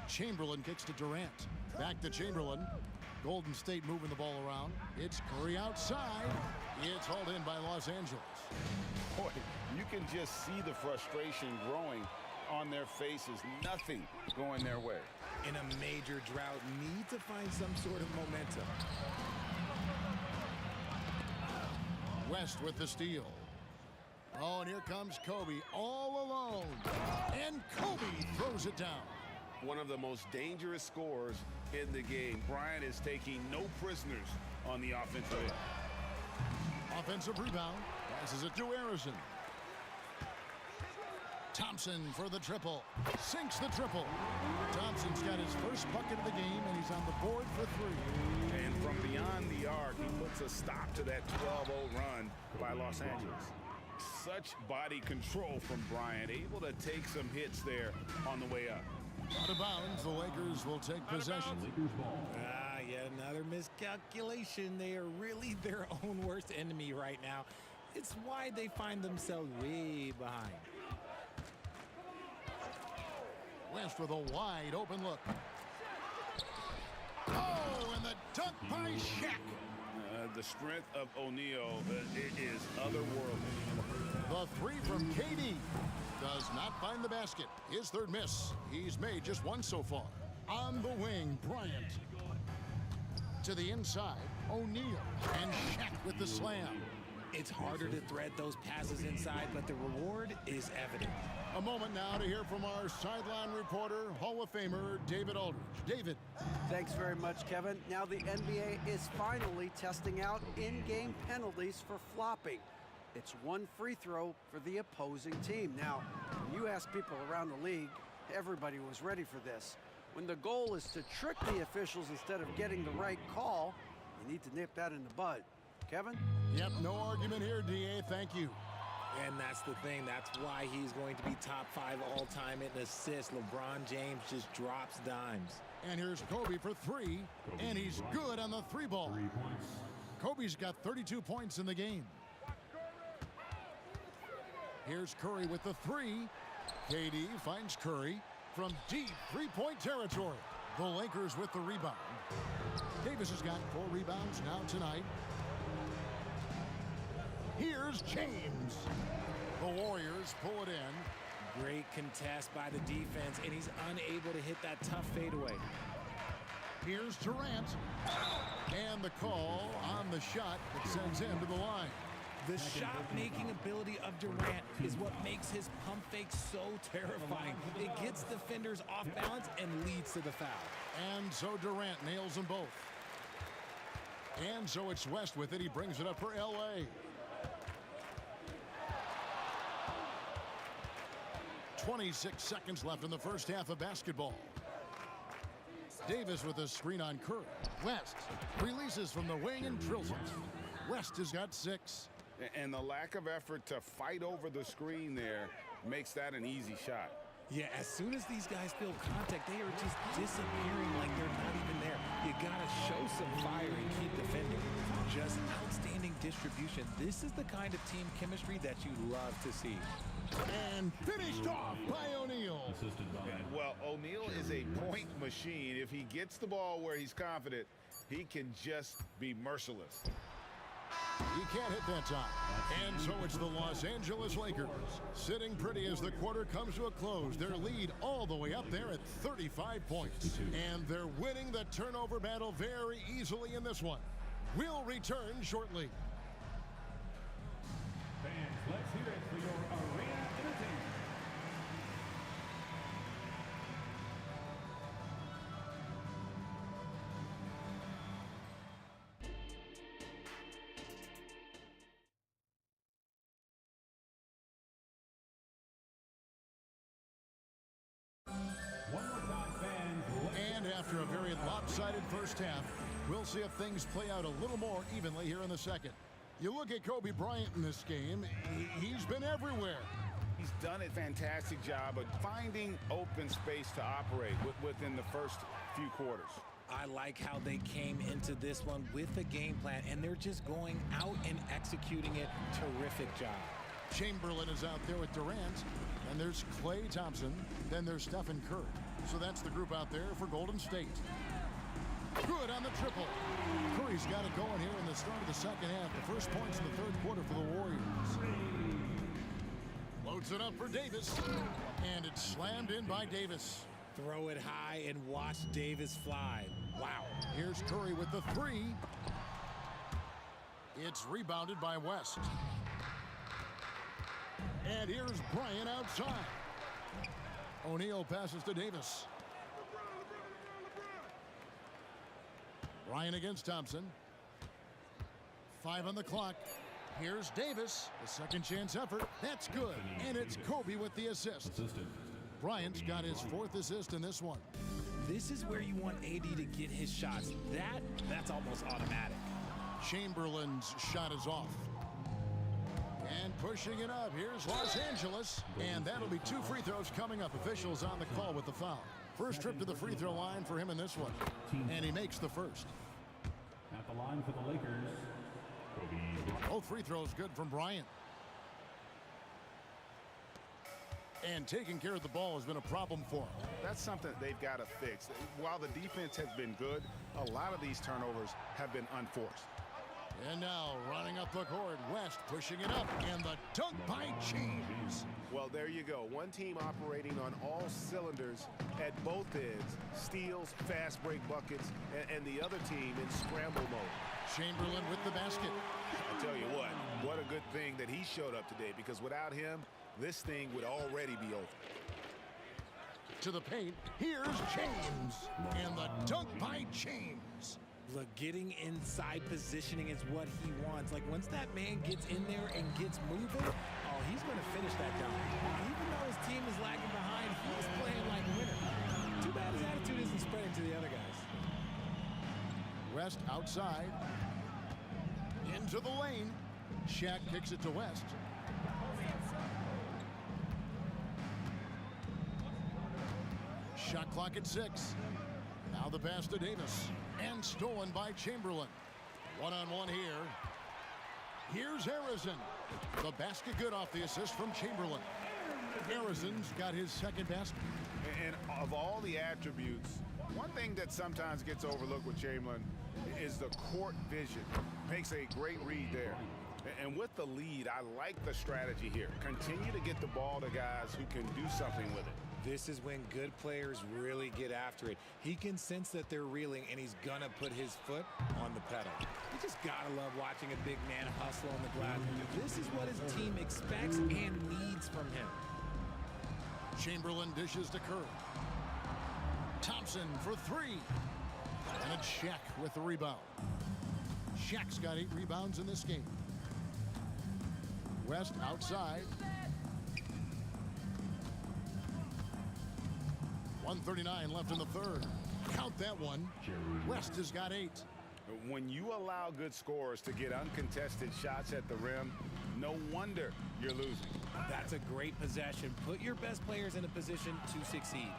Chamberlain kicks to Durant. Back to Chamberlain. Golden State moving the ball around. It's Curry outside. It's hauled in by Los Angeles. Boy, you can just see the frustration growing on their faces. Nothing going their way. In a major drought, need to find some sort of momentum. West with the steal. Oh, and here comes Kobe all alone. And Kobe throws it down. One of the most dangerous scorers in the game. Bryant is taking no prisoners on the offensive end. Offensive rebound. Passes it to Harrison. Thompson for the triple. Sinks the triple. Thompson's got his first bucket of the game, and he's on the board for 3. And from beyond the arc, he puts a stop to that 12-0 run by Los Angeles. Such body control from Bryant, able to take some hits there on the way up. Out of bounds, the Lakers will take possession. Yet another miscalculation. They are really their own worst enemy right now. It's why they find themselves way behind. West with a wide open look. Oh, and the dunk by Shaq. The strength of O'Neal is otherworldly. The 3 from KD does not find the basket. His third miss. He's made just 1 so far. On the wing, Bryant. To the inside, O'Neal. And Shaq with the slam. It's harder to thread those passes inside, but the reward is evident. A moment now to hear from our sideline reporter, Hall of Famer, David Aldridge. David. Thanks very much, Kevin. Now the NBA is finally testing out in-game penalties for flopping. It's 1 free throw for the opposing team. Now, when you ask people around the league, everybody was ready for this. When the goal is to trick the officials instead of getting the right call, you need to nip that in the bud. Kevin? Yep, no argument here, DA. Thank you. And that's the thing. That's why he's going to be top 5 all-time in assists. LeBron James just drops dimes. And here's Kobe for 3, and he's good on the 3-ball. Kobe's got 32 points in the game. Here's Curry with the 3. KD finds Curry from deep 3-point territory. The Lakers with the rebound. Davis has got 4 rebounds now tonight. Here's James. The Warriors pull it in. Great contest by the defense, and he's unable to hit that tough fadeaway. Here's Durant. And the call on the shot that sends him to the line. The shot-making ability of Durant is what makes his pump fake so terrifying. It gets defenders off balance and leads to the foul. And so Durant nails them both. And so it's West with it. He brings it up for LA. 26 seconds left in the first half of basketball. Davis with a screen on Curry. West releases from the wing and drills it. West has got 6. And the lack of effort to fight over the screen there makes that an easy shot. Yeah, as soon as these guys feel contact, they are just disappearing like they're not even there. You gotta show some fire and keep defending. Just outstanding distribution. This is the kind of team chemistry that you love to see. And finished off by O'Neal. Well, O'Neal is a point machine. If he gets the ball where he's confident, he can just be merciless. He can't hit that time. And so it's the Los Angeles Lakers sitting pretty as the quarter comes to a close. Their lead all the way up there at 35 points. And they're winning the turnover battle very easily in this one. We'll return shortly. Fans, let's hear it for your arena entertainment. And after a very lopsided first half, we'll see if things play out a little more evenly here in the second. You look at Kobe Bryant in this game, he's been everywhere. He's done a fantastic job of finding open space to operate within the first few quarters. I like how they came into this one with a game plan, and they're just going out and executing it. Terrific job. Chamberlain is out there with Durant, and there's Klay Thompson, then there's Stephen Curry. So that's the group out there for Golden State. Good on the triple. Curry's got it going here in the start of the second half. The first points in the third quarter for the Warriors. Loads it up for Davis, and it's slammed in by Davis. Throw it high and watch Davis fly. Wow. Here's Curry with the 3. It's rebounded by West. And here's Bryant outside. O'Neal passes to Davis. Bryant against Thompson. 5 on the clock. Here's Davis. The second chance effort. That's good. And it's Kobe with the assist. Bryant's got his 4th assist in this one. This is where you want AD to get his shots. That's almost automatic. Chamberlain's shot is off. And pushing it up. Here's Los Angeles. And that'll be 2 free throws coming up. Officials on the call with the foul. First trip to the free throw line for him in this one. And he makes the first. At the line for the Lakers, Kobe. Both free throws good from Bryant. And taking care of the ball has been a problem for him. That's something they've got to fix. While the defense has been good, a lot of these turnovers have been unforced. And now running up the court, West pushing it up, and the dunk by James. Well, there you go. One team operating on all cylinders at both ends. Steals, fast break buckets, and the other team in scramble mode. Chamberlain with the basket. I tell you what a good thing that he showed up today, because without him, this thing would already be over. To the paint, here's James, and the dunk by James. Look, getting inside positioning is what he wants. Like, once that man gets in there and gets moving, oh, he's going to finish that dunk. Even though his team is lagging behind, he's playing like a winner. Too bad his attitude isn't West outside. Into the lane. Shaq kicks it to West. Shot clock at 6. Now the pass to Davis. And stolen by Chamberlain. One-on-one here. Here's Harrison. The basket good off the assist from Chamberlain. Harrison's got his second basket. And of all the attributes, one thing that sometimes gets overlooked with Chamberlain is the court vision. Makes a great read there. And with the lead, I like the strategy here. Continue to get the ball to guys who can do something with it. This is when good players really get after it. He can sense that they're reeling, and he's gonna put his foot on the pedal. You just gotta love watching a big man hustle on the glass. This is what his team expects and needs from him. Chamberlain dishes to Curry. Thompson for 3. And it's Shaq with the rebound. Shaq's got 8 rebounds in this game. West outside. 1:39 left in the third. Count that one. West has got 8. When you allow good scorers to get uncontested shots at the rim, no wonder you're losing. That's a great possession. Put your best players in a position to succeed.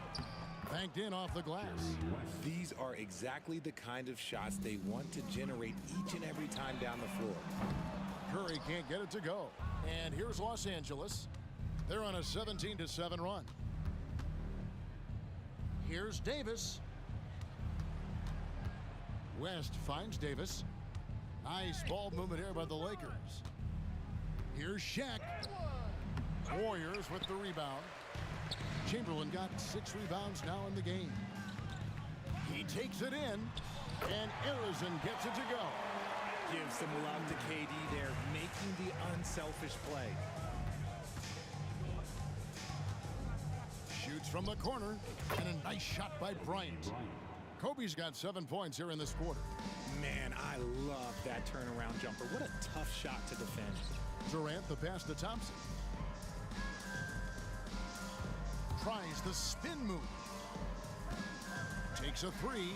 Banked in off the glass. These are exactly the kind of shots they want to generate each and every time down the floor. Curry can't get it to go. And here's Los Angeles. They're on a 17-7 run. Here's Davis. West finds Davis. Nice ball movement here by the Lakers. Here's Shaq. Warriors with the rebound. Chamberlain got 6 rebounds now in the game. He takes it in, and Harrison gets it to go. Give some love to KD there, making the unselfish play. Shoots from the corner, and a nice shot by Bryant. Kobe's got 7 points here in this quarter. Man, I love that turnaround jumper. What a tough shot to defend. Durant the pass to Thompson. Tries the spin move. Takes a 3.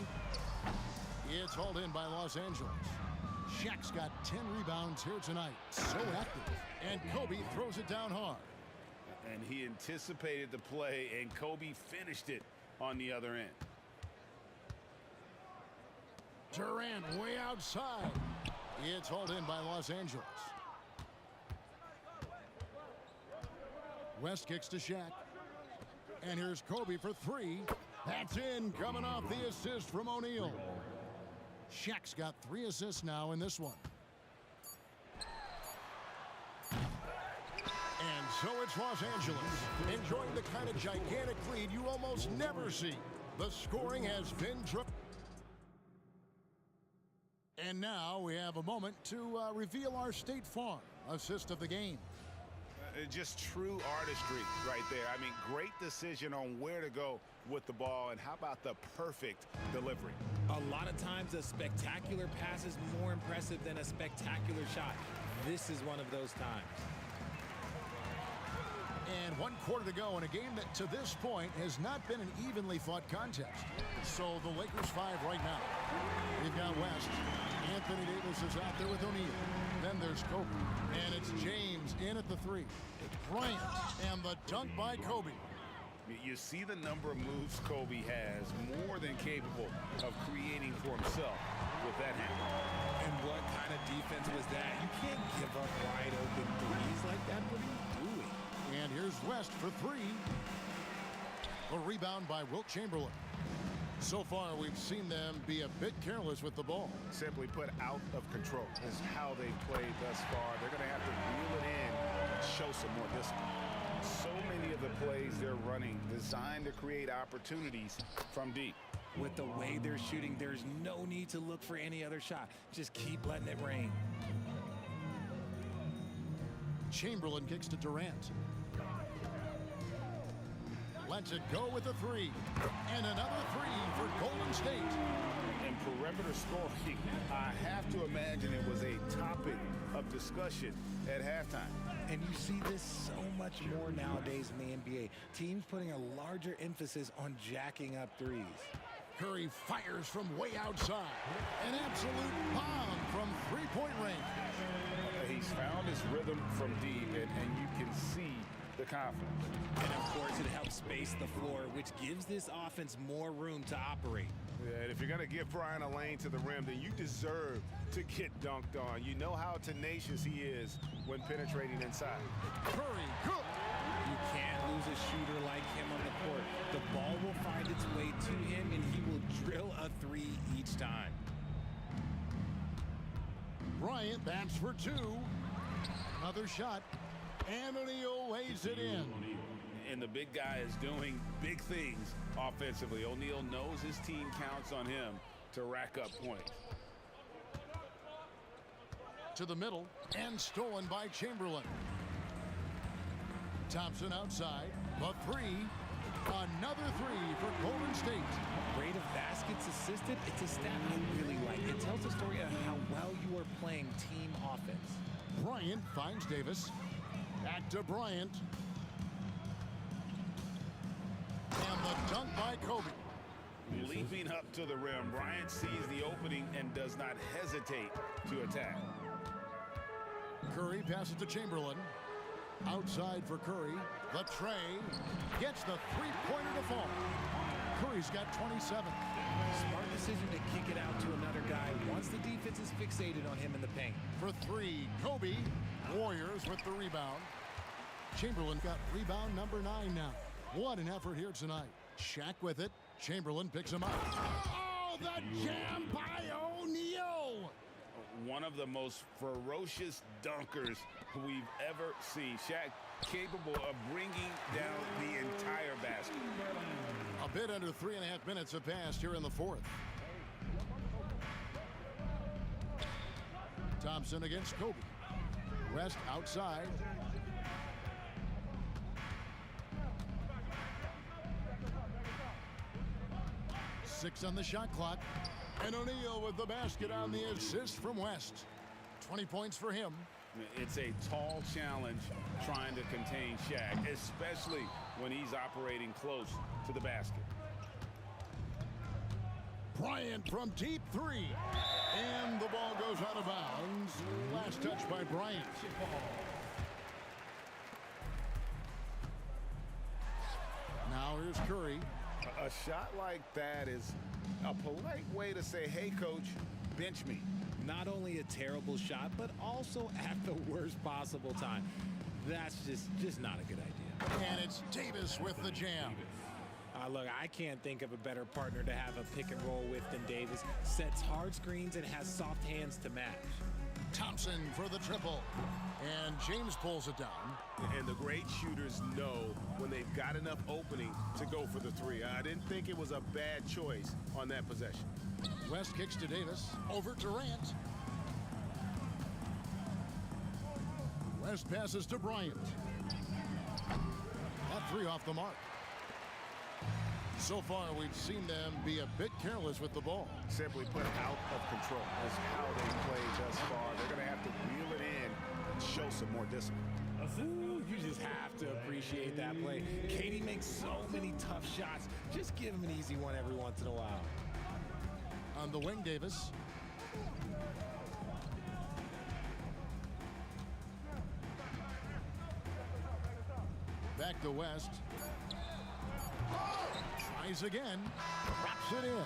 It's hauled in by Los Angeles. Shaq's got 10 rebounds here tonight. So active. And Kobe throws it down hard. And he anticipated the play, and Kobe finished it on the other end. Durant way outside. It's hauled in by Los Angeles. West kicks to Shaq. And here's Kobe for 3. That's in, coming off the assist from O'Neal. Shaq's got 3 assists now in this one. And so it's Los Angeles, enjoying the kind of gigantic lead you almost never see. The scoring has been and now we have a moment to reveal our State Farm assist of the game. Just true artistry right there. I mean, great decision on where to go with the ball, and how about the perfect delivery? A lot of times a spectacular pass is more impressive than a spectacular shot. This is one of those times. And 1 quarter to go in a game that to this point has not been an evenly fought contest. So the Lakers 5 right now. We've got West. Anthony Davis is out there with O'Neal. Then there's Kobe. And it's James in at the 3. It's Bryant. And the dunk by Kobe. You see the number of moves Kobe has, more than capable of creating for himself with that hand. And what kind of defense was that? You can't give up wide open threes like that. What are you doing? And here's West for 3. A rebound by Wilt Chamberlain. So far, we've seen them be a bit careless with the ball. Simply put, out of control is how they've played thus far. They're going to have to reel it in and show some more discipline. So many of the plays they're running designed to create opportunities from deep. With the way they're shooting, there's no need to look for any other shot. Just keep letting it rain. Chamberlain kicks to Durant. Lets it go with a 3. And another 3 for Golden State. And perimeter scoring, I have to imagine it was a topic of discussion at halftime. And you see this so much more nowadays in the NBA. Teams putting a larger emphasis on jacking up threes. Curry fires from way outside. An absolute bomb from three-point range. He's found his rhythm from deep, and you can see the confidence. And of course, it helps space the floor, which gives this offense more room to operate. Yeah, and if you're going to give Brian a lane to the rim, then you deserve to get dunked on. You know how tenacious he is when penetrating inside. Curry, good. You can't lose a shooter like him on the court. The ball will find its way to him, and he will drill a three each time. Bryant bats for two. Another shot. And O'Neal lays it in. And the big guy is doing big things offensively. O'Neal knows his team counts on him to rack up points. To the middle, and stolen by Chamberlain. Thompson outside, the three. Another three for Golden State. Rate of baskets assisted, it's a stat I really like. It tells the story of how well you are playing team offense. Bryant finds Davis. Back to Bryant. And the dunk by Kobe. Leaping up to the rim, Bryant sees the opening and does not hesitate to attack. Curry passes to Chamberlain. Outside for Curry. The tray. Gets the three-pointer to fall. Curry's got 27. Smart decision to kick it out to another guy once the defense is fixated on him in the paint. For three, Kobe. Warriors with the rebound. Chamberlain got rebound number 9 now. What an effort here tonight. Shaq with it. Chamberlain picks him up. Oh, the jam by O'Neal. One of the most ferocious dunkers we've ever seen. Shaq capable of bringing down the entire basket. A bit under 3.5 minutes have passed here in the fourth. Thompson against Kobe. West outside. Six on the shot clock. And O'Neal with the basket on the assist from West. 20 points for him. It's a tall challenge trying to contain Shaq, especially when he's operating close to the basket. Bryant from deep three. And the ball goes out of bounds. Last touch by Bryant. Now here's Curry. A shot like that is a polite way to say, hey, coach, bench me. Not only a terrible shot, but also at the worst possible time. That's just not a good idea. And it's Davis with the jam. Look, I can't think of a better partner to have a pick and roll with than Davis. Sets hard screens and has soft hands to match. Thompson for the triple. And James pulls it down. And the great shooters know when they've got enough opening to go for the three. I didn't think it was a bad choice on that possession. West kicks to Davis. Over Durant. West passes to Bryant. That three off the mark. So far, we've seen them be a bit careless with the ball. Simply put, out of control. That's how they played thus far. They're going to have to reel it in and show some more discipline. Ooh, you just have to appreciate that play. Katie makes so many tough shots. Just give him an easy one every once in a while. On the wing, Davis. Back to West. Tries again. Drops it in.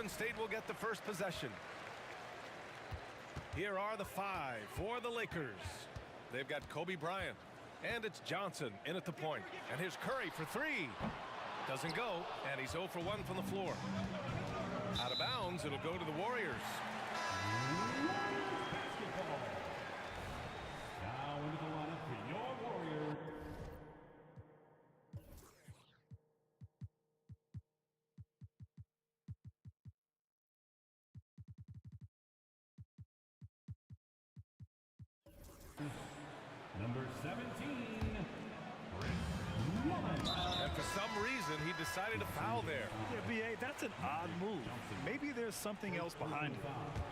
State will get the first possession. Here are the 5 for the Lakers. They've got Kobe Bryant, and it's Johnson in at the point. And here's Curry for 3. Doesn't go, and he's 0 for 1 from the floor. Out of bounds, it'll go to the Warriors. Now into the lineup for your Warriors. Number 17, And for some reason, he decided to foul there. Yeah, B.A., that's an odd move. Maybe there's something else behind it.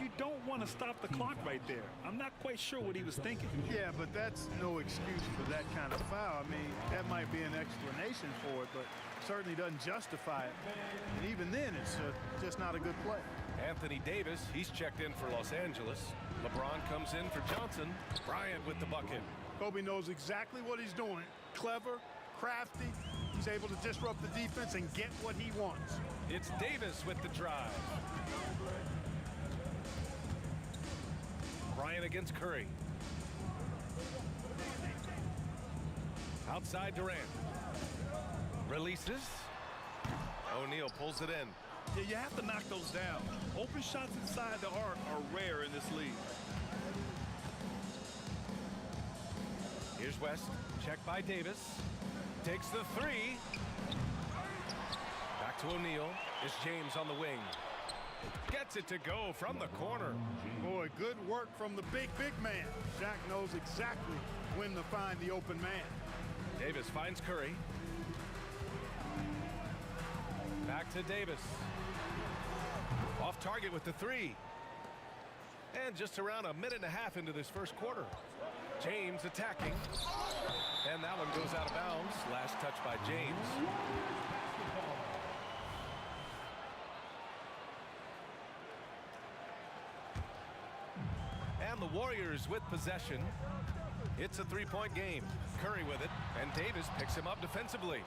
You don't want to stop the clock right there. I'm not quite sure what he was thinking. Yeah, but that's no excuse for that kind of foul. I mean, that might be an explanation for it, but certainly doesn't justify it. And even then, it's just not a good play. Anthony Davis, he's checked in for Los Angeles. LeBron comes in for Johnson. Bryant with the bucket. Kobe knows exactly what he's doing. Clever, crafty. He's able to disrupt the defense and get what he wants. It's Davis with the drive. Bryant against Curry. Outside Durant. Releases. O'Neal pulls it in. Yeah, you have to knock those down. Open shots inside the arc are rare in this league. Here's West. Check by Davis. Takes the 3. Back to O'Neal. Is James on the wing. Gets it to go from the corner. Boy, good work from the big man. Shaq knows exactly when to find the open man. Davis finds Curry. Back to Davis. Off target with the 3. And just around a minute and a half into this first quarter. James attacking. And that one goes out of bounds. Last touch by James. And the Warriors with possession. It's a 3-point game. Curry with it, and Davis picks him up defensively.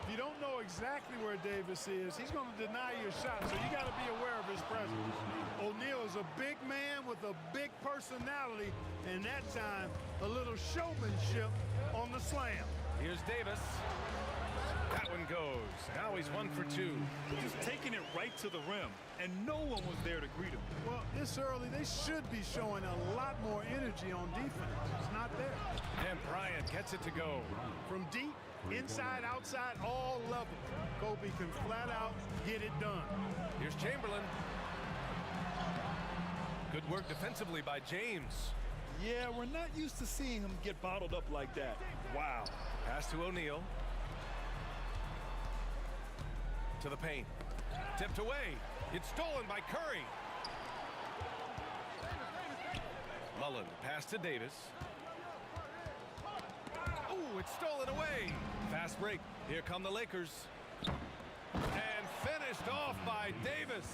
If you don't know exactly where Davis is, he's going to deny your shot, so you got to be aware of his presence. O'Neal is a big man with a big personality, and that time, a little showmanship on the slam. Here's Davis. That one goes. Now he's 1 for 2. Just taking it right to the rim, and no one was there to greet him. Well, this early, they should be showing a lot more energy on defense. It's not there. And Bryant gets it to go. From deep, inside, outside, all levels, Kobe can flat out get it done. Here's Chamberlain. Good work defensively by James. Yeah, we're not used to seeing him get bottled up like that. Wow. Pass to O'Neal. To the paint. Tipped away. It's stolen by Curry. Mullen pass to Davis. Oh, a It's stolen away. Fast break. Here come the Lakers. And finished off by Davis.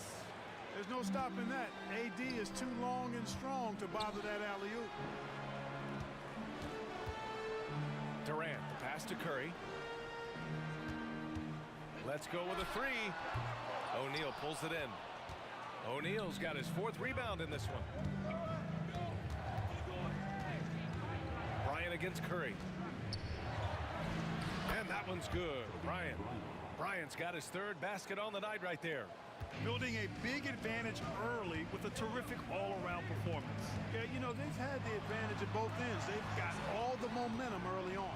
There's no stopping that. AD is too long and strong to bother that alley-oop. Durant, the pass to Curry. Let's go with a three. O'Neal pulls it in. O'Neal's got his 4th rebound in this one. Bryant against Curry. And that one's good. Bryant's got his 3rd basket on the night right there. Building a big advantage early with a terrific all-around performance. Yeah, you know, they've had the advantage at both ends. They've got all the momentum early on.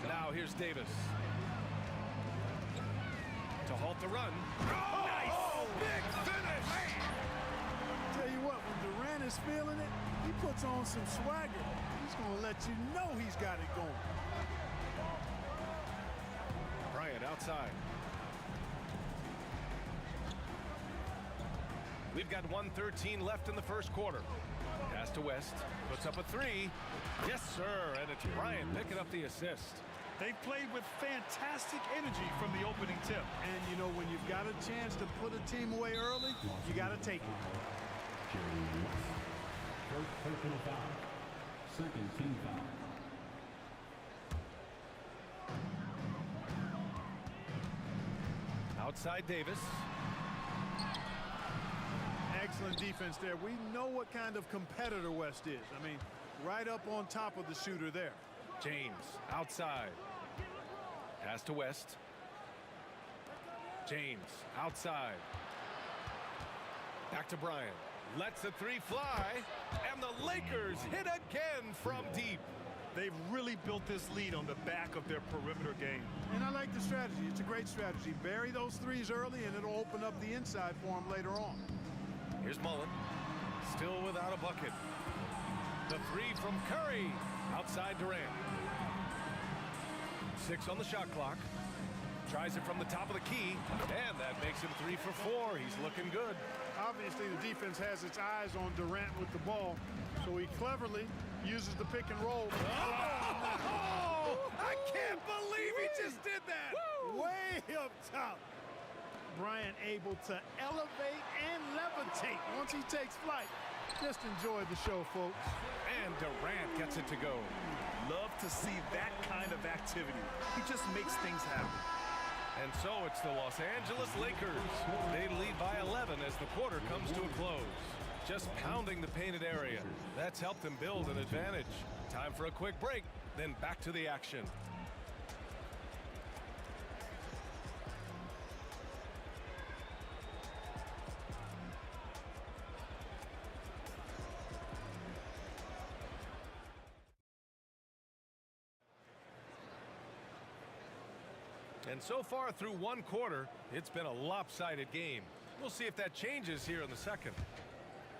Now here's Davis. To halt the run. Oh, nice! Big finish! Tell you what, when Durant is feeling it, he puts on some swagger. He's going to let you know he's got it going. Bryant outside. We've got 1:13 left in the first quarter. Pass to West. Puts up a 3. Yes, sir. And it's Bryant picking up the assist. They've played with fantastic energy from the opening tip. And, you know, when you've got a chance to put a team away early, you got to take it. First personal foul. Second team foul. Outside Davis. Excellent defense there. We know what kind of competitor West is. I mean, right up on top of the shooter there. James outside. Pass to West. James outside. Back to Bryant. Lets the 3 fly. And the Lakers hit again from deep. They've really built this lead on the back of their perimeter game. And I like the strategy. It's a great strategy. Bury those threes early, and it'll open up the inside for them later on. Here's Mullen. Still without a bucket. The 3 from Curry. Outside Durant. 6 on the shot clock. Tries it from the top of the key. And that makes him 3 for 4. He's looking good. Obviously, the defense has its eyes on Durant with the ball. So he cleverly uses the pick and roll. Oh, I can't believe he just did that. Way up top. Bryant able to elevate and levitate once he takes flight. Just enjoy the show, folks. And Durant gets it to go. Love to see that kind of activity. He just makes things happen. And so it's the Los Angeles Lakers. They lead by 11 as the quarter comes to a close. Just pounding the painted area. That's helped them build an advantage. Time for a quick break, then back to the action. And so far through one quarter, it's been a lopsided game. We'll see if that changes here in the second.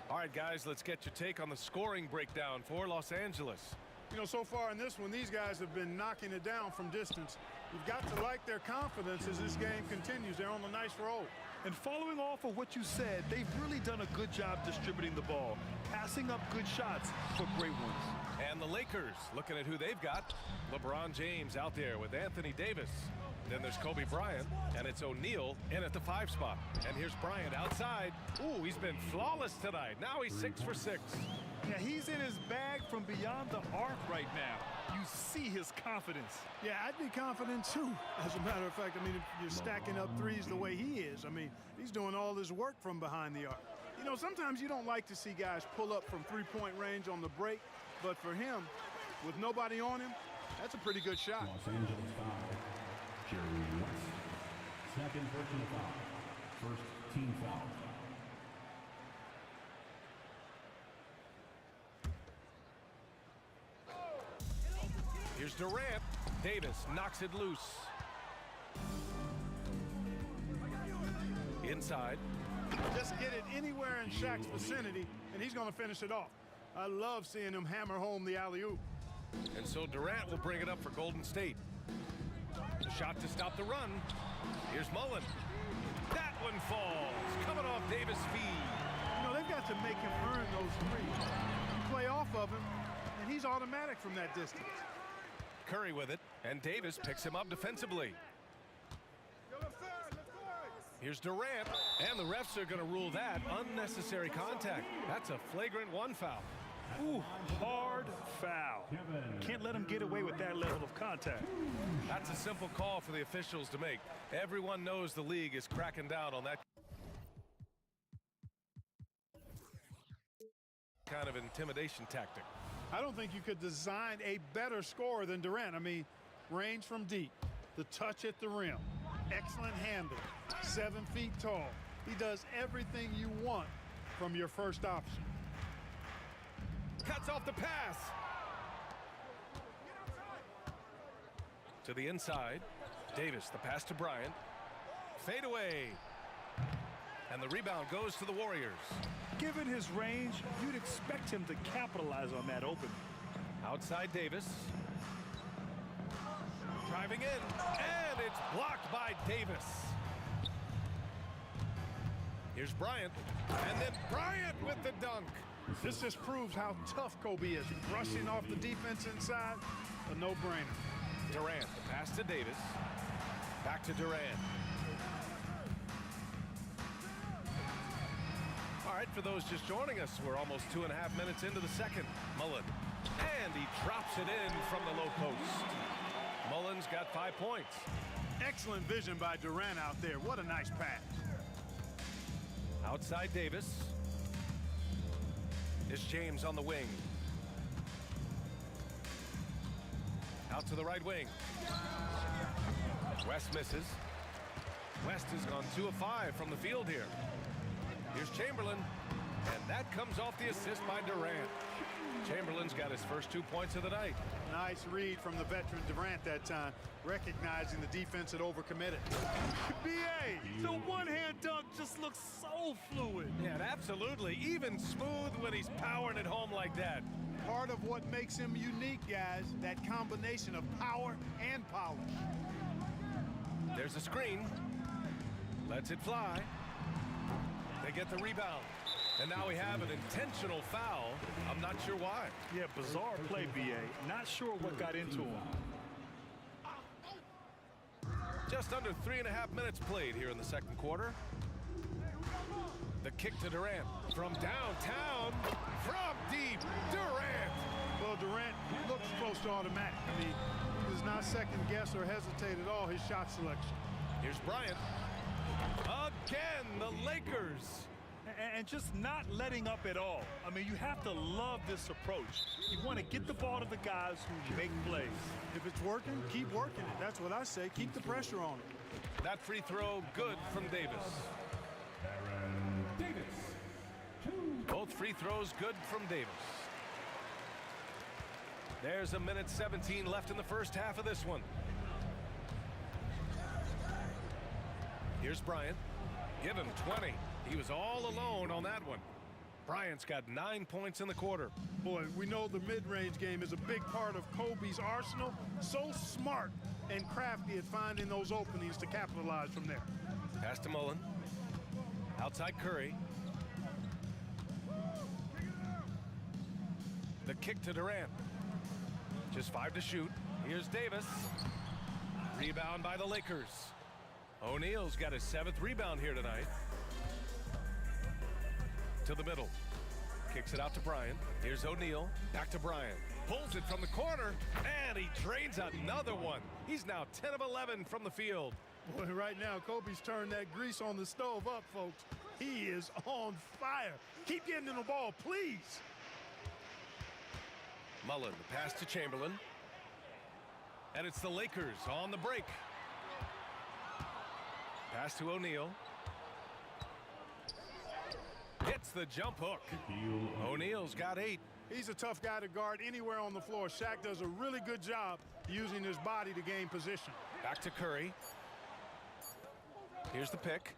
All right, guys, let's get your take on the scoring breakdown for Los Angeles. You know, so far in this one, these guys have been knocking it down from distance. You've got to like their confidence as this game continues. They're on a nice roll. And following off of what you said, they've really done a good job distributing the ball, passing up good shots for great ones. And the Lakers, looking at who they've got. LeBron James out there with Anthony Davis. Then there's Kobe Bryant, and it's O'Neal in at the 5 spot. And here's Bryant outside. Ooh, he's been flawless tonight. Now he's 6 for 6. Yeah, he's in his bag from beyond the arc right now. You see his confidence. Yeah, I'd be confident too. As a matter of fact, I mean, if you're stacking up threes the way he is, I mean, he's doing all his work from behind the arc. You know, sometimes you don't like to see guys pull up from three-point range on the break, but for him, with nobody on him, that's a pretty good shot. Los Angeles foul. Jerry West. Second personal foul. First team foul. Here's Durant. Davis knocks it loose. Inside. Just get it anywhere in Shaq's vicinity, and he's going to finish it off. I love seeing him hammer home the alley-oop. And so Durant will bring it up for Golden State. The shot to stop the run. Here's Mullen. That one falls. Coming off Davis' feed. You know, they've got to make him earn those threes. You play off of him, and he's automatic from that distance. Curry with it, and Davis picks him up defensively. Here's Durant, and the refs are going to rule that unnecessary contact. That's a flagrant 1 foul. Ooh, hard foul. Can't let him get away with that level of contact. That's a simple call for the officials to make. Everyone knows the league is cracking down on that kind of intimidation tactic. I don't think you could design a better scorer than Durant. I mean, range from deep, the touch at the rim, excellent handle, 7 feet tall. He does everything you want from your first option. Cuts off the pass. To the inside. Davis, the pass to Bryant. Fade away. And the rebound goes to the Warriors. Given his range, you'd expect him to capitalize on that opening. Outside Davis. Driving in. And it's blocked by Davis. Here's Bryant. And then Bryant with the dunk. This just proves how tough Kobe is. Rushing off the defense inside, a no-brainer. Durant, the pass to Davis. Back to Durant. All right, for those just joining us, we're almost 2.5 minutes into the second. Mullen, and he drops it in from the low post. Mullen's got 5 points. Excellent vision by Durant out there. What a nice pass. Outside Davis. It's James on the wing. Out to the right wing. West misses. West has gone 2 of 5 from the field here. Here's Chamberlain, and that comes off the assist by Durant. Chamberlain's got his first 2 points of the night. Nice read from the veteran Durant that time, recognizing the defense had overcommitted. B.A., the one-hand dunk just looks so fluid. Yeah, absolutely. Even smooth when he's powering it home like that. Part of what makes him unique, guys, that combination of power and polish. There's a screen. Lets it fly. They get the rebound. And now we have an intentional foul. I'm not sure why. Yeah, bizarre play, B.A. Not sure what got into him. Just under 3.5 minutes played here in the second quarter. The kick to Durant from downtown, from deep, Durant. Well, Durant looks close to automatic. I mean, he does not second guess or hesitate at all his shot selection. Here's Bryant. Again, the Lakers. And just not letting up at all. I mean, you have to love this approach. You want to get the ball to the guys who make plays. If it's working, keep working it. That's what I say. Keep the pressure on it. That free throw good from Davis. Both free throws good from Davis. There's 1:17 left in the first half of this one. Here's Bryant. Give him 20. He was all alone on that one. Bryant's got 9 points in the quarter. Boy, we know the mid-range game is a big part of Kobe's arsenal. So smart and crafty at finding those openings to capitalize from there. Pass to Mullen. Outside Curry. The kick to Durant. Just 5 to shoot. Here's Davis. Rebound by the Lakers. O'Neal's got his 7th rebound here tonight. To the middle. Kicks it out to Bryant. Here's O'Neal. Back to Bryant. Pulls it from the corner, and he drains another one. He's now 10 of 11 from the field. Boy, right now, Kobe's turned that grease on the stove up, folks. He is on fire. Keep getting him the ball, please. Mullen, the pass to Chamberlain. And it's the Lakers on the break. Pass to O'Neal. Hits the jump hook. O'Neal's got 8. He's a tough guy to guard anywhere on the floor. Shaq does a really good job using his body to gain position. Back to Curry. Here's the pick.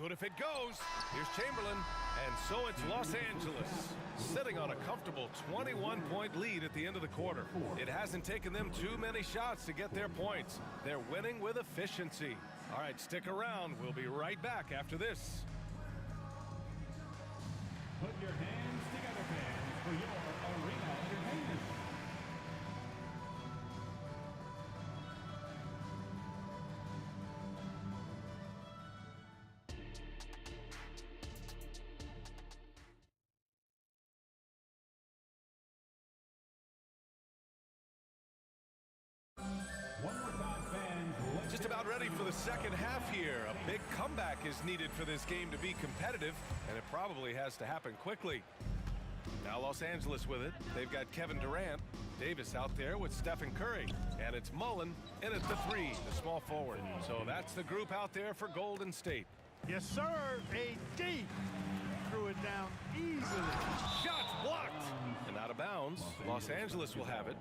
Good if it goes. Here's Chamberlain. And so it's Los Angeles sitting on a comfortable 21-point lead at the end of the quarter. It hasn't taken them too many shots to get their points. They're winning with efficiency. All right, stick around. We'll be right back after this. Put your hands together, fans, for your arena entertainment. just about ready for the second half here. A big comeback is needed for this game to be competitive, and it probably has to happen quickly. Now Los Angeles with it. They've got Kevin Durant. Davis out there with Stephen Curry. And it's Mullen in at the 3, the small forward. So that's the group out there for Golden State. Yes, sir. AD threw it down easily. Shots blocked. And out of bounds. Los Angeles will have it.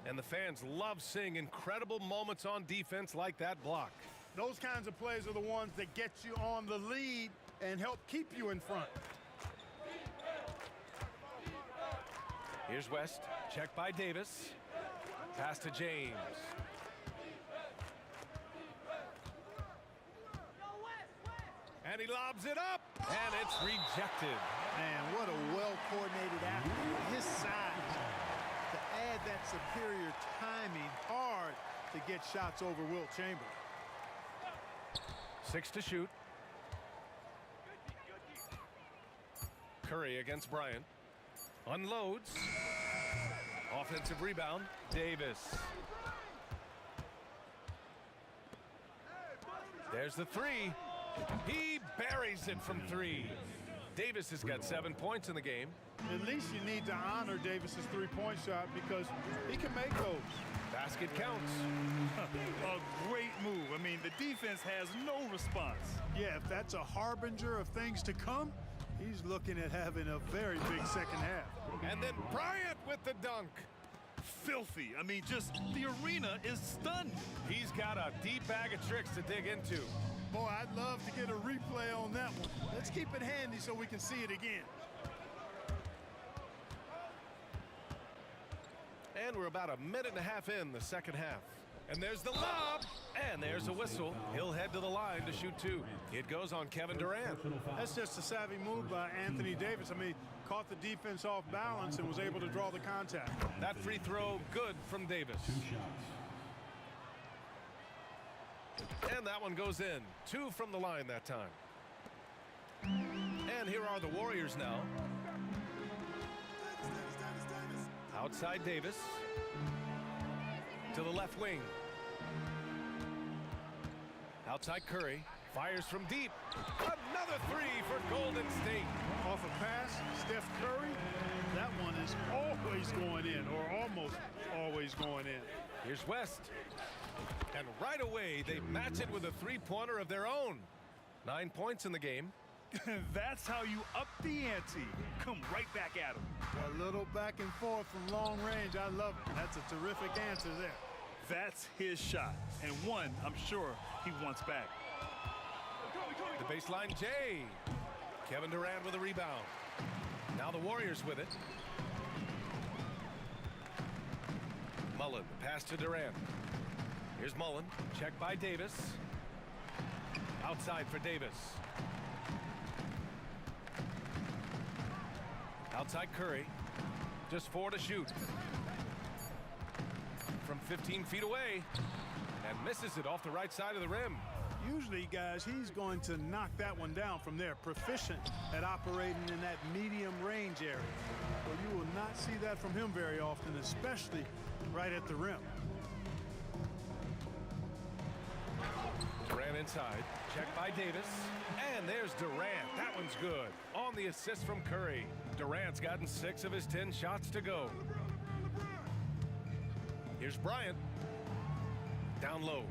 And the fans love seeing incredible moments on defense like that block. Those kinds of plays are the ones that get you on the lead and help keep you in front. Here's West. Check by Davis. Pass to James. And he lobs it up. And it's rejected. Man, what a well-coordinated athlete. His size. To add that superior timing, hard to get shots over Wilt Chamberlain. 6 to shoot. Curry against Bryant. Unloads. Offensive rebound. Davis. There's the 3. He buries it from 3. Davis has got 7 points in the game. At least you need to honor Davis's three-point shot because he can make those. Basket counts. A great move. I mean, the defense has no response. Yeah, if that's a harbinger of things to come, he's looking at having a very big second half. And then Bryant with the dunk. Filthy. I mean, just the arena is stunned. He's got a deep bag of tricks to dig into. Boy, I'd love to get a replay on that one. Let's keep it handy so we can see it again. And we're about a minute and a half in the second half. And there's the lob. And there's a whistle. He'll head to the line to shoot 2. It goes on Kevin Durant. That's just a savvy move by Anthony Davis. I mean, caught the defense off balance and was able to draw the contact. That free throw good from Davis. 2 shots. And that one goes in. 2 from the line that time. And here are the Warriors now. Outside Davis. To the left wing. Outside Curry. Fires from deep. Another 3 for Golden State. Off a pass, Steph Curry. That one is always going in, or almost always going in. Here's West. And right away, they match it with a three-pointer of their own. 9 points in the game. That's how you up the ante. Come right back at him. A little back and forth from long range. I love it. That's a terrific answer there. That's his shot, and one I'm sure he wants back. The baseline J. Kevin Durant with a rebound. Now the Warriors with it. Mullen, pass to Durant. Here's Mullen, check by Davis. Outside for Davis. Outside Curry. Just 4 to shoot. From 15 feet away. And misses it off the right side of the rim. Usually, guys, he's going to knock that one down from there. Proficient at operating in that medium range area. But you will not see that from him very often, especially right at the rim. Durant inside. Check by Davis. And there's Durant. That one's good. On the assist from Curry. Durant's gotten 6 of his 10 shots to go. Here's Bryant. Down low.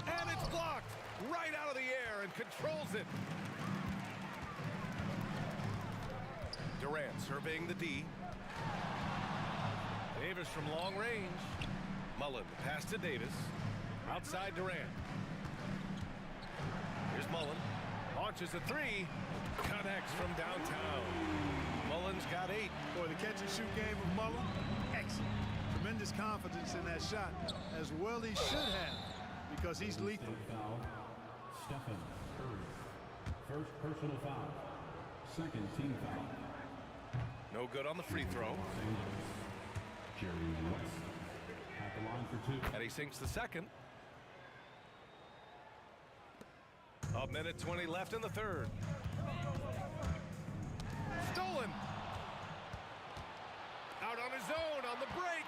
And it's blocked. Right out of the air and controls it. Durant surveying the D. Davis from long range. Mullen, pass to Davis. Outside Durant. Here's Mullen. Launches a 3. Connects from downtown. Mullen's got 8. Boy, the catch and shoot game of Mullen, excellent. Tremendous confidence in that shot, as well he should have, because he's lethal. Foul. Stephen Curry. First personal foul. Second team foul. No good on the free throw. Jerry West at the line for 2. And he sinks the second. A minute 20 left in the third. Stolen. Out on his own on the break.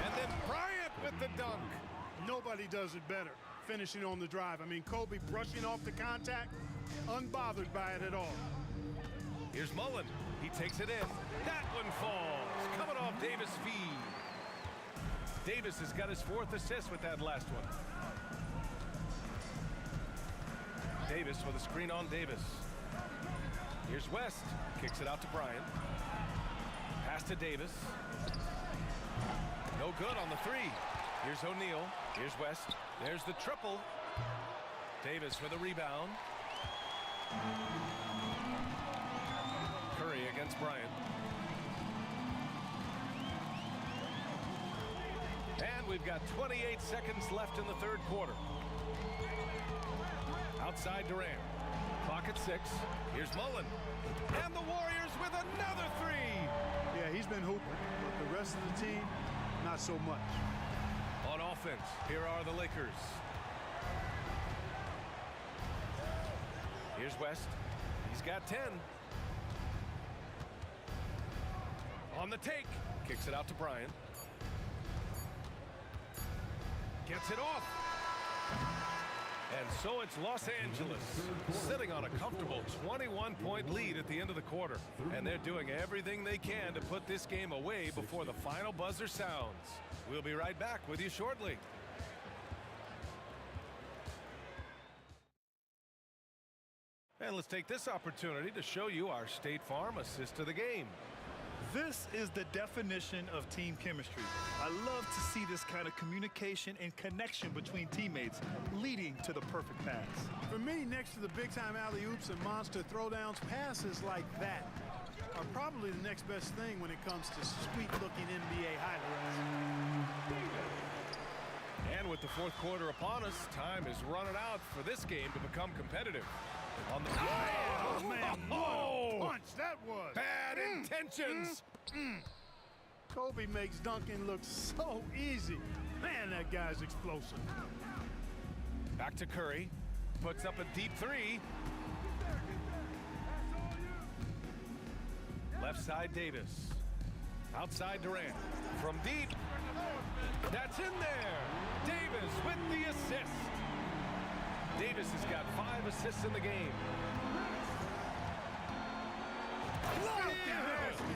And then Bryant with the dunk. Nobody does it better. finishing on the drive. I mean, Kobe brushing off the contact, unbothered by it at all. Here's Mullen. He takes it in. That one falls. Coming off Davis' feed. Davis has got his 4th assist with that last one. Davis with a screen on Davis. Here's West. Kicks it out to Bryant. Pass to Davis. No good on the 3. Here's O'Neal. Here's West. There's the triple. Davis with a rebound. Curry against Bryant. And we've got 28 seconds left in the 3rd quarter. Outside Durant. Clock at 6. Here's Mullen. And the Warriors with another 3. Yeah, he's been hooping, but the rest of the team, not so much. On offense, here are the Lakers. Here's West. He's got 10. On the take. Kicks it out to Bryant. Gets it off. And so it's Los Angeles sitting on a comfortable 21-point lead at the end of the quarter. And they're doing everything they can to put this game away before the final buzzer sounds. We'll be right back with you shortly. And let's take this opportunity to show you our State Farm assist to the game. This is the definition of team chemistry. I love to see this kind of communication and connection between teammates leading to the perfect pass. For me, next to the big-time alley-oops and monster throwdowns, passes like that are probably the next best thing when it comes to sweet-looking NBA highlights. And with the 4th quarter upon us, time is running out for this game to become competitive. On the oh man, what a punch that was. Bad intentions. Kobe makes dunking look so easy. Man, that guy's explosive. Back to Curry. Puts up a deep 3. Left side Davis. Outside Durant. From deep. That's in there. Davis with the assist. Davis has got 5 assists in the game.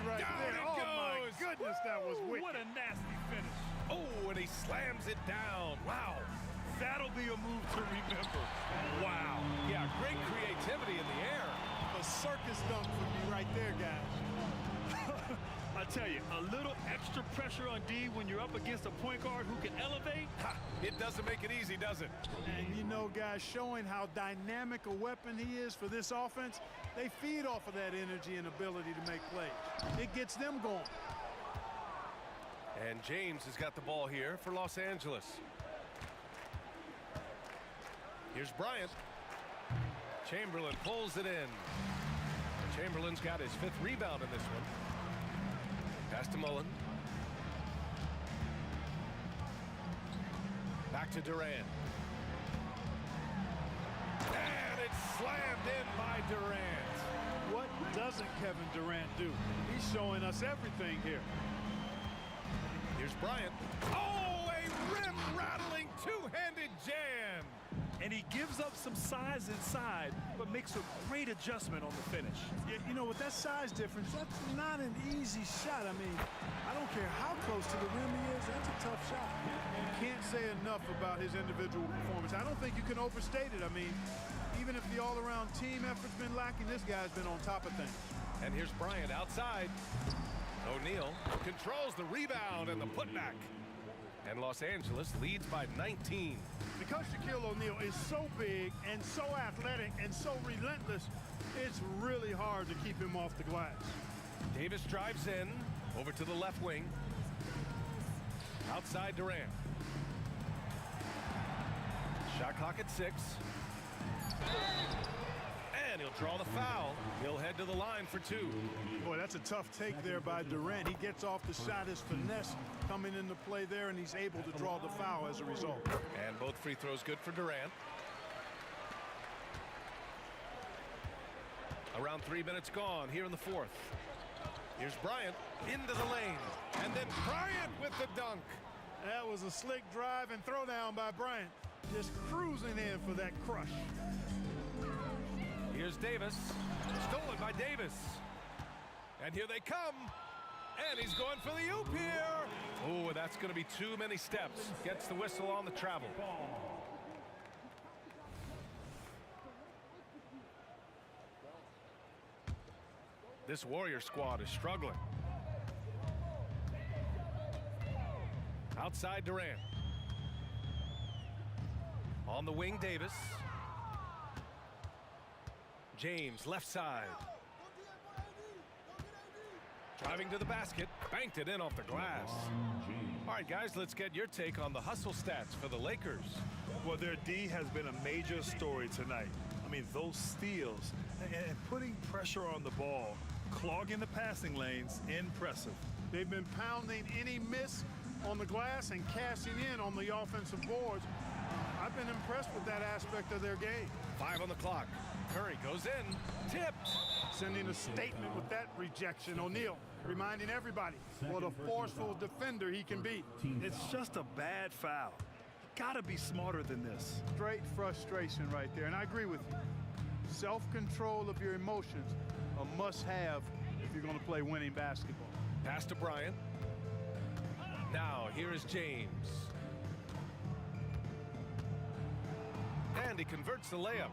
Right there. Oh my goodness, that was wicked. What a nasty finish. Oh, and he slams it down. Wow. That'll be a move to remember. Wow. Yeah, great creativity in the air. A circus dunk for me right there, guys. I tell you, a little extra pressure on D when you're up against a point guard who can elevate. Ha, it doesn't make it easy, does it? And you know, guys, showing how dynamic a weapon he is for this offense, they feed off of that energy and ability to make plays. It gets them going. And James has got the ball here for Los Angeles. Here's Bryant. Chamberlain pulls it in. Chamberlain's got his 5th rebound in this one. Pass to Mullen. Back to Durant. And it's slammed in by Durant. What doesn't Kevin Durant do? He's showing us everything here. Here's Bryant. Oh, a rim-rattling 2-handed jam. And he gives up some size inside, but makes a great adjustment on the finish. You know, with that size difference, that's not an easy shot. I mean, I don't care how close to the rim he is, that's a tough shot. You can't say enough about his individual performance. I don't think you can overstate it. I mean, even if the all-around team effort's been lacking, this guy's been on top of things. And here's Bryant outside. O'Neal controls the rebound and the putback. And Los Angeles leads by 19. Because Shaquille O'Neal is so big and so athletic and so relentless, it's really hard to keep him off the glass. Davis drives in, over to the left wing. Outside Durant. Shot clock at 6. And he'll draw the foul. He'll head to the line for 2. Boy, that's a tough take there by Durant. He gets off the shot, his finesse coming into play there, and he's able to draw the foul as a result. And both free throws good for Durant. Around 3 minutes gone here in the 4th. Here's Bryant into the lane. And then Bryant with the dunk. That was a slick drive and throw down by Bryant. Just cruising in for that crush. Here's Davis. Stolen by Davis. And here they come. And he's going for the oop here. Oh, that's going to be too many steps. Gets the whistle on the travel. This Warrior squad is struggling. Outside Durant. On the wing, Davis. James, left side. Driving to the basket. Banked it in off the glass. All right, guys, let's get your take on the hustle stats for the Lakers. Well, their D has been a major story tonight. I mean, those steals and putting pressure on the ball, clogging the passing lanes, impressive. They've been pounding any miss on the glass and cashing in on the offensive boards. I've been impressed with that aspect of their game. 5 on the clock. Curry goes in. Tipped. Sending a statement with that rejection. O'Neal reminding everybody what a forceful defender he can be. It's just a bad foul. Gotta be smarter than this. Straight frustration right there, and I agree with you. Self-control of your emotions, a must-have if you're going to play winning basketball. Pass to Bryant. Now here is James. And he converts the layup.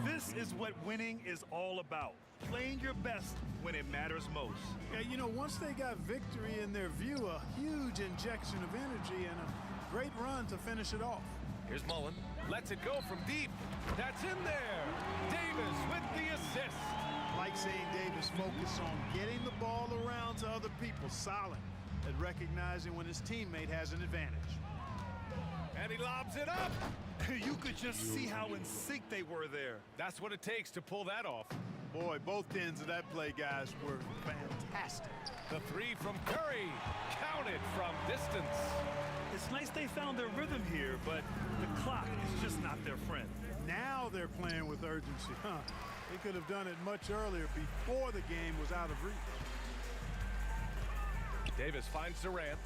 This is what winning is all about. Playing your best when it matters most. Yeah, you know, once they got victory in their view, a huge injection of energy and a great run to finish it off. Here's Mullen. Lets it go from deep. That's in there. Davis with the assist. Like seeing Davis focus on getting the ball around to other people, solid at recognizing when his teammate has an advantage. And he lobs it up. You could just see how in sync they were there. That's what it takes to pull that off. Boy, both ends of that play, guys, were fantastic. The three from Curry, counted from distance. It's nice they found their rhythm here, but the clock is just not their friend. Now they're playing with urgency. They could have done it much earlier before the game was out of reach. Davis finds Durant.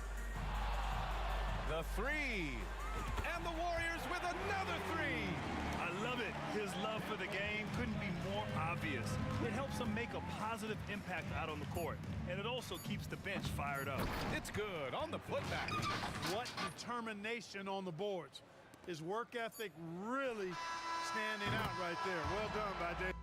The three. And the Warriors with another three. I love it. His love for the game couldn't be more obvious. It helps him make a positive impact out on the court. And it also keeps the bench fired up. It's good on the putback. What determination on the boards. His work ethic really standing out right there. Well done by Davis.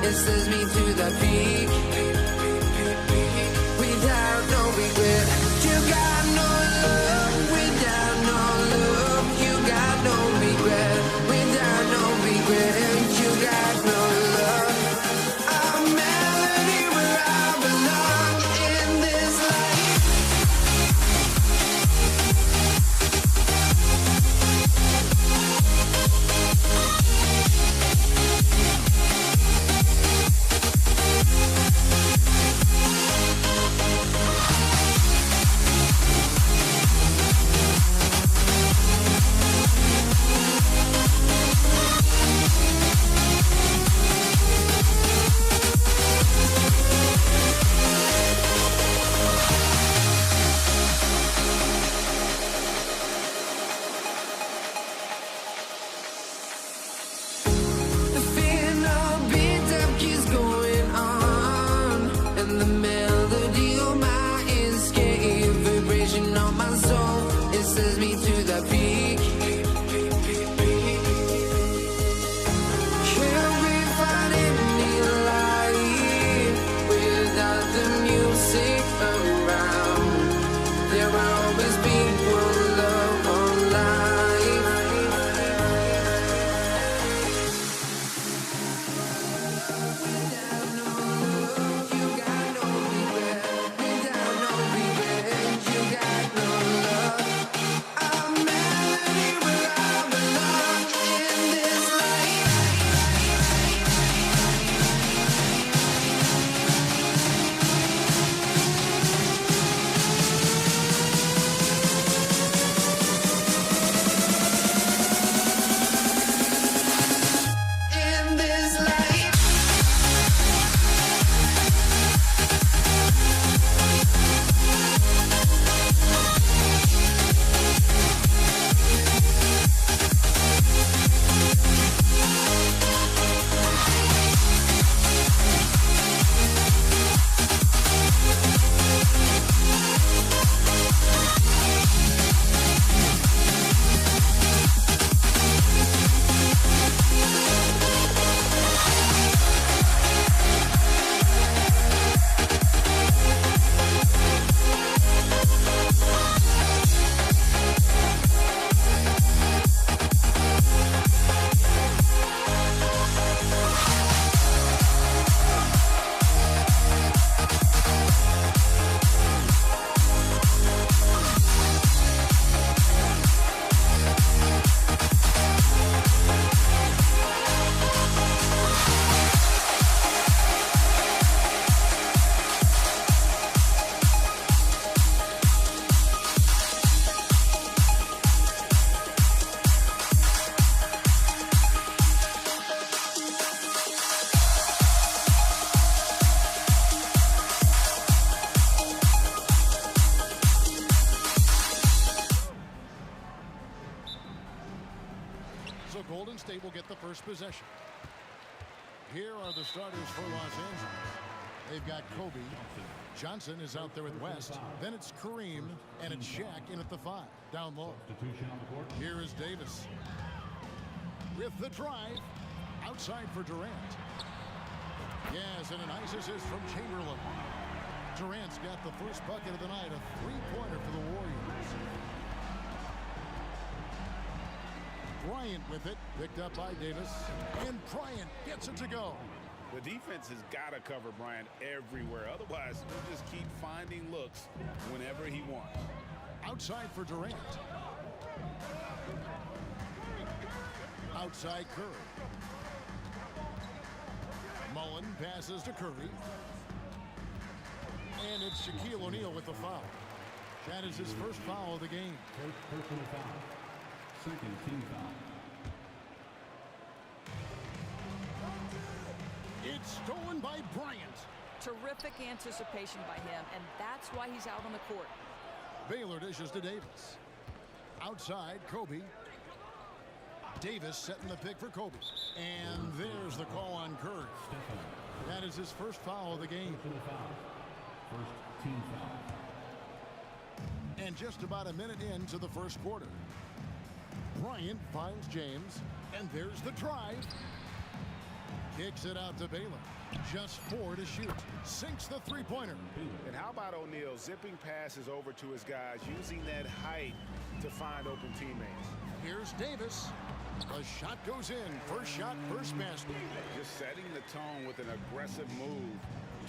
It sends me to the peak. We first possession. Here are the starters for Los Angeles. They've got Kobe. Johnson is out there with West. Then it's Kareem, and it's Shaq in at the 5, down low. Here is Davis. With the drive, outside for Durant. Yes, and a nice assist from Chamberlain. Durant's got the first bucket of the night, a three-pointer for the Warriors. Bryant with it, picked up by Davis, and Bryant gets it to go. The defense has got to cover Bryant everywhere. Otherwise, he'll just keep finding looks whenever he wants. Outside for Durant. Outside Curry. Mullen passes to Curry. And it's Shaquille O'Neal with the foul. That is his first foul of the game. First personal foul. Second team foul. It's stolen by Bryant. Terrific anticipation by him, and that's why he's out on the court. Baylor dishes to Davis. Outside, Kobe. Davis setting the pick for Kobe. And there's the call on Curry. That is his first foul of the game. First team foul. And just about a minute into the first quarter. Bryant finds James, and there's the drive. Kicks it out to Baylor. Just 4 to shoot. Sinks the three-pointer. And how about O'Neal zipping passes over to his guys, using that height to find open teammates. Here's Davis. The shot goes in. First shot, first basket. Just setting the tone with an aggressive move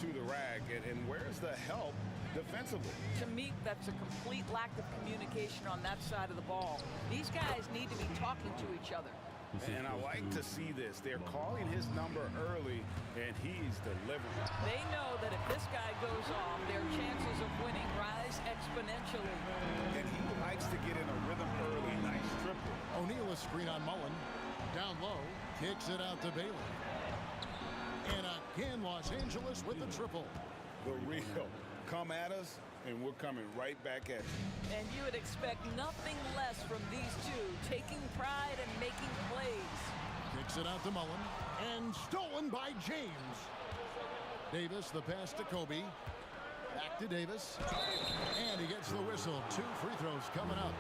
to the rack. And where's the help defensively? To me, that's a complete lack of communication on that side of the ball. These guys need to be talking to each other. And I like to see this. They're calling his number early, and he's delivering. They know that if this guy goes off, their chances of winning rise exponentially. And he likes to get in a rhythm early. Nice triple. O'Neal a screen on Mullen. Down low. Kicks it out to Baylor. And again, Los Angeles with the triple. The real. Come at us, and we're coming right back at you. And you would expect nothing less from these two, taking pride and making plays. Kicks it out to Mullen, and stolen by James. Davis, the pass to Kobe. Back to Davis. And he gets the whistle. 2 free throws coming up.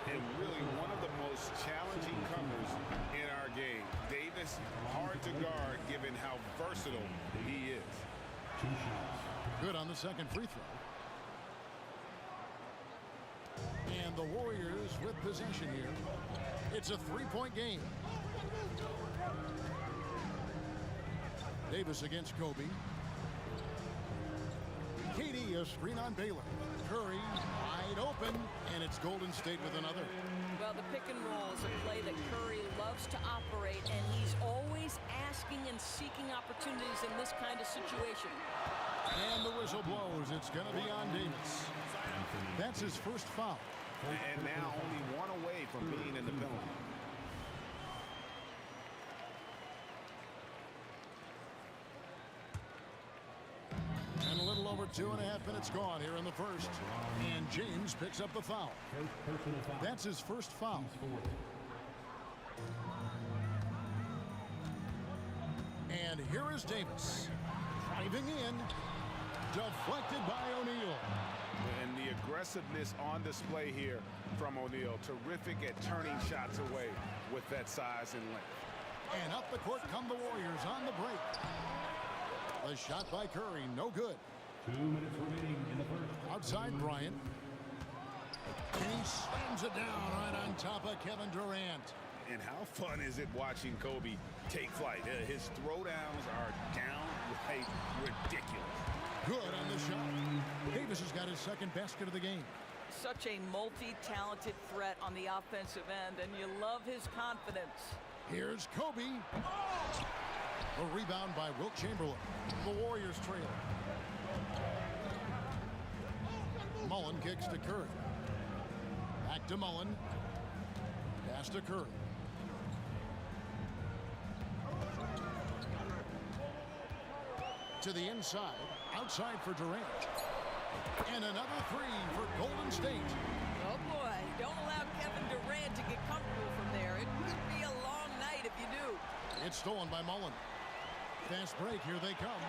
And really one of the most challenging comers in our game. Davis, hard to guard given how versatile he is. 2 shots. Good on the second free throw. And the Warriors with possession here. It's a 3-point game. Davis against Kobe. KD a screen on Baylor. Curry wide open, and it's Golden State with another. Well, the pick and roll is a play that Curry loves to operate, and he's always asking and seeking opportunities in this kind of situation. And the whistle blows. It's going to be on Davis. That's his first foul. And now only one away from being in the penalty. And a little over 2.5 minutes gone here in the first. And James picks up the foul. That's his first foul. And here is Davis. Driving in. Deflected by O'Neal. And the aggressiveness on display here from O'Neal. Terrific at turning shots away with that size and length. And up the court come the Warriors on the break. The shot by Curry, no good. 2 minutes remaining in the first. Outside Bryant. And he slams it down right on top of Kevin Durant. And how fun is it watching Kobe take flight? His throwdowns are downright ridiculous. Good on the shot. Davis has got his second basket of the game. Such a multi-talented threat on the offensive end, and you love his confidence. Here's Kobe. A rebound by Wilt Chamberlain. The Warriors trail. Mullen kicks to Curry. Back to Mullen. Pass to Curry. To the inside. Outside for Durant. And another three for Golden State. Oh boy, don't allow Kevin Durant to get comfortable from there. It could be a long It's stolen by Mullen. Fast break, here they come.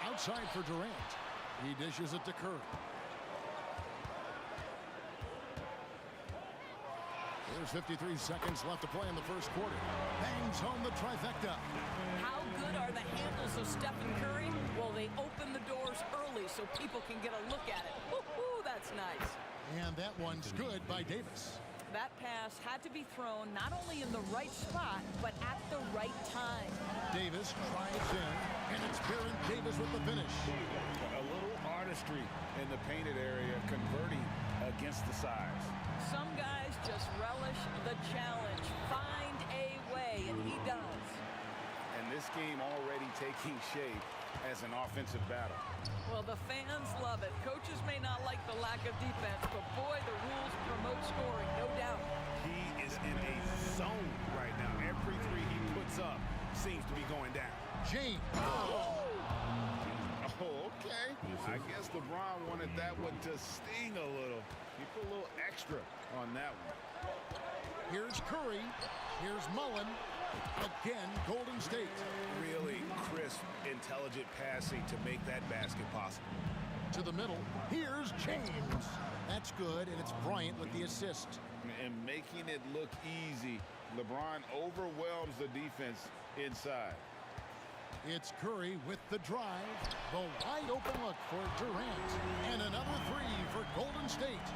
Outside for Durant. He dishes it to Curry. There's 53 seconds left to play in the first quarter. Bangs home the trifecta. How good are the handles of Stephen Curry? Well, they open the doors early so people can get a look at it. Woo-hoo, that's nice. And that one's good by Davis. That pass had to be thrown not only in the right spot, but at the right time. Davis drives in, and it's Baron Davis with the finish. A little artistry in the painted area, converting against the size. Some guys just relish the challenge. Find a way, and he does. And this game already taking shape as an offensive battle. Well, the fans love it. Coaches may not like the lack of defense, but boy, the rules promote scoring, no doubt. He is in a zone right now. Every three he puts up seems to be going down. James. Oh, okay. I guess LeBron wanted that one to sting a little. He put a little extra on that one. Here's Curry. Here's Mullen. Again, Golden State. Really crisp, intelligent passing to make that basket possible. To the middle. Here's James. That's good, and it's Bryant with the assist. And making it look easy, LeBron overwhelms the defense inside. It's Curry with the drive. The wide open look for Durant. And another three for Golden State.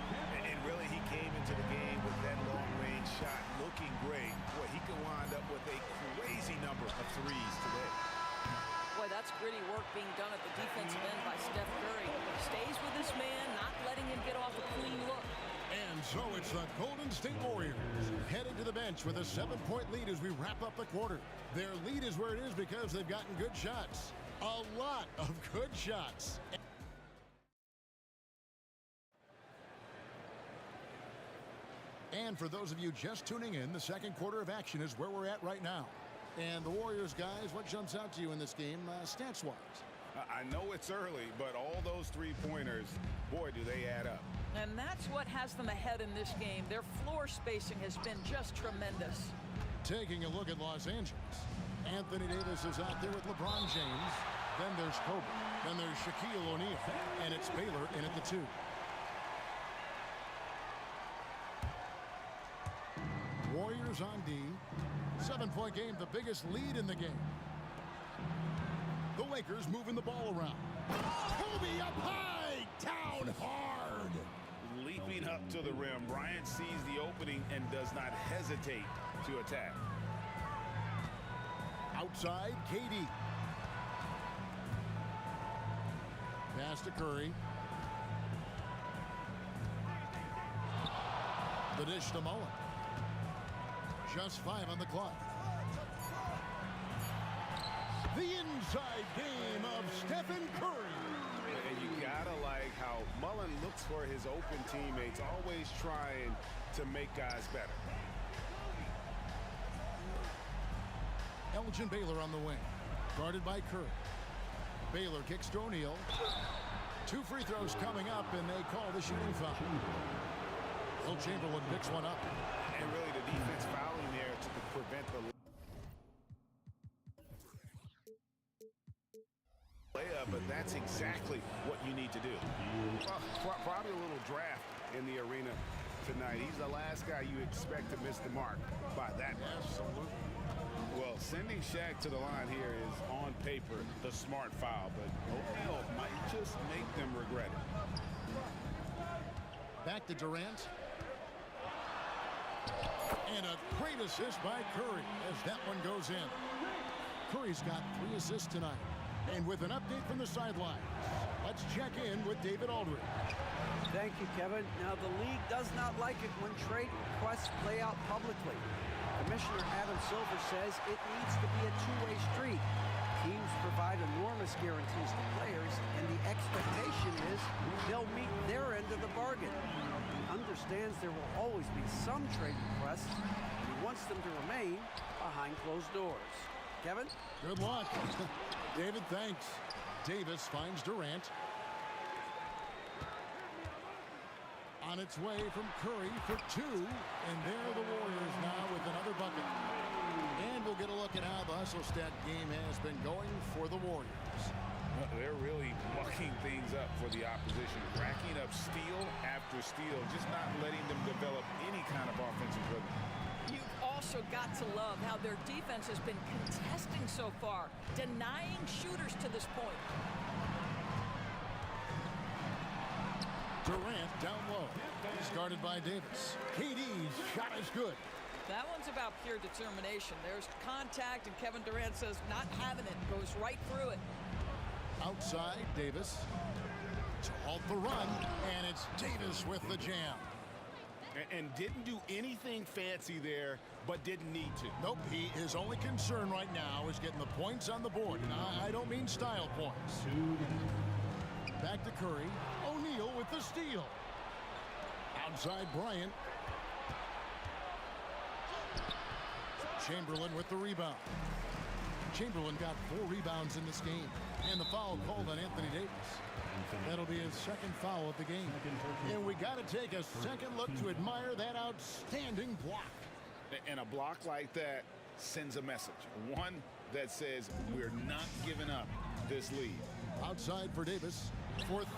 And really, he came into the game with that long-range shot looking great. Boy, he could wind up with a crazy number of threes today. Boy, that's gritty work being done at the defensive end by Steph Curry. Stays with his man, not letting him get off a clean look. And so it's the Golden State Warriors heading to the bench with a 7-point lead as we wrap up the quarter. Their lead is where it is because they've gotten good shots. A lot of good shots. And for those of you just tuning in, the second quarter of action is where we're at right now. And the Warriors, guys, what jumps out to you in this game stats-wise? I know it's early, but all those three-pointers, boy, do they add up. And that's what has them ahead in this game. Their floor spacing has been just tremendous. Taking a look at Los Angeles. Anthony Davis is out there with LeBron James. Then there's Kobe. Then there's Shaquille O'Neal. And it's Baylor in at the 2. Warriors on D. 7-point game, the biggest lead in the game. The Lakers moving the ball around. Kobe up high, down hard. Leaping up to the rim, Bryant sees the opening and does not hesitate to attack. Outside, KD. Pass to Curry. The dish to Mullen. Just 5 on the clock. The inside game of Stephen Curry. And you gotta like how Mullen looks for his open teammates, always trying to make guys better. Elgin Baylor on the wing. Guarded by Curry. Baylor kicks to O'Neal. 2 free throws coming up, and they call the shooting foul. Will Chamberlain picks one up. And really the defense fouling there to prevent the layup, but that's exactly what you need to do. Well, probably a little draft in the arena tonight. He's the last guy you expect to miss the mark by that much. Absolutely. Well, sending Shaq to the line here is on paper the smart foul, but O'Neal might just make them regret it. Back to Durant. And a great assist by Curry as that one goes in. Curry's got 3 assists tonight. And with an update from the sidelines, let's check in with David Aldridge. Thank you, Kevin. Now, the league does not like it when trade requests play out publicly. Commissioner Adam Silver says it needs to be a two-way street. Teams provide enormous guarantees to players, and the expectation is they'll meet their end of the bargain. He understands there will always be some trade requests, and he wants them to remain behind closed doors. Kevin? Good luck. David, thanks. Davis finds Durant. On its way from Curry for 2, and there are the Warriors now with another bucket. we'll get a look at how the hustle stat game has been going for the Warriors. Well, they're really mucking things up for the opposition, racking up steal after steal, just not letting them develop any kind of offensive rhythm. You've also got to love how their defense has been contesting so far, denying shooters to this point. Durant down low. He's guarded by Davis. KD's shot is good. That one's about pure determination. There's contact, and Kevin Durant says not having it, goes right through it. Outside, Davis to halt the run, and it's Davis with the jam. And didn't do anything fancy there, but didn't need to. Nope, his only concern right now is getting the points on the board. And I don't mean style points. Back to Curry. O'Neal with the steal. Outside Bryant. Chamberlain with the rebound. Chamberlain got 4 rebounds in this game. And the foul called on Anthony Davis. That'll be his second foul of the game. And we got to take a second look to admire that outstanding block. And a block like that sends a message. One that says we're not giving up this lead. Outside for Davis. For 3,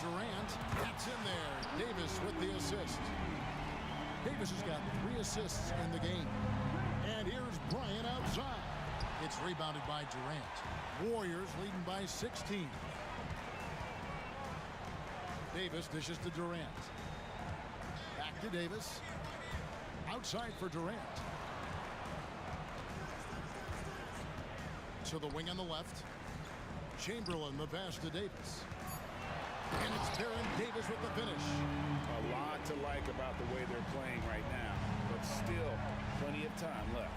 Durant. That's in there. Davis with the assist. Davis has got 3 assists in the game. And here's Bryant outside. It's rebounded by Durant. Warriors leading by 16. Davis dishes to Durant. Back to Davis. Outside for Durant. To the wing on the left. Chamberlain the pass to Davis. And it's Baron Davis with the finish. A lot to like about the way they're playing right now, but still plenty of time left.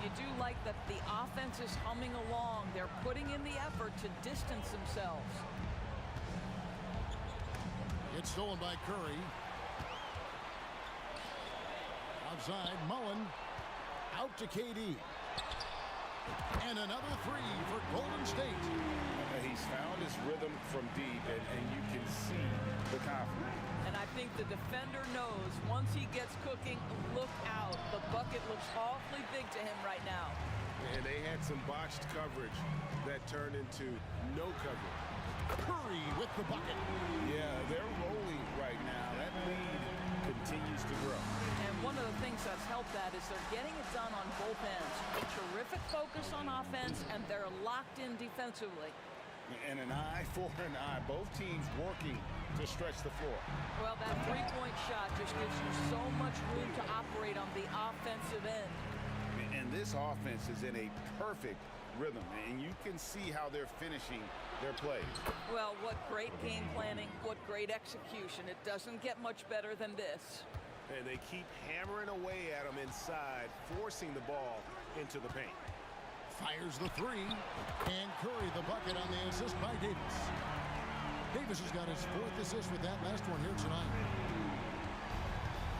You do like that the offense is humming along. They're putting in the effort to distance themselves. It's stolen by Curry. Outside, Mullen. Out to KD. And another 3 for Golden State. He's found his rhythm from deep, and you can see the confidence. And I think the defender knows once he gets cooking, look out. The bucket looks awfully big to him right now. And they had some botched coverage that turned into no coverage. Curry with the bucket. Yeah, they're rolling right now. That lead continues to grow. And one of the things that's helped that is they're getting it done on both ends. A terrific focus on offense, and they're locked in defensively. And an eye for an eye. Both teams working to stretch the floor. Well, that three-point shot just gives you so much room to operate on the offensive end. And this offense is in a perfect rhythm, and you can see how they're finishing their plays. Well, what great game planning, what great execution. It doesn't get much better than this. And they keep hammering away at them inside, forcing the ball into the paint. Fires the 3, and Curry the bucket on the assist by Davis. Davis has got his 4th assist with that last one here tonight.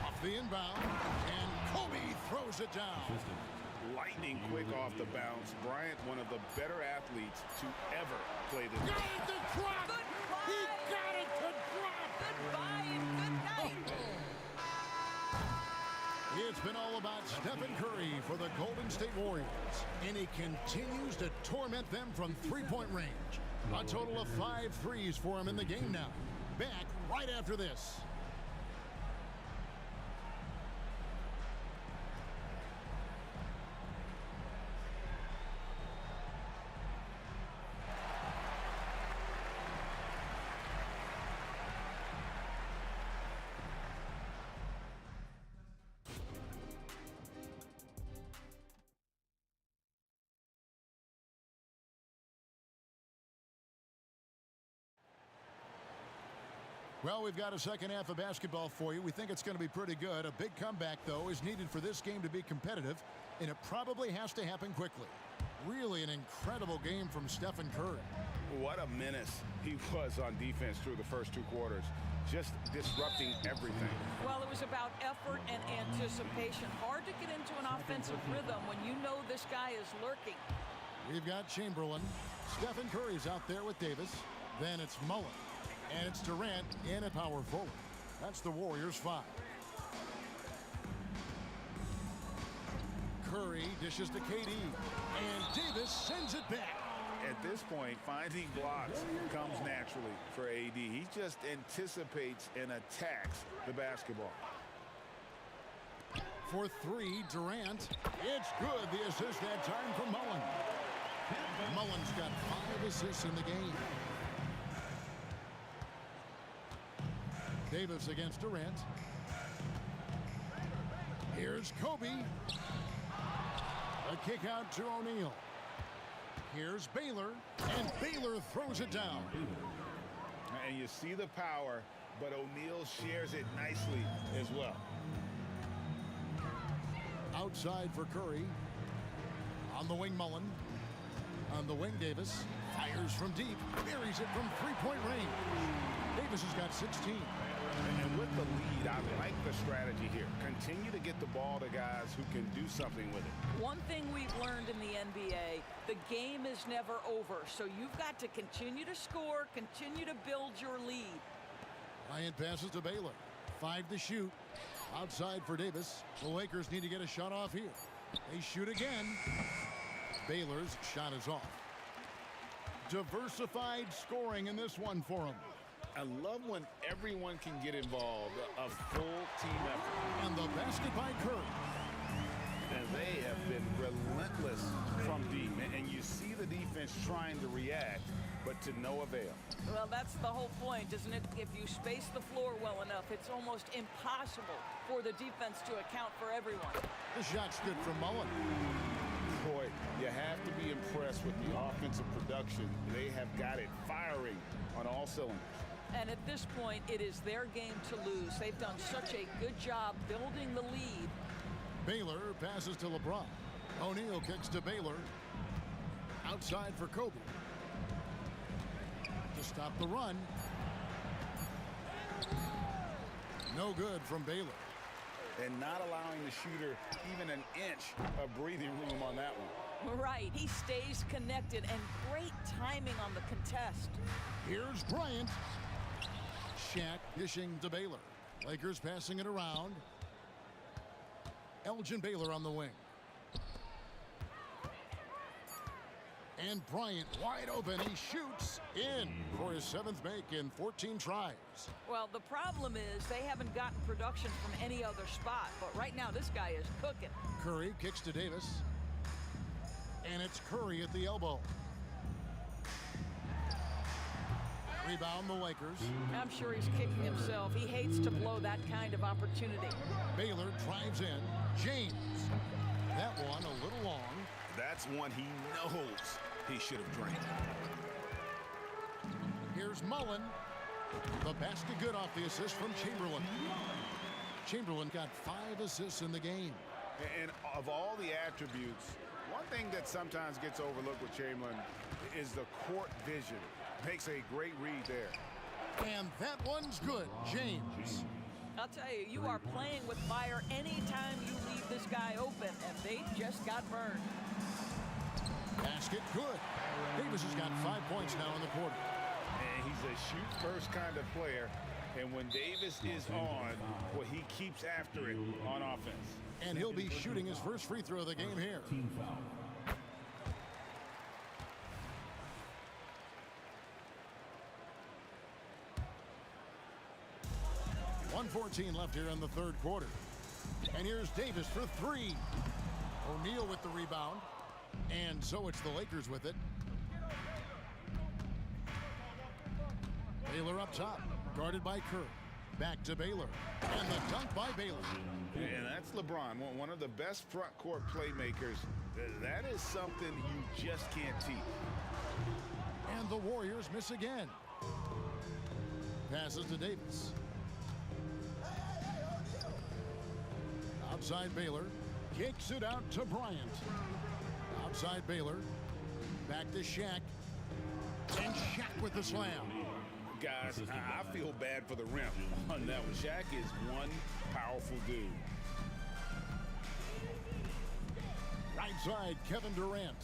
Off the inbound, and Kobe throws it down. Lightning quick off the bounce. Bryant, one of the better athletes to ever play this game. Got it to drop! He got it to drop! Goodbye and good night! It's been all about Stephen Curry for the Golden State Warriors, and he continues to torment them from three-point range. A total of 5 threes for him in the game now. Back right after this. Well, we've got a second half of basketball for you. We think it's going to be pretty good. A big comeback, though, is needed for this game to be competitive, and it probably has to happen quickly. Really an incredible game from Stephen Curry. What a menace he was on defense through the first 2 quarters, just disrupting everything. Well, it was about effort and anticipation. Hard to get into an offensive rhythm when you know this guy is lurking. We've got Chamberlain. Stephen Curry's out there with Davis. Then it's Mullen. And it's Durant in at power forward. That's the Warriors' 5. Curry dishes to KD. And Davis sends it back. At this point, finding blocks comes naturally for AD. He just anticipates and attacks the basketball. For three, Durant. It's good. The assist that time from Mullen. Mullen's got 5 assists in the game. Davis against Durant. Here's Kobe. A kick out to O'Neal. Here's Baylor, and Baylor throws it down. And you see the power, but O'Neal shares it nicely as well. Outside for Curry. On the wing, Mullen. On the wing, Davis. Fires from deep. Buries it from three-point range. Davis has got 16. And with the lead, I like the strategy here. Continue to get the ball to guys who can do something with it. One thing we've learned in the NBA, the game is never over. So you've got to continue to score, continue to build your lead. Bryant passes to Baylor. 5 to shoot. Outside for Davis. The Lakers need to get a shot off here. They shoot again. Baylor's shot is off. Diversified scoring in this one for him. I love when everyone can get involved, a full team effort. And the basket by Curry. And they have been relentless from deep. And you see the defense trying to react, but to no avail. Well, that's the whole point, isn't it? If you space the floor well enough, it's almost impossible for the defense to account for everyone. The shot's good from Mullen. Boy, you have to be impressed with the offensive production. They have got it firing on all cylinders. And at this point, it is their game to lose. They've done such a good job building the lead. Baylor passes to LeBron. O'Neal kicks to Baylor. Outside for Kobe. To stop the run. No good from Baylor. And not allowing the shooter even an inch of breathing room on that one. Right, he stays connected, and great timing on the contest. Here's Bryant. Shaq dishing to Baylor. Lakers passing it around. Elgin Baylor on the wing. And Bryant wide open. He shoots in for his 7th make in 14 tries. Well, the problem is they haven't gotten production from any other spot. But right now, this guy is cooking. Curry kicks to Davis. And it's Curry at the elbow. Rebound the Lakers. I'm sure he's kicking himself. He hates to blow that kind of opportunity. Baylor drives in. James. That one a little long. That's one he knows he should have drained. Here's Mullen. The basket good off the assist from Chamberlain. Chamberlain got 5 assists in the game. And of all the attributes, one thing that sometimes gets overlooked with Chamberlain is the court vision. Makes a great read there. And that one's good. James. I'll tell you, you are playing with fire anytime you leave this guy open, and they just got burned. Basket good. Davis has got 5 points now in the quarter. And he's a shoot-first kind of player. And when Davis is on, well, he keeps after it on offense. And he'll be shooting his first free throw of the game here. 1:14 left here in the 3rd quarter. And here's Davis for 3. O'Neal with the rebound. And so it's the Lakers with it. Baylor up top. Guarded by Curry. Back to Baylor. And the dunk by Baylor. And that's LeBron, one of the best front court playmakers. That is something you just can't teach. And the Warriors miss again. Passes to Davis. Outside Baylor. Kicks it out to Bryant. Outside Baylor. Back to Shaq. And Shaq with the slam. Guys, I feel bad for the rim on that one. Shaq is one powerful dude. Right side, Kevin Durant.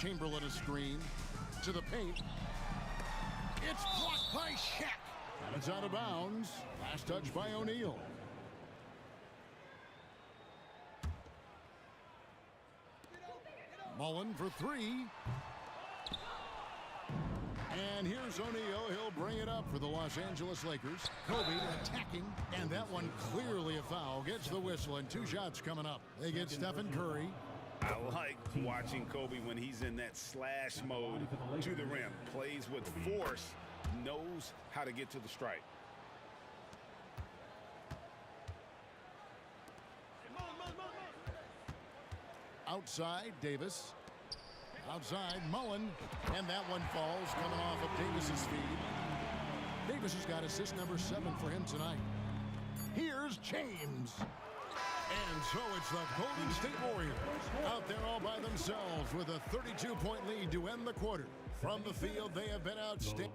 Chamberlain a screen. To the paint. It's blocked by Shaq. It's out of bounds. Last touch by O'Neal. Mullen for three. And here's O'Neal. He'll bring it up for the Los Angeles Lakers. Kobe attacking, and that one clearly a foul. Gets the whistle, and 2 shots coming up. They get Stephen Curry. I like watching Kobe when he's in that slash mode to the rim. Plays with force, knows how to get to the stripe. Outside, Davis. Outside, Mullen. And that one falls coming off of Davis's feed. Davis has got assist number 7 for him tonight. Here's James. And so it's the Golden State Warriors out there all by themselves with a 32-point lead to end the quarter. From the field, they have been outstanding.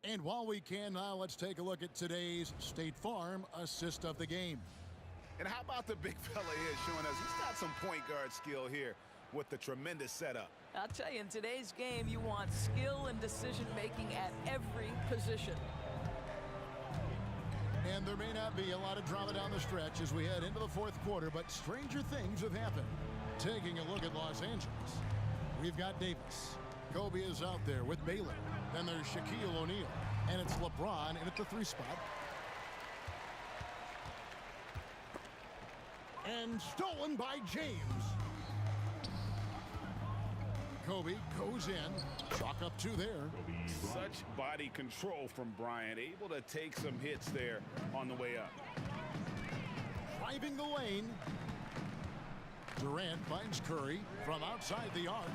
And while we can now, let's take a look at today's State Farm assist of the game. And how about the big fella here showing us he's got some point guard skill here with the tremendous setup. I'll tell you, in today's game, you want skill and decision-making at every position. And there may not be a lot of drama down the stretch as we head into the fourth quarter, but stranger things have happened. Taking a look at Los Angeles, we've got Davis. Kobe is out there with Baylor. Then there's Shaquille O'Neal. And it's LeBron in at the 3 spot. And stolen by James. Kobe goes in. Chalk up 2 there. Such body control from Bryant. Able to take some hits there on the way up. Driving the lane. Durant finds Curry from outside the arc.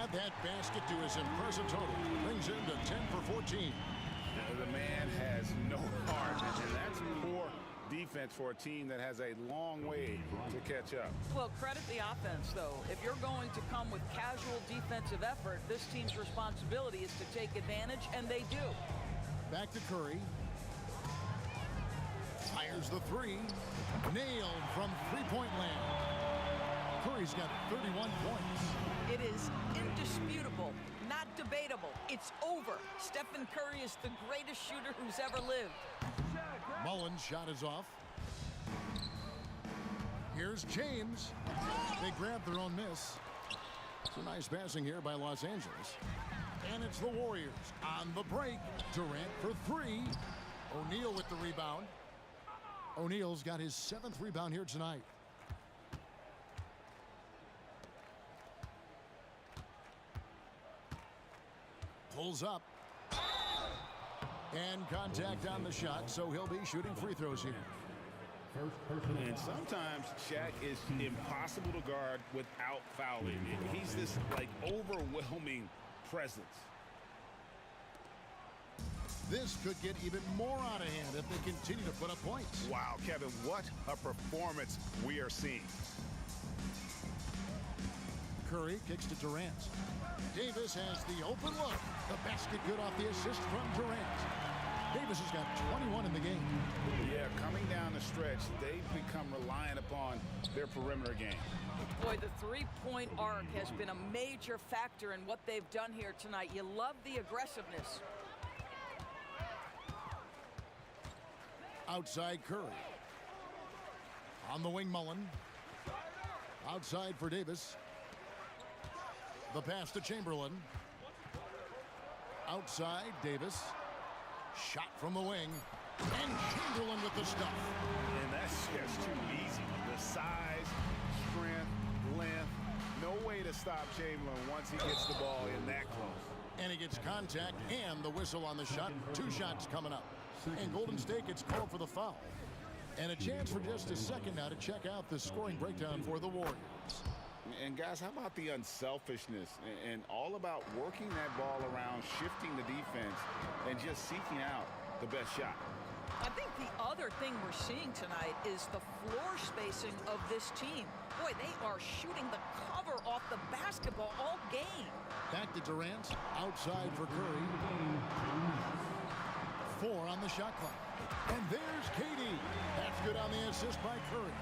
Add that basket to his impressive total. Brings him to 10 for 14. The man has no heart, and that's poor defense for a team that has a long way to catch up. Well, credit the offense, though. If you're going to come with casual defensive effort, this team's responsibility is to take advantage, and they do. Back to Curry. Fires the 3. Nailed from three-point land. Curry's got 31 points. It is indisputable, not debatable. It's over. Stephen Curry is the greatest shooter who's ever lived. Mullen's shot is off. Here's James. They grab their own miss. It's a nice passing here by Los Angeles. And it's the Warriors on the break. Durant for 3. O'Neal with the rebound. O'Neal's got his 7th rebound here tonight. Pulls up. And contact on the shot, so he'll be shooting free throws here. And sometimes Shaq is impossible to guard without fouling. He's this, like, overwhelming presence. This could get even more out of hand if they continue to put up points. Wow, Kevin, what a performance we are seeing. Curry kicks to Durant. Davis has the open look. The basket good off the assist from Durant. Davis has got 21 in the game. Yeah, coming down the stretch, they've become reliant upon their perimeter game. Boy, the three-point arc has been a major factor in what they've done here tonight. You love the aggressiveness. Outside Curry. On the wing, Mullen. Outside for Davis. The pass to Chamberlain. Outside, Davis. Shot from the wing. And Chamberlain with the stuff. And that's just too easy. The size, strength, length. No way to stop Chamberlain once he gets the ball in that close. And he gets contact and the whistle on the shot. 2 shots coming up. And Golden State gets called for the foul. And a chance for just a second now to check out the scoring breakdown for the Warriors. And guys, how about the unselfishness and all about working that ball around, shifting the defense, and just seeking out the best shot? I think the other thing we're seeing tonight is the floor spacing of this team. Boy, they are shooting the cover off the basketball all game. Back to Durant, outside for Curry. 4 on the shot clock. And there's KD. That's good on the assist by Curry.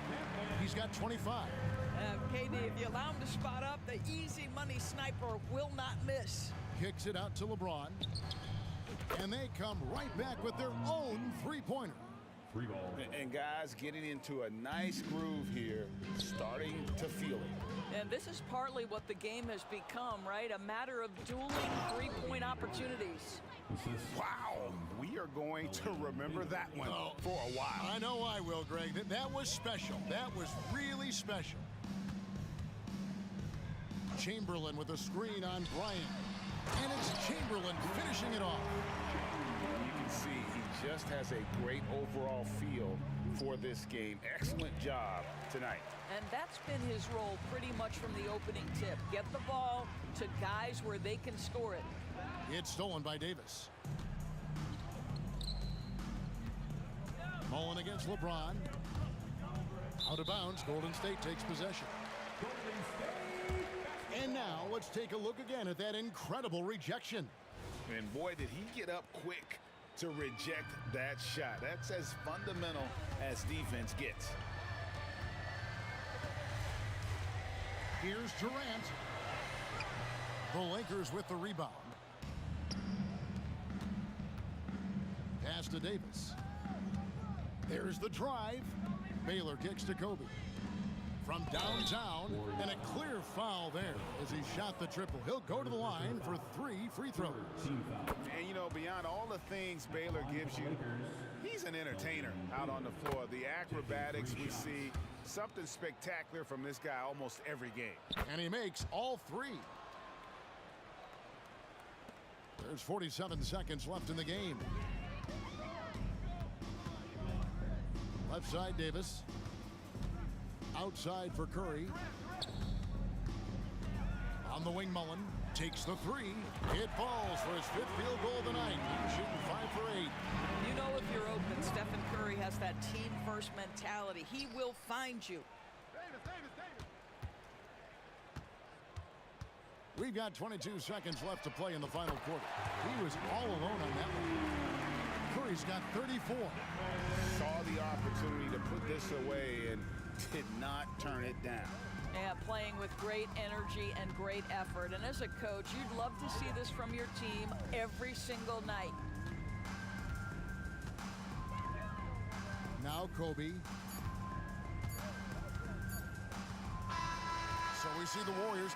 He's got 25. KD, if you allow him to spot up, the easy money sniper will not miss. Kicks it out to LeBron. And they come right back with their own 3-pointer. Free ball. And guys getting into a nice groove here, starting to feel it. And this is partly what the game has become, right? A matter of dueling three-point opportunities. Wow, we are going to remember that one for a while. I know I will, Greg. That was special. That was really special. Chamberlain with a screen on Bryant. And it's Chamberlain finishing it off. You can see he just has a great overall feel for this game. Excellent job tonight. And that's been his role pretty much from the opening tip. Get the ball to guys where they can score it. It's stolen by Davis. Mullen against LeBron. Out of bounds. Golden State takes possession. And now let's take a look again at that incredible rejection. And boy, did he get up quick to reject that shot. That's as fundamental as defense gets. Here's Durant. The Lakers with the rebound. Pass to Davis. There's the drive. Baylor kicks to Kobe. From downtown, and a clear foul there as he shot the triple. He'll go to the line for 3 free throws. And, you know, beyond all the things Baylor gives you, he's an entertainer out on the floor. The acrobatics we see, something spectacular from this guy almost every game. And he makes all 3. There's 47 seconds left in the game. Left side, Davis. Outside for Curry. On the wing, Mullen takes the 3. It falls for his 5th field goal of the night. He's shooting 5 for 8. You know if you're open, Stephen Curry has that team-first mentality. He will find you. We've got 22 seconds left to play in the final quarter. He was all alone on that one. Curry's got 34. Saw the opportunity to put this away and did not turn it down. Yeah, playing with great energy and great effort. And as a coach, you'd love to see this from your team every single night. Now Kobe. So we see the Warriors.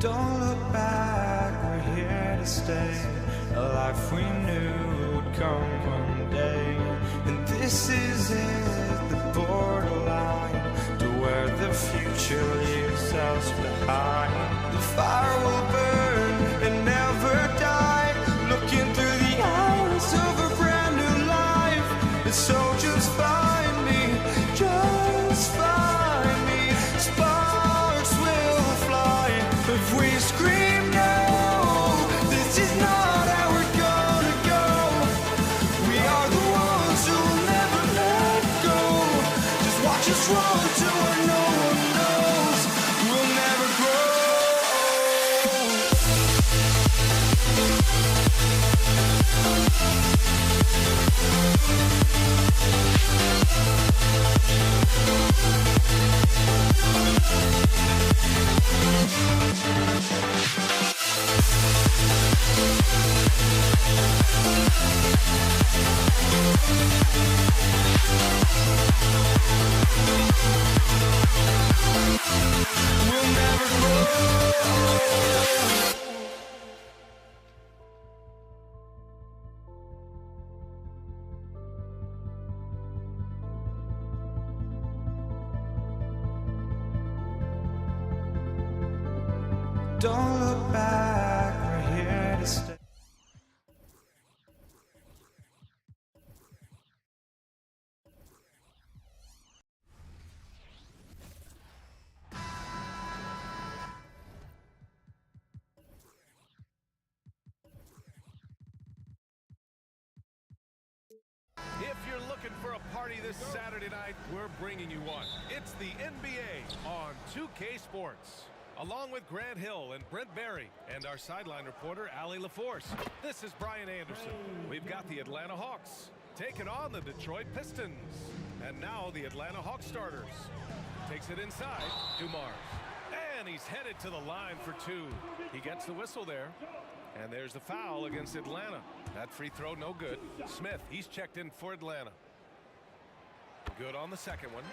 Don't look back, we're here to stay. A life we knew would come one day. And this is it, the borderline to where the future leaves us behind. The fire will burn and never die, looking through the eyes of a brand new life. And so just find me, just find me. Sparks will fly if we scream no. This is not how we're gonna go. We are the ones who'll never let go. Just watch us run to where no one knows. We'll never grow. We'll never grow. Don't look back, we're here to stay. If you're looking for a party this Saturday night, we're bringing you one. It's the NBA on 2K Sports. Along with Grant Hill and Brent Barry and our sideline reporter, Allie LaForce. This is Brian Anderson. We've got the Atlanta Hawks taking on the Detroit Pistons. And now the Atlanta Hawks starters. Takes it inside, Dumars. And he's headed to the line for two. He gets the whistle there. And there's the foul against Atlanta. That free throw, no good. Smith, he's checked in for Atlanta. Good on the second one.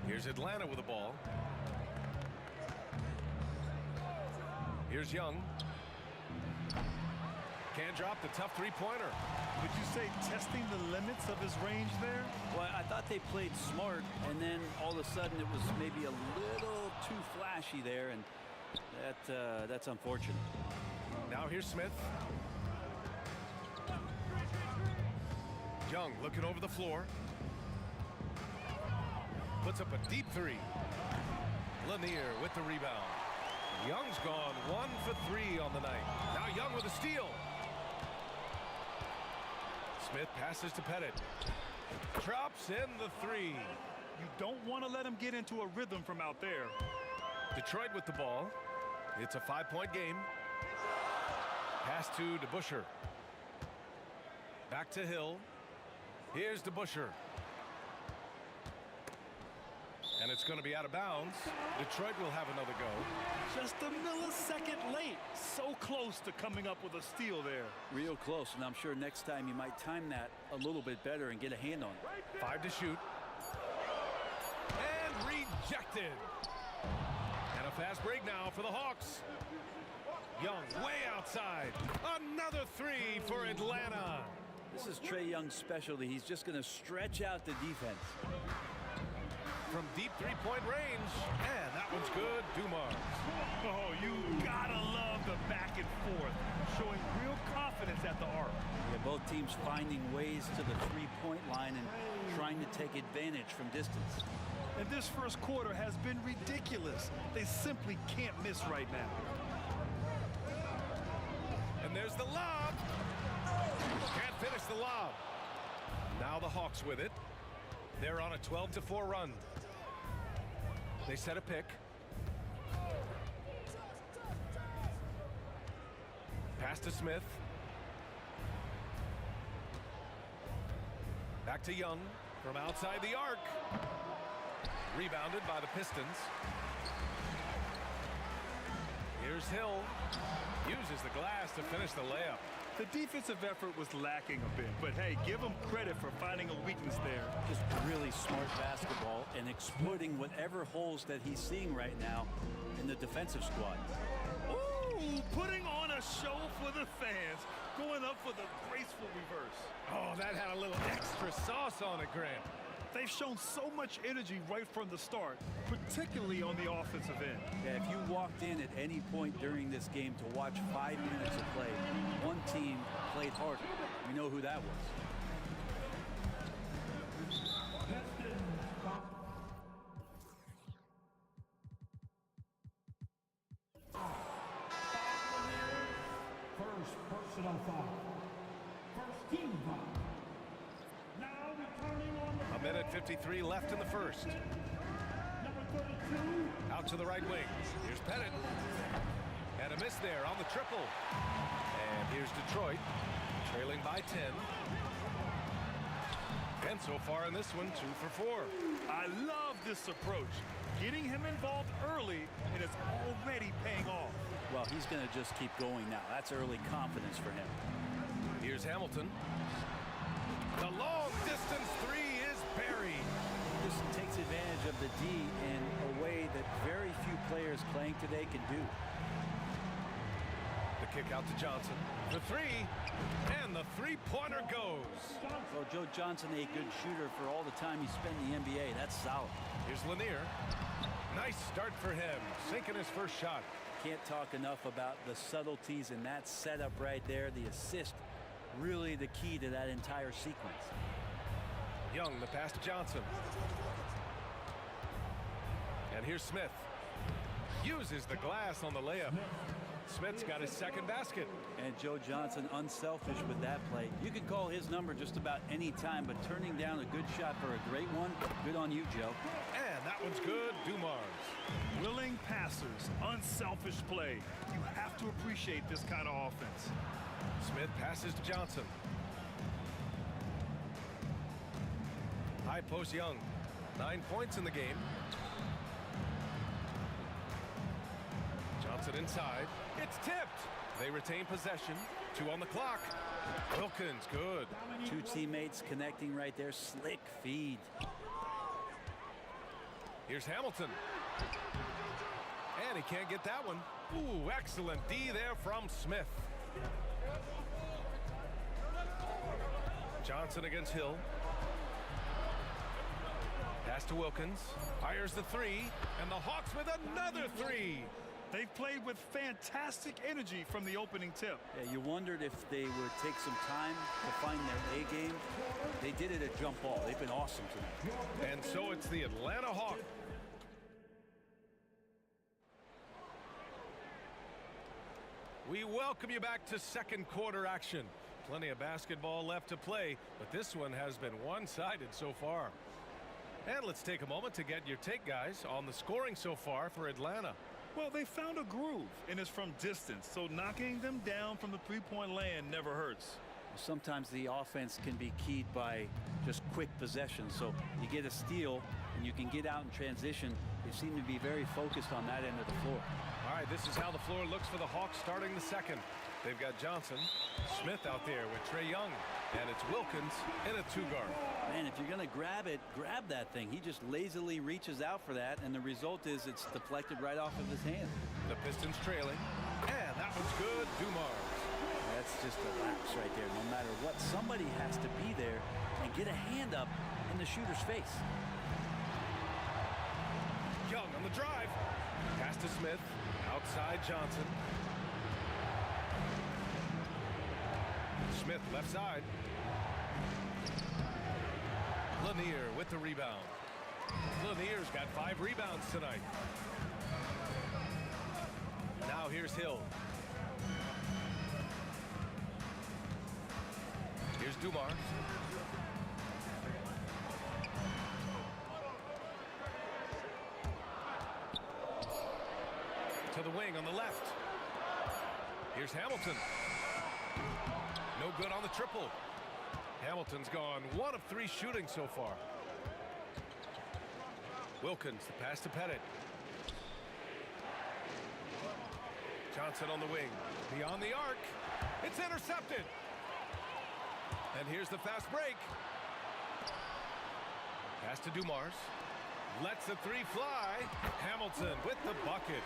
Here's Atlanta with the ball. Here's Young. Can't drop the tough three-pointer. Would you say testing the limits of his range there? Well, I thought they played smart, and then all of a sudden it was maybe a little too flashy there, and that's unfortunate. Now here's Smith. Young looking over the floor. Puts up a deep three. Lanier with the rebound. Young's gone 1 for 3 on the night. Now Young with a steal. Smith passes to Pettit. Drops in the three. You don't want to let him get into a rhythm from out there. Detroit with the ball. It's a 5-point game. Pass to DeBusschere. Back to Hill. Here's DeBusschere. And it's going to be out of bounds. Detroit will have another go. Just a millisecond late. So close to coming up with a steal there. Real close, and I'm sure next time you might time that a little bit better and get a hand on it. 5 to shoot. And rejected. And a fast break now for the Hawks. Young way outside. Another three for Atlanta. This is Trae Young's specialty. He's just going to stretch out the defense. From deep three-point range, and that one's good. Dumars. Oh, you gotta love the back and forth, showing real confidence at the arc. Yeah, both teams finding ways to the three-point line and trying to take advantage from distance. And this first quarter has been ridiculous. They simply can't miss right now. And there's the lob. Can't finish the lob. Now the Hawks with it. They're on a 12-4 run. They set a pick. Pass to Smith. Back to Young from outside the arc. Rebounded by the Pistons. Here's Hill. Uses the glass to finish the layup. The defensive effort was lacking a bit, but hey, give him credit for finding a weakness there. Just really smart basketball and exploiting whatever holes that he's seeing right now in the defensive squad. Ooh, putting on a show for the fans, going up for the graceful reverse. Oh, that had a little extra sauce on it, Grant. They've shown so much energy right from the start, particularly on the offensive end. Yeah, if you walked in at any point during this game to watch 5 minutes of play, one team played harder. We know who that was. First personal foul. First team foul. Now returning on the A minute 53 left in the first. number 32. Out to the right wing. Here's Pettit. And a miss there on the triple. And here's Detroit, trailing by 10. And so far in this one, 2 for 4. I love this approach. Getting him involved early, and it's already paying off. Well, he's going to just keep going now. That's early confidence for him. Here's Hamilton. The long distance three is buried. This takes advantage of the D in a way that very few players playing today can do. The kick out to Johnson. The three, and the three-pointer goes. Well, Joe Johnson, a good shooter for all the time he spent in the NBA. That's solid. Here's Lanier. Nice start for him, sinking his first shot. Can't talk enough about the subtleties in that setup right there. The assist, really the key to that entire sequence. Young, the pass to Johnson. And here's Smith. Uses the glass on the layup. Smith's got his second basket. And Joe Johnson unselfish with that play. You can call his number just about any time, but turning down a good shot for a great one, good on you, Joe. And that one's good, Dumars. Willing passers, unselfish play. You have to appreciate this kind of offense. Smith passes to Johnson. High post Young. 9 points in the game. Johnson inside. It's tipped. They retain possession. 2 on the clock. Wilkins, good. Two teammates connecting right there. Slick feed. Here's Hamilton. And he can't get that one. Ooh, excellent D there from Smith. Johnson against Hill. Pass to Wilkins. Fires the three. And the Hawks with another three. They've played with fantastic energy from the opening tip. Yeah, you wondered if they would take some time to find their A game. They did it at jump ball. They've been awesome tonight. And so it's the Atlanta Hawks. We welcome you back to second quarter action. Plenty of basketball left to play, but this one has been one-sided so far. And let's take a moment to get your take, guys, on the scoring so far for Atlanta. Well, they found a groove, and it's from distance, so knocking them down from the three-point land never hurts. Sometimes the offense can be keyed by just quick possession. So you get a steal, and you can get out in transition. They seem to be very focused on that end of the floor. All right, this is how the floor looks for the Hawks starting the second. They've got Johnson, Smith out there with Trae Young, and it's Wilkins in a two-guard. Man, if you're going to grab it, grab that thing. He just lazily reaches out for that, and the result is it's deflected right off of his hand. The Pistons trailing, and that one's good, Dumars. That's just a lapse right there. No matter what, somebody has to be there and get a hand up in the shooter's face. Young on the drive. Pass to Smith. Outside Johnson. Smith left side. Lanier with the rebound. Lanier's got 5 rebounds tonight. Now here's Hill. Here's Dumars. To the wing on the left. Here's Hamilton. No good on the triple. Hamilton's gone 1 of 3 shooting so far. Wilkins, the pass to Pettit. Johnson on the wing. Beyond the arc. It's intercepted. And here's the fast break. Pass to Dumars. Lets the three fly. Hamilton with the bucket.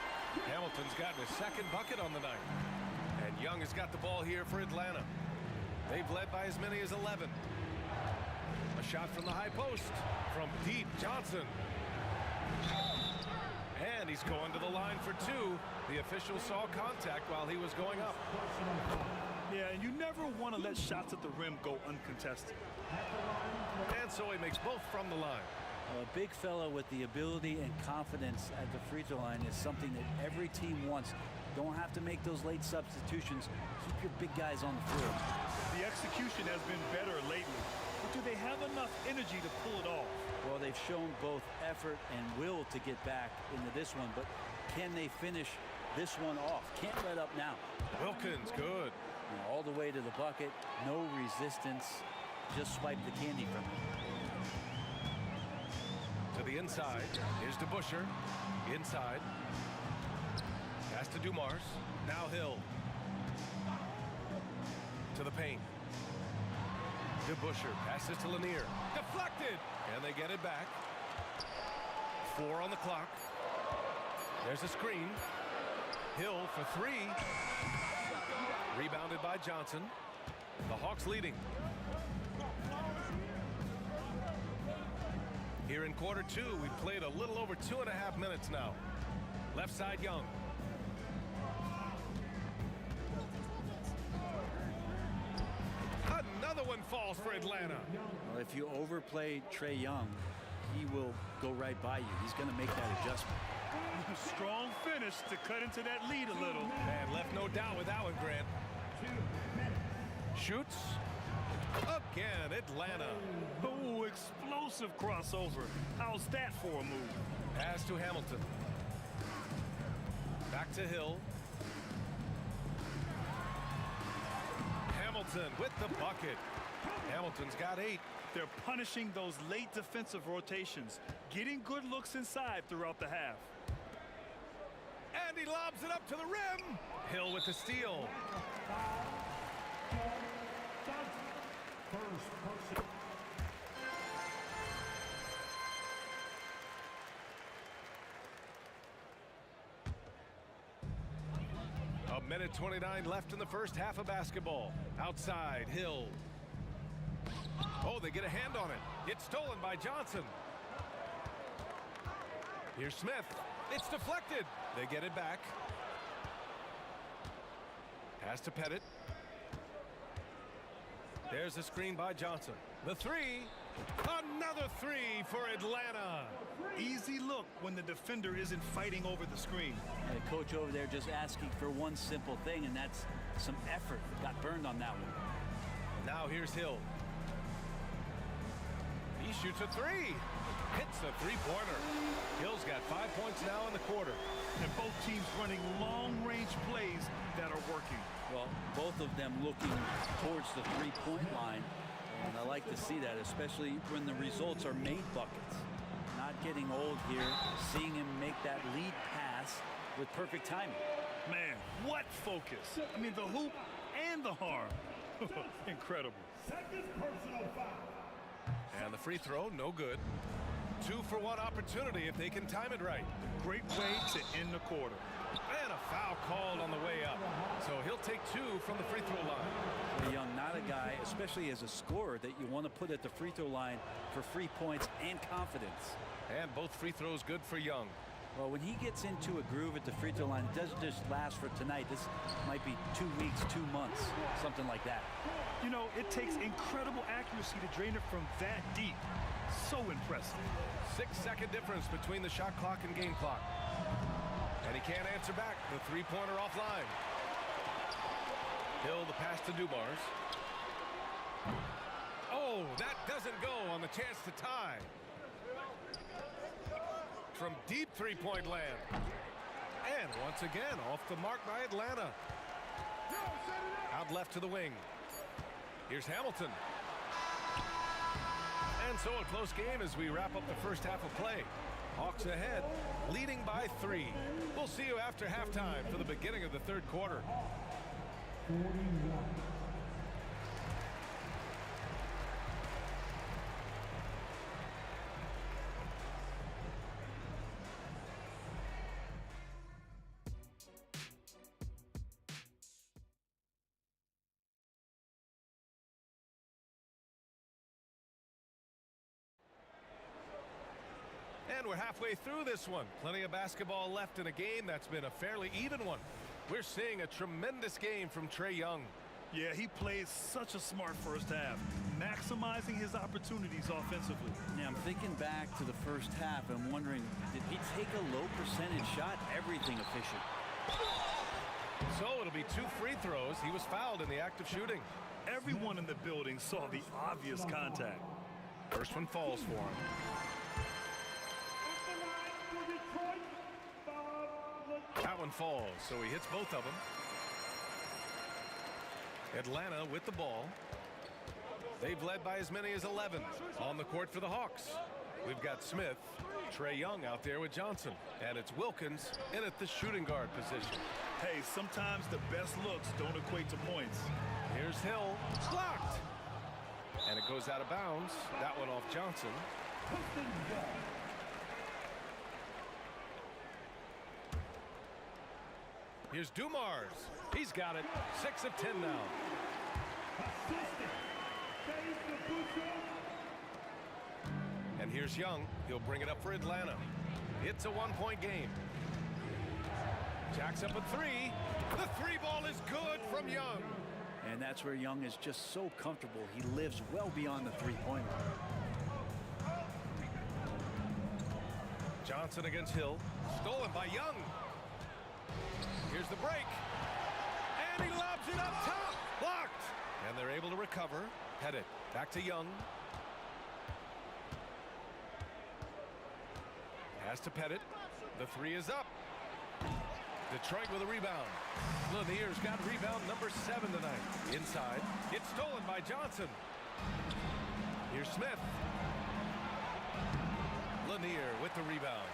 Hamilton's gotten his second bucket on the night. And Young has got the ball here for Atlanta. They've led by as many as 11. A shot from the high post. From deep, Johnson. And he's going to the line for two. The official saw contact while he was going up. Yeah, and you never want to let shots at the rim go uncontested. And so he makes both from the line. A big fella with the ability and confidence at the free throw line is something that every team wants. Don't have to make those late substitutions. Keep your big guys on the floor. The execution has been better lately. But do they have enough energy to pull it off? Well, they've shown both effort and will to get back into this one, but can they finish this one off? Can't let up now. Wilkins, good. All the way to the bucket, no resistance, just swipe the candy from it. To the inside, here's DeBusschere, inside. Pass to Dumars, now Hill. To the paint. DeBusschere passes to Lanier, deflected, and they get it back. 4 on the clock. There's a screen. Hill for 3. Rebounded by Johnson. The Hawks leading. Here in quarter 2, we've played a little over 2.5 minutes now. Left side, Young. Another one falls for Atlanta. Well, if you overplay Trae Young, he will go right by you. He's going to make that adjustment. Strong finish to cut into that lead a little. And left no doubt with that one, Grant. Shoots. Again, Atlanta. Oh, explosive crossover. How's that for a move? Pass to Hamilton. Back to Hill. Hamilton with the bucket. Hamilton's got 8. They're punishing those late defensive rotations, getting good looks inside throughout the half. And he lobs it up to the rim. Hill with the steal. A minute 29 left in the first half of basketball. Outside, Hill. Oh, they get a hand on it. It's stolen by Johnson. Here's Smith. It's deflected. They get it back. Pass to Pettit. There's a screen by Johnson. The 3. Another 3 for Atlanta. Easy look when the defender isn't fighting over the screen. And the coach over there just asking for one simple thing, and that's some effort. Got burned on that one. Now here's Hill. He shoots a 3. Hits a 3-pointer. Hill's got 5 points now in the quarter. And both teams running long-range plays that are working. Well, both of them looking towards the three-point line. And I like to see that, especially when the results are made buckets. Not getting old here. Seeing him make that lead pass with perfect timing. Man, what focus. I mean, the hoop and the harm. Incredible. Second personal foul. And the free throw, no good. 2-for-1 opportunity if they can time it right. Great way to end the quarter. And a foul called on the way up. So he'll take 2 from the free throw line. Young, not a guy, especially as a scorer, that you want to put at the free throw line for free points and confidence. And both free throws good for Young. Well, when he gets into a groove at the free throw line, it doesn't just last for tonight. This might be 2 weeks, 2 months, something like that. You know, it takes incredible accuracy to drain it from that deep. So impressive. 6-second difference between the shot clock and game clock. And he can't answer back. The 3-pointer offline. Hill the pass to Dumars. Oh, that doesn't go on the chance to tie. From deep 3-point land. And once again, off the mark by Atlanta. Out left to the wing. Here's Hamilton. And so a close game as we wrap up the first half of play. Hawks ahead, leading by 3. We'll see you after halftime for the beginning of the third quarter. 41. And we're halfway through this one. Plenty of basketball left in a game that's been a fairly even one. We're seeing a tremendous game from Trae Young. Yeah, he played such a smart first half, maximizing his opportunities offensively. Yeah, I'm thinking back to the first half and wondering, did he take a low percentage shot? Everything efficient. So it'll be 2 free throws. He was fouled in the act of shooting. Everyone in the building saw the obvious contact. First one falls for him. That one falls, so he hits both of them. Atlanta with the ball. They've led by as many as 11 on the court for the Hawks. We've got Smith, Trae Young out there with Johnson, and it's Wilkins in at the shooting guard position. Hey, sometimes the best looks don't equate to points. Here's Hill, blocked, and it goes out of bounds. That one off Johnson. Here's Dumars. He's got it. 6 of 10 now. And here's Young. He'll bring it up for Atlanta. It's a 1-point game. Jacks up a 3. The 3 ball is good from Young. And that's where Young is just so comfortable. He lives well beyond the 3-point line. Johnson against Hill. Stolen by Young. Here's the break. And he lobs it up top. Blocked. And they're able to recover. Pettit back to Young. Pass to Pettit. The 3 is up. Detroit with a rebound. Lanier's got rebound number 7 tonight. Inside. It's stolen by Johnson. Here's Smith. Lanier with the rebound.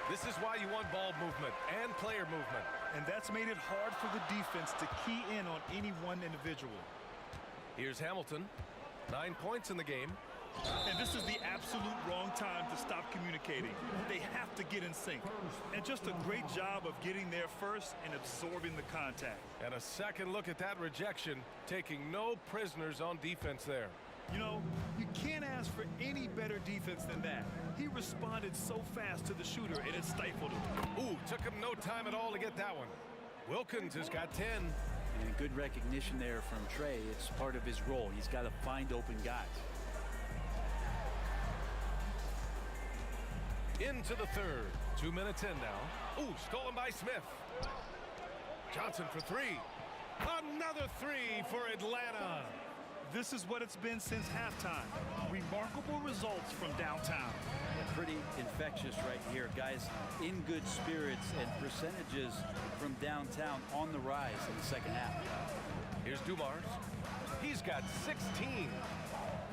This is why you want ball movement and player movement. And that's made it hard for the defense to key in on any one individual. Here's Hamilton. 9 points in the game. And this is the absolute wrong time to stop communicating. They have to get in sync. And just a great job of getting there first and absorbing the contact. And a second look at that rejection, taking no prisoners on defense there. You know, you can't ask for any better defense than that. He responded so fast to the shooter, and it stifled him. Ooh, took him no time at all to get that one. Wilkins has got 10. And good recognition there from Trae. It's part of his role. He's got to find open guys. Into the third. 2 minutes in now. Ooh, stolen by Smith. Johnson for 3. Another 3 for Atlanta. This is what it's been since halftime. Remarkable results from downtown. Pretty infectious right here. Guys in good spirits and percentages from downtown on the rise in the second half. Here's Dumars. He's got 16.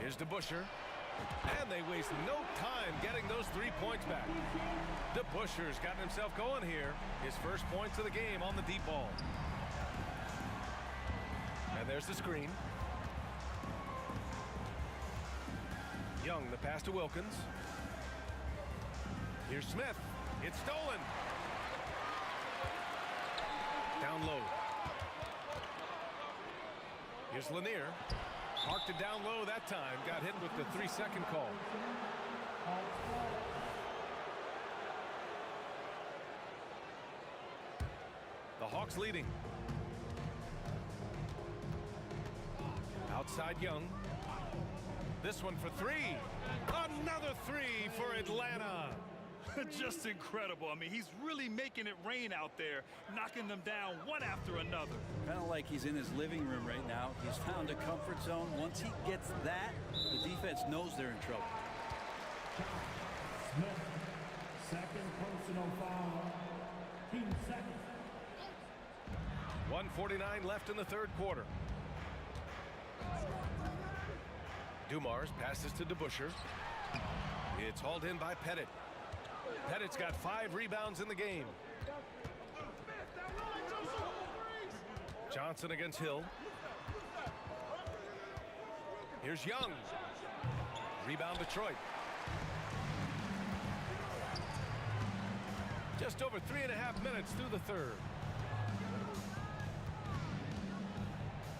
Here's DeBusschere. And they waste no time getting those 3 points back. DeBusschere's gotten himself going here. His first points of the game on the deep ball. And there's the screen. Young, the pass to Wilkins. Here's Smith. It's stolen. Down low. Here's Lanier. Marked it down low that time. Got hit with the 3-second call. The Hawks leading. Outside Young. This one for 3. Another 3 for Atlanta. Just incredible. I mean, he's really making it rain out there, knocking them down one after another. Kind of like he's in his living room right now. He's found a comfort zone. Once he gets that, the defense knows they're in trouble. Smith, second personal foul. 2 seconds. 1:49 left in the third quarter. Dumars passes to DeBusschere. It's hauled in by Pettit. Pettit's got 5 rebounds in the game. Johnson against Hill. Here's Young. Rebound Detroit. Just over 3.5 minutes through the third.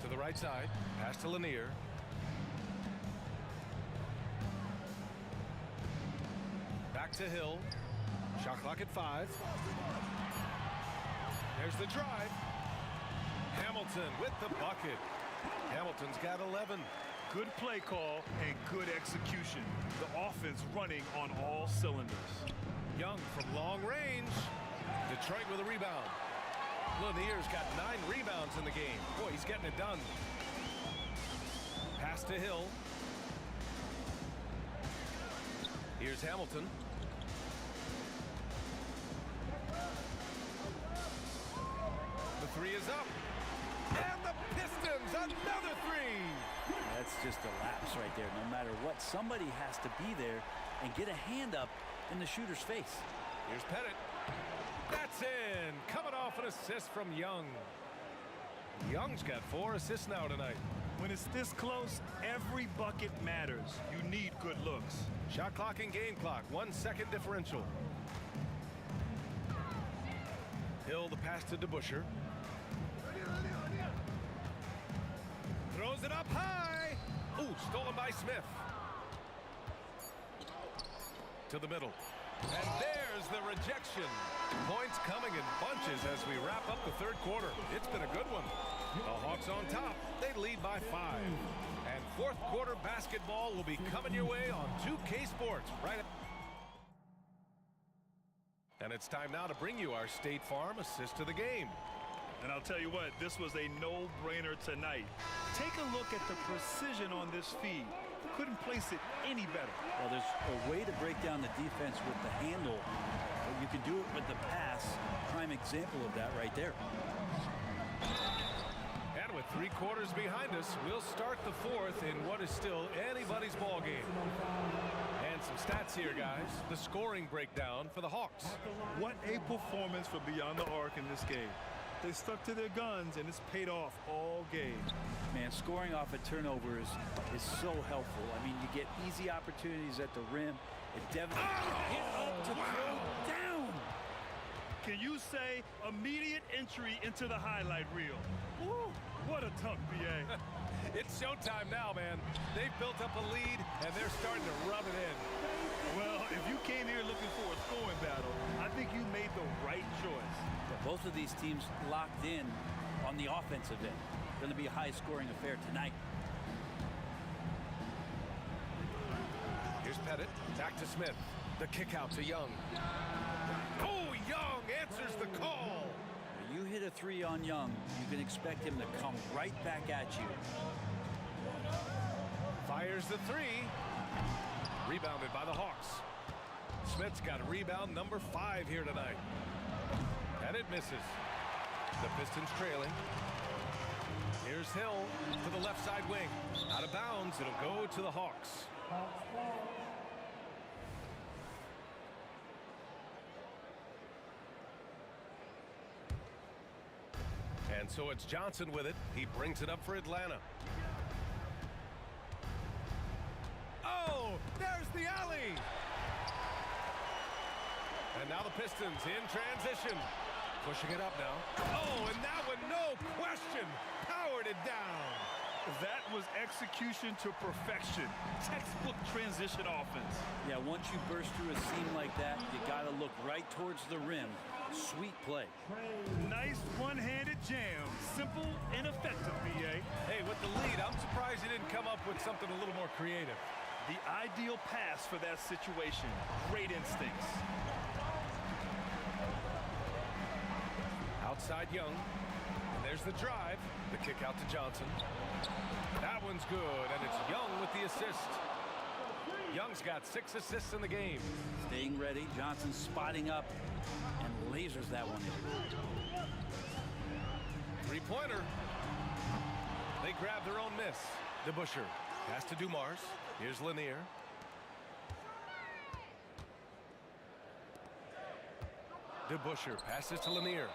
To the right side. Pass to Lanier. Back to Hill. Shot clock at 5. There's the drive. Hamilton with the bucket. Hamilton's got 11. Good play call and good execution. The offense running on all cylinders. Young from long range. Detroit with a rebound. Lanier's got 9 rebounds in the game. Boy, he's getting it done. Pass to Hill. Here's Hamilton. The 3 is up. And the Pistons, another 3. That's just a lapse right there. No matter what, somebody has to be there and get a hand up in the shooter's face. Here's Pettit. That's in. Coming off an assist from Young. Young's got 4 assists now tonight. When it's this close, every bucket matters. You need good looks. Shot clock and game clock. 1 second differential. Hill the pass to DeBusschere. Throws it up high. Ooh, stolen by Smith. To the middle. And there's the rejection. Points coming in bunches as we wrap up the third quarter. It's been a good one. The Hawks on top. They lead by 5. And fourth quarter basketball will be coming your way on 2K Sports. Right. And it's time now to bring you our State Farm assist of the game. And I'll tell you what, this was a no-brainer tonight. Take a look at the precision on this feed. Couldn't place it any better. Well, there's a way to break down the defense with the handle, but you can do it with the pass. Prime example of that right there. And with 3 quarters behind us, we'll start the fourth in what is still anybody's ball game. And some stats here, guys. The scoring breakdown for the Hawks. What a performance for Beyond the Arc in this game. They stuck to their guns, and it's paid off all game. Man, scoring off a turnover is so helpful. I mean, you get easy opportunities at the rim. It definitely hit up to throw down. Can you say immediate entry into the highlight reel? Woo, what a dunk, B.A. It's showtime now, man. They've built up a lead, and they're starting to rub it in. Well, if you came here looking for a scoring battle, I think you made the right choice. Both of these teams locked in on the offensive end. Going to be a high-scoring affair tonight. Here's Pettit. Back to Smith. The kick out to Young. Oh, Young answers the call. When you hit a 3 on Young, you can expect him to come right back at you. Fires the 3. Rebounded by the Hawks. Smith's got a rebound number 5 here tonight. And it misses. The Pistons trailing. Here's Hill to the left side wing. Out of bounds. It'll go to the Hawks. And so it's Johnson with it. He brings it up for Atlanta. Oh, there's the alley. And now the Pistons in transition. Pushing it up now. Oh, and that one, no question, powered it down. That was execution to perfection. Textbook transition offense. Yeah, once you burst through a seam like that, you got to look right towards the rim. Sweet play. Nice one-handed jam. Simple and effective, B.A. Hey, with the lead, I'm surprised he didn't come up with something a little more creative. The ideal pass for that situation. Great instincts. Outside Young. And there's the drive. The kick out to Johnson. That one's good, and it's Young with the assist. Young's got 6 assists in the game. Staying ready. Johnson spotting up and lasers that one in. 3-pointer. They grab their own miss. DeBusschere pass to Dumars. Here's Lanier. DeBusschere passes to Lanier.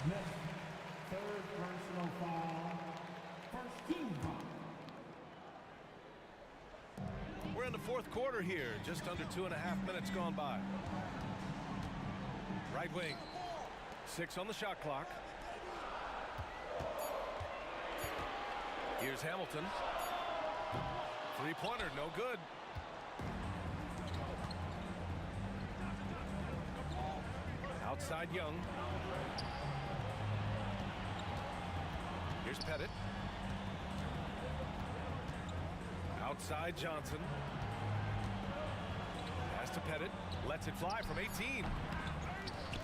Smith, third personal foul. First team foul. We're in the fourth quarter here. Just under 2.5 minutes gone by. Right wing. 6 on the shot clock. Here's Hamilton. Three-pointer, no good. Outside Young. Here's Pettit. Outside Johnson. Pass to Pettit. Lets it fly from 18.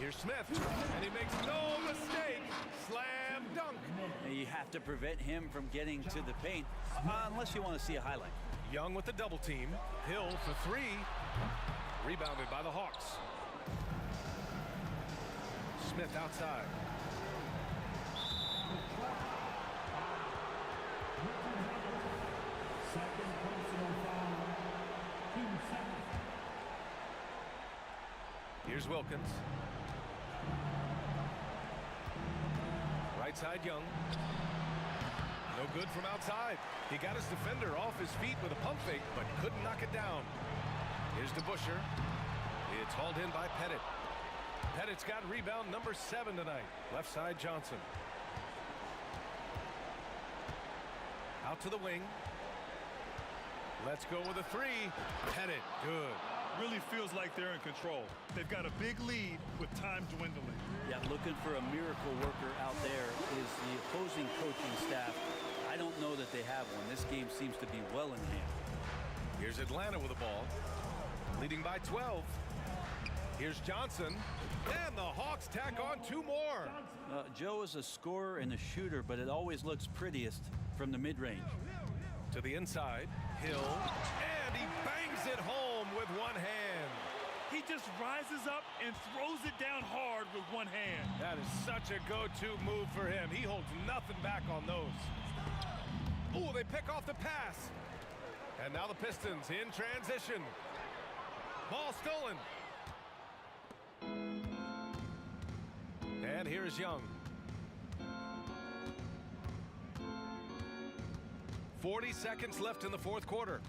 Here's Smith. And he makes no mistake. Slam dunk. You have to prevent him from getting to the paint unless you want to see a highlight. Young with the double team. Hill for 3. Rebounded by the Hawks. Smith outside. Second personal foul. 2 seconds. Here's Wilkins. Right side Young. No good from outside. He got his defender off his feet with a pump fake, but couldn't knock it down. Here's DeBuscher. It's hauled in by Pettit. Pettit's got rebound number 7 tonight. Left side Johnson. Out to the wing. Let's go with a 3. Pettit, good. Really feels like they're in control. They've got a big lead with time dwindling. Yeah, looking for a miracle worker out there is the opposing coaching staff. I don't know that they have one. This game seems to be well in hand. Here's Atlanta with the ball. Leading by 12. Here's Johnson. And the Hawks tack on 2 more. Joe is a scorer and a shooter, but it always looks prettiest from the mid-range. To the inside. Hill. And he bangs it home with one hand. He just rises up and throws it down hard with one hand. That is such a go-to move for him. He holds nothing back on those. Ooh, they pick off the pass. And now the Pistons in transition. Ball stolen. And here is Young. 40 seconds left in the fourth quarter.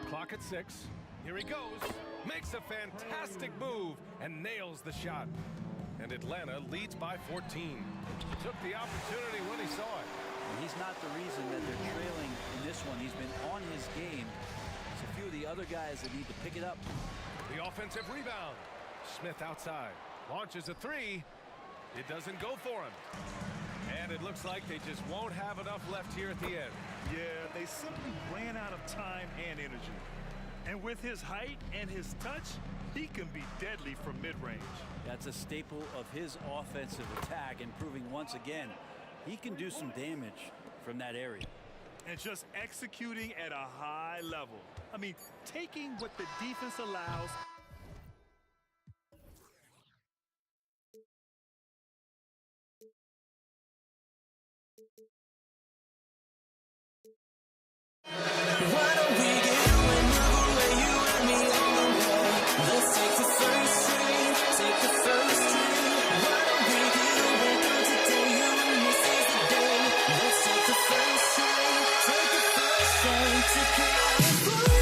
Clock at 6. Here he goes. Makes a fantastic move and nails the shot. And Atlanta leads by 14. Took the opportunity when he saw it. And he's not the reason that they're trailing in this one. He's been on his game. It's a few of the other guys that need to pick it up. The offensive rebound. Smith outside. Launches a 3. It doesn't go for him. And it looks like they just won't have enough left here at the end. Yeah, they simply ran out of time and energy. And with his height and his touch, he can be deadly from mid-range. That's a staple of his offensive attack, and proving once again he can do some damage from that area. And just executing at a high level. I mean, taking what the defense allows. Why don't we get you and move away, you and me on the way? Let's take the first train, take the first train. Why don't we get away from today, you and me seize the day? Let's take the first train, take the first train to California.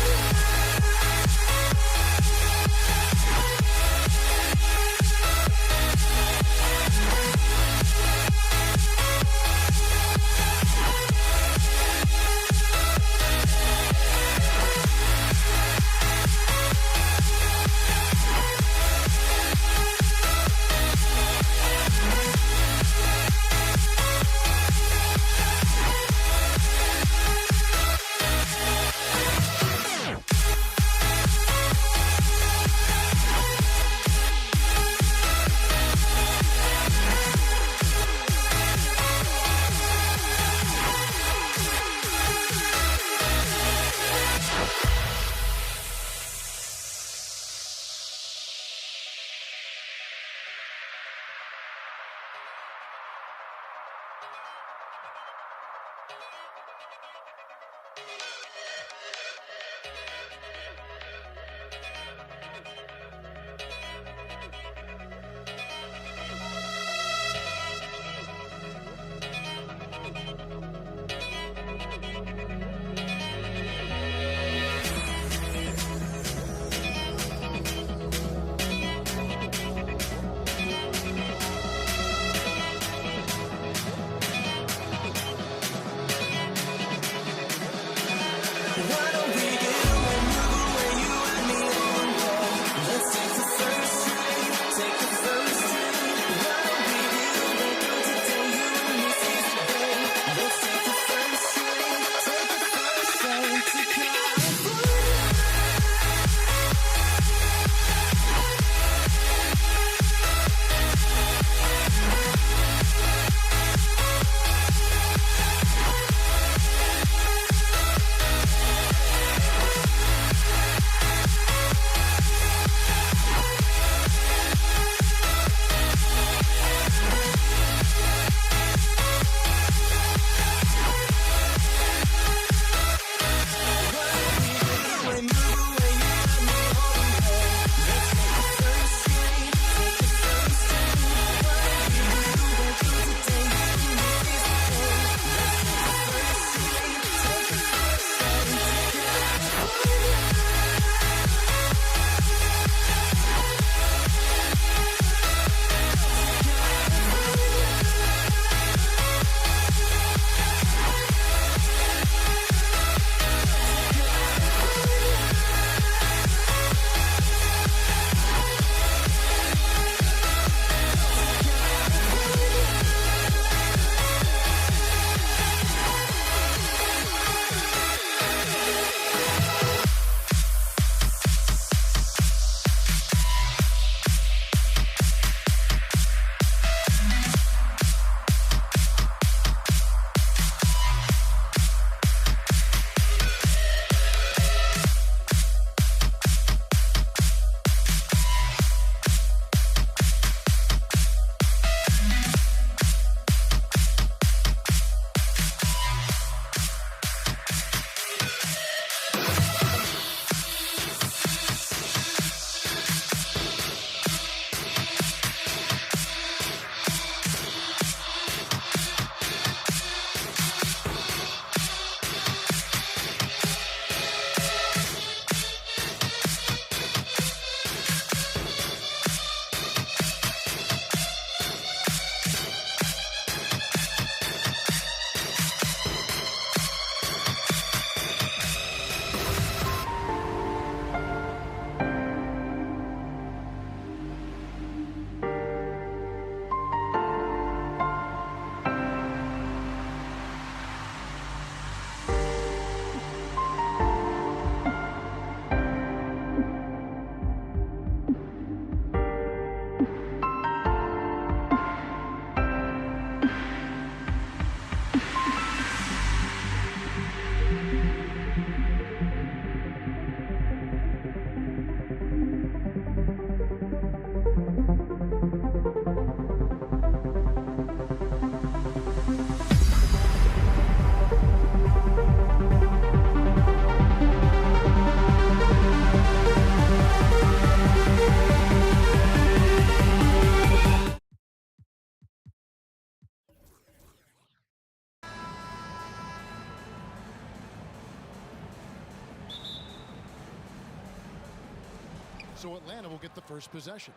So Atlanta will get the first possession.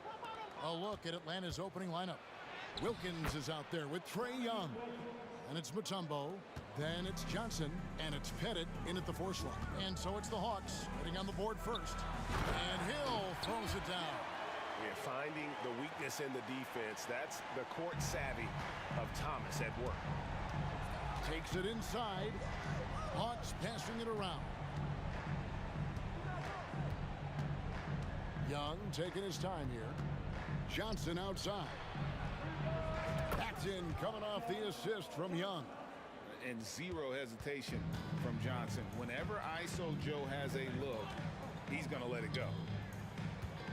A look at Atlanta's opening lineup. Wilkins is out there with Trae Young. And it's Mutombo. Then it's Johnson. And it's Pettit in at the 4 slot. And so it's the Hawks getting on the board first. And Hill throws it down. We're finding the weakness in the defense. That's the court savvy of Thomas at work. Takes it inside. Hawks passing it around. Young taking his time here. Johnson outside. Paxton coming off the assist from Young. And zero hesitation from Johnson. Whenever ISO Joe has a look, he's going to let it go.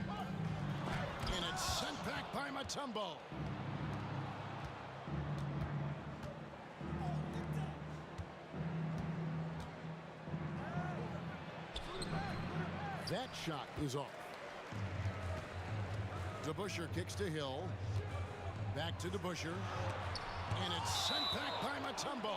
And it's sent back by Mutombo. That shot is off. DeBusschere kicks to Hill. Back to DeBusschere. And it's sent back by Mutombo.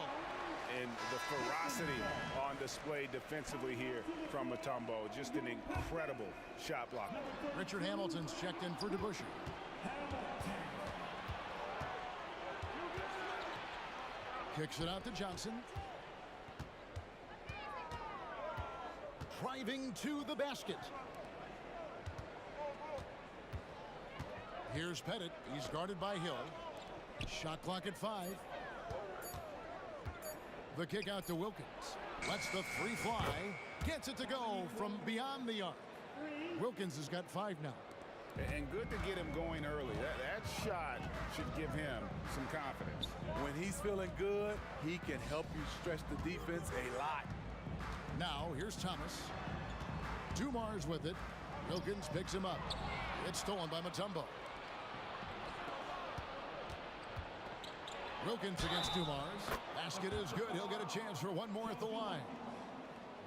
And the ferocity on display defensively here from Mutombo. Just an incredible shot block. Richard Hamilton's checked in for DeBusschere. Kicks it out to Johnson. Driving to the basket. Here's Pettit. He's guarded by Hill. Shot clock at 5. The kick out to Wilkins. Lets the 3 fly. Gets it to go from beyond the arc. Wilkins has got 5 now. And good to get him going early. That shot should give him some confidence. When he's feeling good, he can help you stretch the defense a lot. Now, here's Thomas. Dumars with it. Wilkins picks him up. It's stolen by Mutombo. Wilkins against Dumars. Basket is good. He'll get a chance for one more at the line.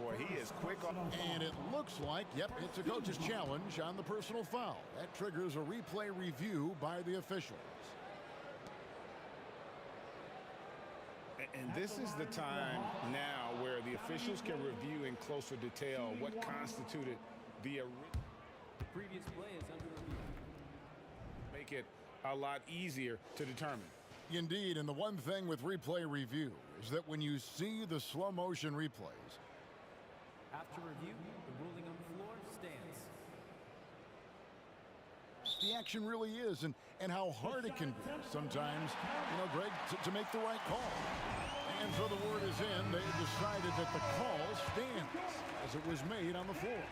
Boy, he is quick on. And it looks like, yep, it's a coach's challenge on the personal foul. That triggers a replay review by the officials. And this is the time now where the officials can review in closer detail what constituted the previous play is under review. Make it a lot easier to determine. Indeed, and the one thing with replay review is that when you see the slow motion replays, after review, the ruling on the floor stands. the action really is and how hard it can be sometimes, Greg, to make the right call. And so the word is in. They decided that the call stands as it was made on the floor.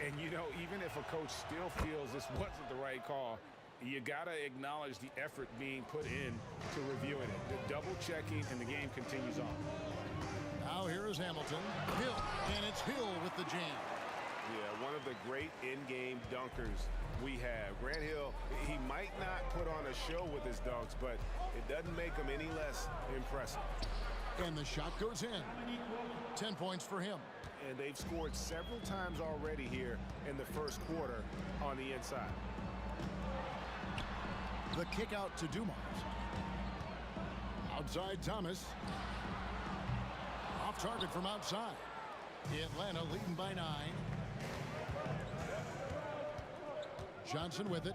And, even if a coach still feels this wasn't the right call, you got to acknowledge the effort being put in to reviewing it. The double checking, and the game continues on. Now here is Hamilton. Hill, and it's Hill with the jam. Yeah, one of the great in-game dunkers we have. Grant Hill, he might not put on a show with his dunks, but it doesn't make him any less impressive. And the shot goes in. 10 points for him. And they've scored several times already here in the first quarter on the inside. The kick out to Dumars. Outside Thomas. Off target from outside. Atlanta leading by 9. Johnson with it.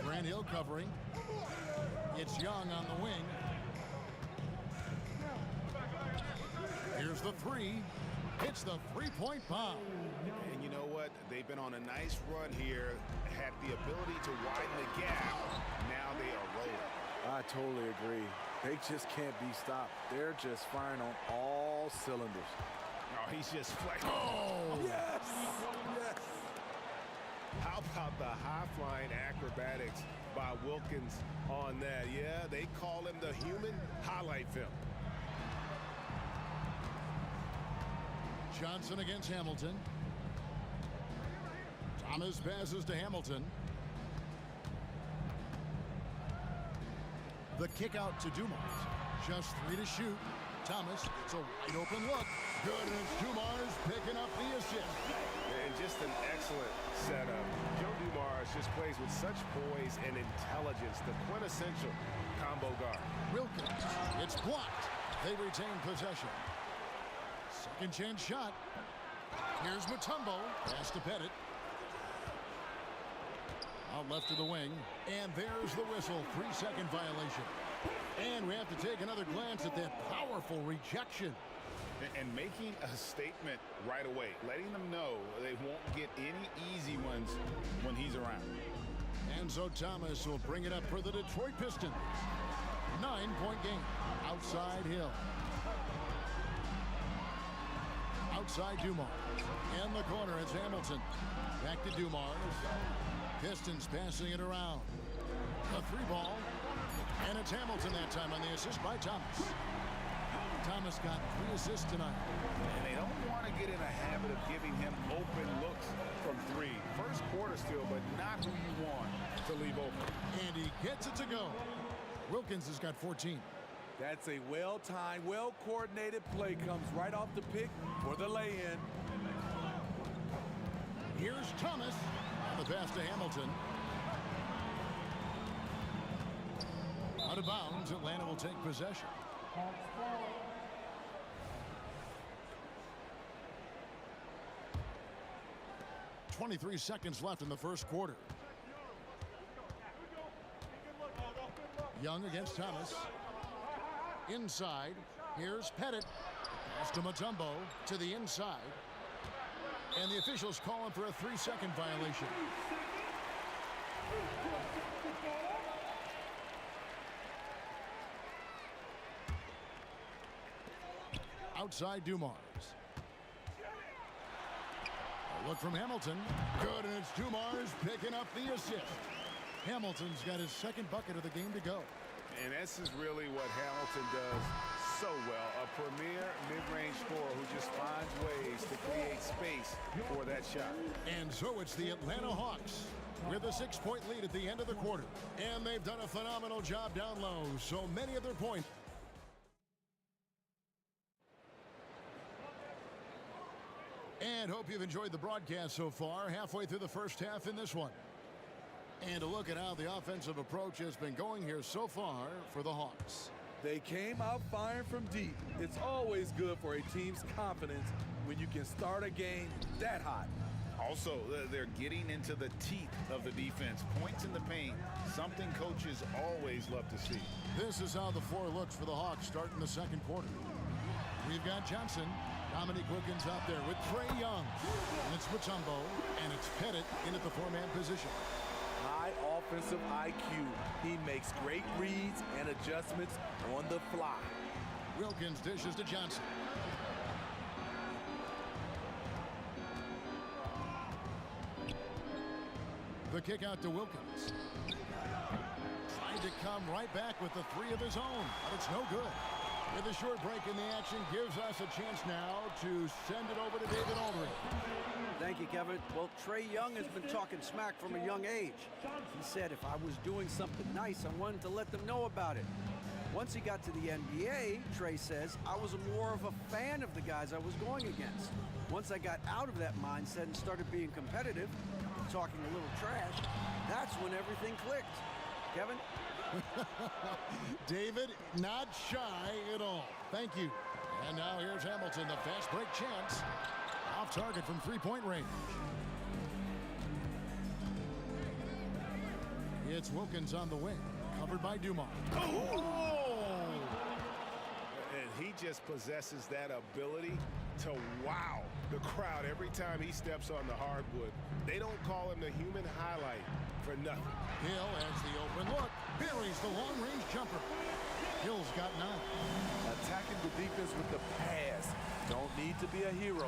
Grant Hill covering. It's Young on the wing. Here's the 3. Hits the three-point bomb. And you know what? They've been on a nice run here. Had the ability to widen the gap. Now they are rolling. I totally agree. They just can't be stopped. They're just firing on all cylinders. No, he's just flexing. Oh! Yes! Yes! How about the high-flying acrobatics by Wilkins on that? Yeah, they call him the human highlight film. Johnson against Hamilton. Thomas passes to Hamilton. The kick out to Dumars. Just 3 to shoot. Thomas, it's a wide open look. Good, and it's Dumars picking up the assist. And just an excellent setup. Joe Dumars just plays with such poise and intelligence. The quintessential combo guard. Wilkins, it's blocked. They retain possession. Second chance shot. Here's Mutombo. Pass to Pettit. Out left to the wing. And there's the whistle. 3-second violation. And we have to take another glance at that powerful rejection. And making a statement right away, letting them know they won't get any easy ones when he's around. And so Thomas will bring it up for the Detroit Pistons. 9-point game. Outside Hill. Outside Dumars. In the corner, it's Hamilton. Back to Dumars. Pistons passing it around. A 3-ball. And it's Hamilton that time on the assist by Thomas. Thomas got 3 assists tonight. And they don't want to get in a habit of giving him open looks from 3. First quarter still, but not who you want to leave open. And he gets it to go. Wilkins has got 14. That's a well-timed, well-coordinated play. Comes right off the pick for the lay-in. Here's Thomas on the pass to Hamilton. Out of bounds, Atlanta will take possession. 23 seconds left in the first quarter. Young against Thomas. Inside. Here's Pettit. Pass to Mutombo to the inside. And the officials call him for a 3-second violation. Outside Dumars. A look from Hamilton. Good, and it's Dumars picking up the assist. Hamilton's got his second bucket of the game to go. And this is really what Hamilton does so well. A premier mid-range scorer who just finds ways to create space for that shot. And so it's the Atlanta Hawks with a 6-point lead at the end of the quarter. And they've done a phenomenal job down low. So many of their points. And hope you've enjoyed the broadcast so far. Halfway through the first half in this one. And a look at how the offensive approach has been going here so far for the Hawks. They came out firing from deep. It's always good for a team's confidence when you can start a game that hot. Also, they're getting into the teeth of the defense. Points in the paint, something coaches always love to see. This is how the floor looks for the Hawks starting the second quarter. We've got Johnson. Dominique Wilkins out there with Trae Young. And it's Mutombo, and it's Pettit in at the 4-man position. High offensive IQ. He makes great reads and adjustments on the fly. Wilkins dishes to Johnson. The kick out to Wilkins. Trying to come right back with the 3 of his own, but it's no good. With a short break in the action, gives us a chance now to send it over to David Aldridge. Thank you, Kevin. Well, Trae Young has been talking smack from a young age. He said if I was doing something nice, I wanted to let them know about it. Once he got to the NBA, Trae says, I was more of a fan of the guys I was going against. Once I got out of that mindset and started being competitive, talking a little trash, that's when everything clicked. Kevin? David, not shy at all. Thank you. And now here's Hamilton, the fast break chance. Off target from 3-point range. It's Wilkins on the wing, covered by Dumars. Oh! And he just possesses that ability to wow the crowd every time he steps on the hardwood. They don't call him the human highlight for nothing. Hill has the open look, buries the long-range jumper. Hill's got 9. Attacking the defense with the pass. Don't need to be a hero.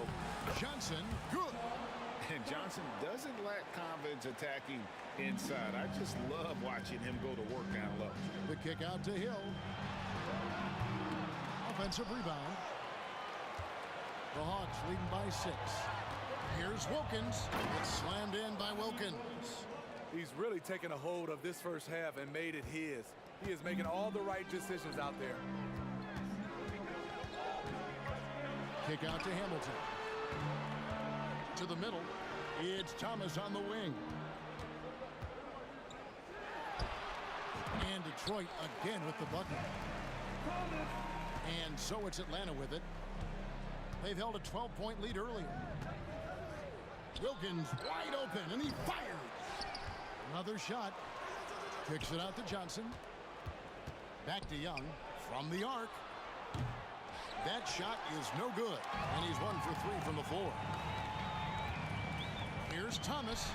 Johnson, good. And Johnson doesn't lack confidence attacking inside. I just love watching him go to work down low. The kick out to Hill. Offensive rebound. The Hawks leading by 6. Here's Wilkins. It's slammed in by Wilkins. He's really taken a hold of this first half and made it his. He is making all the right decisions out there. Kick out to Hamilton. To the middle. It's Thomas on the wing. And Detroit again with the bucket. And so it's Atlanta with it. They've held a 12-point lead earlier. Wilkins wide open, and he fires. Another shot. Kicks it out to Johnson. Back to Young from the arc. That shot is no good, and he's 1 for 3 from the floor. Here's Thomas.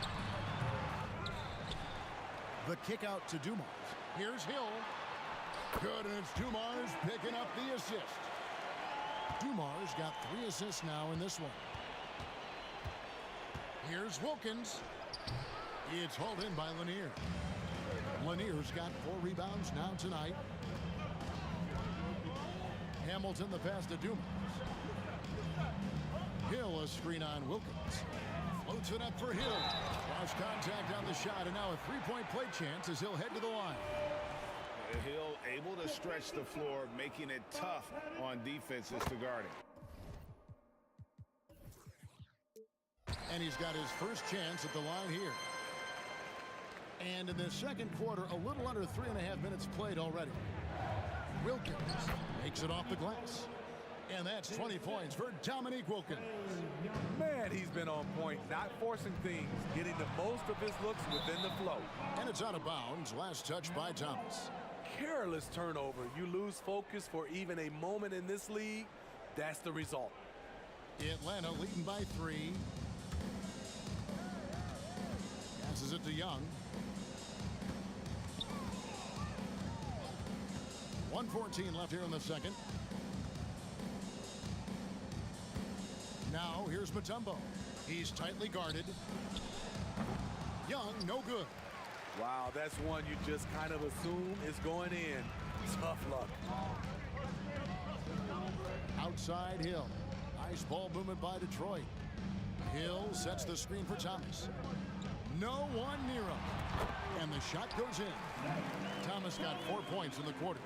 The kick out to Dumars. Here's Hill. Good, and it's Dumars picking up the assist. Dumars got 3 assists now in this one. Here's Wilkins. It's hauled in by Lanier. Lanier's got 4 rebounds now tonight. Hamilton the pass to Dumars. Hill a screen on Wilkins. Floats it up for Hill. Lost contact on the shot, and now a 3-point play chance as he'll head to the line. Hill able to stretch the floor, making it tough on defenses to guard him. And he's got his first chance at the line here. And in the second quarter, a little under 3.5 minutes played already. Wilkins makes it off the glass. And that's 20 points for Dominique Wilkins. Man, he's been on point, not forcing things, getting the most of his looks within the flow. And it's out of bounds. Last touch by Thomas. Careless turnover. You lose focus for even a moment in this league. That's the result. Atlanta leading by 3. Passes it to Young. 1:14 left here in the second. Now here's Mutombo. He's tightly guarded. Young, no good. Wow, that's one you just kind of assume is going in. Tough luck. Outside Hill. Nice ball movement by Detroit. Hill sets the screen for Thomas. No one near him. And the shot goes in. Thomas got 4 points in the quarter.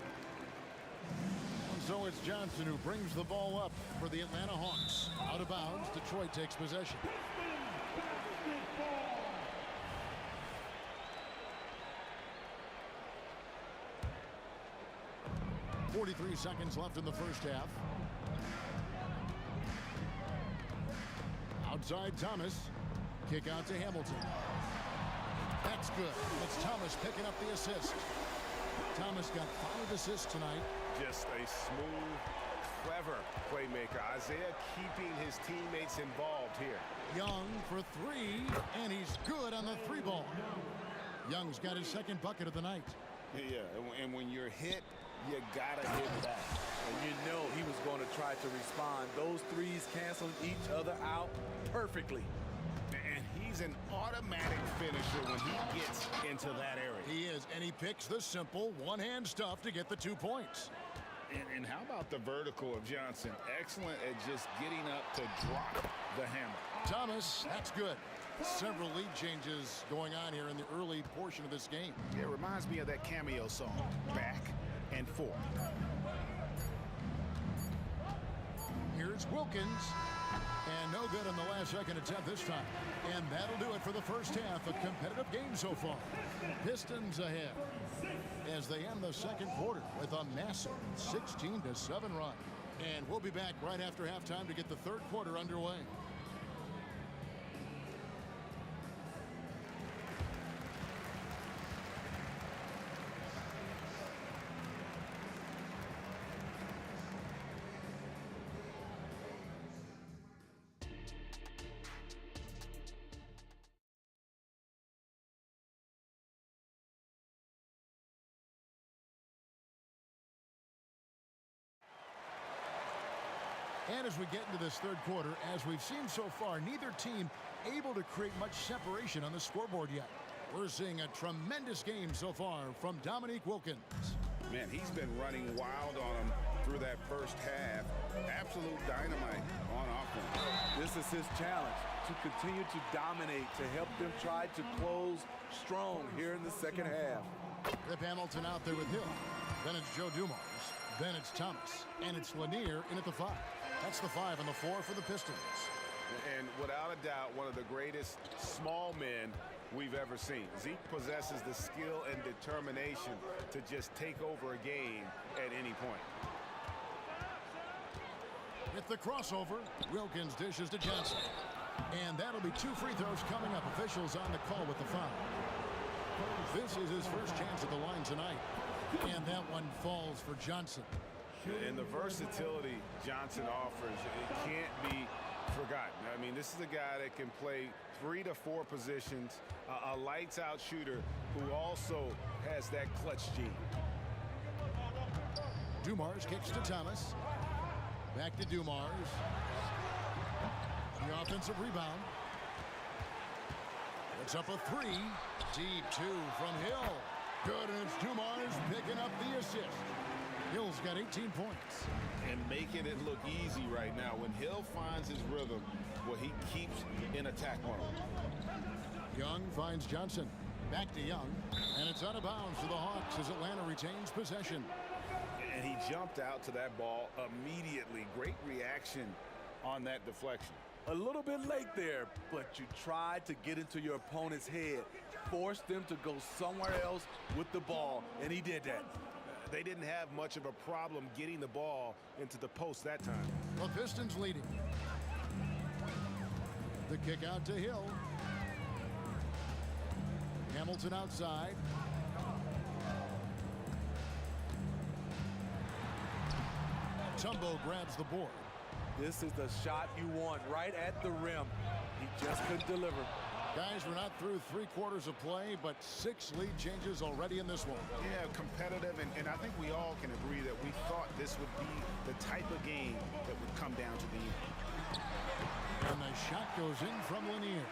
And so it's Johnson who brings the ball up for the Atlanta Hawks. Out of bounds, Detroit takes possession. 43 seconds left in the first half. Outside Thomas. Kick out to Hamilton. That's good. It's Thomas picking up the assist. Thomas got 5 assists tonight. Just a smooth, clever playmaker. Isaiah keeping his teammates involved here. Young for 3, and he's good on the 3 ball. Young's got his second bucket of the night. Yeah, and when you're hit, you gotta hit back. And you know he was going to try to respond. Those threes canceling each other out perfectly. And he's an automatic finisher when he gets into that area. He is, and he picks the simple one-hand stuff to get the 2 points. And how about the vertical of Johnson? Excellent at just getting up to drop the hammer. Thomas, that's good. Several lead changes going on here in the early portion of this game. It reminds me of that cameo song, Back and Forth. Here's Wilkins. And no good on the last second attempt this time. And that'll do it for the first half. A competitive game so far. Pistons ahead as they end the second quarter with a massive 16-7 run. And we'll be back right after halftime to get the third quarter underway. And as we get into this third quarter, as we've seen so far, neither team able to create much separation on the scoreboard yet. We're seeing a tremendous game so far from Dominique Wilkins. Man, he's been running wild on him through that first half. Absolute dynamite on offense. This is his challenge, to continue to dominate, to help them try to close strong here in the second half. Rip Hamilton out there with Hill. Then it's Joe Dumars. Then it's Thomas. And it's Lanier in at the 5. That's the 5 and the 4 for the Pistons. And without a doubt, one of the greatest small men we've ever seen. Zeke possesses the skill and determination to just take over a game at any point. With the crossover, Wilkins dishes to Johnson. And that'll be 2 free throws coming up. Officials on the call with the foul. This is his first chance at the line tonight. And that one falls for Johnson. And the versatility Johnson offers, it can't be forgotten. I mean, this is a guy that can play 3 to 4 positions, a lights-out shooter who also has that clutch gene. Dumars kicks to Thomas. Back to Dumars. The offensive rebound. It's up a 3. Deep 2 from Hill. Good, and it's Dumars picking up the assist. Hill's got 18 points. And making it look easy right now. When Hill finds his rhythm, well, he keeps in attack mode. Young finds Johnson. Back to Young. And it's out of bounds for the Hawks as Atlanta retains possession. And he jumped out to that ball immediately. Great reaction on that deflection. A little bit late there, but you tried to get into your opponent's head. Forced them to go somewhere else with the ball, and he did that. They didn't have much of a problem getting the ball into the post that time. The Pistons leading. The kick out to Hill. Hamilton outside. Tumbo grabs the board. This is the shot you want right at the rim. He just couldn't deliver. Guys, we're not through 3 quarters of play, but 6 lead changes already in this one. Yeah, competitive, and I think we all can agree that we thought this would be the type of game that would come down to the end. And the shot goes in from Lanier.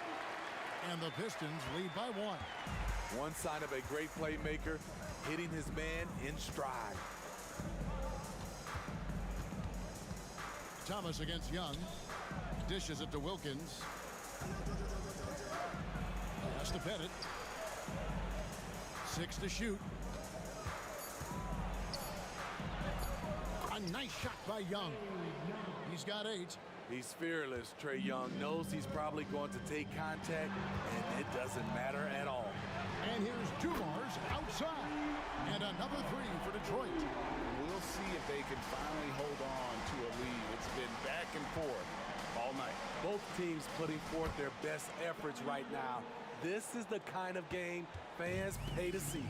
And the Pistons lead by 1. One sign of a great playmaker, hitting his man in stride. Thomas against Young. Dishes it to Wilkins. Pass to Pettit. 6 to shoot. A nice shot by Young. He's got 8. He's fearless. Trae Young knows he's probably going to take contact, and it doesn't matter at all. And here's Dumars outside. And another 3 for Detroit. We'll see if they can finally hold on to a lead. It's been back and forth all night. Both teams putting forth their best efforts right now. This is the kind of game fans pay to see.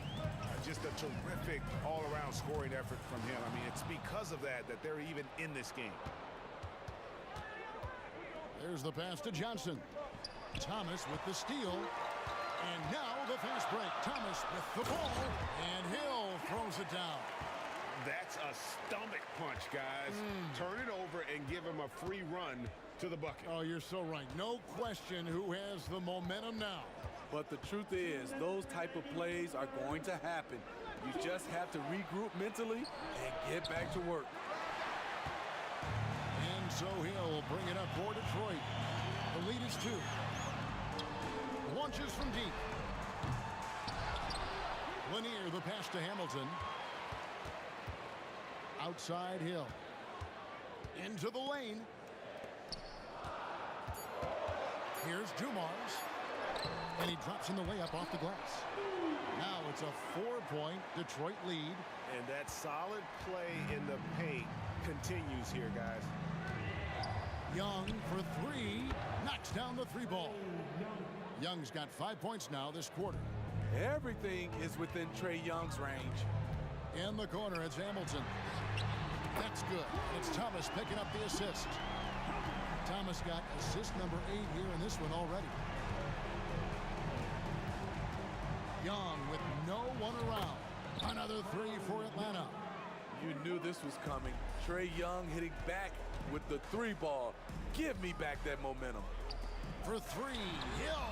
Just a terrific all-around scoring effort from him. I mean, it's because of that they're even in this game. There's the pass to Johnson. Thomas with the steal. And now the fast break. Thomas with the ball. And Hill throws it down. That's a stomach punch, guys. Turn it over and give him a free run to the bucket. Oh, you're so right. No question who has the momentum now. But the truth is, those type of plays are going to happen. You just have to regroup mentally and get back to work. And so Hill bring it up for Detroit. The lead is 2. Launches from deep. Lanier, the pass to Hamilton. Outside Hill. Into the lane. Here's Dumars. And he drops in the layup off the glass. Now it's a 4-point Detroit lead. And that solid play in the paint continues here, guys. Young for 3. Knocks down the 3 ball. Young's got 5 points now this quarter. Everything is within Trae Young's range. In the corner, it's Hamilton. That's good. It's Thomas picking up the assist. Thomas got assist number 8 here in this one already. Young with no one around. Another 3 for Atlanta. You knew this was coming. Trae Young hitting back with the 3 ball. Give me back that momentum. For 3, Hill.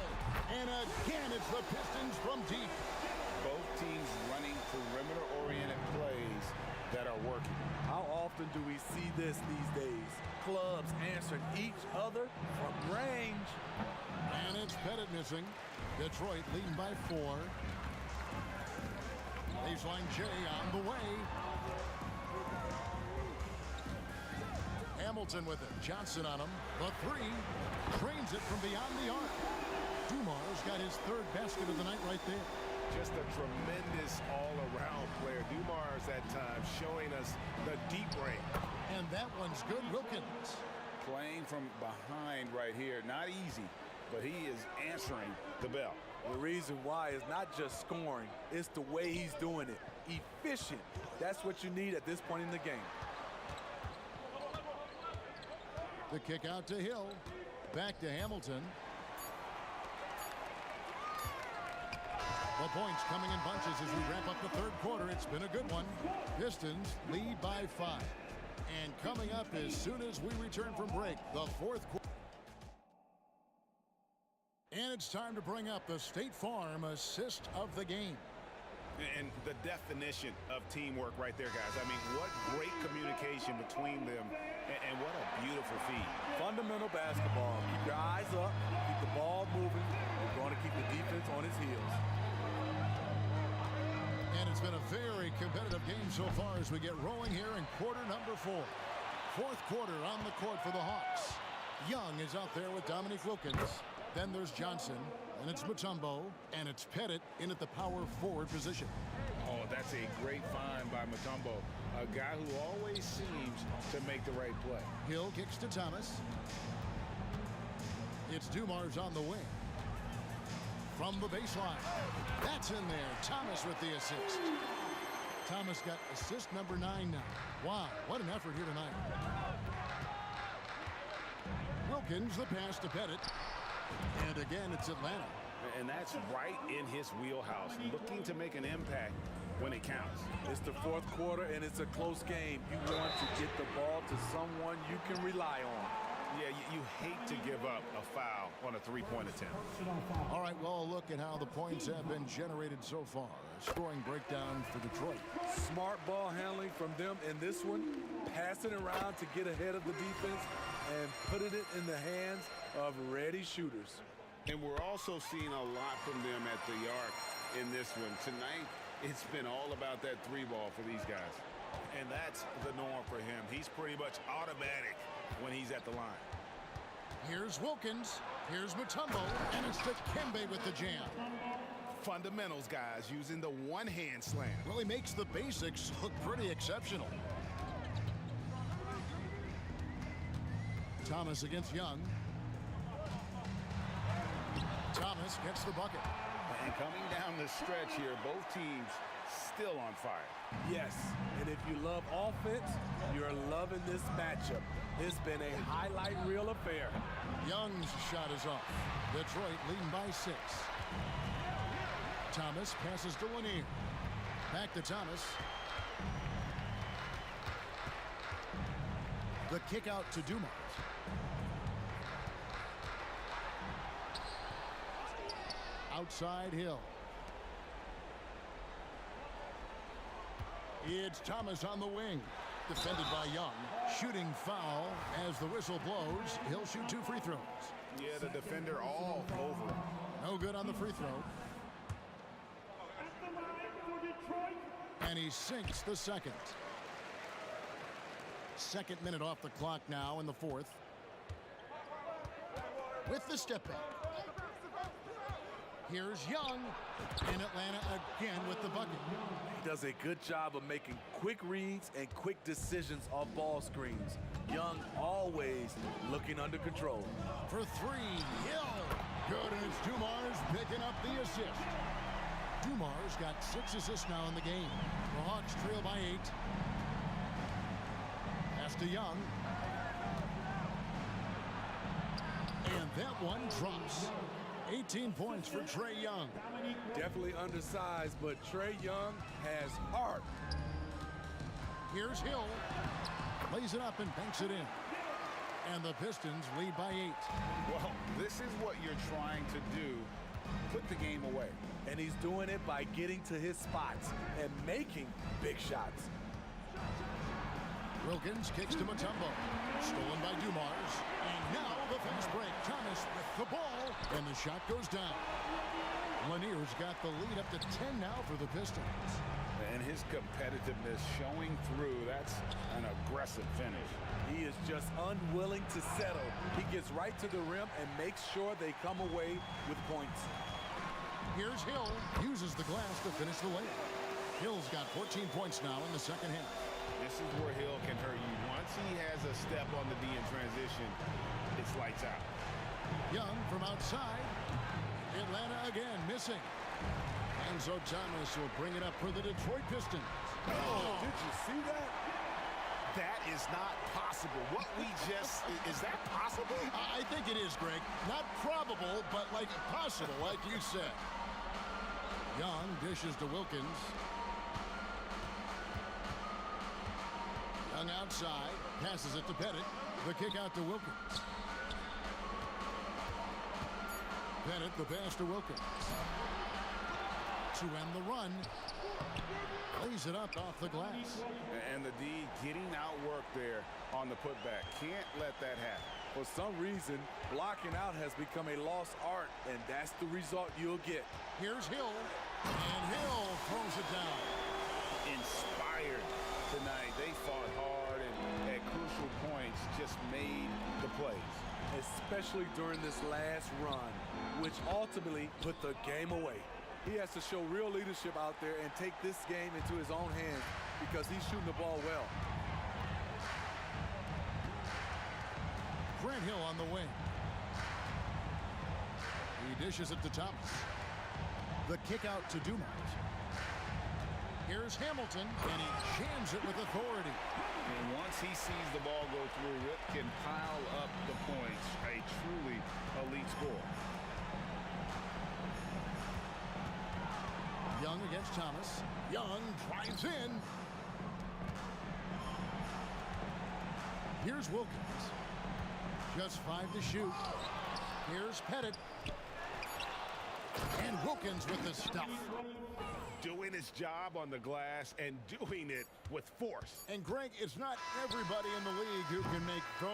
And again, it's the Pistons from deep. Both teams running perimeter-oriented plays that are working. How often do we see this these days? Clubs answering each other from range. And it's Pettit missing. Detroit leading by 4. Baseline J on the way. Hamilton with it. Johnson on him. The 3. Trains it from beyond the arc. Dumars got his 3rd basket of the night right there. Just a tremendous all-around player. Dumars that time showing us the deep range. And that one's good. Wilkins. Playing from behind right here. Not easy, but he is answering the bell. The reason why is not just scoring, it's the way he's doing it. Efficient. That's what you need at this point in the game. The kick out to Hill. Back to Hamilton. The points coming in bunches as we wrap up the third quarter. It's been a good one. Pistons lead by 5. And coming up as soon as we return from break, the fourth quarter. And it's time to bring up the State Farm assist of the game. And the definition of teamwork right there, guys. I mean, what great communication between them, and what a beautiful feed. Fundamental basketball. Keep your eyes up, keep the ball moving. You're going to keep the defense on its heels. And it's been a very competitive game so far as we get rolling here in quarter number 4. Fourth quarter on the court for the Hawks. Young is out there with Dominique Wilkins. Then there's Johnson, and it's Mutombo, and it's Pettit in at the power forward position. Oh, that's a great find by Mutombo, a guy who always seems to make the right play. Hill kicks to Thomas. It's Dumars on the wing. From the baseline. That's in there. Thomas with the assist. Thomas got assist number 9 now. Wow, what an effort here tonight. Wilkins, the pass to Pettit. And again, it's Atlanta. And that's right in his wheelhouse, looking to make an impact when it counts. It's the fourth quarter, and it's a close game. You want to get the ball to someone you can rely on. Yeah, you hate to give up a foul on a three-point attempt. All right, well, look at how the points have been generated so far. A scoring breakdown for Detroit. Smart ball handling from them in this one. Passing around to get ahead of the defense and putting it in the hands of ready shooters. And we're also seeing a lot from them at the arc in this one. Tonight, it's been all about that three ball for these guys. And that's the norm for him. He's pretty much automatic when he's at the line. Here's Wilkins. Here's Mutombo. And it's Dikembe with the jam. Fundamentals, guys, using the one-hand slam. Really makes the basics look pretty exceptional. Thomas against Young. Thomas gets the bucket. And coming down the stretch here, both teams still on fire. Yes, and if you love offense, you're loving this matchup. It's been a highlight reel affair. Young's shot is off. Detroit leading by 6. Thomas passes to Lanier. Back to Thomas. The kick out to Dumars. Outside Hill. It's Thomas on the wing. Defended by Young. Shooting foul as the whistle blows. He'll shoot 2 free throws. Yeah, the defender all over him. No good on the free throw. And he sinks the second. Second minute off the clock now in the fourth. With the step back. Here's Young, and Atlanta again with the bucket. He does a good job of making quick reads and quick decisions off ball screens. Young always looking under control. For 3, Hill. Good, and it's Dumars picking up the assist. Dumars got 6 assists now in the game. The Hawks trail by 8. Pass to Young. And that one drops. 18 points for Trae Young. Definitely undersized, but Trae Young has heart. Here's Hill. Lays it up and banks it in. And the Pistons lead by 8. Well, this is what you're trying to do. Put the game away. And he's doing it by getting to his spots and making big shots. Wilkins kicks to Mutombo. Stolen by Dumars. And now the fast break. Thomas with the ball. And the shot goes down. Lanier's got the lead up to 10 now for the Pistons. And his competitiveness showing through. That's an aggressive finish. He is just unwilling to settle. He gets right to the rim and makes sure they come away with points. Here's Hill. Uses the glass to finish the layup. Hill's got 14 points now in the second half. This is where Hill can hurt you. Once he has a step on the D in transition, it's lights out. Young from outside. Atlanta again missing. Enzo Thomas will bring it up for the Detroit Pistons. Oh, did you see that? That is not possible. What we just, is that possible? I think it is, Greg. Not probable, but like possible, like you said. Young dishes to Wilkins. Young outside, passes it to Pettit. The kick out to Wilkins. Pettit, the pass to Wilkins. To end the run. Lays it up off the glass. And the D getting outworked there on the putback. Can't let that happen. For some reason, blocking out has become a lost art, and that's the result you'll get. Here's Hill, and Hill throws it down. Inspired tonight. They fought hard and at crucial points just made the plays. Especially during this last run, which ultimately put the game away. He has to show real leadership out there and take this game into his own hands because he's shooting the ball well. Grant Hill on the wing. He dishes it to Thomas. The kick out to Dumont. Here's Hamilton, and he jams it with authority. And once he sees the ball go through, Rip can pile up the points. A truly elite score. Young against Thomas. Young drives in. Here's Wilkins. Just 5 to shoot. Here's Pettit. And Wilkins with the stuff. Doing his job on the glass and doing it with force. And Greg, it's not everybody in the league who can make those.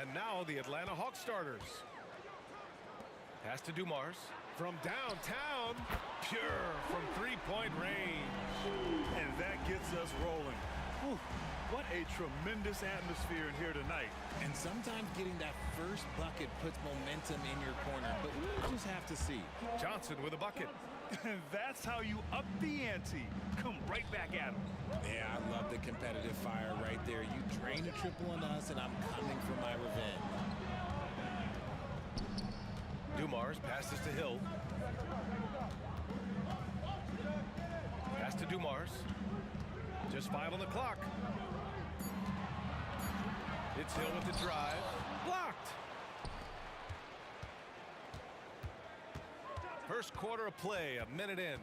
And now the Atlanta Hawks starters. Pass to Dumars. From downtown, pure from three-point range. And that gets us rolling. Whew, what a tremendous atmosphere in here tonight. And sometimes getting that first bucket puts momentum in your corner, but we'll just have to see. Johnson with a bucket. And that's how you up the ante. Come right back at him. Yeah, I love the competitive fire right there. You drain a triple on us, and I'm coming for my revenge. Dumars passes to Hill. Pass to Dumars. Just 5 on the clock. It's Hill with the drive. Blocked. First quarter of play, a minute in.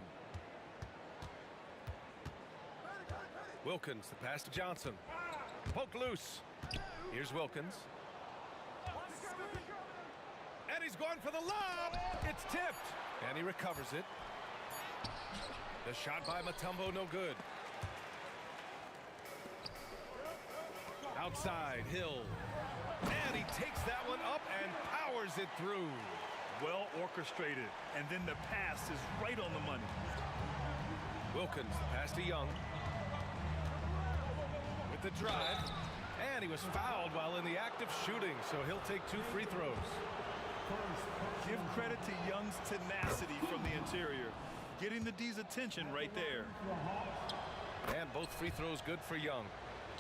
Wilkins, the pass to Johnson. Poke loose. Here's Wilkins. And he's going for the lob. It's tipped. And he recovers it. The shot by Mutombo, no good. Outside, Hill. And he takes that one up and powers it through. Well orchestrated. And then the pass is right on the money. Wilkins, the pass to Young. With the drive. And he was fouled while in the act of shooting, so he'll take 2 free throws. Give credit to Young's tenacity from the interior. Getting the D's attention right there. And both free throws good for Young.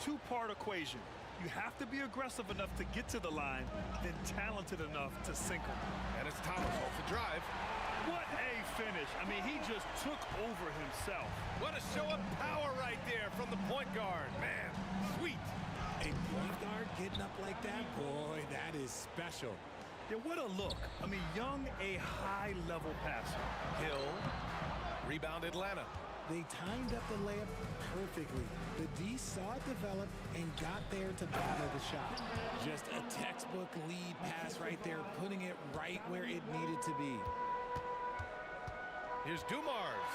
Two-part equation. You have to be aggressive enough to get to the line, then talented enough to sink them. And it's Thomas off the drive. What a finish. I mean, he just took over himself. What a show of power right there from the point guard. Man, sweet. A point guard getting up like that? Boy, that is special. Yeah, what a look. I mean, Young, a high-level passer. Hill, rebound Atlanta. They timed up the layup perfectly. The D saw it develop and got there to battle the shot. Just a textbook lead pass right there, putting it right where it needed to be. Here's Dumars.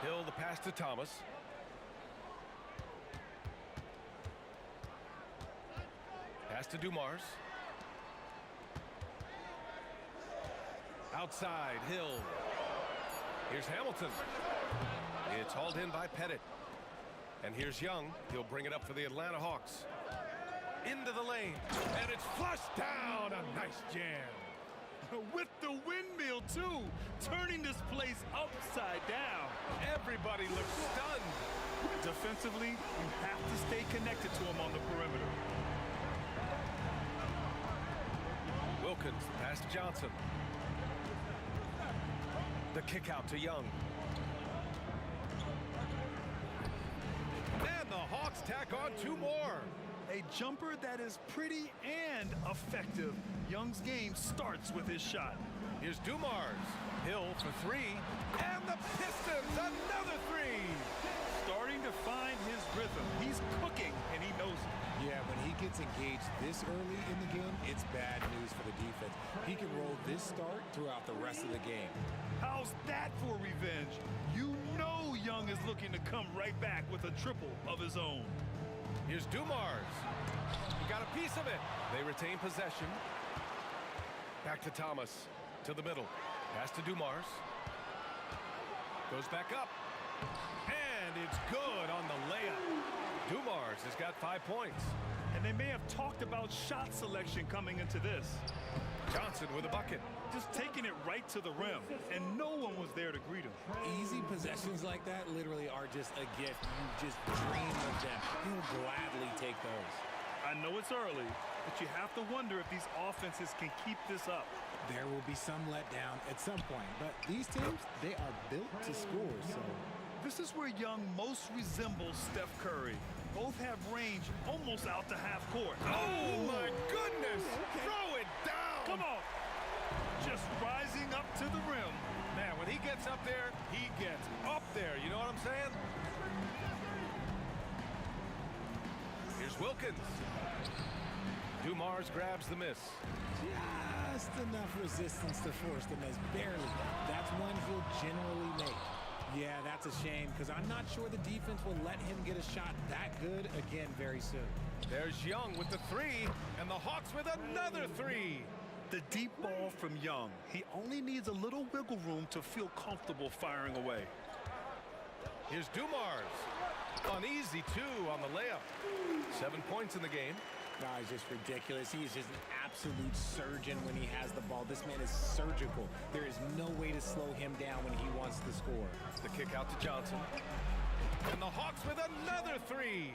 Hill, the pass to Thomas. Pass to Dumars. Outside, Hill. Here's Hamilton. It's hauled in by Pettit. And here's Young. He'll bring it up for the Atlanta Hawks. Into the lane. And it's flushed down. A nice jam. With the windmill, too. Turning this place upside down. Everybody looks stunned. Defensively, you have to stay connected to him on the perimeter. Wilkins, pass to Johnson. The kick out to Young. And the Hawks tack on 2 more. A jumper that is pretty and effective. Young's game starts with his shot. Here's Dumars. Hill for 3. And the Pistons, another 3. Starting to find his rhythm. He's cooking, and he knows it. Yeah, when he gets engaged this early in the game, it's bad news for the defense. He can roll this start throughout the rest of the game. How's that for revenge? You know Young is looking to come right back with a triple of his own. Here's Dumars. He got a piece of it. They retain possession. Back to Thomas. To the middle. Pass to Dumars. Goes back up. And it's good on the layup. Dumars has got 5 points. And they may have talked about shot selection coming into this. Johnson with a bucket. Just taking it right to the rim, and no one was there to greet him. Easy possessions like that literally are just a gift. You just dream of them. He'll gladly take those. I know it's early, but you have to wonder if these offenses can keep this up. There will be some letdown at some point, but these teams, they are built to score, so. This is where Young most resembles Steph Curry. Both have range almost out to half court. Oh my goodness! Okay. Throw it down! Come on! Just rising up to the rim. Man, when he gets up there, he gets up there. You know what I'm saying? Here's Wilkins. Dumars grabs the miss. Just enough resistance to force the miss. Barely. That's one he'll generally make. Yeah, that's a shame because I'm not sure the defense will let him get a shot that good again very soon. There's Young with the three, and the Hawks with another three. The deep ball from Young. He only needs a little wiggle room to feel comfortable firing away. Here's Dumars. Uneasy, too, on the layup. 7 points in the game. No, he's just ridiculous. He is just an absolute surgeon when he has the ball. This man is surgical. There is no way to slow him down when he wants to score. The kick out to Johnson. And the Hawks with another three.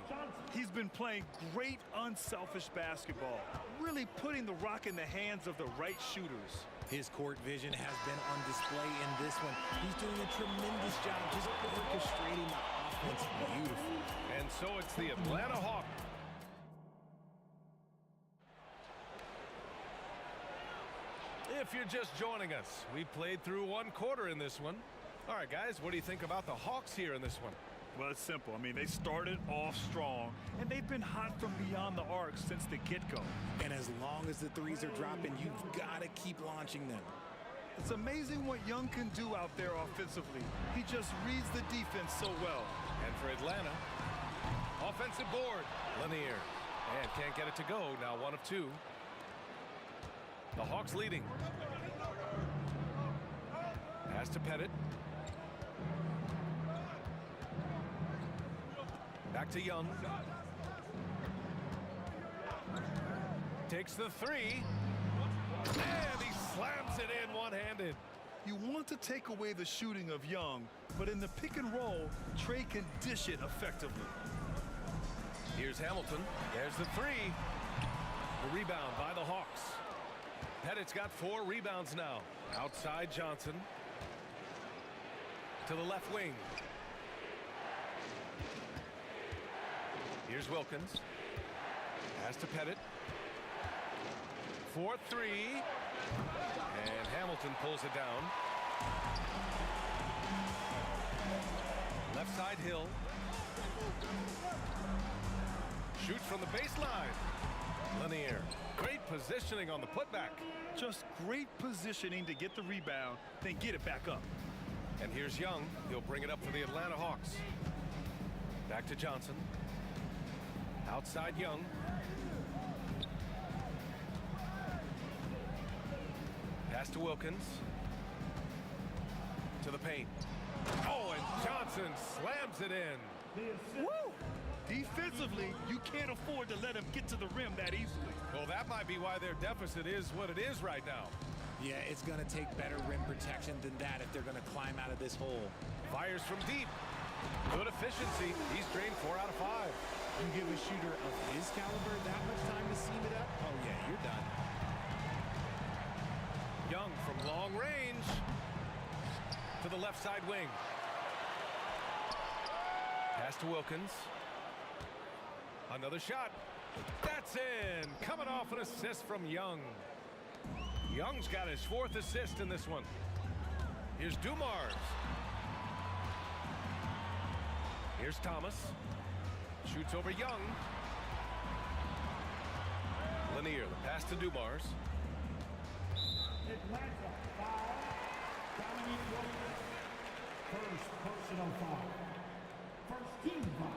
He's been playing great unselfish basketball, really putting the rock in the hands of the right shooters. His court vision has been on display in this one. He's doing a tremendous job just orchestrating the offense beautifully. And so it's the Atlanta Hawks. If you're just joining us, we played through one quarter in this one. All right, guys, what do you think about the Hawks here in this one? Well, it's simple. I mean, they started off strong, and they've been hot from beyond the arc since the get-go. And as long as the threes are dropping, you've got to keep launching them. It's amazing what Young can do out there offensively. He just reads the defense so well. And for Atlanta, offensive board, Lanier. And can't get it to go, now 1 of 2. The Hawks leading. Pass to Pettit. Back to Young. Takes the three. And he slams it in one-handed. You want to take away the shooting of Young, but in the pick and roll, Trey can dish it effectively. Here's Hamilton. There's the three. The rebound by the Hawks. Pettit's got 4 rebounds now. Outside Johnson. To the left wing. Here's Wilkins. Pass to Pettit. 4-3. And Hamilton pulls it down. Left side Hill. Shoots from the baseline. Lanier. Great positioning on the putback. Just great positioning to get the rebound, then get it back up. And here's Young. He'll bring it up for the Atlanta Hawks. Back to Johnson. Outside Young. Pass to Wilkins. To the paint. Oh, and Johnson slams it in. Woo! Defensively, you can't afford to let him get to the rim that easily. Well, that might be why their deficit is what it is right now. Yeah, it's going to take better rim protection than that if they're going to climb out of this hole. Fires from deep. Good efficiency. He's drained 4 out of 5. You give a shooter of his caliber that much time to seam it up? Oh, yeah, you're done. Young from long range. To the left side wing. Pass to Wilkins. Another shot. That's in. Coming off an assist from Young. Young's got his 4th assist in this one. Here's Dumars. Here's Thomas. Shoots over Young. Lanier, the pass to Dumars. Atlanta foul. Dominique Williams. First personal foul. First team foul.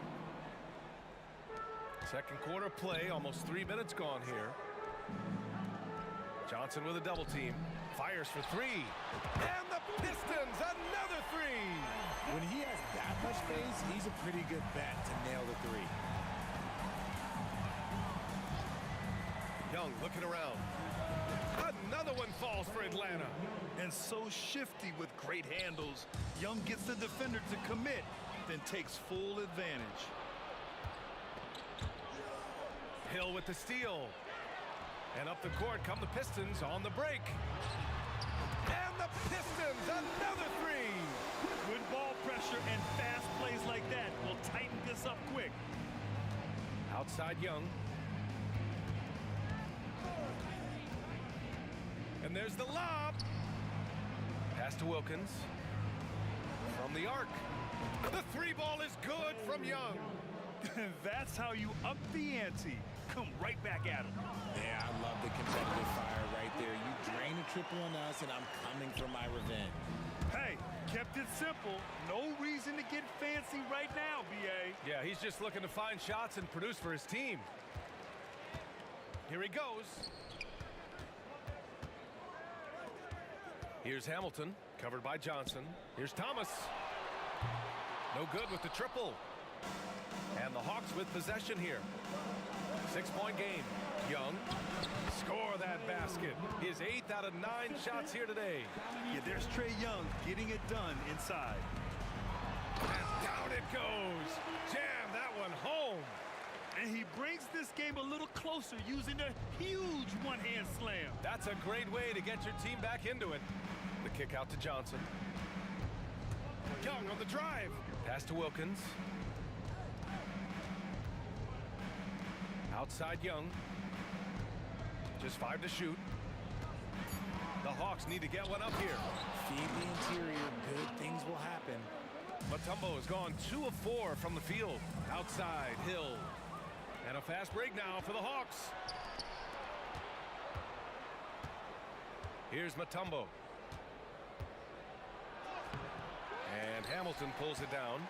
Second quarter play, almost 3 minutes gone here. Johnson with a double team. Fires for 3. And the Pistons, another 3. When he has that much space, he's a pretty good bet to nail the 3. Young looking around. Another one falls for Atlanta. And so shifty with great handles. Young gets the defender to commit, then takes full advantage. Hill with the steal. And up the court come the Pistons on the break. And the Pistons, another 3. Good ball pressure and fast plays like that will tighten this up quick. Outside Young. And there's the lob. Pass to Wilkins. From the arc. The 3 ball is good from Young. That's how you up the ante. Come right back at him. Yeah, I love the competitive fire right there. You drain a triple on us, and I'm coming for my revenge. Hey, kept it simple. No reason to get fancy right now, B.A. Yeah, he's just looking to find shots and produce for his team. Here he goes. Here's Hamilton, covered by Johnson. Here's Thomas. No good with the triple. And the Hawks with possession here. 6-point game. Young, score that basket. His 8th out of 9 shots here today. Yeah, there's Trae Young getting it done inside. And down it goes. Jam that one home. And he brings this game a little closer using a huge one-hand slam. That's a great way to get your team back into it. The kick out to Johnson. Young on the drive. Pass to Wilkins. Outside Young. Just 5 to shoot. The Hawks need to get one up here. Feed the interior. Good things will happen. Mutombo has gone 2 of 4 from the field. Outside, Hill. And a fast break now for the Hawks. Here's Mutombo. And Hamilton pulls it down.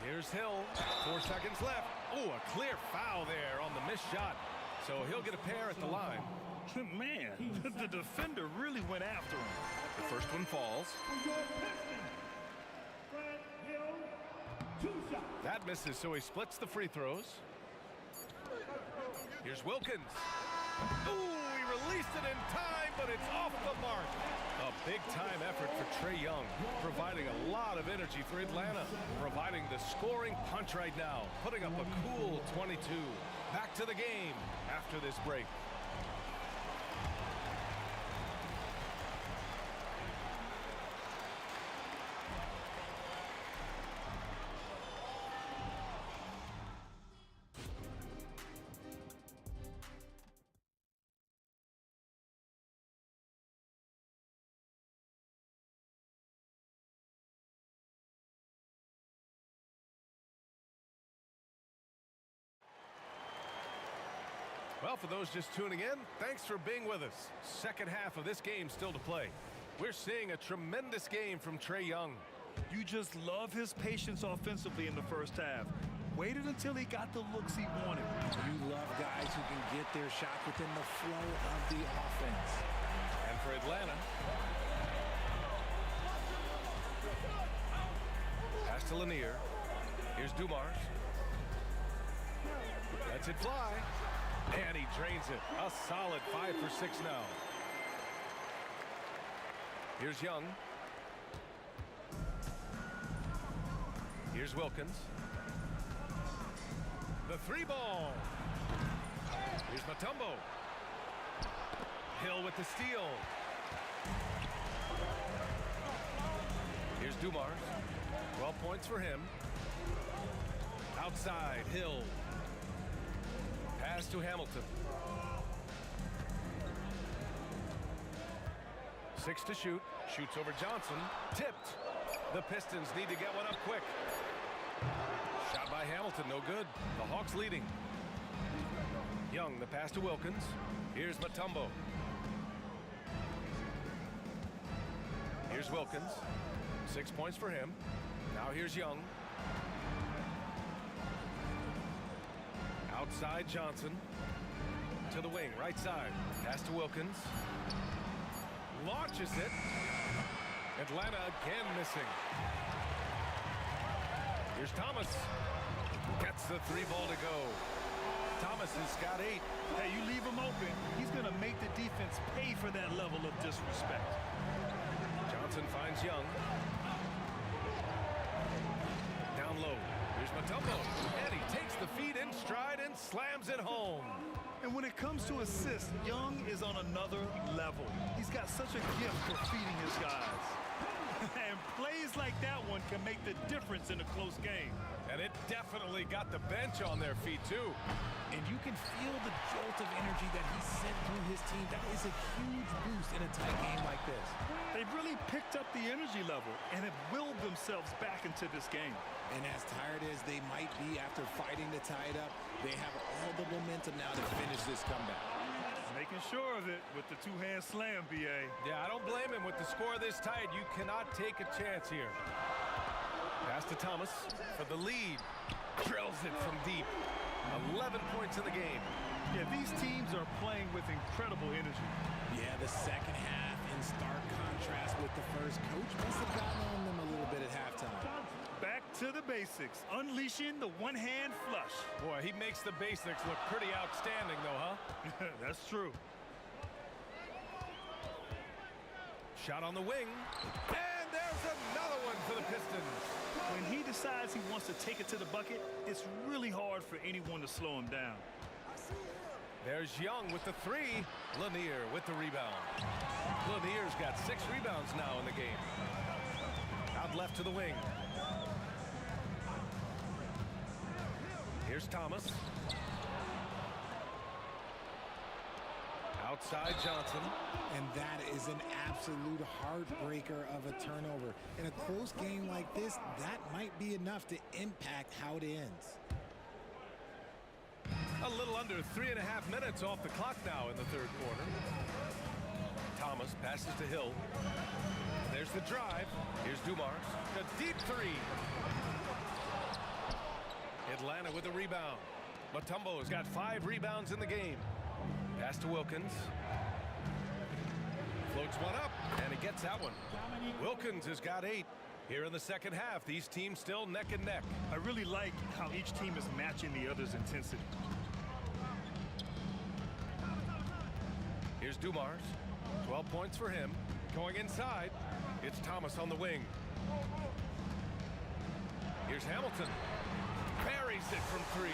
Here's Hill. 4 seconds left. Oh, a clear foul there on the missed shot. So he'll get a pair at the line. Man, the defender really went after him. The first one falls. That misses, so he splits the free throws. Here's Wilkins. Ooh, he released it in time, but it's off the mark. A big-time effort for Trae Young, providing a lot of energy for Atlanta, providing the scoring punch right now, putting up a cool 22. Back to the game after this break. Well, for those just tuning in, thanks for being with us. Second half of this game still to play. We're seeing a tremendous game from Trae Young. You just love his patience offensively in the first half. Waited until he got the looks he wanted. You love guys who can get their shot within the flow of the offense. And for Atlanta, pass to Lanier. Here's Dumars. Lets it fly. And he drains it. A solid 5 for 6 now. Here's Young. Here's Wilkins. The 3 ball. Here's Mutombo. Hill with the steal. Here's Dumars. 12 points for him. Outside, Hill. Pass to Hamilton. 6 to shoot. Shoots over Johnson. Tipped. The Pistons need to get one up quick. Shot by Hamilton, no good. The Hawks leading. Young, the pass to Wilkins. Here's Mutombo. Here's Wilkins. 6 points for him. Now here's Young. Outside Johnson. To the wing, right side. Pass to Wilkins. Launches it. Atlanta again missing. Here's Thomas. Gets the 3 ball to go. Thomas has got 8. Hey, you leave him open, he's going to make the defense pay for that level of disrespect. Johnson finds Young. Down low. Here's Mutombo. And he takes the feed in stride and slams it home. And when it comes to assists, Young is on another level. He's got such a gift for feeding his guys. And plays like that one can make the difference in a close game. And it definitely got the bench on their feet, too. And you can feel the jolt of energy that he sent through his team. That is a huge boost in a tight game like this. They've really picked up the energy level and have willed themselves back into this game. And as tired as they might be after fighting to tie it up, they have all the momentum now to finish this comeback. Making sure of it with the two-hand slam, B.A. Yeah, I don't blame him with the score this tight. You cannot take a chance here. Pass to Thomas for the lead. Drills it from deep. 11 points in the game. Yeah, these teams are playing with incredible energy. Yeah, the second half in stark contrast with the first. Coach must have gotten on them a little bit at halftime. Back to the basics, unleashing the one-hand flush. Boy, he makes the basics look pretty outstanding, though, huh? That's true. Shot on the wing. And there's another one for the Pistons. When he decides he wants to take it to the bucket, it's really hard for anyone to slow him down. There's Young with the three. Lanier with the rebound. Lanier's got 6 rebounds now in the game. Out left to the wing. Here's Thomas. Outside Johnson. And that is an absolute heartbreaker of a turnover. In a close game like this, that might be enough to impact how it ends. A little under 3.5 minutes off the clock now in the third quarter. Thomas passes to Hill. There's the drive. Here's Dumars. The deep three. Atlanta with a rebound. Mutombo's got 5 rebounds in the game. Pass to Wilkins. Floats one up, and he gets that one. Wilkins has got 8. Here in the second half, these teams still neck and neck. I really like how each team is matching the other's intensity. Here's Dumars. 12 points for him. Going inside, it's Thomas on the wing. Here's Hamilton. Buries it from 3.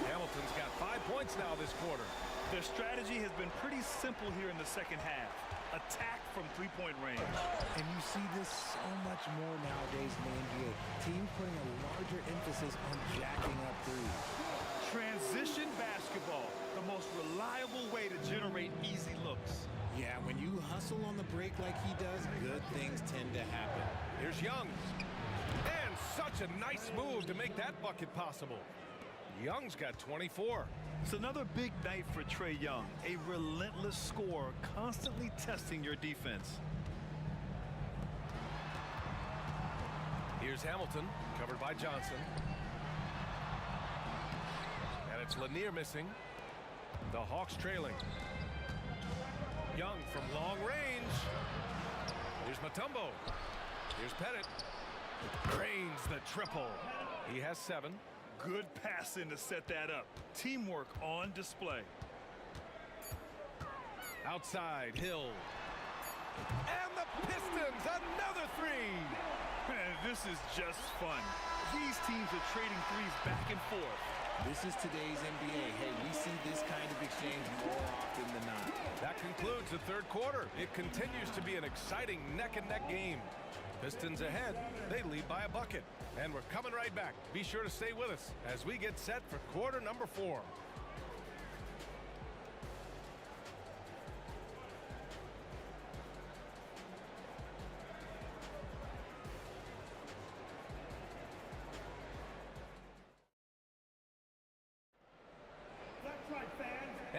Hamilton's got 5 points now this quarter. Their strategy has been pretty simple here in the second half. Attack from three-point range. And you see this so much more nowadays in the NBA. Teams putting a larger emphasis on jacking up threes. Transition basketball, the most reliable way to generate easy looks. Yeah, when you hustle on the break like he does, good things tend to happen. Here's Young. And such a nice move to make that bucket possible. Young's got 24. It's another big night for Trae Young. A relentless scorer, constantly testing your defense. Here's Hamilton, covered by Johnson. And it's Lanier missing. The Hawks trailing. Young from long range. Here's Mutombo. Here's Pettit. Drains the triple. He has 7. Good passing to set that up. Teamwork on display. Outside, Hill. And the Pistons, another 3. Man, this is just fun. These teams are trading threes back and forth. This is today's NBA. Hey, we see this kind of exchange more often than not. That concludes the third quarter. It continues to be an exciting neck-and-neck game. Pistons ahead. They lead by a bucket. And we're coming right back. Be sure to stay with us as we get set for quarter number 4.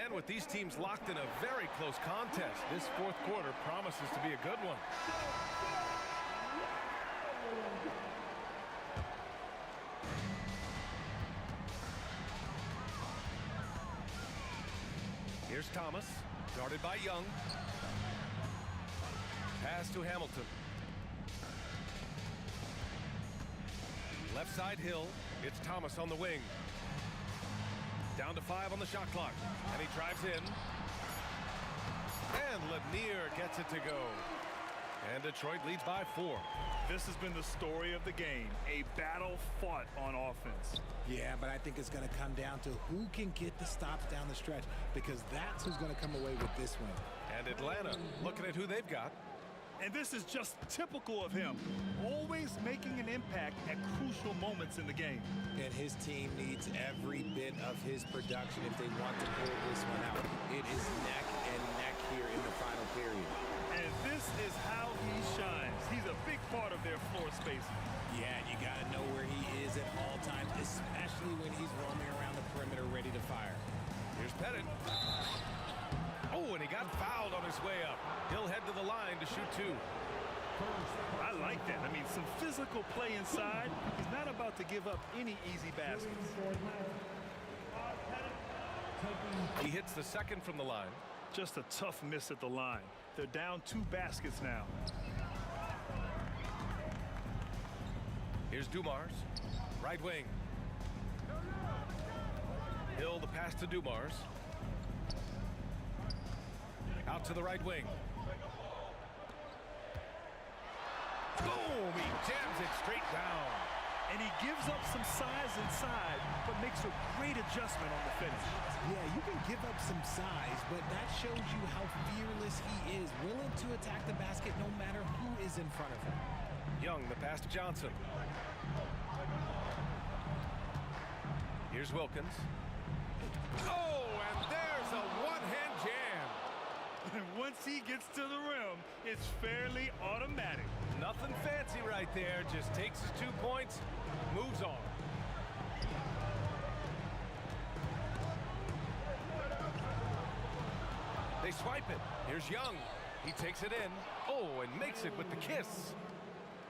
And with these teams locked in a very close contest, this fourth quarter promises to be a good one. Here's Thomas, guarded by Young. Pass to Hamilton. Left side Hill. It's Thomas on the wing. Down to 5 on the shot clock. And he drives in. And Lanier gets it to go. And Detroit leads by 4. This has been the story of the game. A battle fought on offense. Yeah, but I think it's going to come down to who can get the stops down the stretch, because that's who's going to come away with this win. And Atlanta, looking at who they've got. And this is just typical of him. Always making an impact at crucial moments in the game. And his team needs every bit of his production if they want to pull this one out. It is neck and neck here in the final period. And this is how he shines. He's a big part of their floor spacing. Yeah, you got to know where he is at all times, especially when he's roaming around the perimeter ready to fire. Here's Pettit. shoot two. I like that. I mean, some physical play inside. He's not about to give up any easy baskets. He hits the second from the line. Just a tough miss at the line. They're down 2 baskets now. Here's Dumars, right wing. Hill, the pass to Dumars. Out to the right wing. Boom! He jams it straight down. And he gives up some size inside, but makes a great adjustment on the finish. Yeah, you can give up some size, but that shows you how fearless he is, willing to attack the basket no matter who is in front of him. Young, the pass to Johnson. Here's Wilkins. Oh, and there's a one-hand jam. And once he gets to the rim, it's fairly automatic. Nothing fancy right there. Just takes his 2 points, moves on. They swipe it. Here's Young. He takes it in. Oh, and makes it with the kiss.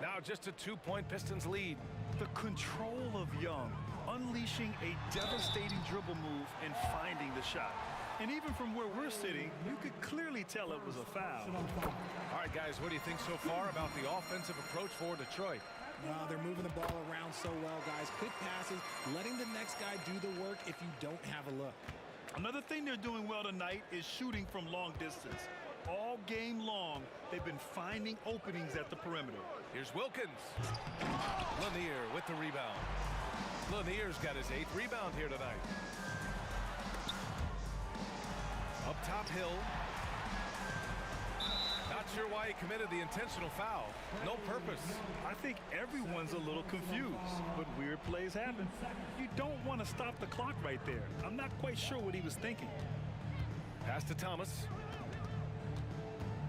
Now just a 2-point Pistons lead. The control of Young, unleashing a devastating dribble move and finding the shot. And even from where we're sitting, you could clearly tell it was a foul. All right, guys, what do you think so far about the offensive approach for Detroit? They're moving the ball around so well, guys. Quick passes, letting the next guy do the work if you don't have a look. Another thing they're doing well tonight is shooting from long distance. All game long, they've been finding openings at the perimeter. Here's Wilkins. Lanier with the rebound. Lanier's got his 8th rebound here tonight. Up top, Hill. Not sure why he committed the intentional foul. No purpose. I think everyone's a little confused, but weird plays happen. You don't want to stop the clock right there. I'm not quite sure what he was thinking. Pass to Thomas.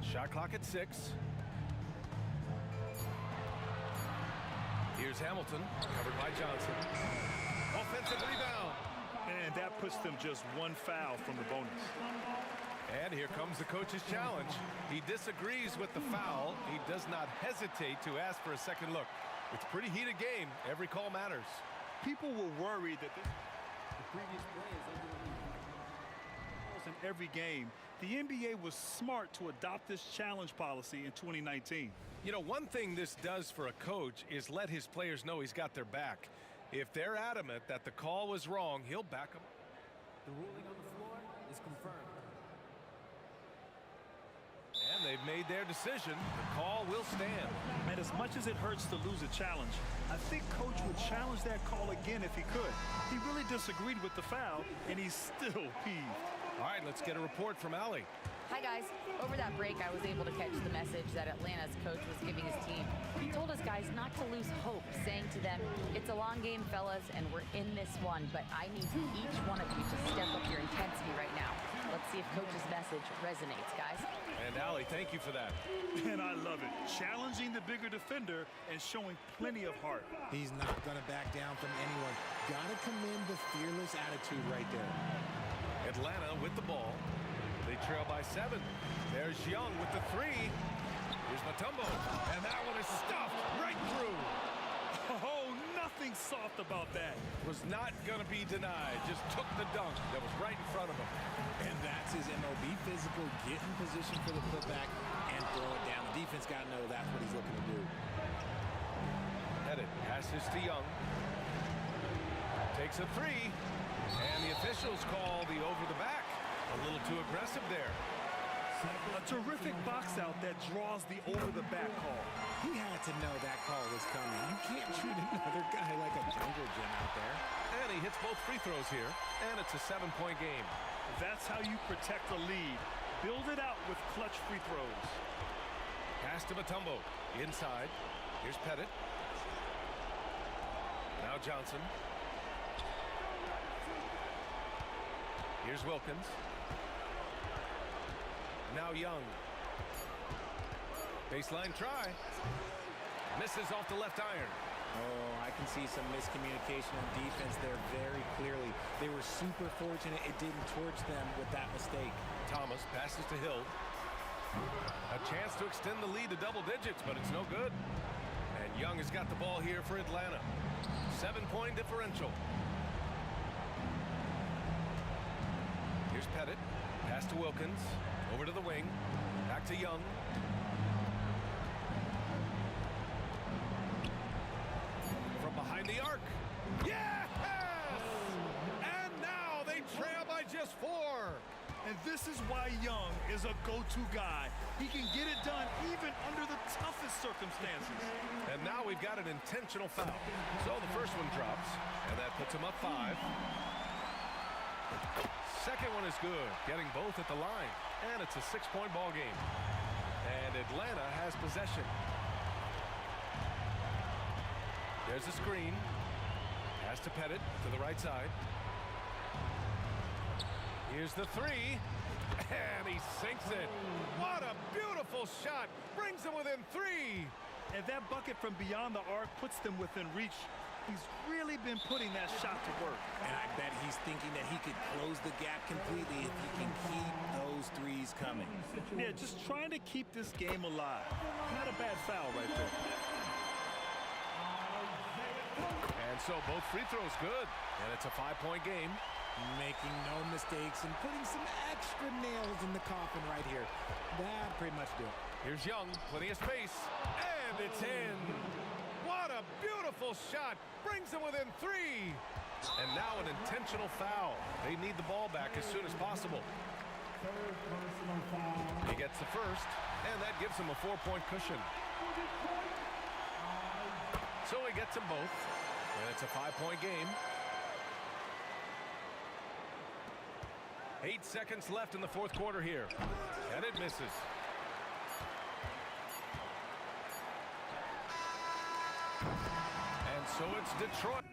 Shot clock at 6. Here's Hamilton, covered by Johnson. Offensive rebound. And that puts them just 1 foul from the bonus. And here comes the coach's challenge. He disagrees with the foul. He does not hesitate to ask for a second look. It's a pretty heated game. Every call matters. People were worried that the previous play is in every game. The NBA was smart to adopt this challenge policy in 2019. You know, one thing this does for a coach is let his players know he's got their back. If they're adamant that the call was wrong, he'll back them. The ruling on the floor is confirmed. And they've made their decision. The call will stand. And as much as it hurts to lose a challenge, I think Coach would challenge that call again if he could. He really disagreed with the foul, and he's still peeved. All right, let's get a report from Allie. Hi, guys. Over that break, I was able to catch the message that Atlanta's coach was giving his team. He told his guys not to lose hope, saying to them, it's a long game, fellas, and we're in this one, but I need each one of you to step up your intensity right now. Let's see if Coach's message resonates, guys. And Allie, thank you for that. And I love it. Challenging the bigger defender and showing plenty of heart. He's not going to back down from anyone. Got to commend the fearless attitude right there. Atlanta with the ball. They trail by 7. There's Young with the 3. Here's Mutombo. And that one is stuffed right through. Oh, nothing soft about that. Was not going to be denied. Just took the dunk that was right in front of him. And that's his MO. Be physical, get in position for the putback, and throw it down. The defense got to know that's what he's looking to do. Headed, passes to Young. Takes a 3. And the officials call the over the back. A little too aggressive there. A terrific box out that draws the over-the-back call. He had to know that call was coming. You can't treat another guy like a jungle gym out there. And he hits both free throws here. And it's a 7-point game. That's how you protect the lead. Build it out with clutch free throws. Pass to Mutombo. Inside. Here's Pettit. Now Johnson. Here's Wilkins. Now Young. Baseline try. Misses off the left iron. Oh, I can see some miscommunication on defense there very clearly. They were super fortunate it didn't torch them with that mistake. Thomas passes to Hill. A chance to extend the lead to double digits, but it's no good. And Young has got the ball here for Atlanta. 7-point differential. Here's Pettit. Pass to Wilkins. Over to the wing. Back to Young. From behind the arc. Yes! And now they trail by just 4. And this is why Young is a go-to guy. He can get it done even under the toughest circumstances. And now we've got an intentional foul. So the first one drops, and that puts him up 5. Second one is good, getting both at the line. And it's a 6-point ball game. And Atlanta has possession. There's a screen. Pass to Pettit to the right side. Here's the 3, and he sinks it. What a beautiful shot. Brings them within 3. And that bucket from beyond the arc puts them within reach. He's really been putting that shot to work. And I bet he's thinking that he could close the gap completely if he can keep those threes coming. Yeah, just trying to keep this game alive. Not a bad foul right there. And so both free throws good. And it's a 5-point game. Making no mistakes and putting some extra nails in the coffin right here. That pretty much do it. Here's Young, plenty of space, and it's in. What a beautiful shot. Brings them within 3. And now an intentional foul. They need the ball back as soon as possible. He gets the first, and that gives him a 4-point cushion. So he gets them both, and it's a 5-point game. 8 seconds left in the fourth quarter here. And it misses. And so it's Detroit.